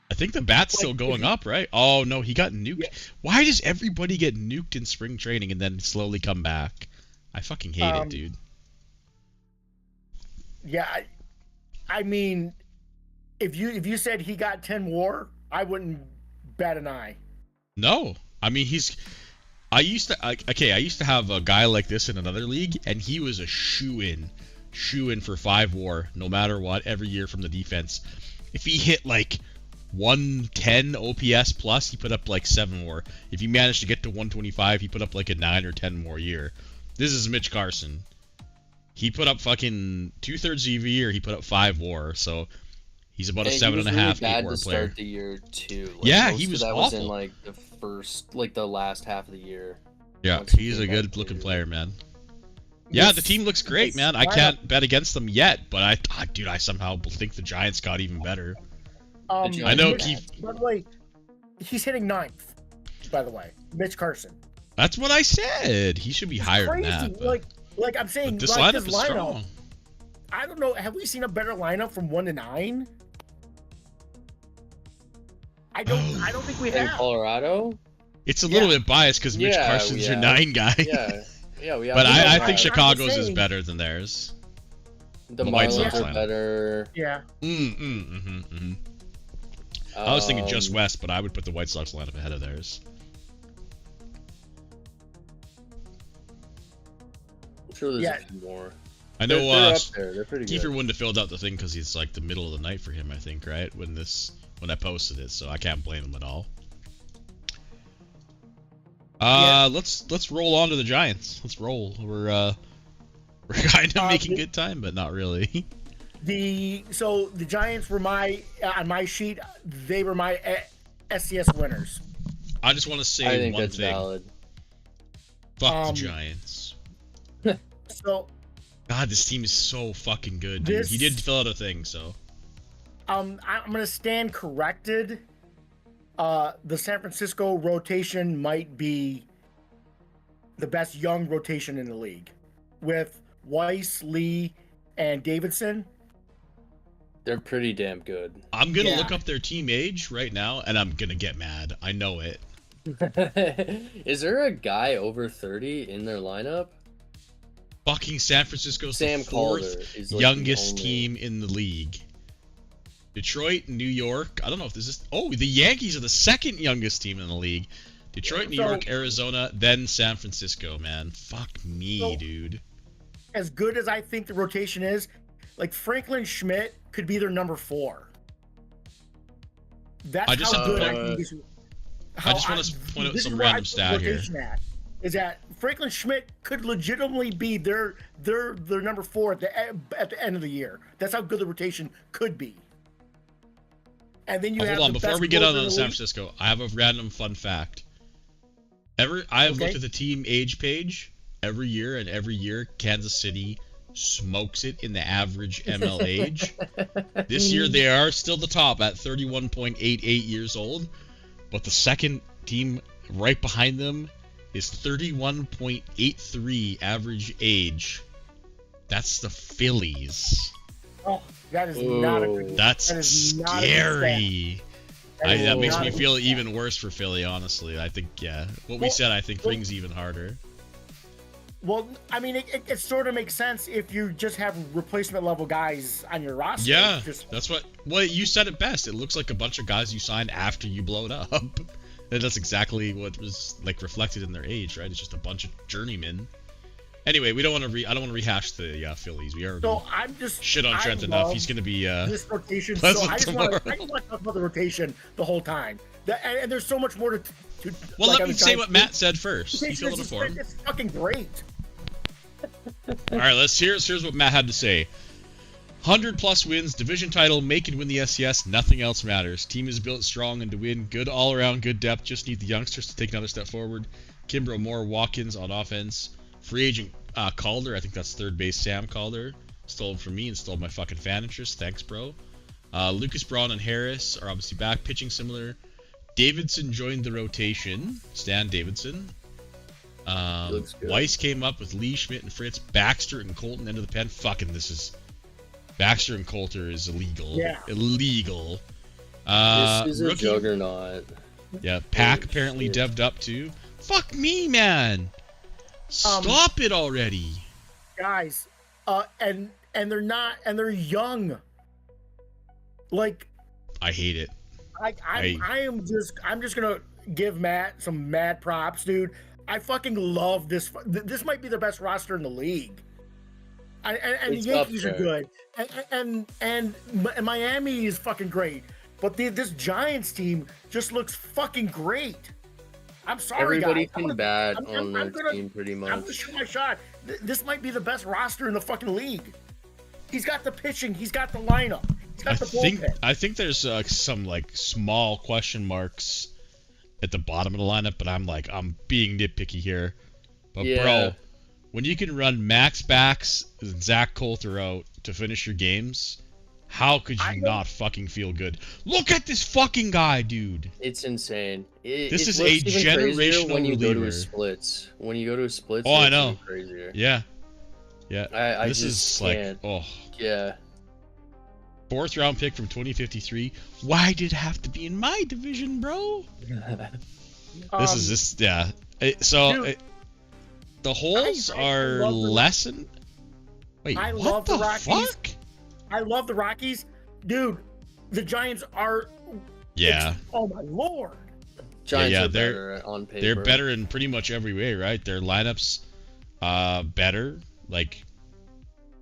I think the bat's still going up, right? Oh no, he got nuked. Yeah. Why does everybody get nuked in spring training and then slowly come back? I fucking hate it, dude. Yeah, I mean, if you said he got 10 WAR, I wouldn't bat an eye. No, I mean I used to have a guy like this in another league, and he was a shoe in for 5 WAR, no matter what, every year from the defense. If he hit like 110 OPS plus, he put up like 7 WAR. If he managed to get to 125, he put up like a 9 or 10 more year. This is Mitch Carson. He put up fucking 2/3 of a year. He put up 5 WAR, so he's about a 7.5, really 8 bad WAR to player. Start the year too. Like, yeah, he was that awful. Was in like the last half of the year. Yeah, he's a good looking player, man. Yeah, the team looks great, man. I can't bet against them yet, but I somehow think the Giants got even better. I know Keith. By the way, he's hitting 9th. By the way, Mitch Carson. That's what I said. He should be higher than that. But, like I'm saying, this lineup is strong. I don't know. Have we seen a better lineup from 1 to 9? I don't think we have. In Colorado? It's a little bit biased because Mitch Carson's your 9 guy. Yeah, we have. But I think Chicago's is better than theirs. The Marlins are better. Yeah. I was thinking just West, but I would put the White Sox lineup ahead of theirs. I'm sure there's a few more. I know they're up there. They're pretty Kiefer good. wouldn't have filled out the thing because it's like the middle of the night for him, I think, right? When I posted it, so I can't blame him at all. Let's roll on to the Giants. Let's roll. We're kind of making good time, but not really. The Giants were on my sheet. They were my SCS winners. I just want to say one thing. Valid. Fuck the Giants. So, God, this team is so fucking good, dude. He did fill out a thing, so. I'm gonna stand corrected. The San Francisco rotation might be the best young rotation in the league, with Weiss, Lee, and Davidson. They're pretty damn good. I'm gonna look up their team age right now, and I'm gonna get mad. I know it. Is there a guy over 30 in their lineup? Fucking San Francisco's Sam the 4th is like youngest team in the league. Detroit, New York. I don't know if this is. Oh, the Yankees are the 2nd youngest team in the league. Detroit, New York, Arizona, then San Francisco. Man, fuck me, dude. As good as I think the rotation is, like Franklin Schmidt could be their number 4. That's how good I think is. I just want to point out some random stat here. Is that Franklin Schmidt could legitimately be their number 4 at the end of the year. That's how good the rotation could be. And then you have hold on, before we get on San Francisco, I have a random fun fact. I have looked at the team age page every year, and every year Kansas City smokes it in the average ML age. This year they are still the top at 31.88 years old, but the second team right behind them is 31.83 average age. That's the Phillies. Oh, that is not a good. That's scary. That makes me feel good even worse for Philly, honestly. I think, what we said, I think rings even harder. Well, I mean, it sort of makes sense if you just have replacement level guys on your roster. Yeah, that's what. Well, you said it best. It looks like a bunch of guys you signed after you blow it up. And that's exactly what was like reflected in their age, right? It's just a bunch of journeymen. Anyway, we don't want to. I don't want to rehash the Phillies. We already so I'm just shit on Trent enough. He's going to be this rotation. So I just want to talk about the rotation the whole time. And there's so much more to well, like, let me say what Matt said first. He filled in for him. It's fucking great. All right, here's what Matt had to say. 100+ wins, division title, make and win the SCS, nothing else matters. Team is built strong and to win, good all around, good depth, just need the youngsters to take another step forward. Kimbrough, Moore, Watkins on offense. Free agent Calder, I think that's third base Sam Calder, stole from me and stole my fucking fan interest, thanks bro. Lucas Braun and Harris are obviously back, pitching similar. Davidson joined the rotation, Stan Davidson. Weiss came up with Lee, Schmidt, and Fritz. Baxter and Colton into the pen. Fucking Baxter and Coulter is illegal. Yeah. Illegal. This is a juggernaut. Yeah, Pack apparently devved up too. Fuck me, man. Stop it already. Guys, and they're not, and they're young. Like, I hate it. I'm just gonna give Matt some mad props, dude. I fucking love this. This might be the best roster in the league. And the Yankees are good, and Miami is fucking great. But this Giants team just looks fucking great. I'm sorry, everybody guys. can bat on their team pretty much. I'm gonna shoot my shot. This might be the best roster in the fucking league. He's got the pitching. He's got the lineup. He's got the bullpen. I think there's some like small question marks at the bottom of the lineup, but I'm being nitpicky here. But bro, when you can run Max Backs and Zach Coulter out to finish your games, how could you not fucking feel good? Look at this fucking guy, dude. It's insane. This is a generational when you reliever. go to his splits. When you go to his splits, I know. Crazier. Yeah. I just can't. Yeah. 4th round pick from 2053. Why did it have to be in my division, bro? The holes are lessened. Wait, I what love the Rockies. fuck? I love the Rockies, dude. The Giants are. Yeah. Oh my lord. Giants are better on paper. They're better in pretty much every way, right? Their lineups, better. Like,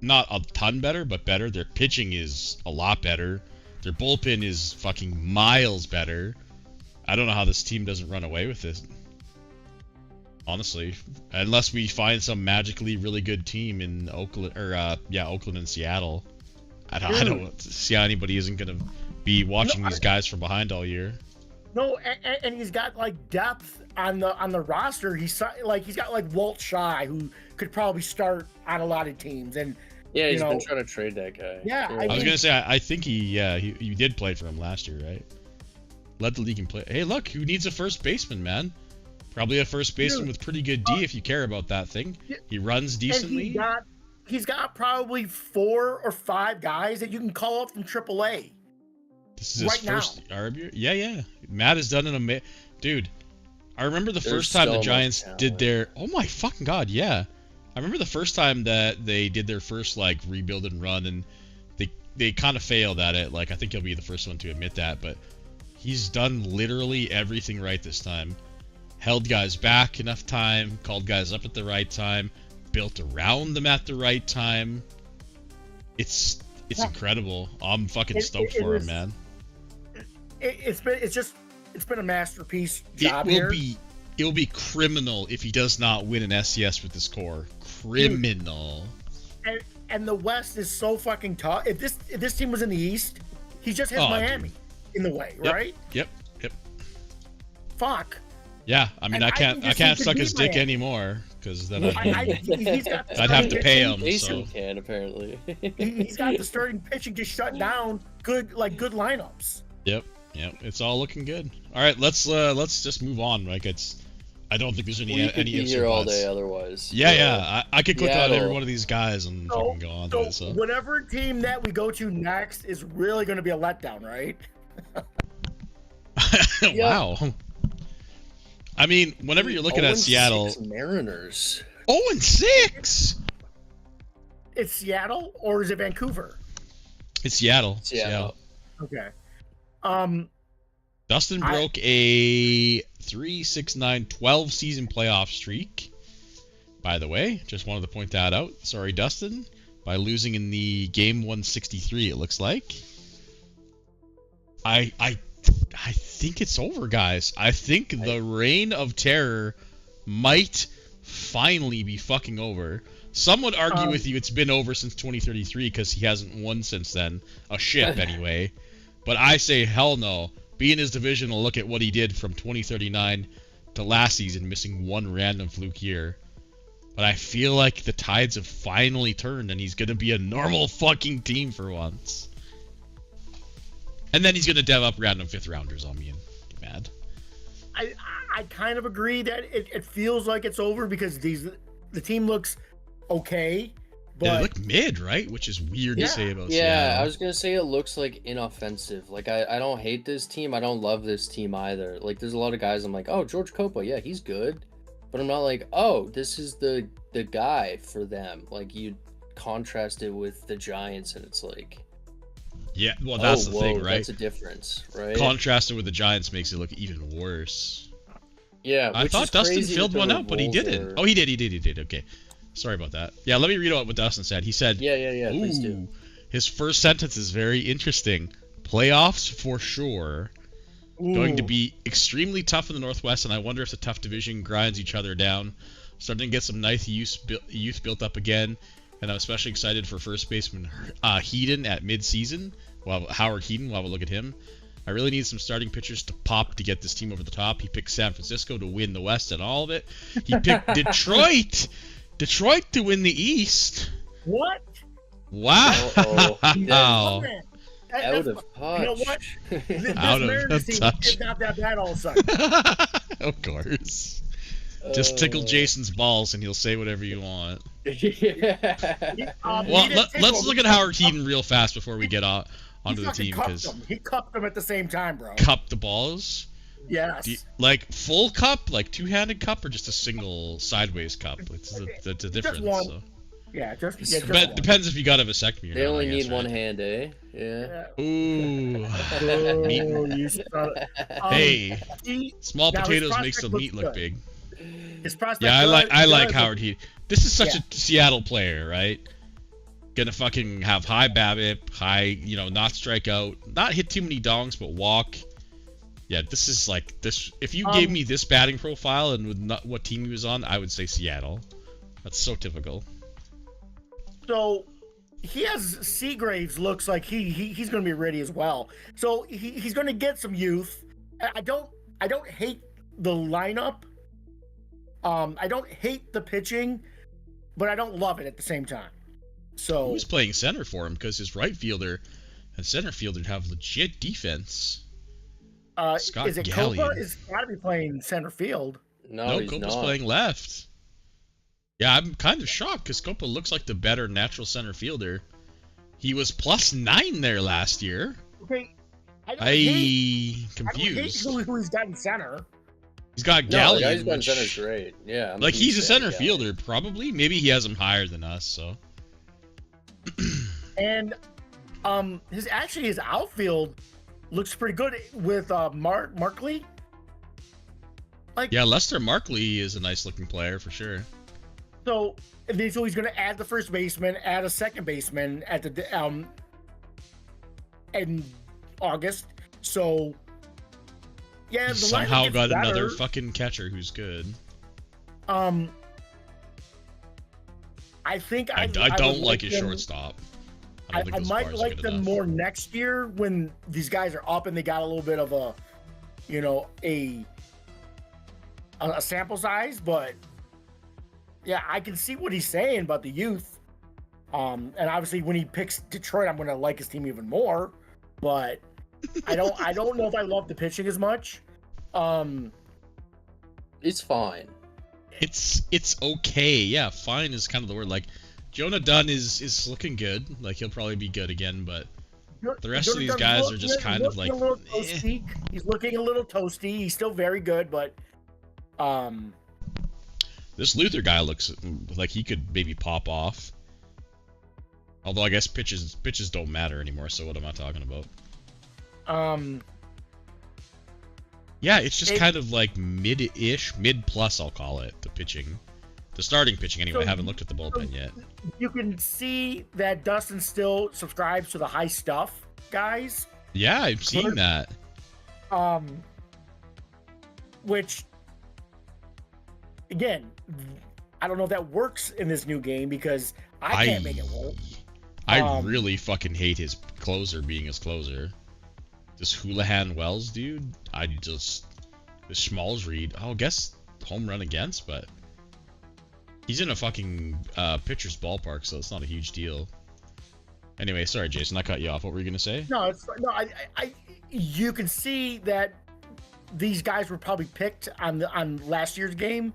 not a ton better, but better. Their pitching is a lot better. Their bullpen is fucking miles better. I don't know how this team doesn't run away with this. Honestly, unless we find some magically really good team in Oakland, or Oakland and Seattle. I don't see how anybody isn't gonna be watching these guys from behind all year. No, and he's got like depth on the roster. He's got like Walt Shy, who could probably start on a lot of teams, and he's been trying to trade that guy. Yeah, I was gonna say I think he did play for him last year, right? Led the league in play. Hey, look, who needs a first baseman, man? Probably a first baseman with pretty good D if you care about that thing. He runs decently. He's got probably 4 or 5 guys that you can call up from AAA. This is his first Arab year? Yeah. Matt has done an amazing... Dude, I remember the first time the Giants did their... Oh my fucking god, yeah. I remember the first time that they did their first, like, rebuild and run, and they kind of failed at it. Like, I think he'll be the first one to admit that, but he's done literally everything right this time. Held guys back enough time, called guys up at the right time, built around them at the right time. It's incredible. I'm fucking stoked for him, man. It's been a masterpiece job here. It will be criminal if he does not win an SCS with this core. Criminal. And the West is so fucking tough. If this team was in the East, he just has Miami in the way, right? Yep. Fuck. Yeah, I mean, I can't suck his dick anymore. because then I'd he's got the I'd have to starting pay pitching. him. Jason So can apparently. He's got the starting pitching to shut down good lineups. yep, it's all looking good. All right, let's just move on. Like I don't think there's any We could be ifs or here all buts. day otherwise. Yeah. I could click on every Seattle. one of these guys and fucking go on to it. So whatever team that we go to next is really going to be a letdown, right? wow. I mean, whenever you're looking at 0-6 Seattle, Mariners. 0-6. It's Seattle or is it Vancouver? It's Seattle. Seattle. Okay. Dustin broke a 3-6-9 12 season playoff streak. By the way, just wanted to point that out. Sorry, Dustin, by losing in the game 163. It looks like. I think it's over, guys. I think the reign of terror might finally be fucking over. Some would argue with you it's been over since 2033 because he hasn't won since then. A ship, anyway. But I say hell no. Be in his division will look at what he did from 2039 to last season, missing one random fluke year. But I feel like the tides have finally turned and he's going to be a normal fucking team for once. And then he's going to dev up random 5th rounders on me and get mad. I kind of agree that it feels like it's over because the team looks okay. But They look mid, right? Which is weird to say about Yeah, Seattle. I was gonna say it looks like inoffensive. Like I don't hate this team. I don't love this team either. Like there's a lot of guys I'm like, oh, George Copa, yeah, he's good. But I'm not like, oh, this is the guy for them. Like you contrast it with the Giants and it's like, Yeah, well, that's the thing, right? That's a difference, right? Contrasting with the Giants makes it look even worse. Yeah, I which thought is Dustin crazy filled that the one up, but he Bulls didn't. are- Oh, he did. Okay. Sorry about that. Yeah, let me read out what Dustin said. He said, Yeah, please do. ooh, his first sentence is very interesting. Playoffs for sure. Going to be extremely tough in the Northwest, and I wonder if the tough division grinds each other down. Starting to get some nice youth built up again, and I'm especially excited for first baseman Heaton at mid-season. Well, Howard Heaton, we'll have a look at him. I really need some starting pitchers to pop to get this team over the top. He picked San Francisco to win the West and all of it. He picked Detroit to win the East. What? Wow. Uh-oh. That- Out that's- of touch. You know what? This Out of Mariners team touch. is not that bad all of a sudden. Of course. Just tickle Jason's balls and he'll say whatever you want. Yeah. Well, Well, let's look at Howard Heaton real fast before we get onto the team, because he cupped them at the same time, bro. cup the balls. Yes. Like full cup, like two-handed cup, or just a single sideways cup? It's a difference. one. So. Yeah, just But one. depends if you got a vasectomy or They not, only I guess, need one right? hand, eh? Yeah. Ooh. Oh, you son of- Hey, he- small now his potatoes prospect makes the looks meat look good. big. His prospect Yeah, I like does Howard Heaton. This is such Yeah. a Seattle player, right? Gonna fucking have high BABIP, high, not strike out, not hit too many dongs, but walk. Yeah, this is like this. If you gave me this batting profile and with what team he was on, I would say Seattle. That's so typical. So he has Seagraves looks like he's going to be ready as well. So he's going to get some youth. I don't hate the lineup. I don't hate the pitching, but I don't love it at the same time. So Who's playing center for him? Because his right fielder and center fielder have legit defense. Scott is it Gallion. Copa? Is got to be playing center field. No, he's Copa's not. playing left. Yeah, I'm kind of shocked because Copa looks like the better natural center fielder. He was +9 there last year. Okay, I confused. don't hate who he's got in center. He's got No, Gallion, the guy who's got which- center's great. Yeah. like he's a center Gallion. fielder, probably. Maybe he has him higher than us. So And his outfield looks pretty good with Markley. yeah, Lester Markley is a nice looking player for sure. So he's going to add the first baseman, add a second baseman at the in August. So yeah, the Somehow lineup got gets another better. fucking catcher who's good. I think I would don't like his them- shortstop. I I don't think those might bars are like good them enough. more next year when these guys are up and they got a little bit of a sample size, but Yeah, I can see what he's saying about the youth. And obviously when he picks Detroit, I'm gonna like his team even more. But I don't know if I love the pitching as much. It's fine. It's okay. Yeah, fine is kind of the word. Like, Jonah Dunn is looking good. Like, he'll probably be good again, but the rest of these guys are just kind of like, he's looking a little toasty. He's still very good, but this Luther guy looks like he could maybe pop off. Although I guess pitches don't matter anymore. So what am I talking about? Yeah, it's just kind of like mid-ish, mid-plus, I'll call it, the pitching. The starting pitching, anyway. I haven't looked at the bullpen yet. You can see that Dustin still subscribes to the high stuff guys. Yeah, I've seen that. Which, again, I don't know if that works in this new game because I can't make it work. I really fucking hate his closer being his closer. This Houlihan Wells dude, the Schmalz read, I guess home run against, but he's in a fucking pitcher's ballpark, so it's not a huge deal. Anyway, sorry, Jason, I cut you off. What were you gonna say? No, you can see that these guys were probably picked on last year's game,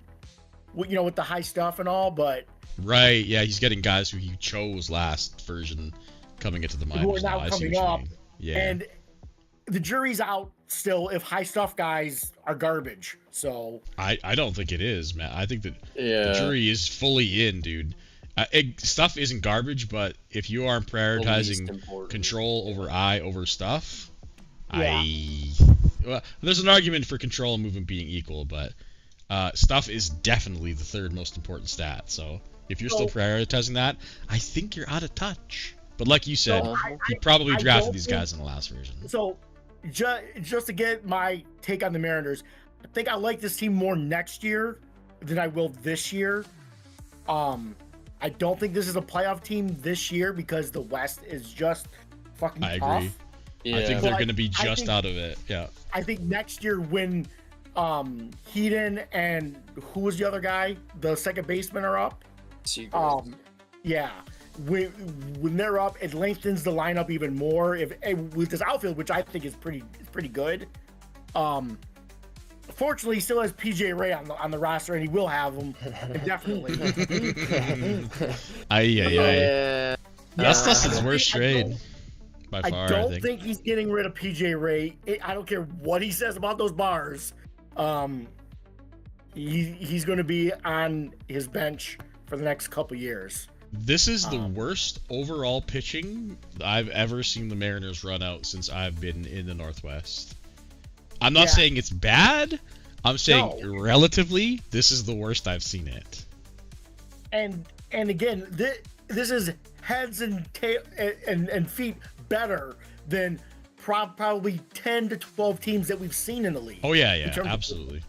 with the high stuff and all, but right, yeah, he's getting guys who he chose last version coming into the minors. Who are now coming up, yeah. And the jury's out still if high stuff guys are garbage. So I don't think it is, man. I think that the jury is fully in, dude. Stuff isn't garbage, but if you aren't prioritizing control over stuff, well, there's an argument for control and movement being equal, but stuff is definitely the third most important stat. So if you're still prioritizing that, I think you're out of touch. But like you said, he probably drafted these guys in the last version. So just to get my take on the Mariners, I think I like this team more next year than I will this year. I don't think this is a playoff team this year because the West is just fucking tough. I agree. Yeah. I think they're going to be just out of it. Yeah. I think next year when Heaton and who was the other guy, the second baseman, are up. Yeah. When they're up, it lengthens the lineup even more. With this outfield, which I think is pretty good. Fortunately, he still has PJ Ray on the roster, and he will have him indefinitely. That's his worst trade by far. I don't think he's getting rid of PJ Ray. I don't care what he says about those bars. He's going to be on his bench for the next couple years. This is the worst overall pitching I've ever seen the Mariners run out since I've been in the Northwest. I'm not saying it's bad. I'm saying relatively, this is the worst I've seen it. And again, this is heads and tail and feet better than probably 10 to 12 teams that we've seen in the league. Oh yeah, absolutely.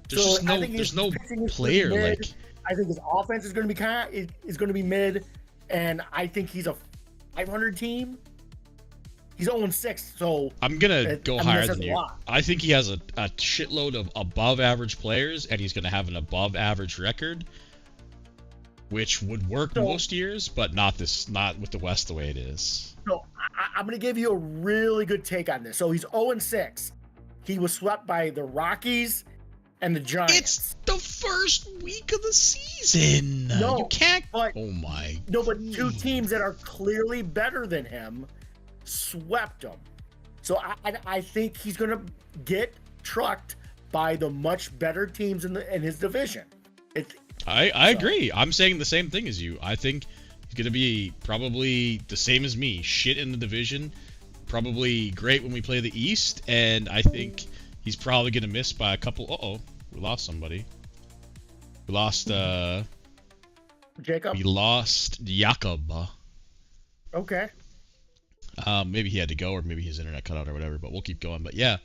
There's no player like. I think his offense is going to be mid, and I think he's a 500 team. He's 0-6, so I'm gonna go higher than you. I think he has a shitload of above average players, and he's gonna have an above average record, which would work most years, but not with the West the way it is. So I'm gonna give you a really good take on this. So he's 0-6. He was swept by the Rockies and the Giants. It's the first week of the season. No, you can't. But, oh my. No, but two teams that are clearly better than him swept him. So I think he's gonna get trucked by the much better teams in his division. I agree. I'm saying the same thing as you. I think he's gonna be probably the same as me. Shit in the division. Probably great when we play the East, and I think he's probably gonna miss by a couple. We lost somebody. We lost Jacob. We lost Jakob. Okay. Maybe he had to go, or maybe his internet cut out, or whatever. But we'll keep going. But yeah,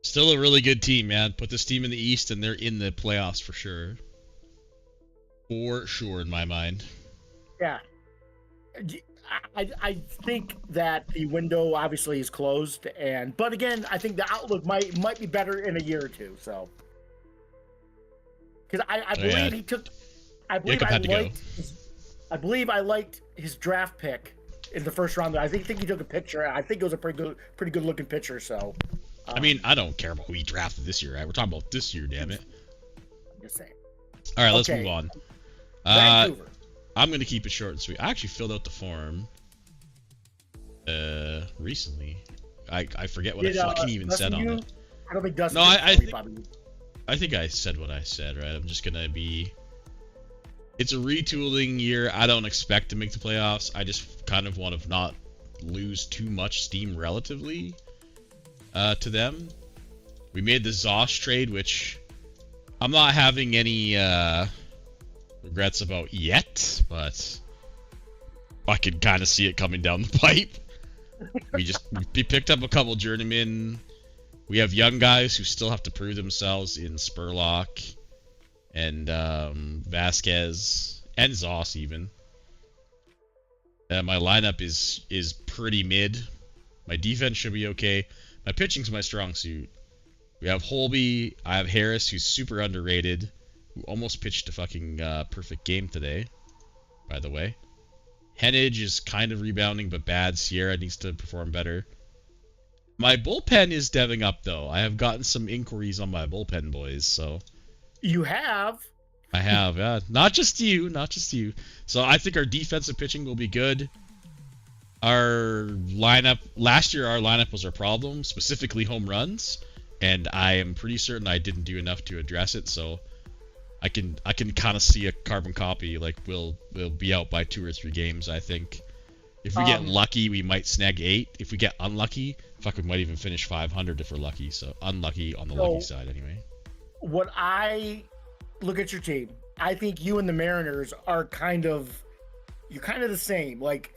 still a really good team, man. Put this team in the East, and they're in the playoffs for sure. For sure, in my mind. Yeah. I think that the window obviously is closed, but again, I think the outlook might be better in a year or two. So because I believe he took. I believe Jacob I had to go. liked. I believe I liked his draft pick in the first round. I think he took a picture. I think it was a pretty good looking picture. So. I mean, I don't care about who he drafted this year, right? We're talking about this year, damn it. I'm just saying. All right, let's Okay. move on. Vancouver. I'm gonna keep it short and sweet. I actually filled out the form recently. I forget what I fucking even Dustin, said on it. I don't think Dustin. No, did I for you, think- Bobby. I think I said what I said, right? I'm just gonna be. It's a retooling year. I don't expect to make the playoffs. I just kind of want to not lose too much steam relatively to them. We made the Zoss trade, which I'm not having any regrets about yet, but I can kind of see it coming down the pipe. We picked up a couple journeymen. We have young guys who still have to prove themselves in Spurlock and Vasquez and Zoss even. My lineup is pretty mid. My defense should be okay. My pitching's my strong suit. We have Holby. I have Harris, who's super underrated, who almost pitched a fucking perfect game today, by the way. Henage is kind of rebounding, but bad. Sierra needs to perform better. My bullpen is deving up, though. I have gotten some inquiries on my bullpen, boys, so... You have. I have, yeah. Not just you. So I think our defensive pitching will be good. Our lineup... Last year, our lineup was our problem, specifically home runs, and I am pretty certain I didn't do enough to address it, so... I can kind of see a carbon copy. Like, we'll be out by 2 or 3 games, I think. If we get lucky, we might snag 8. If we get unlucky, fuck, we might even finish 500 if we're lucky. So unlucky on the lucky side, anyway. What I look at your team, I think you and the Mariners are kind of the same. Like,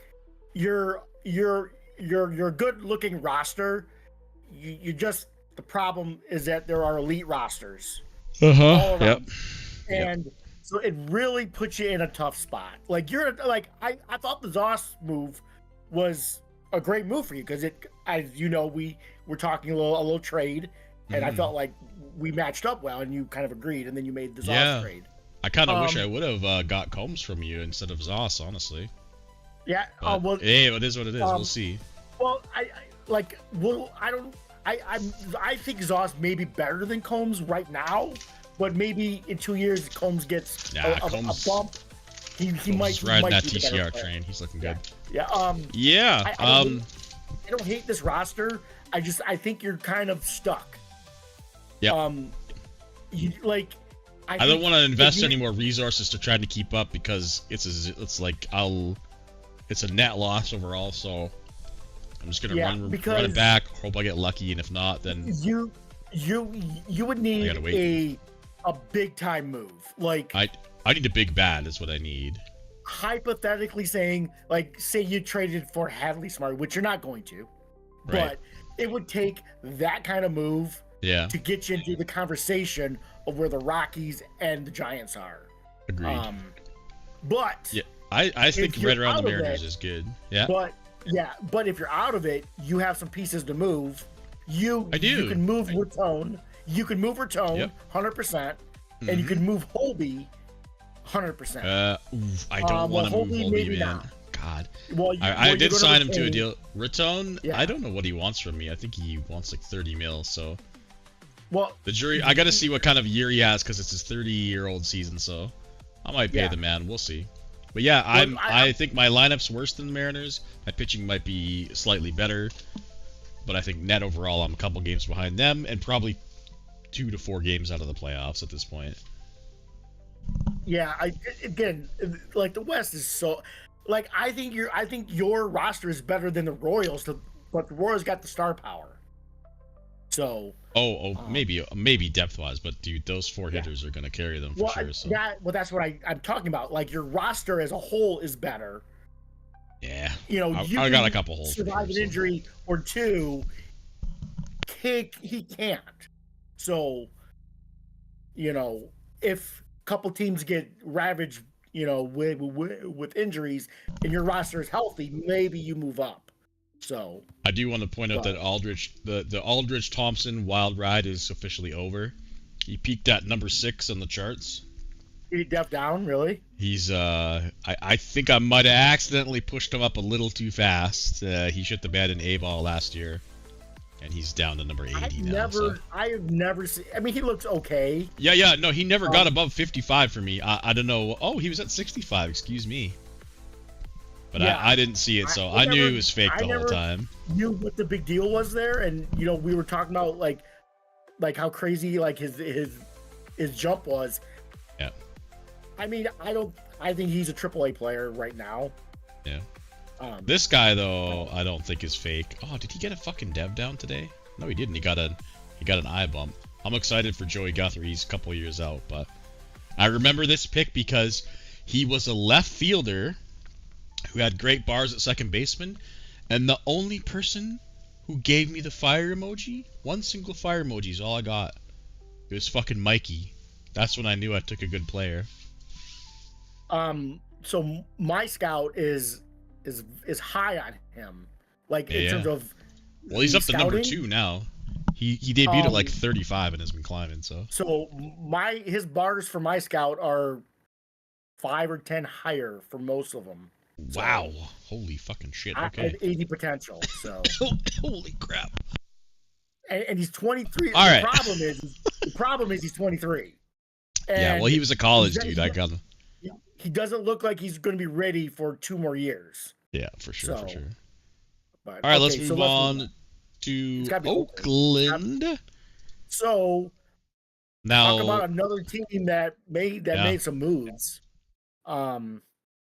you're a good looking roster. You just, the problem is that there are elite rosters. All around. Yep. And so it really puts you in a tough spot. Like, I thought the Zoss move was a great move for you because it, as you know, we were talking a little trade, and I felt like we matched up well, and you kind of agreed, and then you made the Zoss trade. I kind of wish I would have got Combs from you instead of Zoss, honestly. Yeah. But, Well, hey, it is what it is. We'll see. Well, I think Zoss may be better than Combs right now. But maybe in 2 years, Combs gets a bump. He might ride that be the better TCR player. train. He's looking good. Yeah. Yeah. I don't hate this roster. I think you're kind of stuck. Yeah. I don't want to invest any more resources to try to keep up because it's a net loss overall. So I'm just gonna run it back. Hope I get lucky, and if not, then you would need a big time move. Like, I need a big bat is what I need. Hypothetically saying, like, say you traded for Hadley Smart, which you're not going to, right. But it would take that kind of move to get you into the conversation of where the Rockies and the Giants are. Agreed. But yeah, I think right around the Mariners is good. Yeah. But if you're out of it, you have some pieces to move. You can move Raton. You can move Raton 100%, and you can move Holby 100%. I don't want to move Holby, man. Not. God. Well, I did sign him to a deal. Raton, I don't know what he wants from me. I think he wants like 30 mil. So, the jury. I got to see what kind of year he has because it's his 30-year-old season. So, I might pay the man. We'll see. But yeah, I think my lineup's worse than the Mariners. My pitching might be slightly better, but I think net overall I'm a couple games behind them and probably 2 to 4 games out of the playoffs at this point. Yeah, again, like the West is so, like I think your roster is better than the Royals, but the Royals got the star power. So. Maybe depth wise, but dude, those 4 hitters are gonna carry them for sure. So. That's what I'm talking about. Like your roster as a whole is better. Yeah. You know, I got a couple holes. Survive an injury or 2. He can't. So, you know, if a couple teams get ravaged, you know, with injuries, and your roster is healthy, maybe you move up. So I do want to point out that Aldrich, the Aldrich Thompson wild ride is officially over. He peaked at number 6 on the charts. Did he def down? Really? He's I think I might have accidentally pushed him up a little too fast. He shit the bed in A-ball last year, and he's down to number 80 now. I have never seen. I mean, he looks okay. Yeah. No, he never got above 55 for me. I don't know. Oh, he was at 65. Excuse me. But yeah, I didn't see it, so I knew it was fake the whole time. Knew what the big deal was there, and we were talking about like how crazy like his jump was. Yeah. I mean, I think he's a AAA player right now. Yeah. This guy though, I don't think is fake. Oh, did he get a fucking dev down today? No, he didn't. He got an eye bump. I'm excited for Joey Guthrie. He's a couple years out, but I remember this pick because he was a left fielder who had great bars at second baseman, and the only person who gave me the fire emoji, one single fire emoji is all I got. It was fucking Mikey. That's when I knew I took a good player. So my scout is high on him, like in terms of. Well, he's up to number 2 now. He debuted at like 35 and has been climbing. So his bars for my scout are 5 or 10 higher for most of them. Wow! Holy fucking shit! Okay. I have 80 potential. So. Holy crap! And he's 23. All right. The problem is he's 23. And yeah, well, he was a college dude. I got him. He doesn't look like he's going to be ready for 2 more years. Yeah, for sure, for sure. But, all right, let's move on to Oakland. So now, talk about another team that made some moves.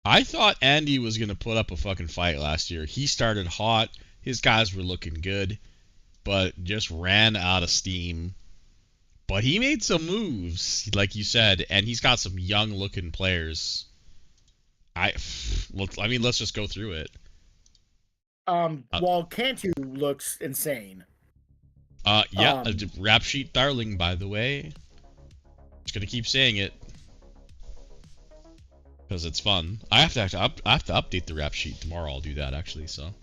I thought Andy was going to put up a fucking fight last year. He started hot. His guys were looking good, but just ran out of steam. But he made some moves, like you said, and he's got some young-looking players. Let's just go through it. Well, Cantu looks insane. Yeah, rap sheet darling, by the way. Just gonna keep saying it because it's fun. I have to update the rap sheet tomorrow. I'll do that actually. So,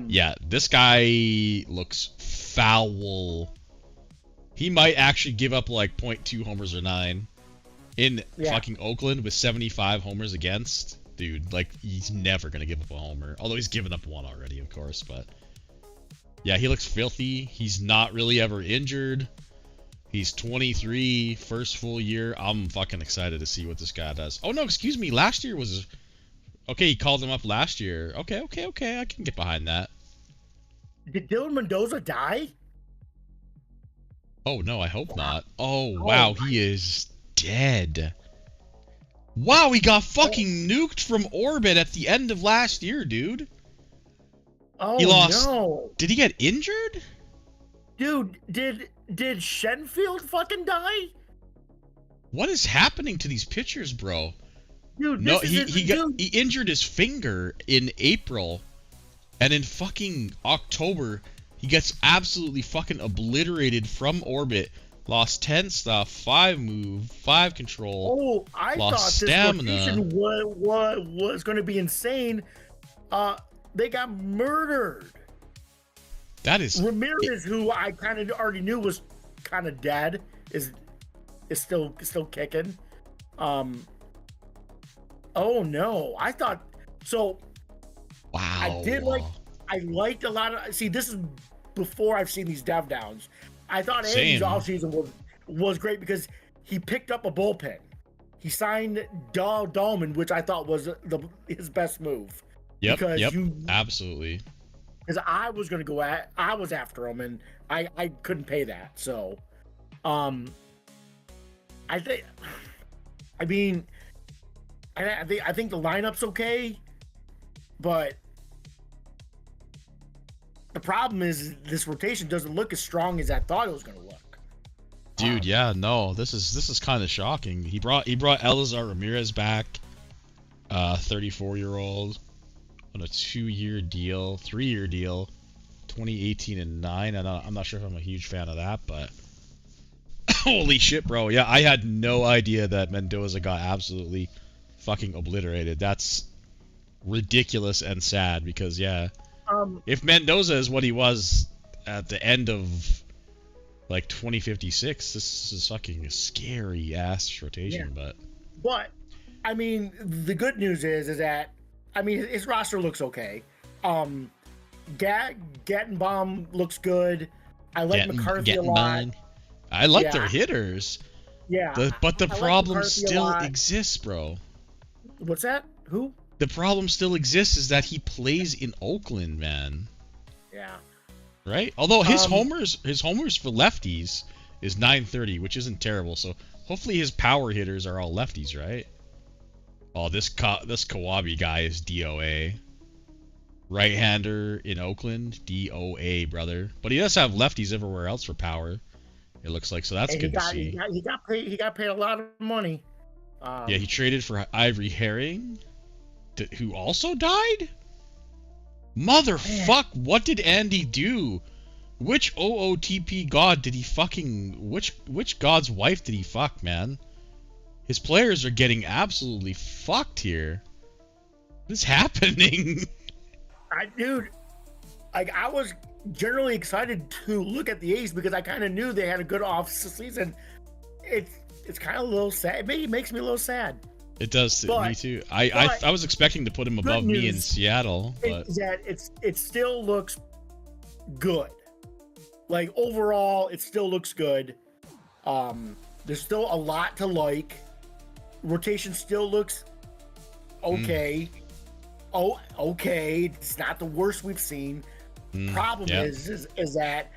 yeah, this guy looks foul. He might actually give up like 0.2 homers or 9 in fucking Oakland with 75 homers against. Dude, like, he's never going to give up a homer. Although he's given up 1 already, of course. But, yeah, he looks filthy. He's not really ever injured. He's 23, first full year. I'm fucking excited to see what this guy does. Oh, no, excuse me. Last year was... Okay, he called him up last year. Okay. I can get behind that. Did Dylan Mendoza die? Oh, no, I hope not. Oh, wow, he is dead. Wow, he got fucking nuked from orbit at the end of last year, dude. Oh, he lost. No. Did he get injured? Dude, did Shenfield fucking die? What is happening to these pitchers, bro? Dude, no, he injured his finger in April, and in fucking October... He gets absolutely fucking obliterated from orbit. Lost 10 stuff, 5 move, 5 control. Oh, I lost thought stamina. This rotation was going to be insane. They got murdered. That is Ramirez, who I kind of already knew was kind of dead, is still kicking. Oh no, I thought so. Wow. I liked a lot of. See, this is before I've seen these dev downs. I thought Andy's offseason was great because he picked up a bullpen. He signed Dahlman, which I thought was his best move. Yep. Absolutely. Because I was going to I was after him, and I couldn't pay that. So, I think the lineup's okay, but the problem is this rotation doesn't look as strong as I thought it was going to look. Dude, yeah, no, this is kind of shocking. He brought Elazar Ramirez back, 34-year-old, on a 2-year deal, 3-year deal, 2018 and 9. And I'm not sure if I'm a huge fan of that, but holy shit, bro. Yeah, I had no idea that Mendoza got absolutely fucking obliterated. That's ridiculous and sad because, yeah, if Mendoza is what he was at the end of like 2056, this is fucking a scary ass rotation. Yeah. But I mean, the good news is that I mean his roster looks okay. Gattenbaum looks good. I like McCarthy a lot. I like their hitters. Yeah. But the problem like still exists, bro. What's that? Who? The problem still exists is that he plays in Oakland, man. Yeah. Right? Although his homers for lefties is 930, which isn't terrible. So hopefully his power hitters are all lefties, right? Oh, this Kawabe guy is DOA. Right-hander in Oakland, DOA, brother. But he does have lefties everywhere else for power. It looks like, so that's good to see. He got paid a lot of money. Yeah, he traded for Ivory Herring, who also died. Motherfuck! What did Andy do? Which OOTP god did he fucking? Which god's wife did he fuck, man? His players are getting absolutely fucked here. What is happening? Dude, like I was generally excited to look at the A's because I kind of knew they had a good off season. It's kind of a little sad. It makes me a little sad. It does me too. I was expecting to put him above me in Seattle, but that it still looks good. Like overall, it still looks good. There's still a lot to like. Rotation still looks okay. Okay. It's not the worst we've seen. Problem is that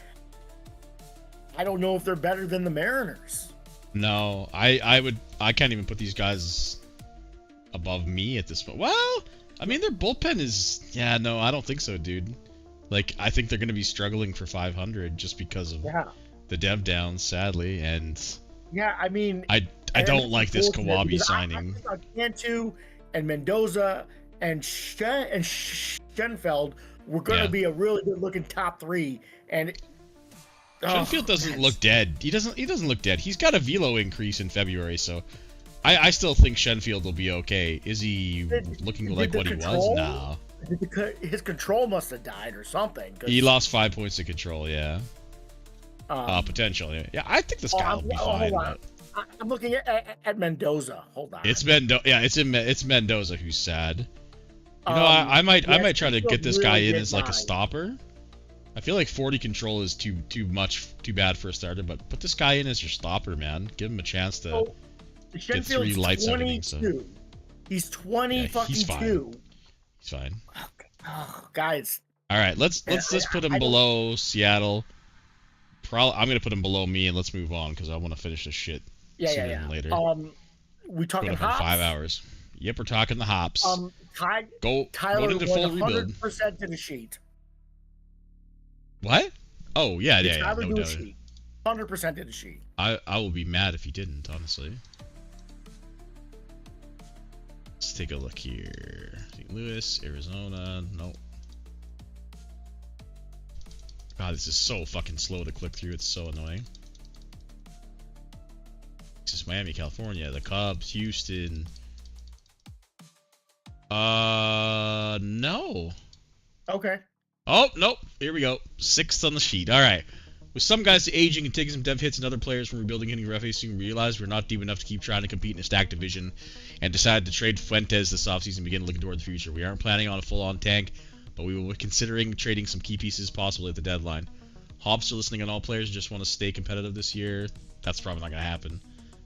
I don't know if they're better than the Mariners. No, I can't even put these guys above me at this point. Well, I mean their bullpen is no, I don't think so, dude. Like I think they're going to be struggling for 500 just because of the dev downs, sadly, and I mean I don't like this Kawabe signing. I Cantu and Mendoza and Schenfeld were going to be a really good looking top three, and Schenfield doesn't look dead. He doesn't look dead. He's got a velo increase in February, so I still think Schenfield will be okay. Is he looking like what he was? No. His control must have died or something. He lost 5 points to control, potentially. Yeah, I think this guy will be fine. I'm looking at Mendoza. Hold on. It's Mendoza who's sad. You know, I might try to get this guy in as like a stopper. I feel like 40 control is too bad for a starter, but put this guy in as your stopper, man. Give him a chance to get 3 lights out of him. So. He's 20 fucking he's fine. 2. He's fine. Oh, guys. All right, let's just put him below Seattle. I'm gonna put him below me, and let's move on because I want to finish this shit sooner than later. We talking hops? 5 hours. Yep, we're talking the hops. Tyler into full rebuild. 100% to the sheet. What? Oh yeah. Tyler No doubt. sheet. 100% to the sheet. I will be mad if he didn't, honestly. Let's take a look here. St. Louis, Arizona. Nope. God, this is so fucking slow to click through. It's so annoying. This is Miami, California. The Cubs, Houston. No. Okay. Oh, nope. Here we go. 6th on the sheet. All right. With some guys aging and taking some dev hits and other players from rebuilding hitting rough, soon realized we're not deep enough to keep trying to compete in a stacked division and decided to trade Fuentes this offseason and begin looking toward the future. We aren't planning on a full-on tank, but we will be considering trading some key pieces possibly at the deadline. Hops are listening on all players and just want to stay competitive this year. That's probably not going to happen.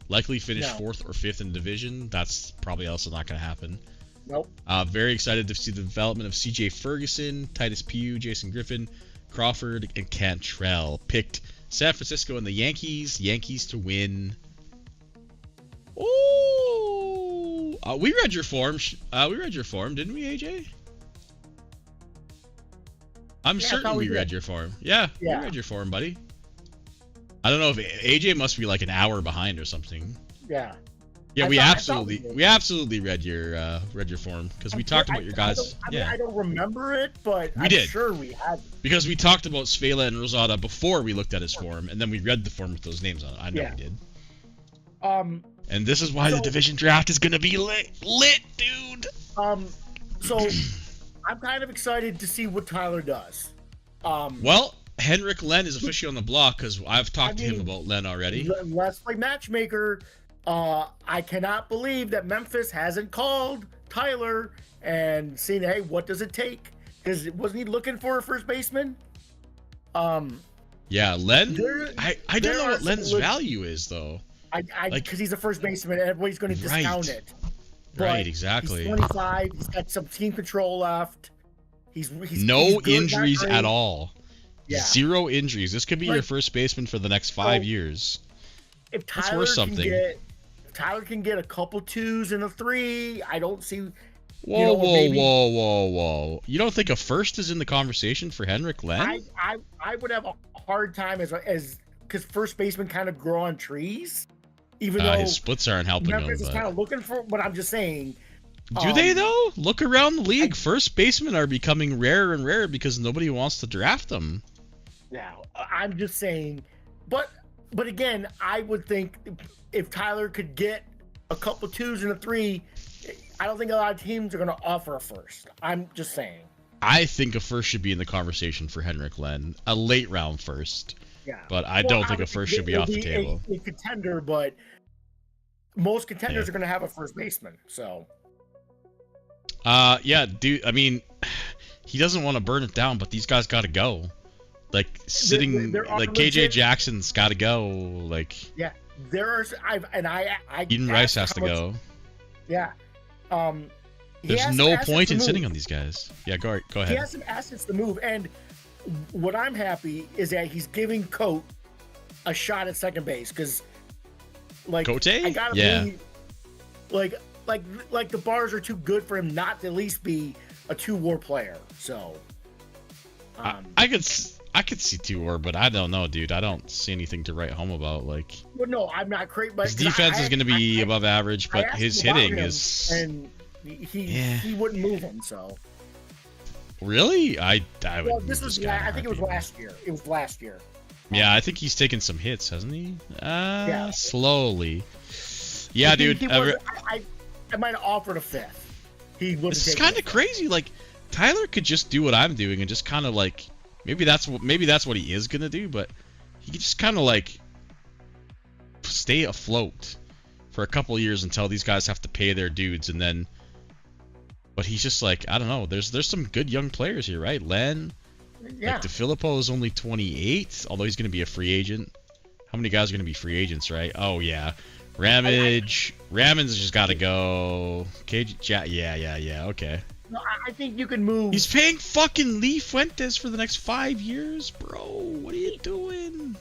Likely finish 4th or 5th in the division. That's probably also not going to happen. Nope. Very excited to see the development of CJ Ferguson, Titus Pugh, Jason Griffin, Crawford, and Cantrell. Picked San Francisco and the Yankees. Yankees to win. Ooh! We read your form. Didn't we, AJ? I'm certain we read your form. Yeah, we read your form, buddy. I don't know if AJ must be like an hour behind or something. Yeah. Yeah, we absolutely read your form because we talked about your guys. I don't remember it, but I'm sure we had. Because we talked about Svela and Rosada before we looked at his form, and then we read the form with those names on it. I know we did. And this is why the division draft is gonna be lit, dude. So I'm kind of excited to see what Tyler does. Well, Henrik Len is officially on the block because I've talked to him about Len already. Let's play matchmaker. I cannot believe that Memphis hasn't called Tyler and seen, hey, what does it take? Because wasn't he looking for a first baseman? Yeah, Len. There- I don't there know are what some Len's leg- value is though. Because he's a first baseman, and everybody's going to discount Right. it. Right, But exactly. He's 25. He's got some team control left. He's No he's good, not injuries great. at all. Yeah. 0 injuries. This could be your Like- first baseman for the next 5 years. If That's Tyler worth can something. get, if Tyler can get a couple 2s and a 3, I don't see. Whoa, know, whoa, maybe- whoa. You don't think a first is in the conversation for Henrik Len? I would have a hard time as because first basemen kind of grow on trees, even though His splits aren't helping him. Memphis is But... kind of looking for. But I'm just saying. Do they though? Look around the league. First basemen are becoming rarer and rarer because nobody wants to draft them. Now, I'm just saying, but again, I would think if Tyler could get a couple 2s and a 3, I don't think a lot of teams are going to offer a first. I'm just saying. I think a first should be in the conversation for Henrik Len, a late round first. Yeah, But I Well, don't think a obviously, first should be it'll off the table. A contender, but most contenders Yeah. are going to have a first baseman. So Yeah, dude. I mean, he doesn't want to burn it down, but these guys got to go. Like sitting, there are like KJ legit- Jackson's got to go. Like yeah, there are. I Eden Rice asked has to how much- go. Yeah. He There's has no some assets point to in move. sitting on these guys. Yeah, go He ahead. has some assets to move, and what I'm happy is that he's giving Cote a shot at second base because, like, Cote? I gotta Yeah. believe, like the bars are too good for him not to at least be a 2-WAR player. So, I could see 2-WAR, but I don't know, dude. I don't see anything to write home about. Like well, no, I'm not great, but his defense is going to be above average, I but asked his him about hitting him, is and Yeah. he wouldn't move him. So, really. I well, would. this was I think it was last year. It was last year. Yeah, I think he's taken some hits, hasn't he? Yeah. Slowly. Yeah, He- dude. he was- I might have offered a 5th. He would. This is kind of crazy. Like Tyler could just do what I'm doing and just kind of like maybe that's what he is gonna do, but he could just kind of like stay afloat for a couple years until these guys have to pay their dudes, and then. But he's just like I don't know. There's some good young players here, right? Len, Yeah. like DeFilippo is only 28, although he's gonna be a free agent. How many guys are gonna be free agents, right? Oh yeah. Ramage, Ramon's just got to go. Yeah, okay. No, I think you can move. He's paying fucking Lee Fuentes for the next 5 years, bro. What are you doing?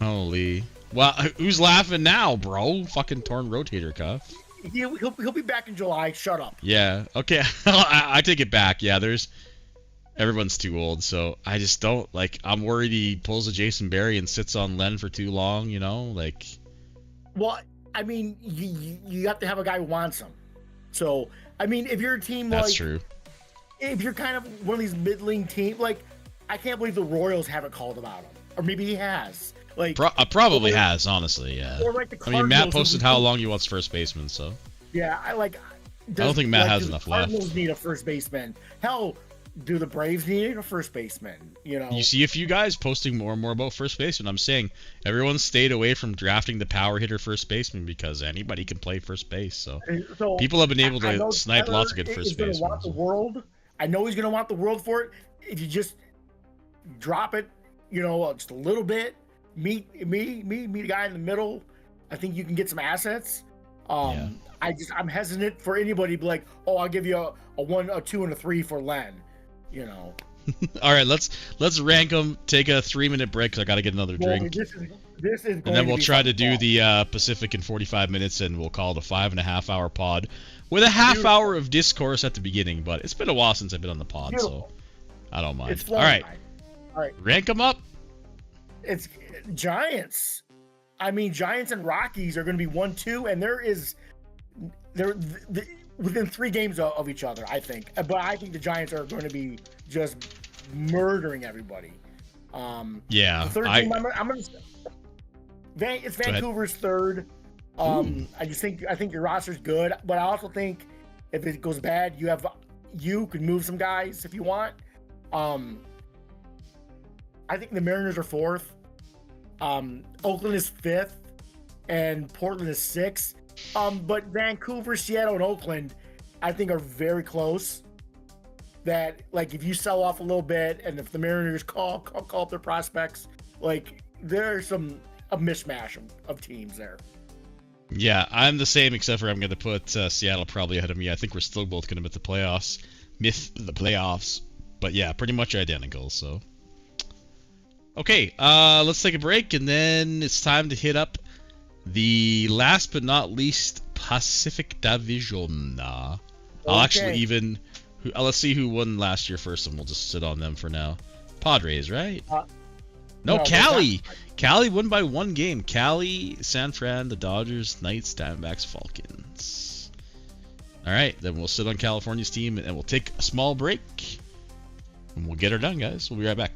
Holy. Well, who's laughing now, bro? Fucking torn rotator cuff. He'll be back in July. Shut up. Yeah, okay. I take it back. Yeah, everyone's too old, so I just don't like. I'm worried he pulls a Jason Berry and sits on Len for too long. You know, like. Well, I mean, you have to have a guy who wants him. So, I mean, if you're a team That's like, true. if you're kind of one of these middling teams, like, I can't believe the Royals haven't called about him, or maybe he has. Like, Probably has, honestly, yeah. or like the I mean, Matt Cardinals posted who- how long he wants first baseman, so. Yeah, I don't think Matt has do the enough left. Cardinals need a first baseman. Hell, do the Braves need a first baseman? You know, You see a few guys posting more and more about first baseman. I'm saying everyone stayed away from drafting the power hitter first baseman because anybody can play first base. So so people have been able I to know snipe Tyler lots of good is first gonna basemen. want the world. I know he's going to want the world for it. If you just drop it, you know, just a little bit, meet a guy in the middle. I think you can get some assets. Yeah. I'm hesitant for anybody to be like, oh, I'll give you a 1, a 2, and a 3 for Len. You know. All right, let's rank them. Take a 3-minute break because I got to get another Well, drink, this is. and then we'll try to do the Pacific in 45 minutes, and we'll call it a 5.5-hour pod with a half hour of discourse at the beginning. But it's been a while since I've been on the pod, so I don't mind. It's All right, All right. rank them up. It's Giants. I mean, Giants and Rockies are going to be 1-2, and they're within 3 games of each other, I think. But I think the Giants are going to be just murdering everybody. Yeah, The third team, I'm going to. It's ahead. Vancouver's third. I think your roster's good, but I also think if it goes bad, you can move some guys if you want. I think the Mariners are 4th. Oakland is 5th, and Portland is 6. But Vancouver, Seattle, and Oakland, I think, are very close. That, like, if you sell off a little bit, and if the Mariners call up their prospects, like, there's a mishmash of teams there. Yeah, I'm the same, except for I'm going to put Seattle probably ahead of me. I think we're still both going to miss the playoffs. But yeah, pretty much identical, so. Okay, let's take a break, and then it's time to hit up the last but not least Pacific Division. I'll actually let's see who won last year first, and we'll just sit on them for now. Padres, right? No, Cali. Cali won by 1 game. Cali, San Fran, the Dodgers, Knights, Diamondbacks, Falcons. All right, then we'll sit on California's team, and we'll take a small break, and we'll get her done, guys. We'll be right back.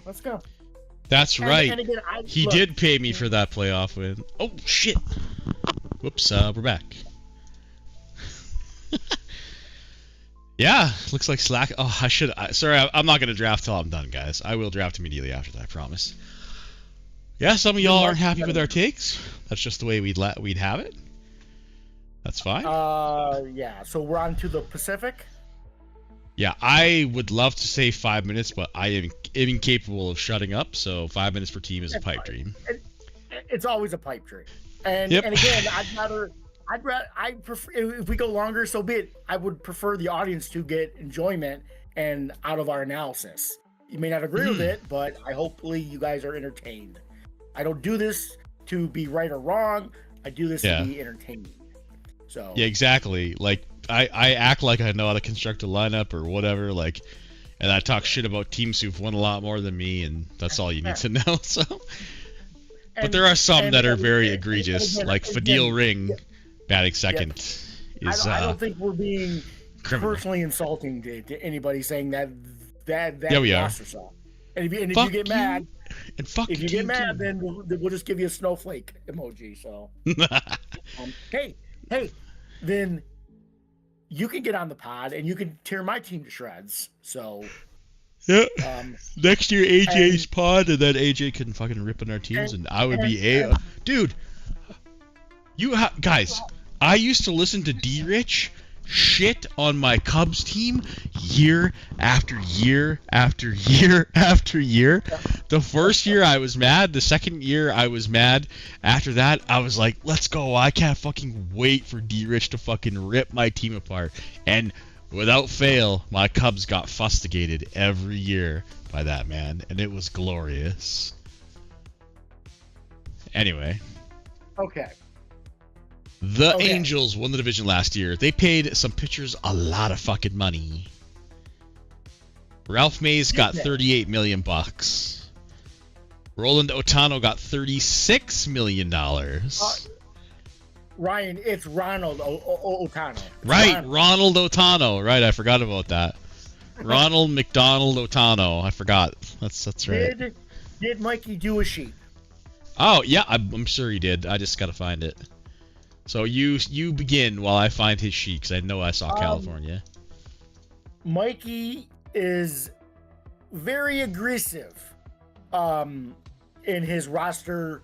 Let's go. That's right. And again, he did pay me for that playoff win. Oh, shit. Whoops, we're back. Yeah, looks like Slack. Oh, sorry, I'm not going to draft till I'm done, guys. I will draft immediately after that, I promise. Yeah, some of y'all aren't happy with our takes. That's just the way we'd have it. That's fine. Yeah, so we're on to the Pacific. Yeah, I would love to say 5 minutes, but I am incapable of shutting up, so 5 minutes per team is a pipe dream. It's always a pipe dream. And yep. And again, I prefer, if we go longer, so be it. I would prefer the audience to get enjoyment and out of our analysis. You may not agree with it, but hopefully you guys are entertained. I don't do this to be right or wrong. I do this to be entertaining. So yeah, exactly. Like I act like I know how to construct a lineup or whatever, like, and I talk shit about teams who've won a lot more than me, and that's all you need to know. So, but there are some that are very egregious, like Fadil Ring batting second. I don't think we're being criminal. personally insulting to anybody saying that that Yeah, we are. roster sucks. And if you Fuck get you, mad, and fuck if you team get mad, too. then we'll just give you a snowflake emoji. So, hey, then you can get on the pod and you can tear my team to shreds. So, yeah. um, Next year, AJ's pod, and then AJ can fucking rip in our teams, and I would be dude. Guys, I used to listen to D-Rich shit on my Cubs team year after year after year after year. The first year I was mad. The second year I was mad. After that, I was like, let's go. I can't fucking wait for D-Rich to fucking rip my team apart. And without fail, my Cubs got fustigated every year by that man, and it was glorious. Anyway. Okay. The Angels won the division last year. They paid some pitchers a lot of fucking money. Ralph Mays got $38 million. Roland Otano got $36 million. Ryan, it's Ronald Otano. Right, Ronald Otano. Right, I forgot about that. Ronald McDonald Otano. I forgot. That's right. Did Mikey do a sheet? Oh yeah, I'm sure he did. I just gotta find it. So you begin while I find his sheet, because I know I saw California. Mikey is very aggressive in his roster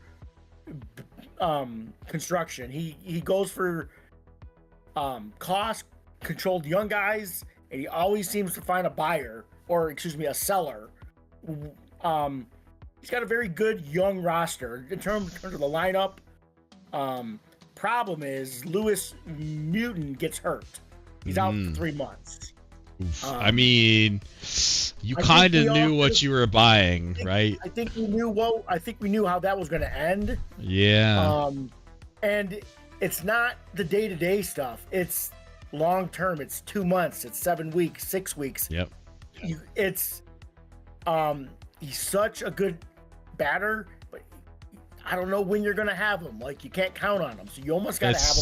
construction. He goes for cost-controlled young guys, and he always seems to find a buyer, or excuse me, a seller. He's got a very good young roster in terms of the lineup. Problem is, Lewis Newton gets hurt. He's out for 3 months. I mean, you kind of knew what you were buying, right? I think we knew how that was going to end. Yeah. And it's not the day-to-day stuff. It's long-term. It's 2 months. It's 7 weeks, 6 weeks. Yep. He's such a good batter, but I don't know when you're going to have him. Like, you can't count on him. So you almost got to have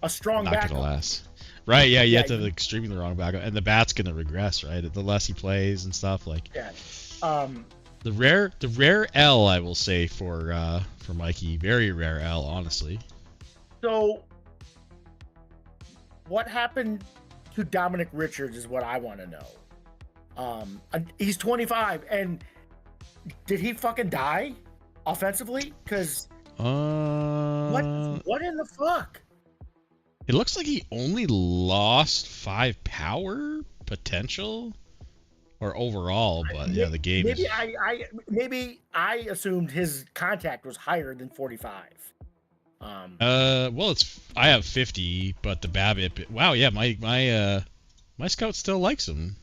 a strong backup. Not going to last. Right, yeah, you have to have extremely wrong backup. And the bat's going to regress, right? The less he plays and stuff. Like, yeah. The rare L, I will say, for Mikey. Very rare L, honestly. So, what happened to Dominic Richards is what I want to know. He's 25, and did he fucking die offensively? Because what in the fuck? It looks like he only lost 5 power potential, or overall, but yeah, the game. Maybe I assumed his contact was higher than 45. Well, I have 50, but the BABIP. Wow, yeah, my scout still likes him.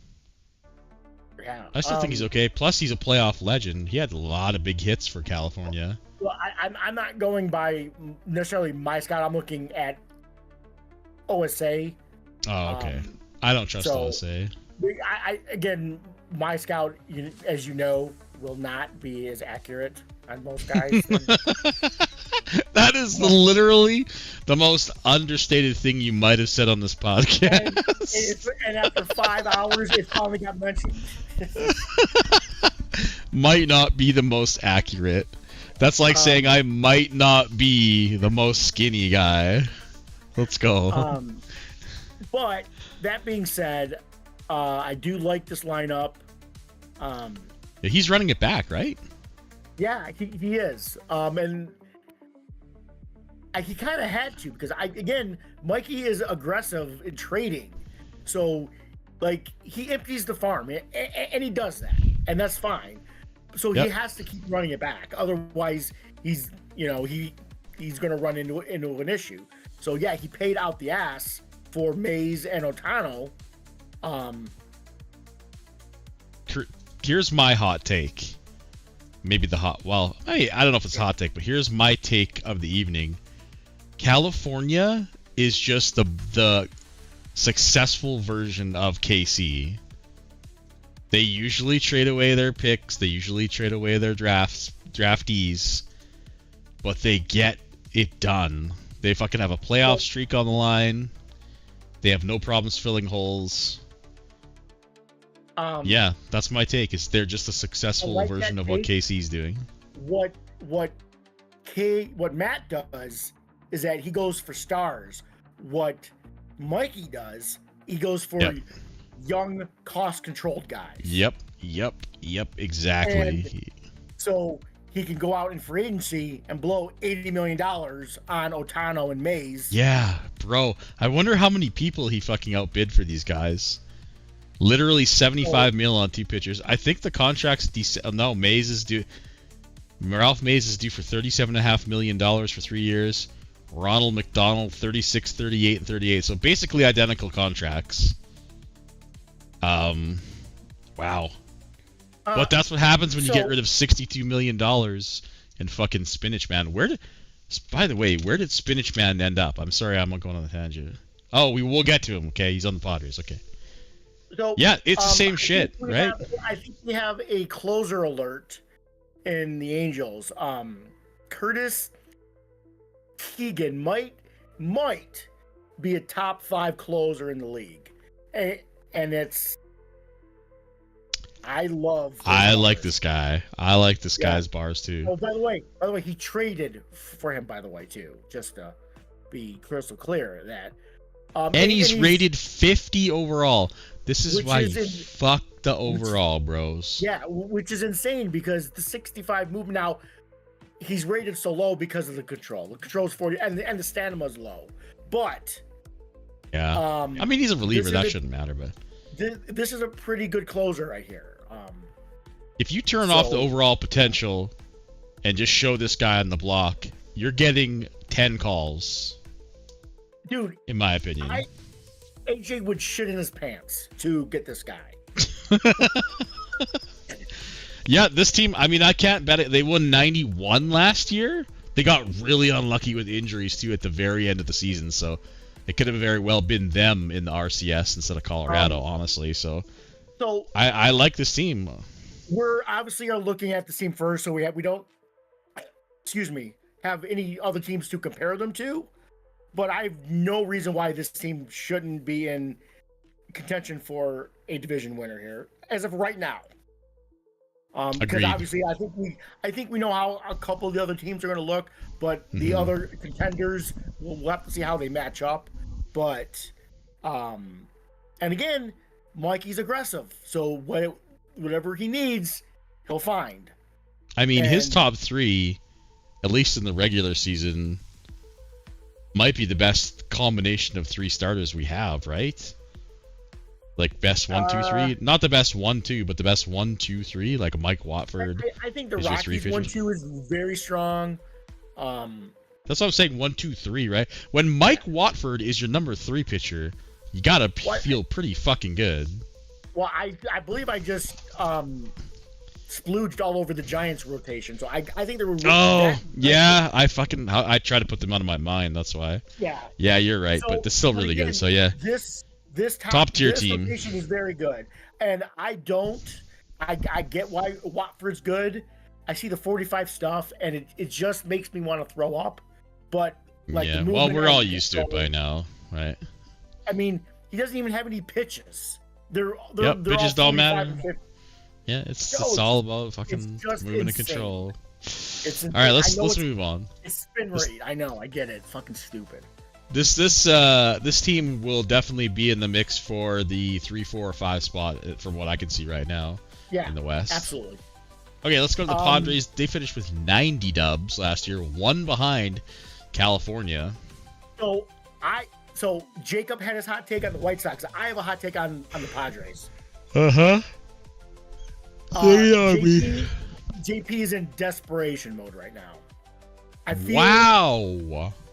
Yeah, I still think he's okay. Plus, he's a playoff legend. He had a lot of big hits for California. Well, I'm not going by necessarily my scout. I'm looking at OSA. Oh, okay. I don't trust OSA. Again, my scout, as you know, will not be as accurate on most guys. That is literally the most understated thing you might have said on this podcast. And after 5 hours, it finally got mentioned. Might not be the most accurate. That's like saying I might not be the most skinny guy. Let's go. But that being said, I do like this lineup. Yeah, he's running it back, right? Yeah, he is. And he kind of had to, because Mikey is aggressive in trading. So, like, he empties the farm, and he does that, and that's fine. So he has to keep running it back. Otherwise, he's going to run into an issue. So yeah, he paid out the ass for Mays and Otano. Here's my hot take. Maybe I don't know if it's a hot take, but here's my take of the evening. California is just the successful version of KC. They usually trade away their picks. They usually trade away their draftees, but they get it done. They fucking have a playoff streak on the line. They have no problems filling holes. Yeah, that's my take. Is they're just a successful like version that of what take. KC's doing. What Matt does is that he goes for stars. What Mikey does, he goes for young, cost-controlled guys. Yep, exactly. And so he can go out in free agency and blow $80 million on Otano and Mays. Yeah, bro. I wonder how many people he fucking outbid for these guys. Literally 75 mil on 2 pitchers. I think the contract's no, Mays is due. Ralph Mays is due for $37.5 million for 3 years. Ronald McDonald, 36, 38, and 38. So basically identical contracts. Wow. But that's what happens when you get rid of $62 million in fucking Spinach Man. By the way, where did Spinach Man end up? I'm sorry, I'm going on a tangent. Oh, we will get to him. Okay, he's on the Padres. Okay. So, yeah, it's the same shit, right? I think we have a closer alert in the Angels. Curtis Keegan might be a top 5 closer in the league, and it's. I like this guy. I like this guy's bars too. Oh, by the way, he traded for him. By the way, too, just to be crystal clear that. And he's rated 50 overall. This is why you fuck the overall, bros. Yeah, which is insane because the 65 movement now, he's rated so low because of the control. The control's 40, and the stamina's low. But yeah, I mean he's a reliever. That shouldn't matter, but this is a pretty good closer right here. If you turn off the overall potential and just show this guy on the block, you're getting 10 calls. Dude, in my opinion, AJ would shit in his pants to get this guy. Yeah, this team, I mean, I can't bet it. They won 91 last year. They got really unlucky with injuries, too, at the very end of the season. So it could have very well been them in the RCS instead of Colorado, honestly. So I like this team. We're obviously are looking at the team first, so we don't, have any other teams to compare them to. But I have no reason why this team shouldn't be in contention for a division winner here, as of right now. Because obviously, I think we know how a couple of the other teams are going to look, but the other contenders, we'll have to see how they match up. But, and again, Mikey's aggressive, so whatever he needs, he'll find. I mean, his top 3, at least in the regular season, might be the best combination of 3 starters we have, right? Like best 1, 2, 3, not the best 1, 2, but the best 1, 2, 3, like Mike Watford. I think the Rockies 1, 2 is very strong. That's what I'm saying. 1, 2, 3, right? When Mike Watford is your number 3 pitcher, you gotta feel pretty fucking good. Well, I believe I just splooged all over the Giants rotation, so I think they were. Really I try to put them out of my mind. That's why. Yeah, you're right, but they're still really good. So yeah. This top tier team rotation is very good, and I get why Watford's good. I see the 45 stuff, and it just makes me want to throw up. But we're all used to it by now, right? I mean, he doesn't even have any pitches. They're pitches don't matter. Yeah, it's all about fucking moving and control. All right, let's move on. It's spin rate. I know. I get it. Fucking stupid. This team will definitely be in the mix for the 3, 4, or 5 spot from what I can see right now. Yeah, in the West. Absolutely. Okay, let's go to the Padres. They finished with 90 dubs last year, 1 behind California. So Jacob had his hot take on the White Sox. I have a hot take on the Padres. JP is in desperation mode right now.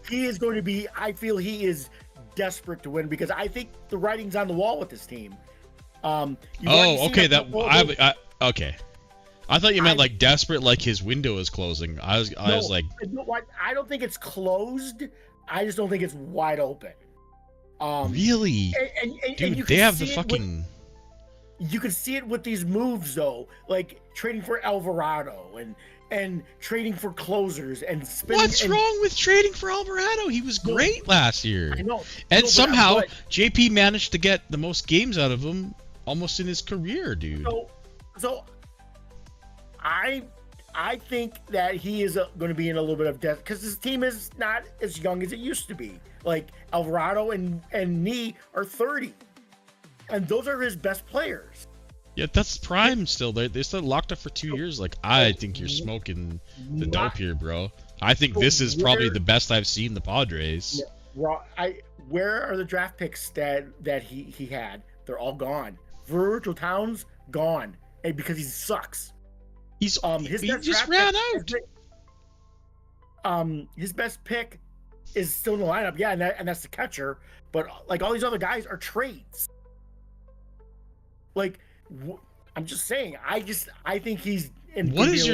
He is going to be. I feel he is desperate to win because I think the writing's on the wall with this team. Okay. Okay. I thought you meant like desperate, like his window is closing. I was like, I don't think it's closed. I just don't think it's wide open. Really? Dude, they have the fucking. You can see it with these moves though, like trading for Alvarado and trading for closers and spending. What's wrong with trading for Alvarado? He was great last year. I know. And somehow JP managed to get the most games out of him almost in his career, dude. So I think that he is going to be in a little bit of death because his team is not as young as it used to be. Like Alvarado and Nee are 30, and those are his best players. Yeah, that's prime still. They're still locked up for 2 years. Like, I think you're smoking the dope here, bro. I think this is probably the best I've seen the Padres. Where are the draft picks that he had? They're all gone. Virgil Towns gone, and because he sucks. He just ran out. His best pick is still in the lineup, yeah, and that's the catcher. But like all these other guys are trades. Like, I'm just saying, I think he's. What is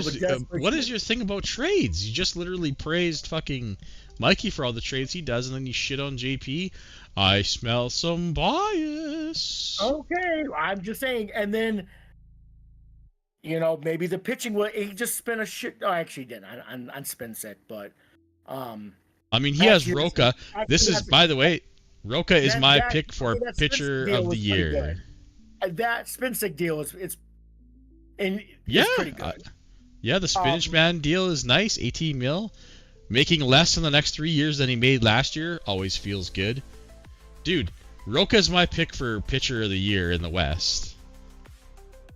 your thing about trades? You just literally praised fucking Mikey for all the trades he does, and then you shit on JP. I smell some bias. Okay, I'm just saying, and then. Maybe the pitching he just spent a shit. Oh, actually, he didn't on spin set, but. I mean, he has Roca. This is, by the way, Roca is my pick for pitcher of the year. That spin stick deal is pretty good. Yeah, the Spinach Man deal is nice. 18 mil, making less in the next 3 years than he made last year always feels good, dude. Roca is my pick for pitcher of the year in the West.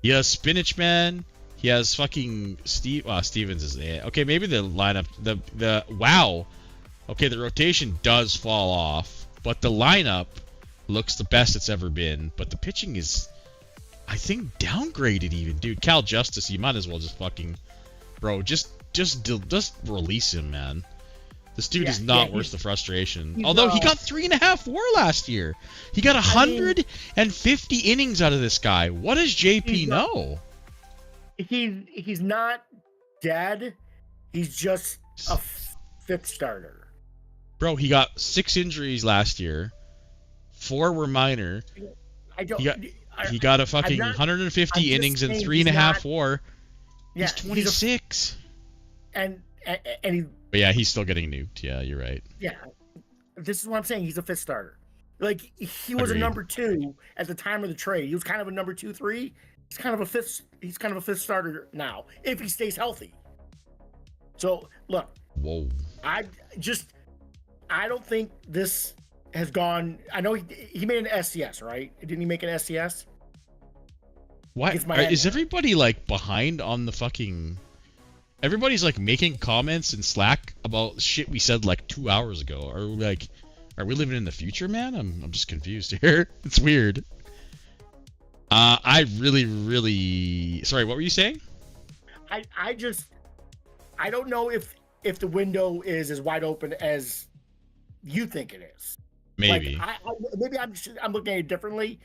He has Spinach Man. He has fucking Stevens is there. Okay, maybe the lineup, the wow. Okay, the rotation does fall off, but the lineup looks the best it's ever been. But the pitching is, I think, downgraded even, dude. Cal Justice, you might as well just fucking, bro, just release him, man. This dude is not worth the frustration. Although he got 3.5 WAR last year. He got 150 innings out of this guy. What does JP know? He's not dead. He's just a fifth starter. Bro, he got 6 injuries last year. 4 were minor. He got a fucking 150 innings and 3.5 WAR. He's 26. And he. But yeah, he's still getting nuked. Yeah, you're right. Yeah, this is what I'm saying. He's a fifth starter. Like, he was a number 2 at the time of the trade. He was kind of a number 2-3. He's kind of a fifth starter now if he stays healthy. So look, I don't think this has gone. I know he made an SCS, right? Didn't he make an SCS? What is everybody like behind on the fucking? Everybody's like making comments in Slack about shit we said like 2 hours ago. Are we living in the future, man? I'm just confused here. It's weird. I really sorry, what were you saying? I don't know if the window is as wide open as you think it is. Maybe. Maybe I'm looking at it differently.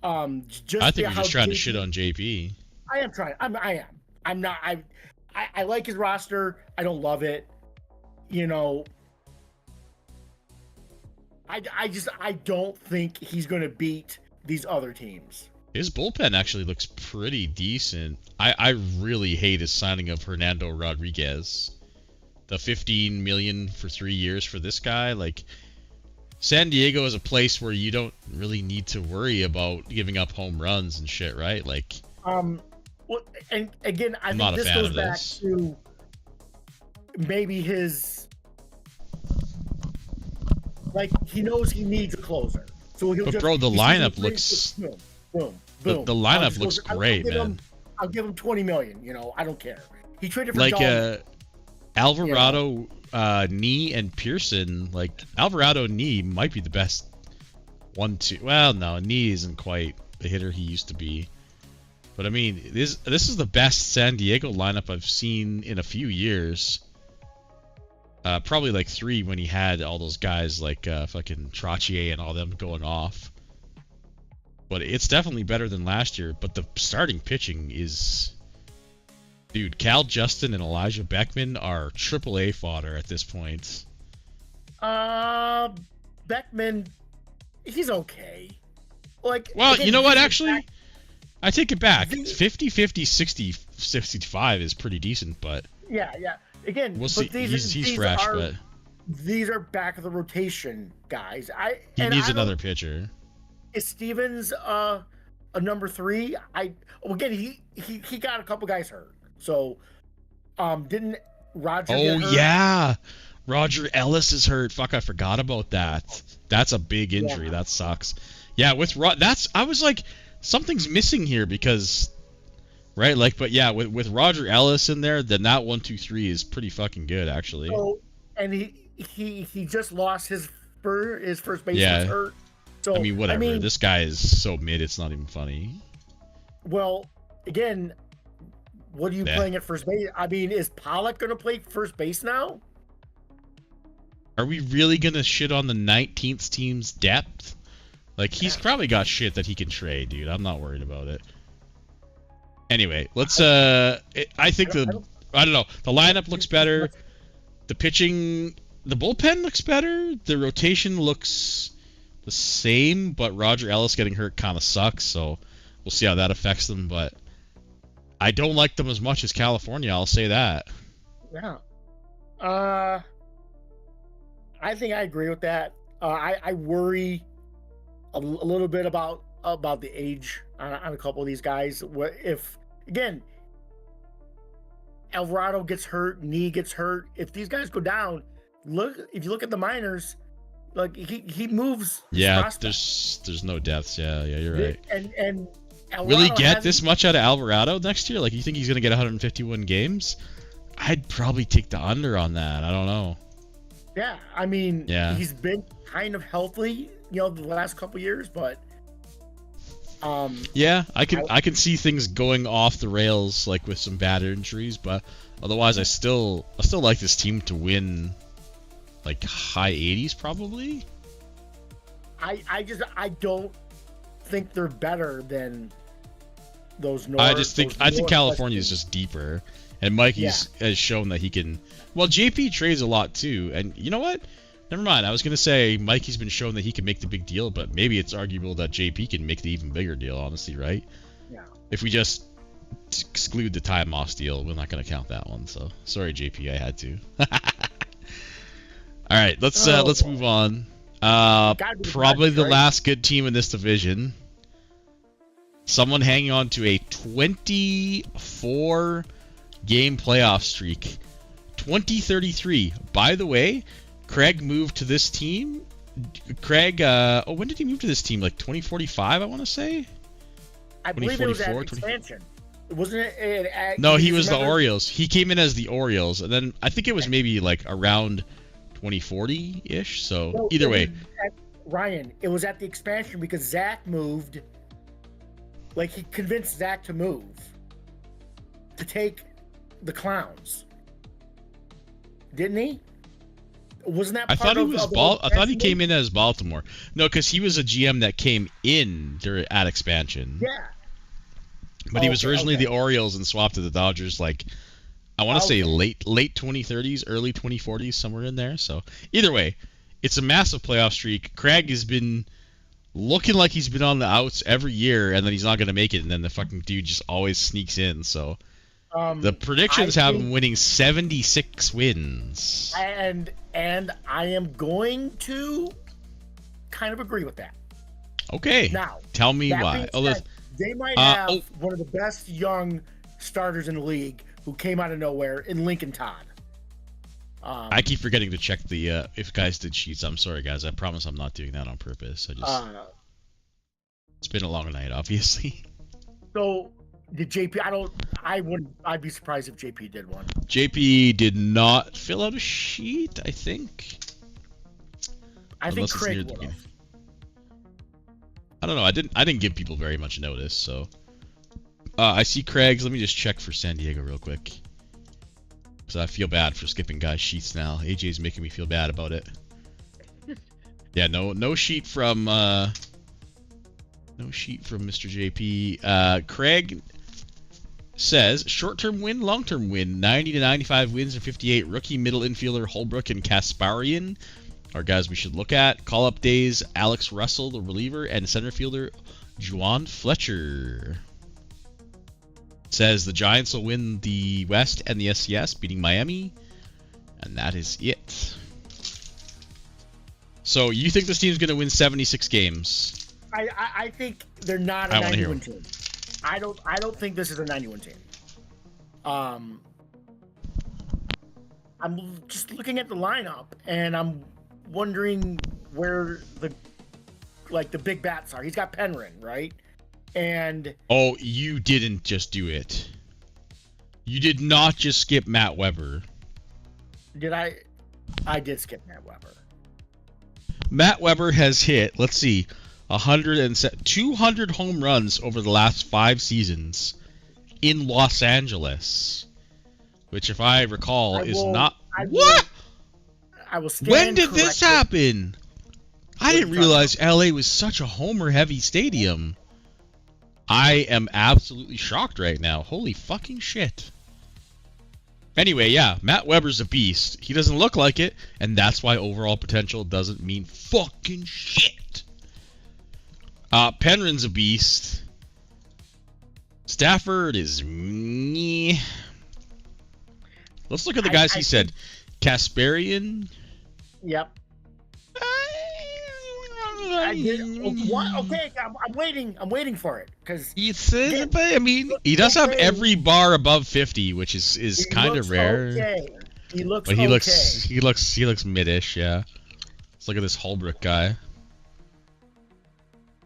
I think you're just trying to shit on JP. I am trying. I am. I'm not. I like his roster. I don't love it. I don't think he's going to beat these other teams. His bullpen actually looks pretty decent. I really hate his signing of Hernando Rodriguez. The $15 million for 3 years for this guy. Like, San Diego is a place where you don't really need to worry about giving up home runs and shit, right? Like, well, and again, I think this goes back to maybe his, like, he knows he needs a closer. So he'll but bro, the lineup looks boom. The lineup looks great, man. I'll give him $20 million. I don't care. He traded for like Alvarado, Nee, and Pearson. Like, Alvarado, Nee might be the best 1-2. Well, no, Nee isn't quite the hitter he used to be. But I mean, this is the best San Diego lineup I've seen in a few years. Probably like 3 when he had all those guys like fucking Trottier and all them going off. But it's definitely better than last year. But the starting pitching is, dude, Cal Justin and Elijah Beckman are AAA fodder at this point. Beckman, he's okay. Like, well, again, you know what? Actually, I take it back. 50-50, 60-65 is pretty decent, but yeah. Again, we'll see. He's fresh, but these are back of the rotation guys. He needs another pitcher. Is Stevens a a number 3. Again, he got a couple guys hurt. So, didn't Roger? Oh yeah, Roger Ellis is hurt. Fuck, I forgot about that. That's a big injury. Yeah. That sucks. Yeah, with I was like, something's missing here because, right? Like, but yeah, with Roger Ellis in there, then that 1, 2, 3 is pretty fucking good actually. So, and he just lost his first base Yeah. was hurt. So I mean, whatever. This guy is so mid, it's not even funny. Well, again, what are you playing at first base? I mean, is Pollock going to play first base now? Are we really gonna shit on the 19th team's depth? Like, he's probably got shit that he can trade, dude. I'm not worried about it. Anyway, let's I think I don't know. The lineup looks better. The pitching, the bullpen looks better. The rotation looks the same, but Roger Ellis getting hurt kind of sucks, so we'll see how that affects them, but I don't like them as much as California, I'll say that. Yeah. I think I agree with that. I worry a little bit about the age on a couple of these guys. If, again, Alvarado gets hurt, Nee gets hurt, if these guys go down, if you look at the minors, like he moves. Yeah, there's no depths. Yeah, you're right. And Alvarado will he get this much out of Alvarado next year? Like, you think he's gonna get 151 games? I'd probably take the under on that. I don't know. Yeah, I mean, yeah. He's been kind of healthy, the last couple years, but yeah, I can see things going off the rails, like with some bad injuries, but otherwise I still like this team to win like high 80s probably. I don't think they're better than those I think California is just deeper, and Mikey has shown that he can. Well, JP trades a lot too, and you know what? Never mind. I was gonna say Mikey's been shown that he can make the big deal, but maybe it's arguable that JP can make the even bigger deal. Honestly, right? Yeah. If we just exclude the Ty Moss deal, we're not gonna count that one. So sorry, JP, I had to. All right, let's move on. Probably the last good team in this division. Someone hanging on to a 24 game playoff streak. 2033. By the way, Craig moved to this team. Craig, when did he move to this team? Like 2045, I want to say? I believe it was at expansion. Wasn't it? No, he was the Orioles. He came in as the Orioles, and then I think it was maybe like around 2040-ish. So no, either way. Ryan, it was at the expansion because Zach moved. Like, he convinced Zach to move. To take the Clowns. Didn't he? Wasn't that part I thought he came in as Baltimore. No, because he was a GM that came in at expansion. Yeah. But he was originally the Orioles and swapped to the Dodgers, like, I want to say late 2030s, early 2040s, somewhere in there. So either way, it's a massive playoff streak. Craig has been looking like he's been on the outs every year, and then he's not going to make it, and then the fucking dude just always sneaks in. So the predictions have him winning 76 wins. And I am going to kind of agree with that. Okay. Now, tell me why. They might have one of the best young starters in the league who came out of nowhere in Lincoln Todd. I keep forgetting to check the if guys did sheets. I'm sorry, guys. I promise I'm not doing that on purpose. It's been a long night, obviously. So did JP? I'd be surprised if JP did one. JP did not fill out a sheet, I think. I think Craig would have. I don't know. I didn't give people very much notice, so I see Craig's. Let me just check for San Diego real quick, because I feel bad for skipping guys' sheets now. AJ's making me feel bad about it. Yeah, no sheet from Mr. JP. Craig says short-term win, long-term win, 90 to 95 wins and 58. Rookie middle infielder Holbrook and Kasparian are guys we should look at. Call-up days, Alex Russell, the reliever, and center fielder Juwan Fletcher. Says the Giants will win the West and the SCS, beating Miami, and that is it. So you think this team's going to win 76 games? I think they're not a I wanna hear 91 team. I don't think this is a 91 team. I'm just looking at the lineup and I'm wondering where the big bats are. He's got Penryn, right? And Oh, you didn't just do it. You did not just skip Matt Weber. did I did skip Matt Weber. Matt Weber has hit, let's see, 200 home runs over the last 5 seasons in Los Angeles, which, if I recall, is not. What? I will stand When did this corrected. happen? I didn't realize LA was such a homer-heavy stadium. I am absolutely shocked right now. Holy fucking shit. Anyway, yeah, Matt Weber's a beast. He doesn't look like it, and that's why overall potential doesn't mean fucking shit. Penryn's a beast. Stafford is meh. Let's look at the guys he said. Kasperian. Yep. I did. What? Okay, I'm waiting. I'm waiting for it because He says, I mean, he does have every bar above 50, which is kind of rare. Okay. He looks. But he okay. looks mid-ish, yeah. Let's look at this Holbrook guy.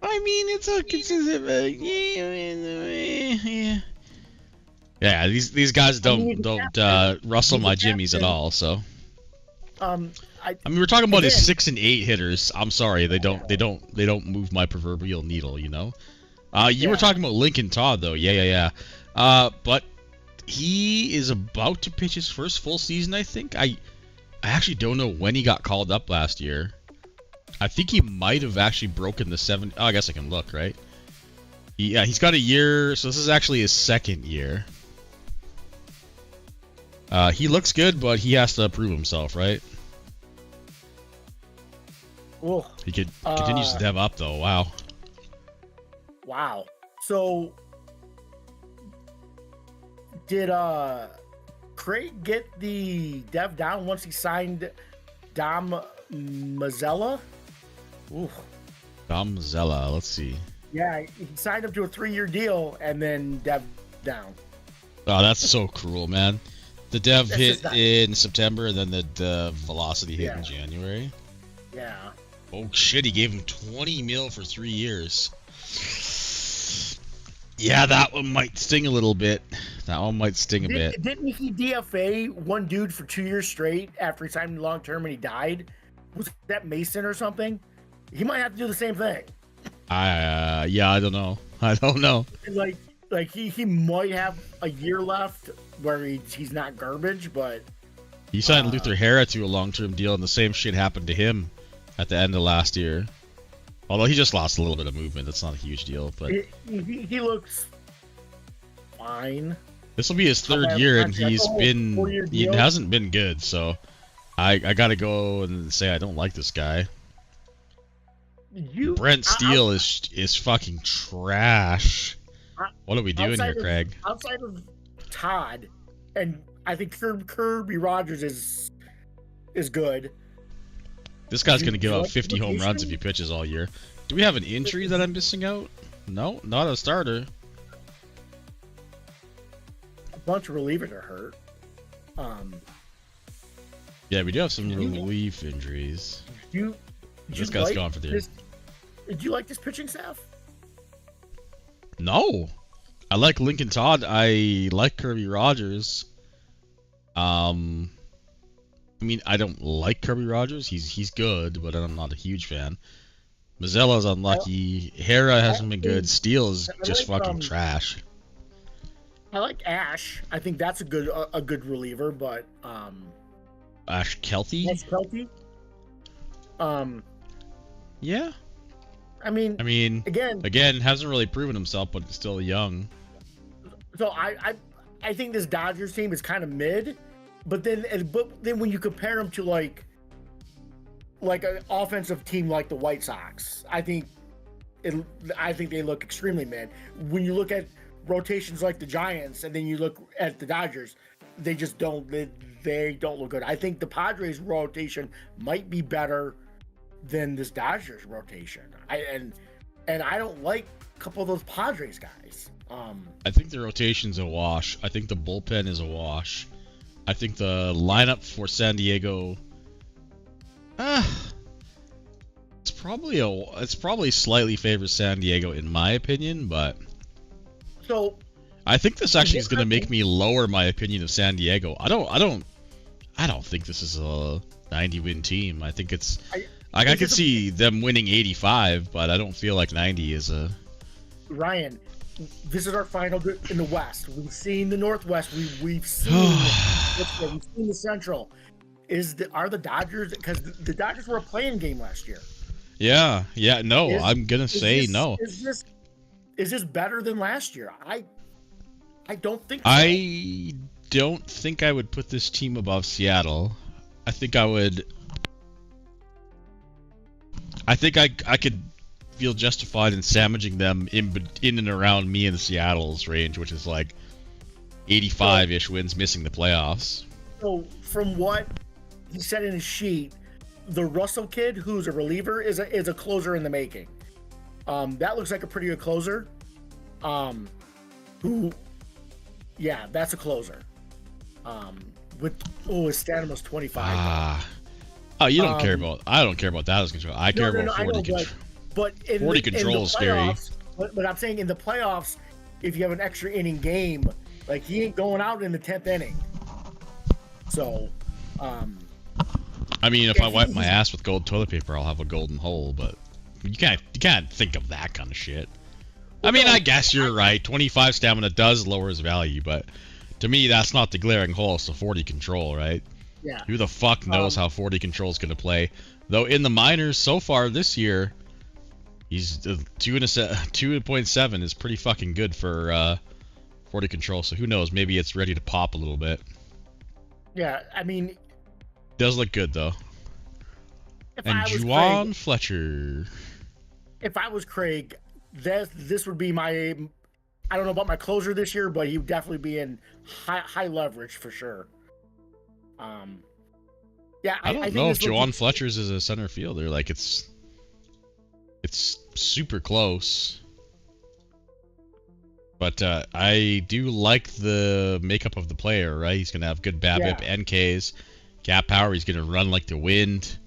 I mean, it's a consistent. Yeah, these guys don't rustle my jimmies at all. So. I mean, we're talking about his 6 and 8 hitters. I'm sorry, they don't move my proverbial needle, you know. You were talking about Lincoln Todd though, yeah. But he is about to pitch his first full season, I think. I actually don't know when he got called up last year. I think he might have actually broken the 7. Oh, I guess I can look, right? Yeah, he's got a year, so this is actually his 2nd year. He looks good, but he has to prove himself, right? Well, He continues to dev up though. Wow. Wow. So did Craig get the dev down once he signed Dom Mazzella? Ooh. Dom Mazzella, let's see. Yeah, he signed him to a 3-year deal and then dev down. Oh, that's so cruel, man. The dev That's hit just in September, and then the velocity hit in Yeah. January. Yeah. Oh shit, he gave him 20 mil for 3 years. Yeah, that one might sting a little bit. That one might sting a bit. Didn't he DFA one dude for 2 years straight after he signed long term and he died? Was that Mason or something? He might have to do the same thing. Yeah, I don't know. Like he might have a year left where he's not garbage, but He signed Luther Hara to a long-term deal, and the same shit happened to him at the end of last year. Although he just lost a little bit of movement. That's not a huge deal, but he looks fine. this will be his 3rd year, and he hasn't been good. So I gotta go and say I don't like this guy. Brent Steele is fucking trash. What are we doing here, Craig? Outside of Todd, and I think Kirby Rogers is good. This guy's gonna give up 50 home runs if he pitches all year. Do we have an injury that I'm missing out? No, not a starter. A bunch of relievers are hurt. Yeah, we do have some relief injuries. This guy's gone for the year. Did you like this pitching staff? No, I like Lincoln Todd. I like Kirby Rogers. I mean, I don't like Kirby Rogers. He's good, but I'm not a huge fan. Mazzella's unlucky. Hara hasn't been good. Steele is just fucking trash. I like Ash. I think that's a good reliever, but Ash Kelty? Ash Kelty. Yeah. I mean, again, hasn't really proven himself, but still young. So I think this Dodgers team is kind of mid, but then when you compare them to like an offensive team like the White Sox, I think they look extremely mid. When you look at rotations like the Giants, and then you look at the Dodgers, they just don't look good. I think the Padres rotation might be better than this Dodgers rotation. and I don't like a couple of those Padres guys. I think the rotation's a wash. I think the bullpen is a wash. I think the lineup for San Diego, it's probably slightly favors San Diego in my opinion, but so I think this actually is going to make me lower my opinion of San Diego. I don't think this is a 90-win team. I think it's I could see them winning 85, but I don't feel like 90 is a. Ryan, this is our final in the West. We've seen the Northwest. We've seen we've seen the Central. Are the Dodgers, because the Dodgers were a playing game last year? Yeah. No, I'm gonna say no. Is this better than last year? I don't think so. I don't think I would put this team above Seattle. I think I would. I think I could feel justified in sandwiching them in and around me and Seattle's range, which is like 85-ish wins, missing the playoffs. So from what he said in his sheet, the Russell kid, who's a reliever, is a closer in the making. That looks like a pretty good closer. That's a closer. His stat was 25. You don't care about. I don't care about that as control. I care about 40 control. But 40 control is scary. But I'm saying in the playoffs, if you have an extra inning game, like he ain't going out in the 10th inning. So, I mean, if I wipe my ass with gold toilet paper, I'll have a golden hole. But you can't think of that kind of shit. I mean, I guess you're right. 25 stamina does lower his value, but to me, that's not the glaring hole. It's the 40 control, right? Yeah. Who the fuck knows how 40 control is going to play? Though in the minors so far this year, he's 2.7 is pretty fucking good for 40 control. So who knows? Maybe it's ready to pop a little bit. Yeah, I mean, does look good though. And Juan Fletcher. If I was Craig, this would be my. I don't know about my closer this year, but he would definitely be in high leverage for sure. I don't know if Juan Fletcher's is a center fielder. Like it's super close. But I do like the makeup of the player, right? He's gonna have good BABIP, NKs, gap power. He's gonna run like the wind.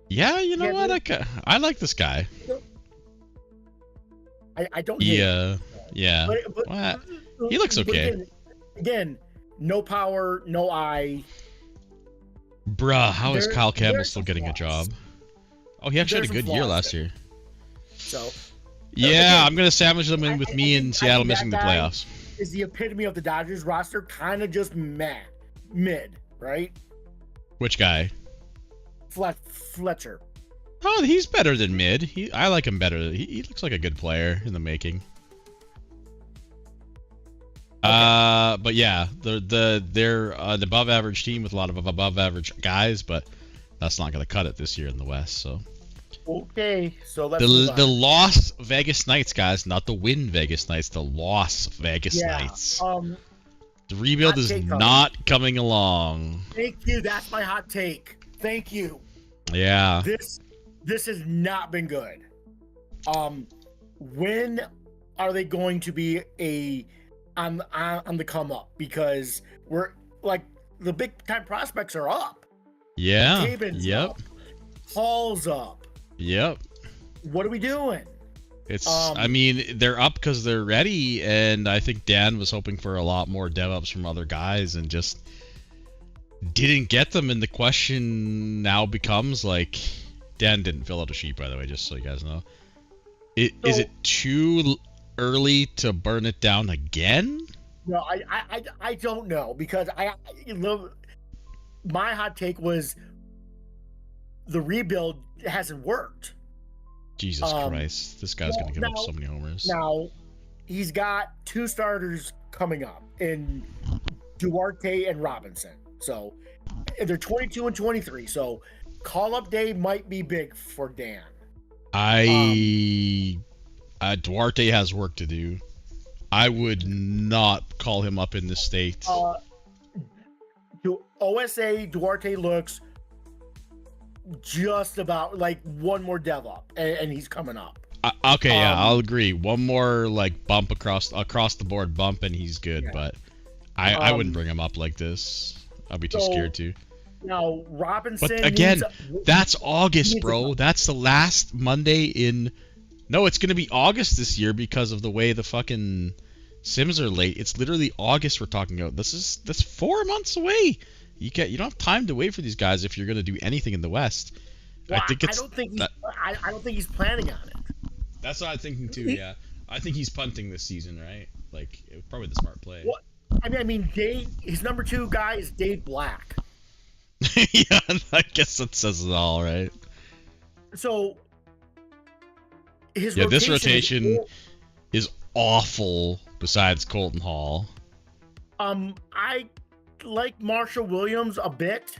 Yeah, you know what? I like this guy. I don't. Yeah. But he looks okay. Again, no power, no eye. Bruh, how is Kyle Campbell still getting a job? Oh, he actually had a good year last year. So. Yeah, I'm gonna sandwich them in with me and Seattle missing the playoffs. Is the epitome of the Dodgers roster, kind of just mid, right? Which guy? Fletcher. Oh, he's better than mid. I like him better. He looks like a good player in the making. Okay. But yeah, they're an above average team with a lot of above average guys, but that's not gonna cut it this year in the West. So. Okay, so let's the Las Vegas Knights, guys, not the Win Vegas Knights, the Las Vegas Knights. The rebuild is not coming along. Thank you. That's my hot take. Thank you. Yeah. This has not been good. When are they going to be on the come up? Because we're like the big time prospects are up. Yeah. Taven's up. Hall's up. Yep. What are we doing? It's. I mean, they're up because they're ready, and I think Dan was hoping for a lot more dev ups from other guys, and just didn't get them. And the question now becomes like, Dan didn't fill out a sheet, by the way, just so you guys know. Is it too early to burn it down again? No, I don't know, because my hot take was the rebuild hasn't worked. Jesus Christ, this guy's gonna give up so many homers. Now he's got two starters coming up in Duarte and Robinson, so they're 22 and 23. So call up day might be big for Dan. Duarte has work to do. I would not call him up in this state. To OSA, Duarte looks just about like one more dev up, and he's coming up. Okay, yeah, I'll agree. One more like bump across the board bump, and he's good. Yeah. But I wouldn't bring him up like this. I'd be too scared to. Now Robinson. But again, needs, that's August, bro. That's the last Monday in. No, it's gonna be August this year because of the way the fucking Sims are late. It's literally August we're talking about. That's 4 months away. You don't have time to wait for these guys if you're gonna do anything in the West. Well, I think it's. I don't think he's planning on it. That's what I'm thinking too. Yeah, I think he's punting this season, right? Like, it was probably the smart play. What? I mean, his number 2 guy is Dave Black. Yeah, I guess that says it all, right? So, this rotation is awful. Besides Colton Hall, I like Marshall Williams a bit.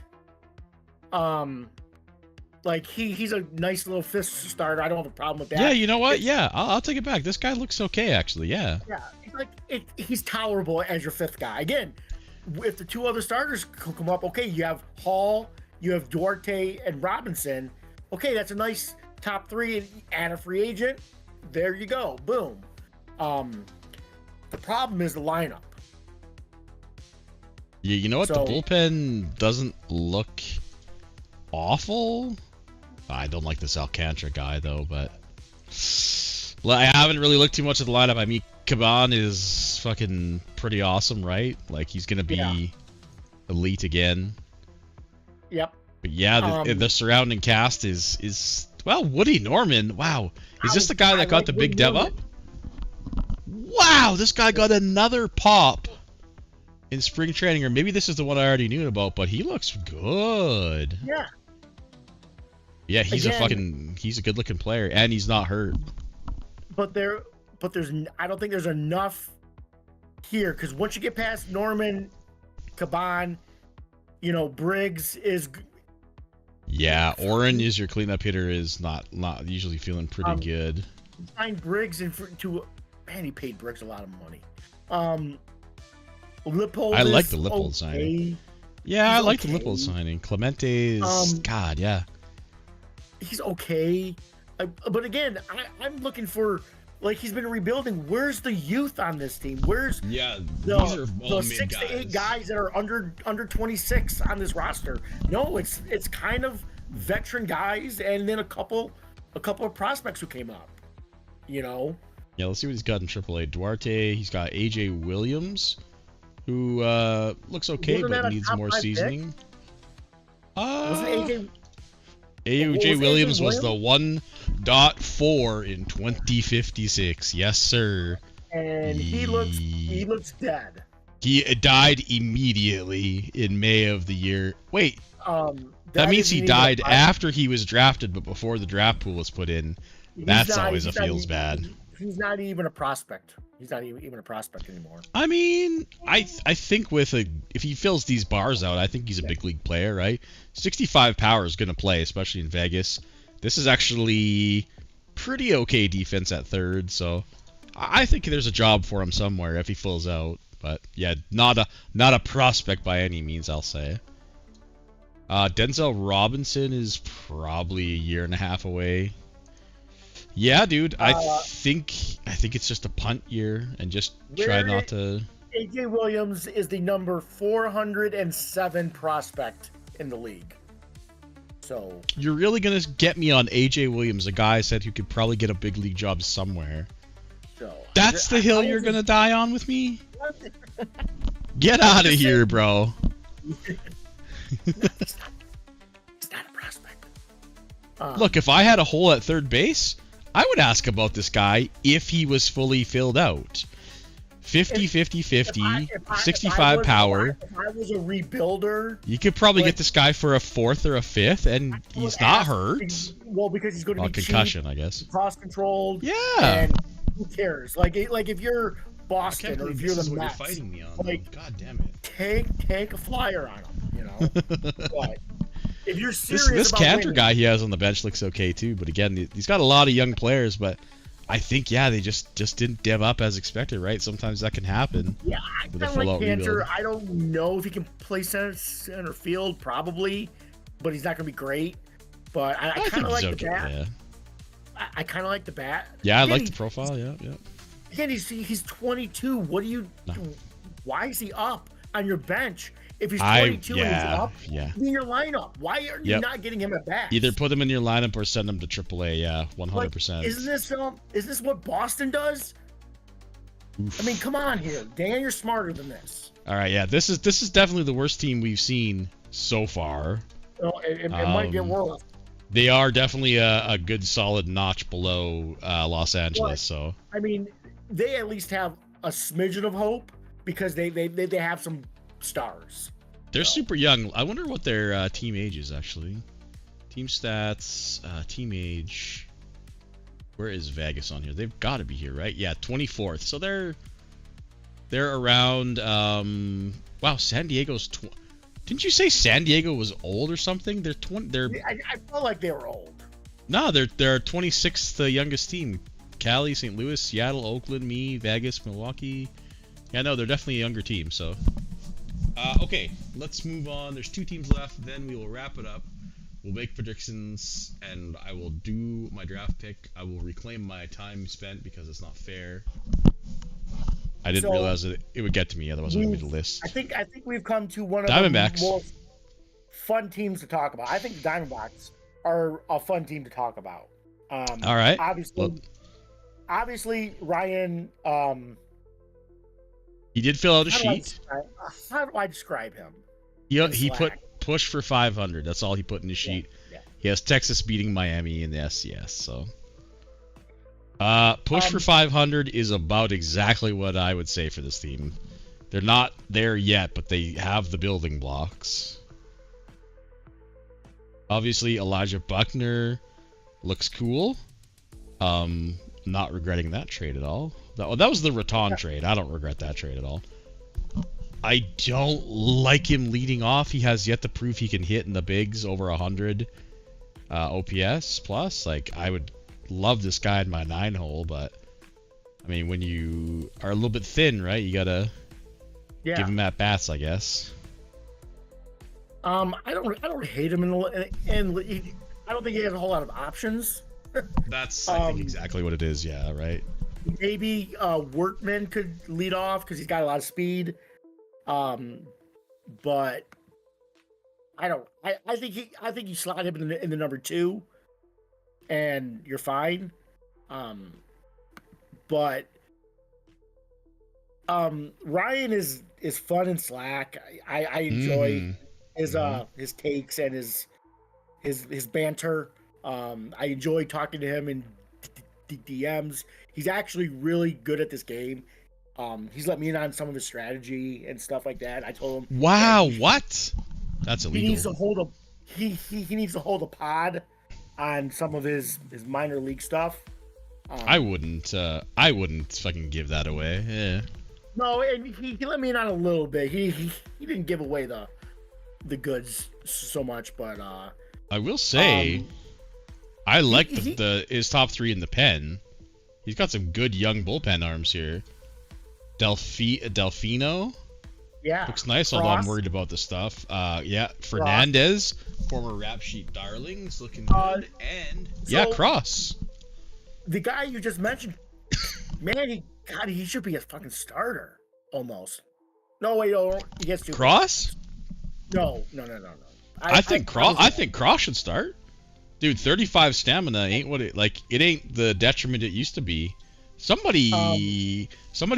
Like he's a nice little fist starter. I don't have a problem with that. Yeah, you know what? Yeah, I'll take it back. This guy looks okay, actually. Yeah. Yeah, he's tolerable as your 5th guy. Again, if the 2 other starters come up, okay, you have Hall, you have Duarte and Robinson. Okay, that's a nice top 3 and a free agent. There you go. Boom. The problem is the lineup. Yeah, you know what? The bullpen doesn't look awful. I don't like this Alcantara guy though, but I haven't really looked too much at the lineup. I mean, Caban is fucking pretty awesome, right? Like, he's gonna be elite again. Yep. But yeah, the surrounding cast is well, Woody Norman. Wow, is this the guy that got the big dev up? Wow, this guy got another pop in spring training, or maybe this is the one I already knew about, but he looks good. Yeah. Yeah, he's a good looking player, and he's not hurt. But there's I don't think there's enough here, because once you get past Norman, Caban, Briggs is. Yeah, Oren is your cleanup hitter, is not usually feeling pretty good. Find Briggs man, he paid Briggs a lot of money. Lippold. I like the Lippold signing. Yeah, I like the Lippold signing. Clemente is God, yeah. He's okay, but again, I'm looking for, like, he's been rebuilding. Where's the youth on this team? Where's the 6 to 8 guys that are under 26 on this roster? No, it's kind of veteran guys, and then a couple of prospects who came up. Yeah, let's see what he's got in AAA. Duarte, he's got AJ Williams, who looks okay but needs more seasoning. Wasn't AJ Williams was the 1.4 in 2056. Yes, sir. And he looks dead. He died immediately in May of the year. Wait. That means he died after he was drafted, but before the draft pool was put in. That's always feels bad. He's not even a prospect. He's not even a prospect anymore. I mean, I think if he fills these bars out, I think he's a big league player, right? 65 power is going to play, especially in Vegas. This is actually pretty okay defense at third, so I think there's a job for him somewhere if he fills out. But yeah, not a prospect by any means, I'll say. Denzel Robinson is probably a year and a half away. Yeah, dude, I think it's just a punt year and just try not to. AJ Williams is the number 407 prospect in the league. So you're really gonna get me on AJ Williams, a guy I said who could probably get a big league job somewhere. So that's the hill you're gonna die on with me? Get out of here, bro. He's not a prospect. Look, if I had a hole at third base, I would ask about this guy if he was fully filled out. 50, 50, 50, 65 power. If I was a rebuilder, you could probably get this guy for a 4th or a 5th, and he's not hurt. Well, because he's going to be concussion, cheap, I guess. Cost controlled. Yeah. And who cares? Like if you're Boston or if you're the Mets, you're fighting me on. Like, God damn it. Take a flyer on him. But if you're serious, this about Cantor winning, guy he has on the bench looks okay too. But again, he's got a lot of young players, but I think they just didn't dev up as expected, right? Sometimes that can happen. Yeah, I kind of like Cantor. I don't know if he can play center field, probably, but he's not going to be great. But I kind of like the bat. Yeah. I kind of like the bat. Yeah, I Again, like the profile. Yeah, yeah. Again, he's 22. What do you? No. Why is he up on your bench? If he's 22 and he's up in your lineup, why are you not getting him at bat? Either put him in your lineup or send him to AAA. Yeah, 100%. Like, is this what Boston does? Oof. I mean, come on here, Dan. You're smarter than this. All right, yeah. This is definitely the worst team we've seen so far. Oh, it might get worse. They are definitely a good solid notch below Los Angeles. So I mean, they at least have a smidgen of hope because they have some stars. They're super young. I wonder what their team age is actually. Team stats, team age. Where is Vegas on here? They've got to be here, right? Yeah, 24th. So they're around. Wow, San Diego's. Didn't you say San Diego was old or something? They're 20. I felt like they were old. No, they're 26th, the youngest team. Cali, St. Louis, Seattle, Oakland, me, Vegas, Milwaukee. Yeah, no, they're definitely a younger team. So, okay, let's move on. There's 2 teams left. Then we will wrap it up. We'll make predictions, and I will do my draft pick. I will reclaim my time spent because it's not fair. I didn't realize that it would get to me, otherwise I would have made a list. I think we've come to one of Diamondbacks. the most fun teams to talk about. I think the Diamondbacks are a fun team to talk about. All right. Obviously, Ryan. He did fill out a sheet. How do I describe him? He put push for 500. That's all he put in his sheet. Yeah. He has Texas beating Miami in the SCS. So, push for 500 is about exactly what I would say for this team. They're not there yet, but they have the building blocks. Obviously, Elijah Buckner looks cool. Not regretting that trade at all. That was the Raton trade. I don't regret that trade at all. I don't like him leading off. He has yet to prove he can hit in the bigs over 100 OPS plus. Like, I would love this guy in my 9-hole, but I mean, when you are a little bit thin, right? You gotta give him at bats, I guess. I don't hate him, and I don't think he has a whole lot of options. That's I think exactly what it is. Yeah, right. Maybe Workman could lead off because he's got a lot of speed. But I think you slide him in the number 2, and you're fine. But Ryan is fun and slack. I enjoy his takes and his banter. I enjoy talking to him in DMs. He's actually really good at this game. He's let me in on some of his strategy and stuff like that. I told him. Wow, what? That's illegal. He needs to hold he needs to hold a pod on some of his minor league stuff. I wouldn't fucking give that away. Yeah. No, and he let me in on a little bit. He didn't give away the goods so much, but I will say I like his top 3 in the pen. He's got some good young bullpen arms here. Delfino. Yeah. Looks nice, although I'm worried about the stuff. Fernandez, former Rap Sheet darlings, looking good. And Cross. The guy you just mentioned, man, he should be a fucking starter almost. No, wait, he gets to Cross? No. I think Cross should start. Dude, 35 stamina ain't what it ain't the detriment it used to be. Somebody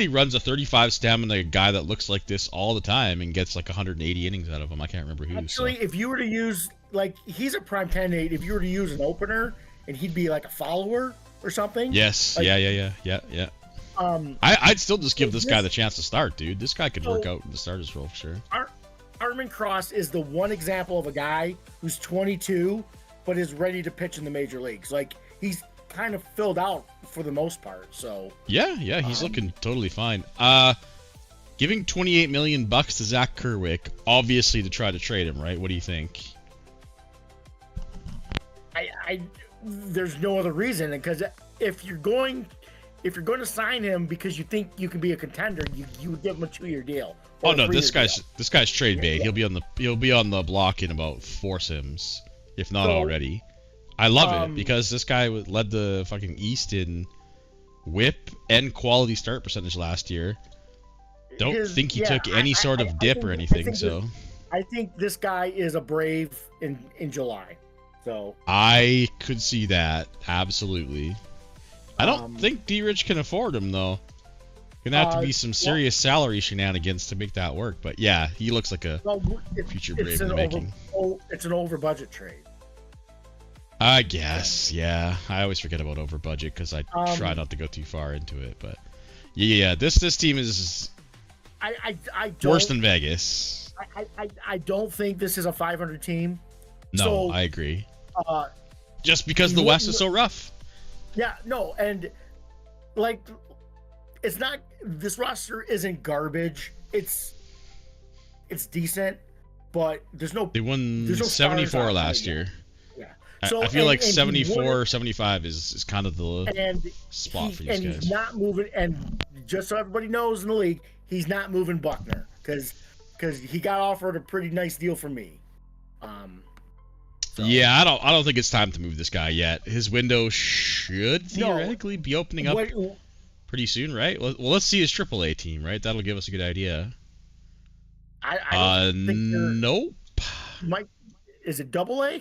runs a 35 stamina guy that looks like this all the time and gets like 180 innings out of him. I can't remember who. Actually, if you were to use he's a prime candidate. If you were to use an opener and he'd be like a follower or something. Yes. Yeah. I'd still just give this guy the chance to start, dude. This guy could work out in the starter's role for sure. Armin Cross is the one example of a guy who's 22 but is ready to pitch in the major leagues. Like, he's kind of filled out for the most part. So yeah, he's looking totally fine. Giving $28 million to Zach Kerwick, obviously to try to trade him, right? What do you think? There's no other reason, because if you're going to sign him because you think you can be a contender, you would give him a 2-year deal. Oh no, this guy's trade bait. He'll be on the block in about 4 sims, if not already. I love it because this guy led the fucking East in whip and quality start percentage last year. Don't think he took any sort of dip or anything, so. I think this guy is a Brave in July. So I could see that, absolutely. I don't think D-Rich can afford him, though. Gonna have to be some serious salary shenanigans to make that work. But yeah, he looks like a future Brave in the making. It's an over-budget trade. I guess, yeah. I always forget about over budget because I try not to go too far into it. But yeah, this team is I don't, worse than Vegas. I don't think this is a 500 team. No, so, I agree. Just because the West is so rough. Yeah, no, and like it's not. This roster isn't garbage. It's decent, but there's no. They won no 74 last year. Yeah. So I feel like 74, 75 is kind of the spot for these guys. He's not moving. And just so everybody knows in the league, he's not moving Buckner because he got offered a pretty nice deal from me. So. Yeah, I don't think it's time to move this guy yet. His window should theoretically be opening up pretty soon, right? Well, let's see his AAA team, right? That'll give us a good idea. I don't think nope. Is it AA?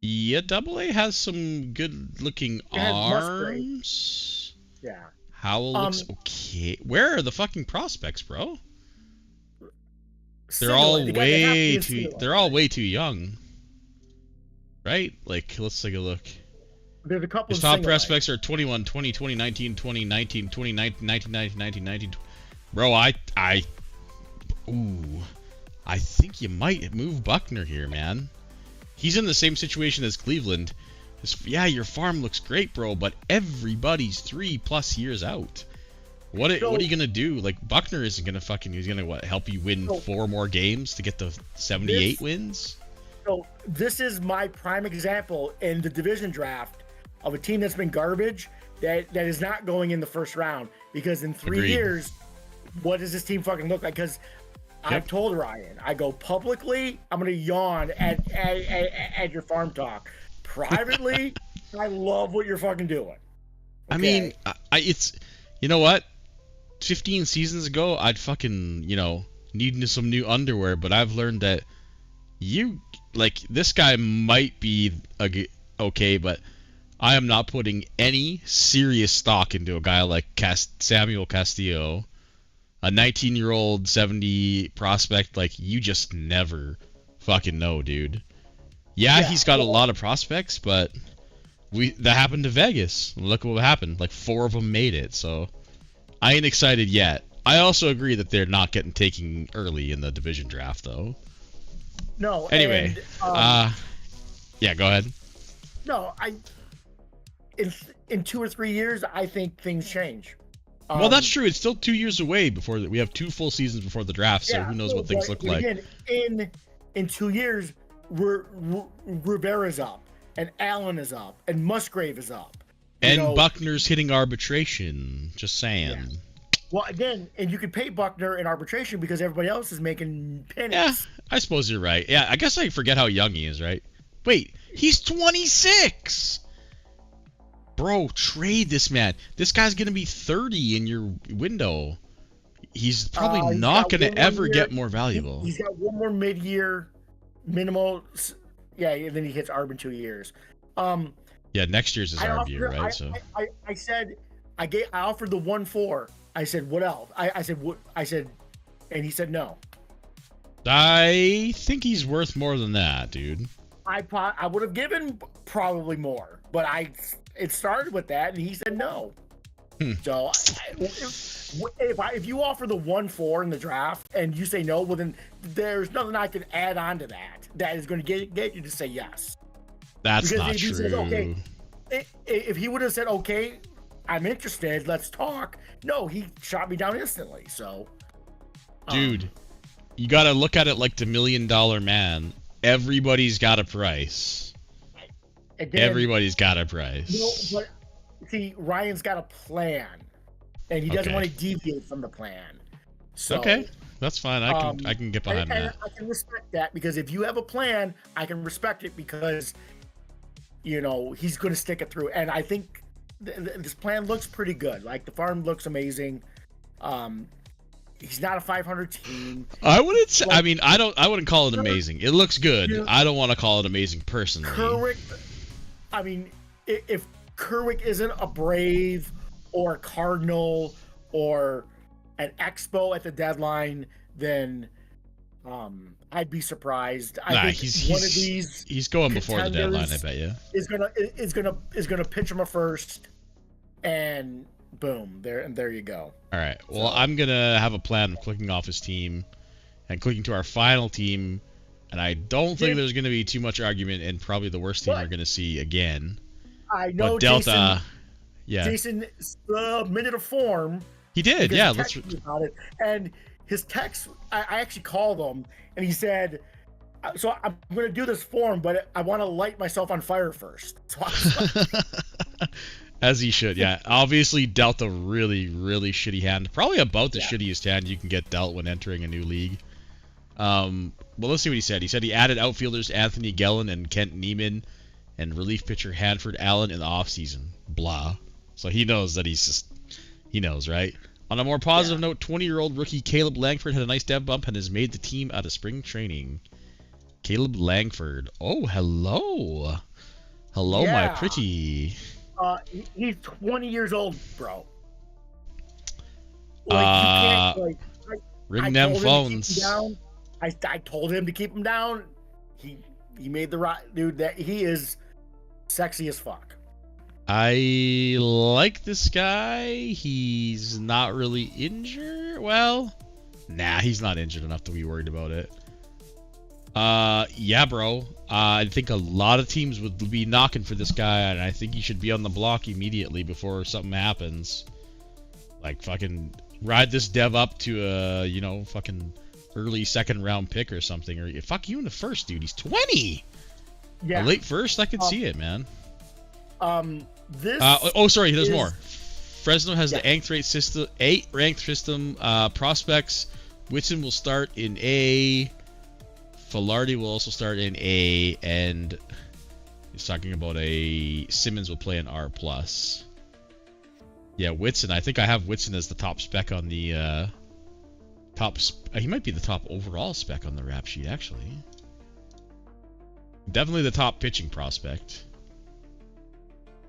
Yeah, AA has some good-looking arms. Yeah. Howell looks okay. Where are the fucking prospects, bro? They're all way too young. Right? Like, let's take a look. There's a couple His top prospects are 21, 20, 2019, 2019, 2019, 19, Bro, I think you might move Buckner here, man. He's in the same situation as Cleveland. Yeah, your farm looks great, bro, but everybody's 3+ years out. What are you gonna do? Like, Buckner isn't gonna he's gonna help you win 4 more games to get the 78 wins? So this is my prime example in the division draft of a team that's been garbage that is not going in the first round, because in 3 years, what does this team fucking look like? Because I've told Ryan, I go publicly, I'm gonna yawn at your farm talk. Privately, I love what you're fucking doing. Okay? I mean, it's, you know what? 15 seasons ago, I'd fucking, need some new underwear, but I've learned that this guy might be okay, but I am not putting any serious stock into a guy like Samuel Castillo, a 19-year-old 70 prospect. Like, you just never fucking know, dude. Yeah, he's got a lot of prospects, but that happened to Vegas. Look what happened. Like, 4 of them made it, so I ain't excited yet. I also agree that they're not getting taken early in the division draft, though. No. Anyway, yeah, go ahead. No, in 2 or 3 years, I think things change. Well, that's true. It's still 2 years away before we have 2 full seasons before the draft, so who knows what things look like. Again, in 2 years, Rivera's up, and Allen is up, and Musgrave is up. And Buckner's hitting arbitration. Just saying. Yeah. Well, again, and you could pay Buckner in arbitration because everybody else is making pennies. Yeah, I suppose you're right. Yeah, I guess I forget how young he is, right? Wait, he's 26! Bro, trade this man. This guy's going to be 30 in your window. He's probably not going to ever get more valuable. He's got 1 more mid-year minimal. Yeah, and then he hits ARB in 2 years. Yeah, next year's his ARB year, right? I said, I offered the 1-4. I said, what else? I said, what? I said, and he said no. I think he's worth more than that, dude. I would have given probably more, but it started with that, and he said no. So if you offer the 1-4 in the draft and you say no, well then there's nothing I can add on to that is going to get you to say yes. That's not true. Says, okay, if he would have said, okay, I'm interested, let's talk. No, he shot me down instantly. So, dude, you got to look at it like the $1 Million Man. Everybody's got a price. Again, everybody's got a price. But see, Ryan's got a plan, and he doesn't want to deviate from the plan. So, okay, that's fine. I can get behind that. I can respect that, because if you have a plan, I can respect it, because you know, he's going to stick it through. And I think this plan looks pretty good. Like, the farm looks amazing. He's not a 500 team. I wouldn't say, I mean, I wouldn't call it amazing. It looks good. I don't want to call it amazing personally. Kerwick, I mean, if Kerwick isn't a Brave or a Cardinal or an Expo at the deadline, then I'd be surprised. I think one of these he's going before the deadline, I bet you. Is gonna pitch him a first, and boom, there you go. All right. Well, I'm gonna have a plan of clicking off his team and clicking to our final team, and I don't think there's gonna be too much argument, and probably the worst team we're gonna see again. I know, but Delta. Jason submitted a form. He did, yeah. Let's about it. And his text, I actually called him, and he said, "So I'm going to do this form, but I want to light myself on fire first." So I was like, as he should, yeah. Obviously, dealt a really, really shitty hand. Probably about the shittiest hand you can get dealt when entering a new league. Well, let's see what he said. He said he added outfielders Anthony Gellin and Kent Neiman, and relief pitcher Hanford Allen in the offseason. Blah. So he knows that he knows, right? On a more positive note, 20-year-old rookie Caleb Langford had a nice dev bump and has made the team out of spring training. Caleb Langford. Oh, hello. Hello, my pretty. He's 20 years old, bro. Like, you can't, ring them phones. I told him to keep him down. He made the right dude. That he is sexy as fuck. I like this guy. He's not really injured. Well, nah, he's not injured enough to be worried about it. Yeah, bro. I think a lot of teams would be knocking for this guy, and I think he should be on the block immediately before something happens. Like, fucking ride this dev up to a, you know, fucking early second round pick or something. Or fuck you in the first, dude. He's 20. Yeah. A late first, I could see it, man. This. Oh, sorry. There's more. Fresno has the 8 ranked system prospects. Whitson will start in A. Filardi will also start in A, and he's talking about Simmons will play in R+. Yeah, Whitson. I think I have Whitson as the top spec on the he might be the top overall spec on the rap sheet, actually. Definitely the top pitching prospect.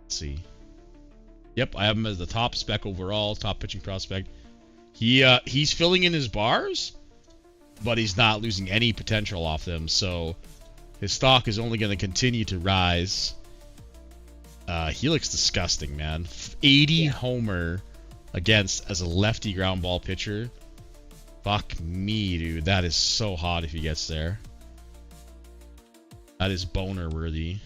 Let's see. Yep, I have him as the top spec overall, top pitching prospect. He's filling in his bars, but he's not losing any potential off them, so his stock is only going to continue to rise. He looks disgusting, man. 80 homer as a lefty ground ball pitcher. Fuck me, dude. That is so hot if he gets there. That is boner worthy.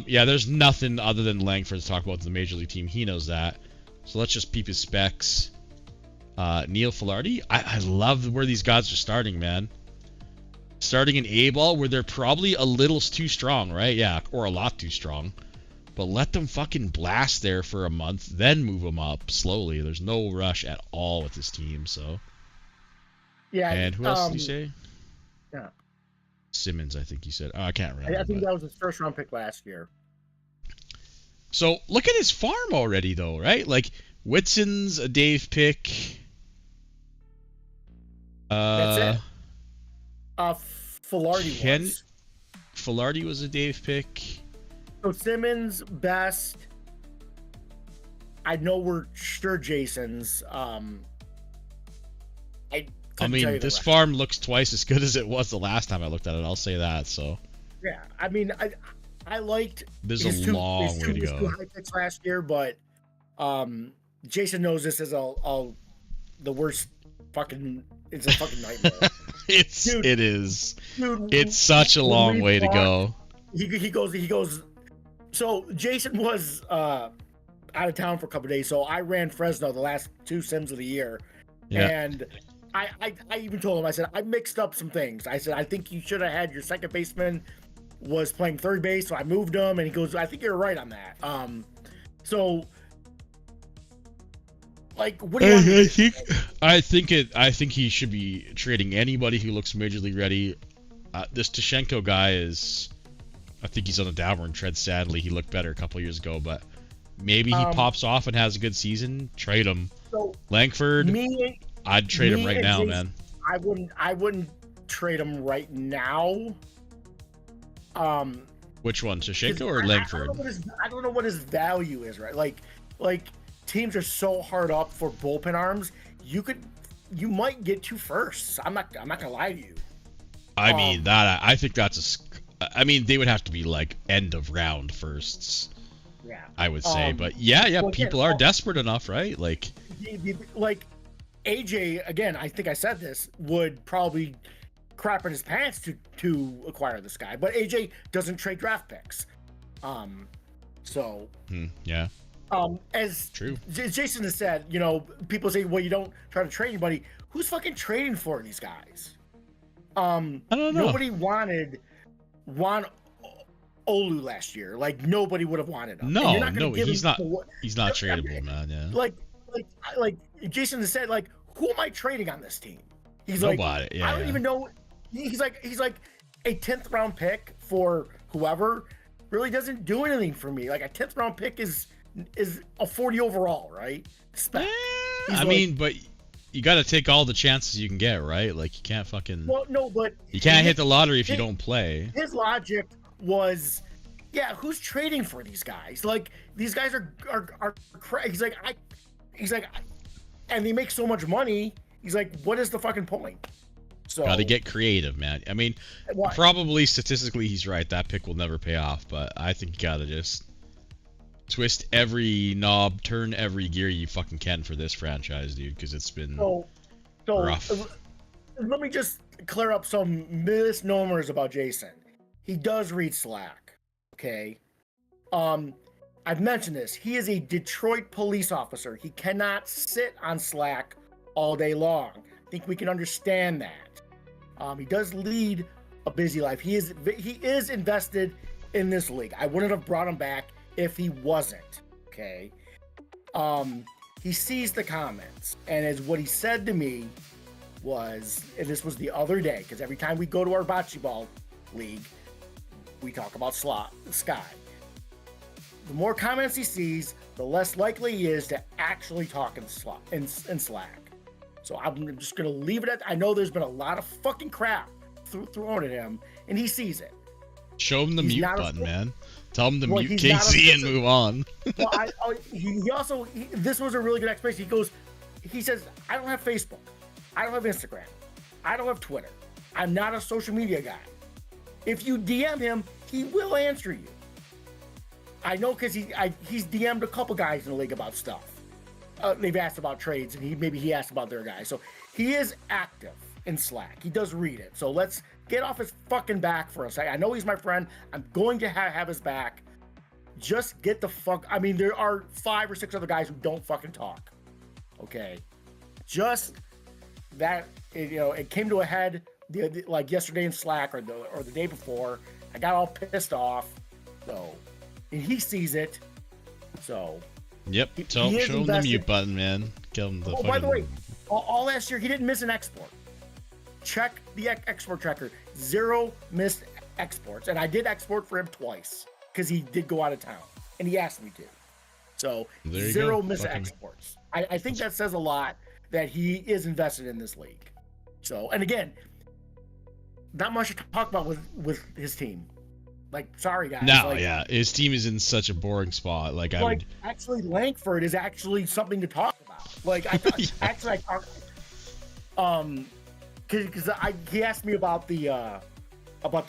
Yeah, there's nothing other than Langford to talk about the major league team. He knows that. So let's just peep his specs. Neil Filardi. I love where these guys are starting, man. Starting in A-ball where they're probably a little too strong, right? Yeah, or a lot too strong. But let them fucking blast there for a month, then move them up slowly. There's no rush at all with this team, so. Yeah. And who else did you say? Yeah. Simmons, I think you said. Oh, I can't remember. I think that was his first round pick last year. So look at his farm already, though, right? Like Whitson's a Dave pick. That's it. Filardi was a Dave pick. So Simmons, Best. I know we're sure Jason's. I mean, this farm looks twice as good as it was the last time I looked at it. I'll say that. So. Yeah, I mean, I liked. There's a long way to go. High picks last year, but Jason knows this is the worst fucking. It's a fucking nightmare. It is. Dude, it's such a long way to go. He goes. So Jason was out of town for a couple of days, so I ran Fresno the last 2 sims of the year, and I even told him, I said, I mixed up some things. I said, I think you should have had your second baseman was playing third base, so I moved him, and he goes, I think you're right on that. So. Like, what do you I think he should be trading anybody who looks major league ready. This Tashenko guy is I think he's on a downward trend. Sadly, he looked better a couple years ago, but maybe he pops off and has a good season. Trade him. So Langford, I'd trade him right now, Jason, man. I wouldn't trade him right now. Which one, Shashenko or Langford? I don't know what his value is, right? Like teams are so hard up for bullpen arms. You might get 2 firsts. I'm not gonna lie to you. I mean I think that's I mean, they would have to be like end of round firsts. Yeah. I would say, but yeah, well, people are desperate enough, right? Like AJ, again, I think I said this, would probably crap in his pants to acquire this guy, but AJ doesn't trade draft picks. Yeah. As True. Jason has said, people say, well, you don't try to trade anybody. Who's fucking trading for these guys? I don't know. Nobody wanted Juan Olu last year. Like, nobody would have wanted him. No, he's not tradable, man. Yeah. Like Jason has said, like, who am I trading on this team? He's nobody. Like, yeah, I don't even know. He's like a 10th round pick for whoever really doesn't do anything for me. Like, a 10th round pick is a 40 overall, right? I mean, but you got to take all the chances you can get, right? Like, you can't fucking. Well, no, but you can't hit the lottery if you don't play. His logic was, yeah, who's trading for these guys? Like, these guys are he's like, and they make so much money. He's like, what is the fucking point? So gotta get creative, man. I mean, probably statistically he's right. That pick will never pay off, but I think you gotta just twist every knob, turn every gear you fucking can for this franchise, dude, because it's been rough. Let me just clear up some misnomers about Jason. He does read Slack, okay? I've mentioned this. He is a Detroit police officer. He cannot sit on Slack all day long. I think we can understand that. He does lead a busy life. He is invested in this league. I wouldn't have brought him back if he wasn't, okay? He sees the comments, and as what he said to me was, and this was the other day, because every time we go to our bocce ball league, we talk about Sky. The more comments he sees, the less likely he is to actually talk in Slack. So I'm just going to leave it at that. I know there's been a lot of fucking crap thrown at him, and he sees it. Show him the mute button, man. Tell him to mute KC and move on. Well, this was a really good explanation. He says, I don't have Facebook. I don't have Instagram. I don't have Twitter. I'm not a social media guy. If you DM him, he will answer you. I know because he's DM'd a couple guys in the league about stuff. They've asked about trades, and maybe he asked about their guys. So he is active in Slack. He does read it. So let's get off his fucking back for a second. I know he's my friend. I'm going to have his back. Just get the fuck. I mean, there are 5 or 6 other guys who don't fucking talk. Okay, just that. It came to a head like yesterday in Slack or the day before. I got all pissed off. So, and he sees it. So. Yep. Show him the mute button, man. Give him the. By the way, all last year he didn't miss an export. Check the export tracker. 0 missed exports, and I did export for him twice because he did go out of town and he asked me to. So 0 missed exports. I think that says a lot that he is invested in this league. So, and again, not much to talk about with his team. Like, sorry guys. No, yeah, his team is in such a boring spot. Actually, Langford is actually something to talk about. Like, because he asked me about the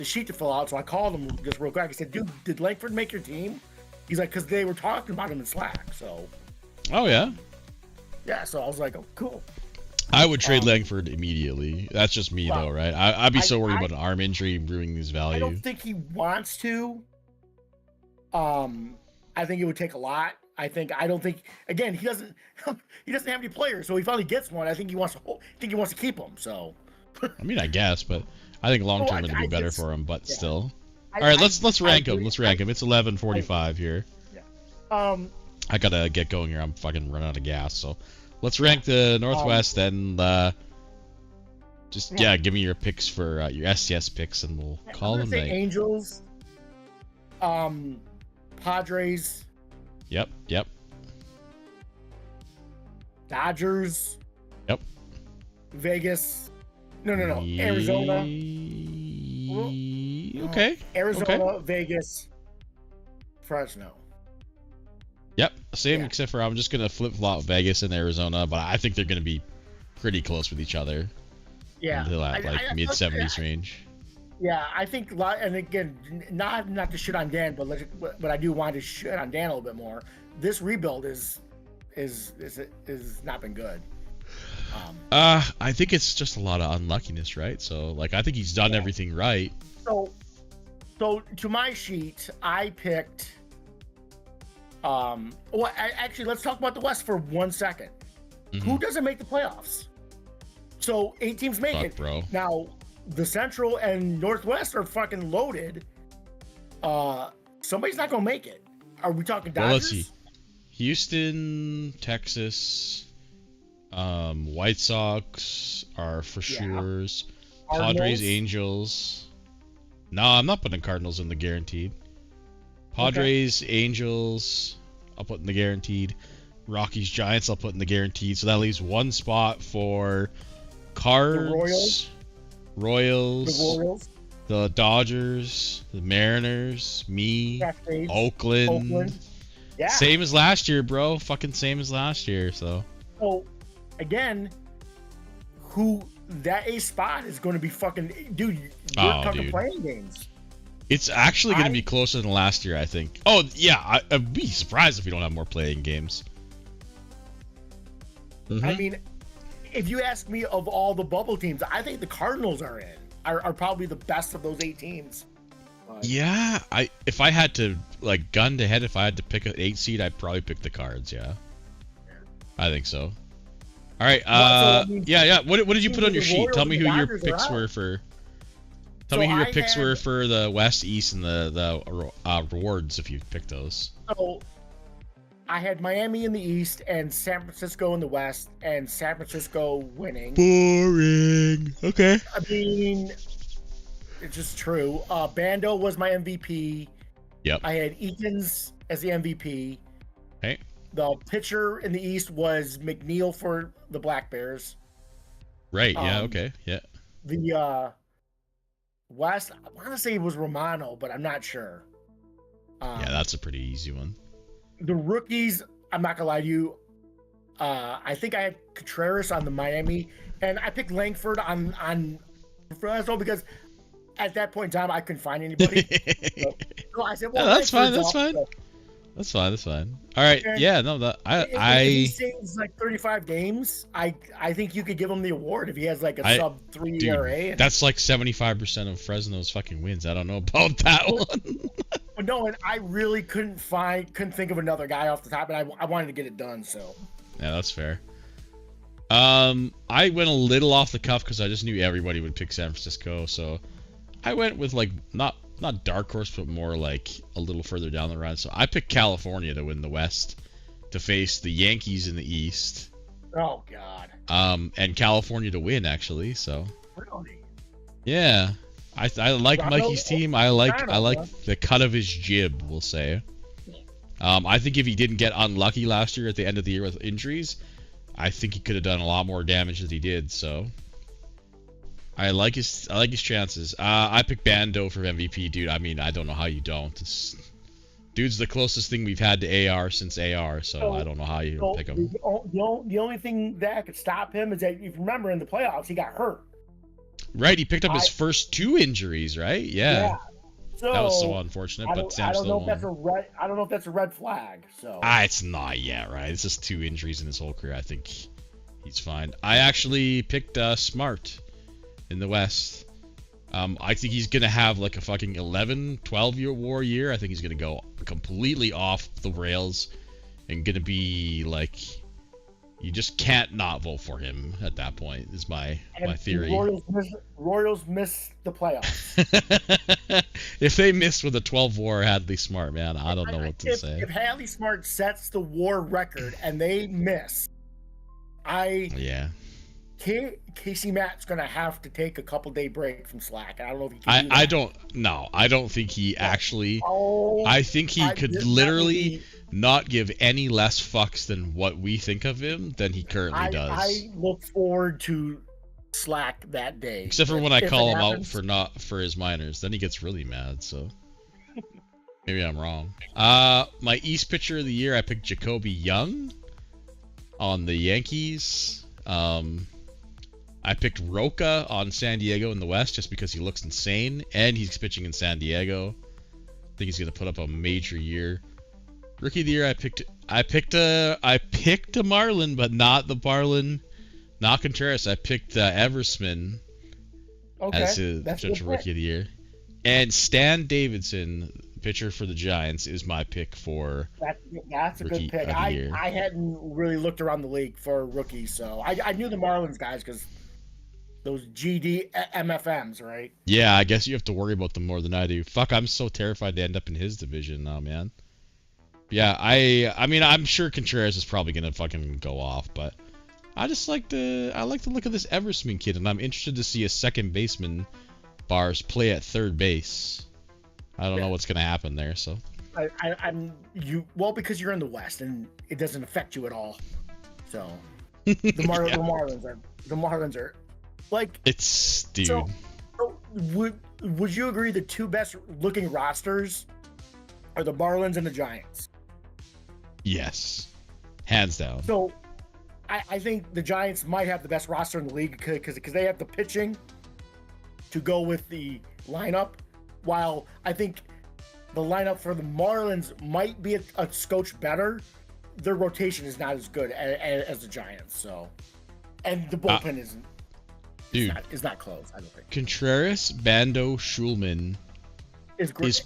sheet to fill out, so I called him just real quick. I said, "Dude, did Langford make your team?" He's like, "Because they were talking about him in Slack." So. Oh yeah. Yeah. So I was like, "Oh, cool." I would trade Langford immediately. That's just me, though, right? I'd be so worried about an arm injury ruining his value. I don't think he wants to. I think it would take a lot. I don't think. Again, he doesn't have any players, so he finally gets one. I think he wants to keep him. So. I mean, I guess, but I think long term it'd be better for him. But still. All right, let's rank him. Let's rank him. It's 11:45 here. Yeah. I gotta get going here. I'm fucking running out of gas, so. Let's rank the Northwest and give me your picks for your SCS picks, and we'll call them. Angels, Padres. Yep. Dodgers. Yep. Vegas. No. Arizona. Okay. Arizona, Okay. Vegas, Fresno. Yep. Same, Yeah. except for I'm just gonna flip flop Vegas and Arizona, but I think they're gonna be pretty close with each other. Yeah. Until that I- mid 70s range. Yeah, I think, and again, not to shit on Dan, but I do want to shit on Dan a little bit more. This rebuild is not been good. I think it's just a lot of unluckiness, right? So like I think he's done everything right. So to my sheet, I picked. Actually, let's talk about the West for 1 second. Mhm. Who doesn't make the playoffs? So 8 teams make Fuck, it. bro. Now, the Central and Northwest are fucking loaded. Somebody's not gonna make it. Are we talking Dodgers? Well, let's see. Houston, Texas, White Sox are for sure. Padres, Angels. No, I'm not putting Cardinals in the guaranteed. Padres, Angels, I'll put in the guaranteed. Rockies, Giants, I'll put in the guaranteed. So that leaves one spot for Cards, Royals, the Dodgers, the Mariners, me, Oakland. Yeah. Same as last year, bro. Fucking same as last year. So again, that A spot is going to be fucking dude. We're talking playing games. It's actually going to be closer than last year, I think. Oh yeah, I'd be surprised if we don't have more playing games. I mean, if you ask me, of all the bubble teams, I think the Cardinals are probably the best of those 8 teams. Yeah, if I had to gun to head, if I had to pick an 8 seed, I'd probably pick the Cards. Yeah, I think so. All right. Yeah. What did you put on your sheet? Tell me who your picks were for. Tell me who your picks were for the West, East, and the rewards if you picked those. So I had Miami in the East and San Francisco in the West, and San Francisco winning. Boring. Okay. I mean, it's just true. Bando was my MVP. Yep. I had Eakins as the MVP. Okay. The pitcher in the East was McNeil for the Black Bears. Right. Yeah. Okay. Yeah. The West, I want to say it was Romano, but I'm not sure. Yeah, that's a pretty easy one. The rookies, I'm not gonna lie to you. I think I had Contreras on the Miami, and I picked Langford on Fresno because at that point in time I couldn't find anybody. So I said, "Well, that's fine. Langford's That's off, fine. That's fine. All right. And yeah. No. If he saves 35 games, I think you could give him the award if he has a sub 3 ERA. That's 75% of Fresno's fucking wins. I don't know about that one. But no, and I really couldn't think of another guy off the top, and I wanted to get it done. So yeah, that's fair. I went a little off the cuff because I just knew everybody would pick San Francisco, so I went with not dark horse, but more a little further down the run. So I picked California to win the West, to face the Yankees in the East. Oh God. And California to win actually. So. Really? Yeah, I like Mikey's team. I like the cut of his jib, we'll say. I think if he didn't get unlucky last year at the end of the year with injuries, I think he could have done a lot more damage than he did. So I like his chances. I picked Bando for MVP, dude. I mean, I don't know how you don't. Dude's the closest thing we've had to AR since AR, so I don't know how you don't pick him. The only thing that could stop him is that, if you remember, in the playoffs he got hurt. Right, he picked up his first 2 injuries, right? Yeah. So that was so unfortunate, but Sam still won. I don't know if that's a red flag. So it's not yet, right? It's just 2 injuries in his whole career. I think he's fine. I actually picked Smart in the West. I think he's gonna have a fucking 11-12 war year. I think he's gonna go completely off the rails and gonna be you just can't not vote for him at that point, is my theory. Royals miss the playoffs. If they missed with a 12 war Hadley Smart, man, I don't know what to say. If Hadley Smart sets the war record and they miss, Casey Matt's gonna have to take a couple-day break from Slack. I don't know if he can. I don't think he actually. Oh, I think he could literally not give any less fucks than what we think of him than he currently does. I look forward to Slack that day. Except for when I call him out for his minors, then he gets really mad. So maybe I'm wrong. My East pitcher of the year, I picked Jacoby Young on the Yankees. I picked Roca on San Diego in the West just because he looks insane, and he's pitching in San Diego. I think he's gonna put up a major year. Rookie of the year, I picked a Marlin, but not the Marlin, not Contreras. I picked Eversman as his potential Rookie of the year, and Stan Davidson, pitcher for the Giants, is my pick for. That's a good pick. I hadn't really looked around the league for rookies, so I knew the Marlins guys because those GD MFMs, right? Yeah, I guess you have to worry about them more than I do. Fuck, I'm so terrified to end up in his division now, man. Yeah, I mean, I'm sure Contreras is probably gonna fucking go off, but I like the look of this Eversman kid, and I'm interested to see a second baseman Bars play at third base. I don't know what's gonna happen there, so. Because you're in the West and it doesn't affect you at all. So the Marlins are like it's dude. So would you agree the two best looking rosters are the Marlins and the Giants? Yes, hands down. So I think the Giants might have the best roster in the league because they have the pitching to go with the lineup. While I think the lineup for the Marlins might be a scotch better, their rotation is not as good as the Giants. So, and the bullpen is not close. I don't think. Contreras, Bando, Schulman is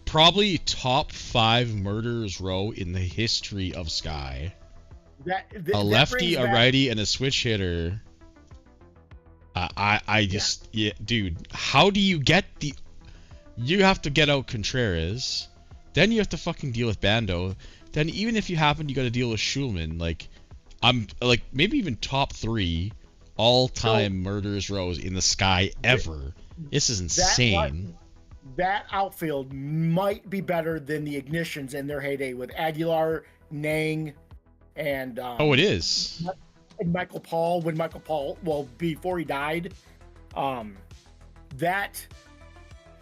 probably top 5 murderers row in the history of Sky. A lefty, a righty, and a switch hitter. Dude, how do you get the? You have to get out Contreras, then you have to fucking deal with Bando. Then even if you happen, you got to deal with Schulman. Like, I'm like maybe even top 3 all-time murderers rows in the Sky ever. This is insane. That outfield might be better than the Ignitions in their heyday with Aguilar, Nang, and it is. And Michael Paul, before he died,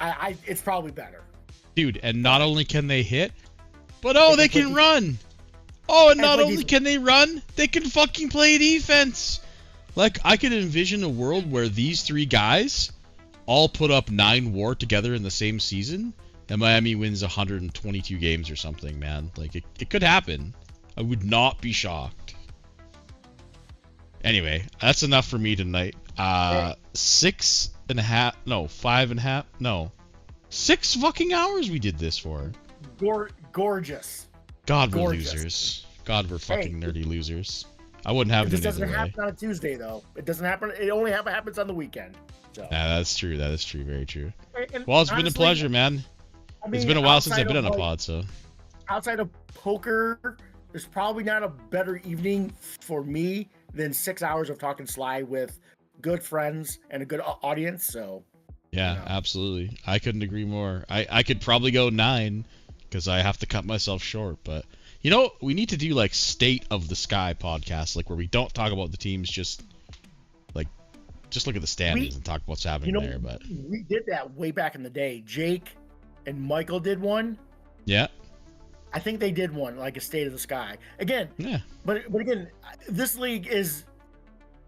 it's probably better. Dude, and not only can they hit, but they can run. And not only can they run, they can fucking play defense. Like, I could envision a world where these 3 guys all put up 9 WAR together in the same season, and Miami wins 122 games or something, man. Like, it could happen. I would not be shocked. Anyway, that's enough for me tonight. 6 fucking hours we did this for. Gorgeous. God, we're losers. God, we're fucking nerdy losers. I wouldn't have it any other way. This doesn't happen on a Tuesday, though. It doesn't happen. It only happens on the weekend. So. Yeah, that's true. That is true. Very true. Well, it's been a pleasure, man. It's been a while since I've been on a pod, so. Outside of poker, there's probably not a better evening for me than 6 hours of talking Sly with good friends and a good audience. So. Yeah, absolutely. I couldn't agree more. I could probably go 9 because I have to cut myself short, but. We need to do like State of the Sky podcast, like where we don't talk about the teams, just look at the standings and talk about what's happening there. But we did that way back in the day. Jake and Michael did one. Yeah. I think they did one, like a State of the Sky. Again, yeah. But again, this league is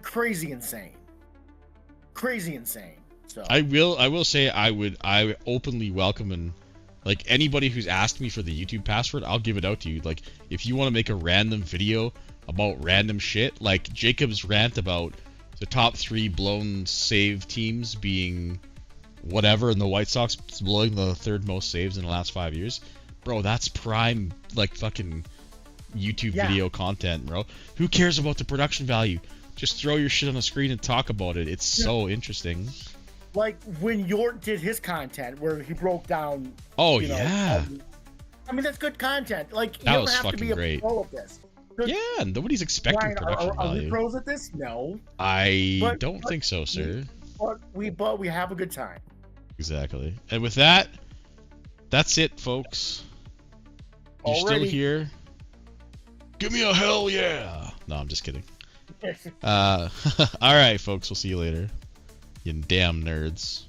crazy insane. Crazy insane. So I will say I openly welcome and. Like, anybody who's asked me for the YouTube password, I'll give it out to you. Like, if you want to make a random video about random shit, like Jacob's rant about the top 3 blown save teams being whatever, and the White Sox blowing the 3rd most saves in the last 5 years. Bro, that's prime, like, fucking YouTube video content, bro. Who cares about the production value? Just throw your shit on the screen and talk about it. It's so interesting. Like when York did his content where he broke down. Oh, yeah. I mean, that's good content. Like, you that don't was have to be a great. pro of this. Yeah, nobody's expecting Ryan, production are we value. pros at this? No. I don't think so, sir. But we have a good time. Exactly. And with that, that's it, folks. You're still Already. here. Give me a hell yeah! No, I'm just kidding. All right, folks. We'll see you later. You damn nerds.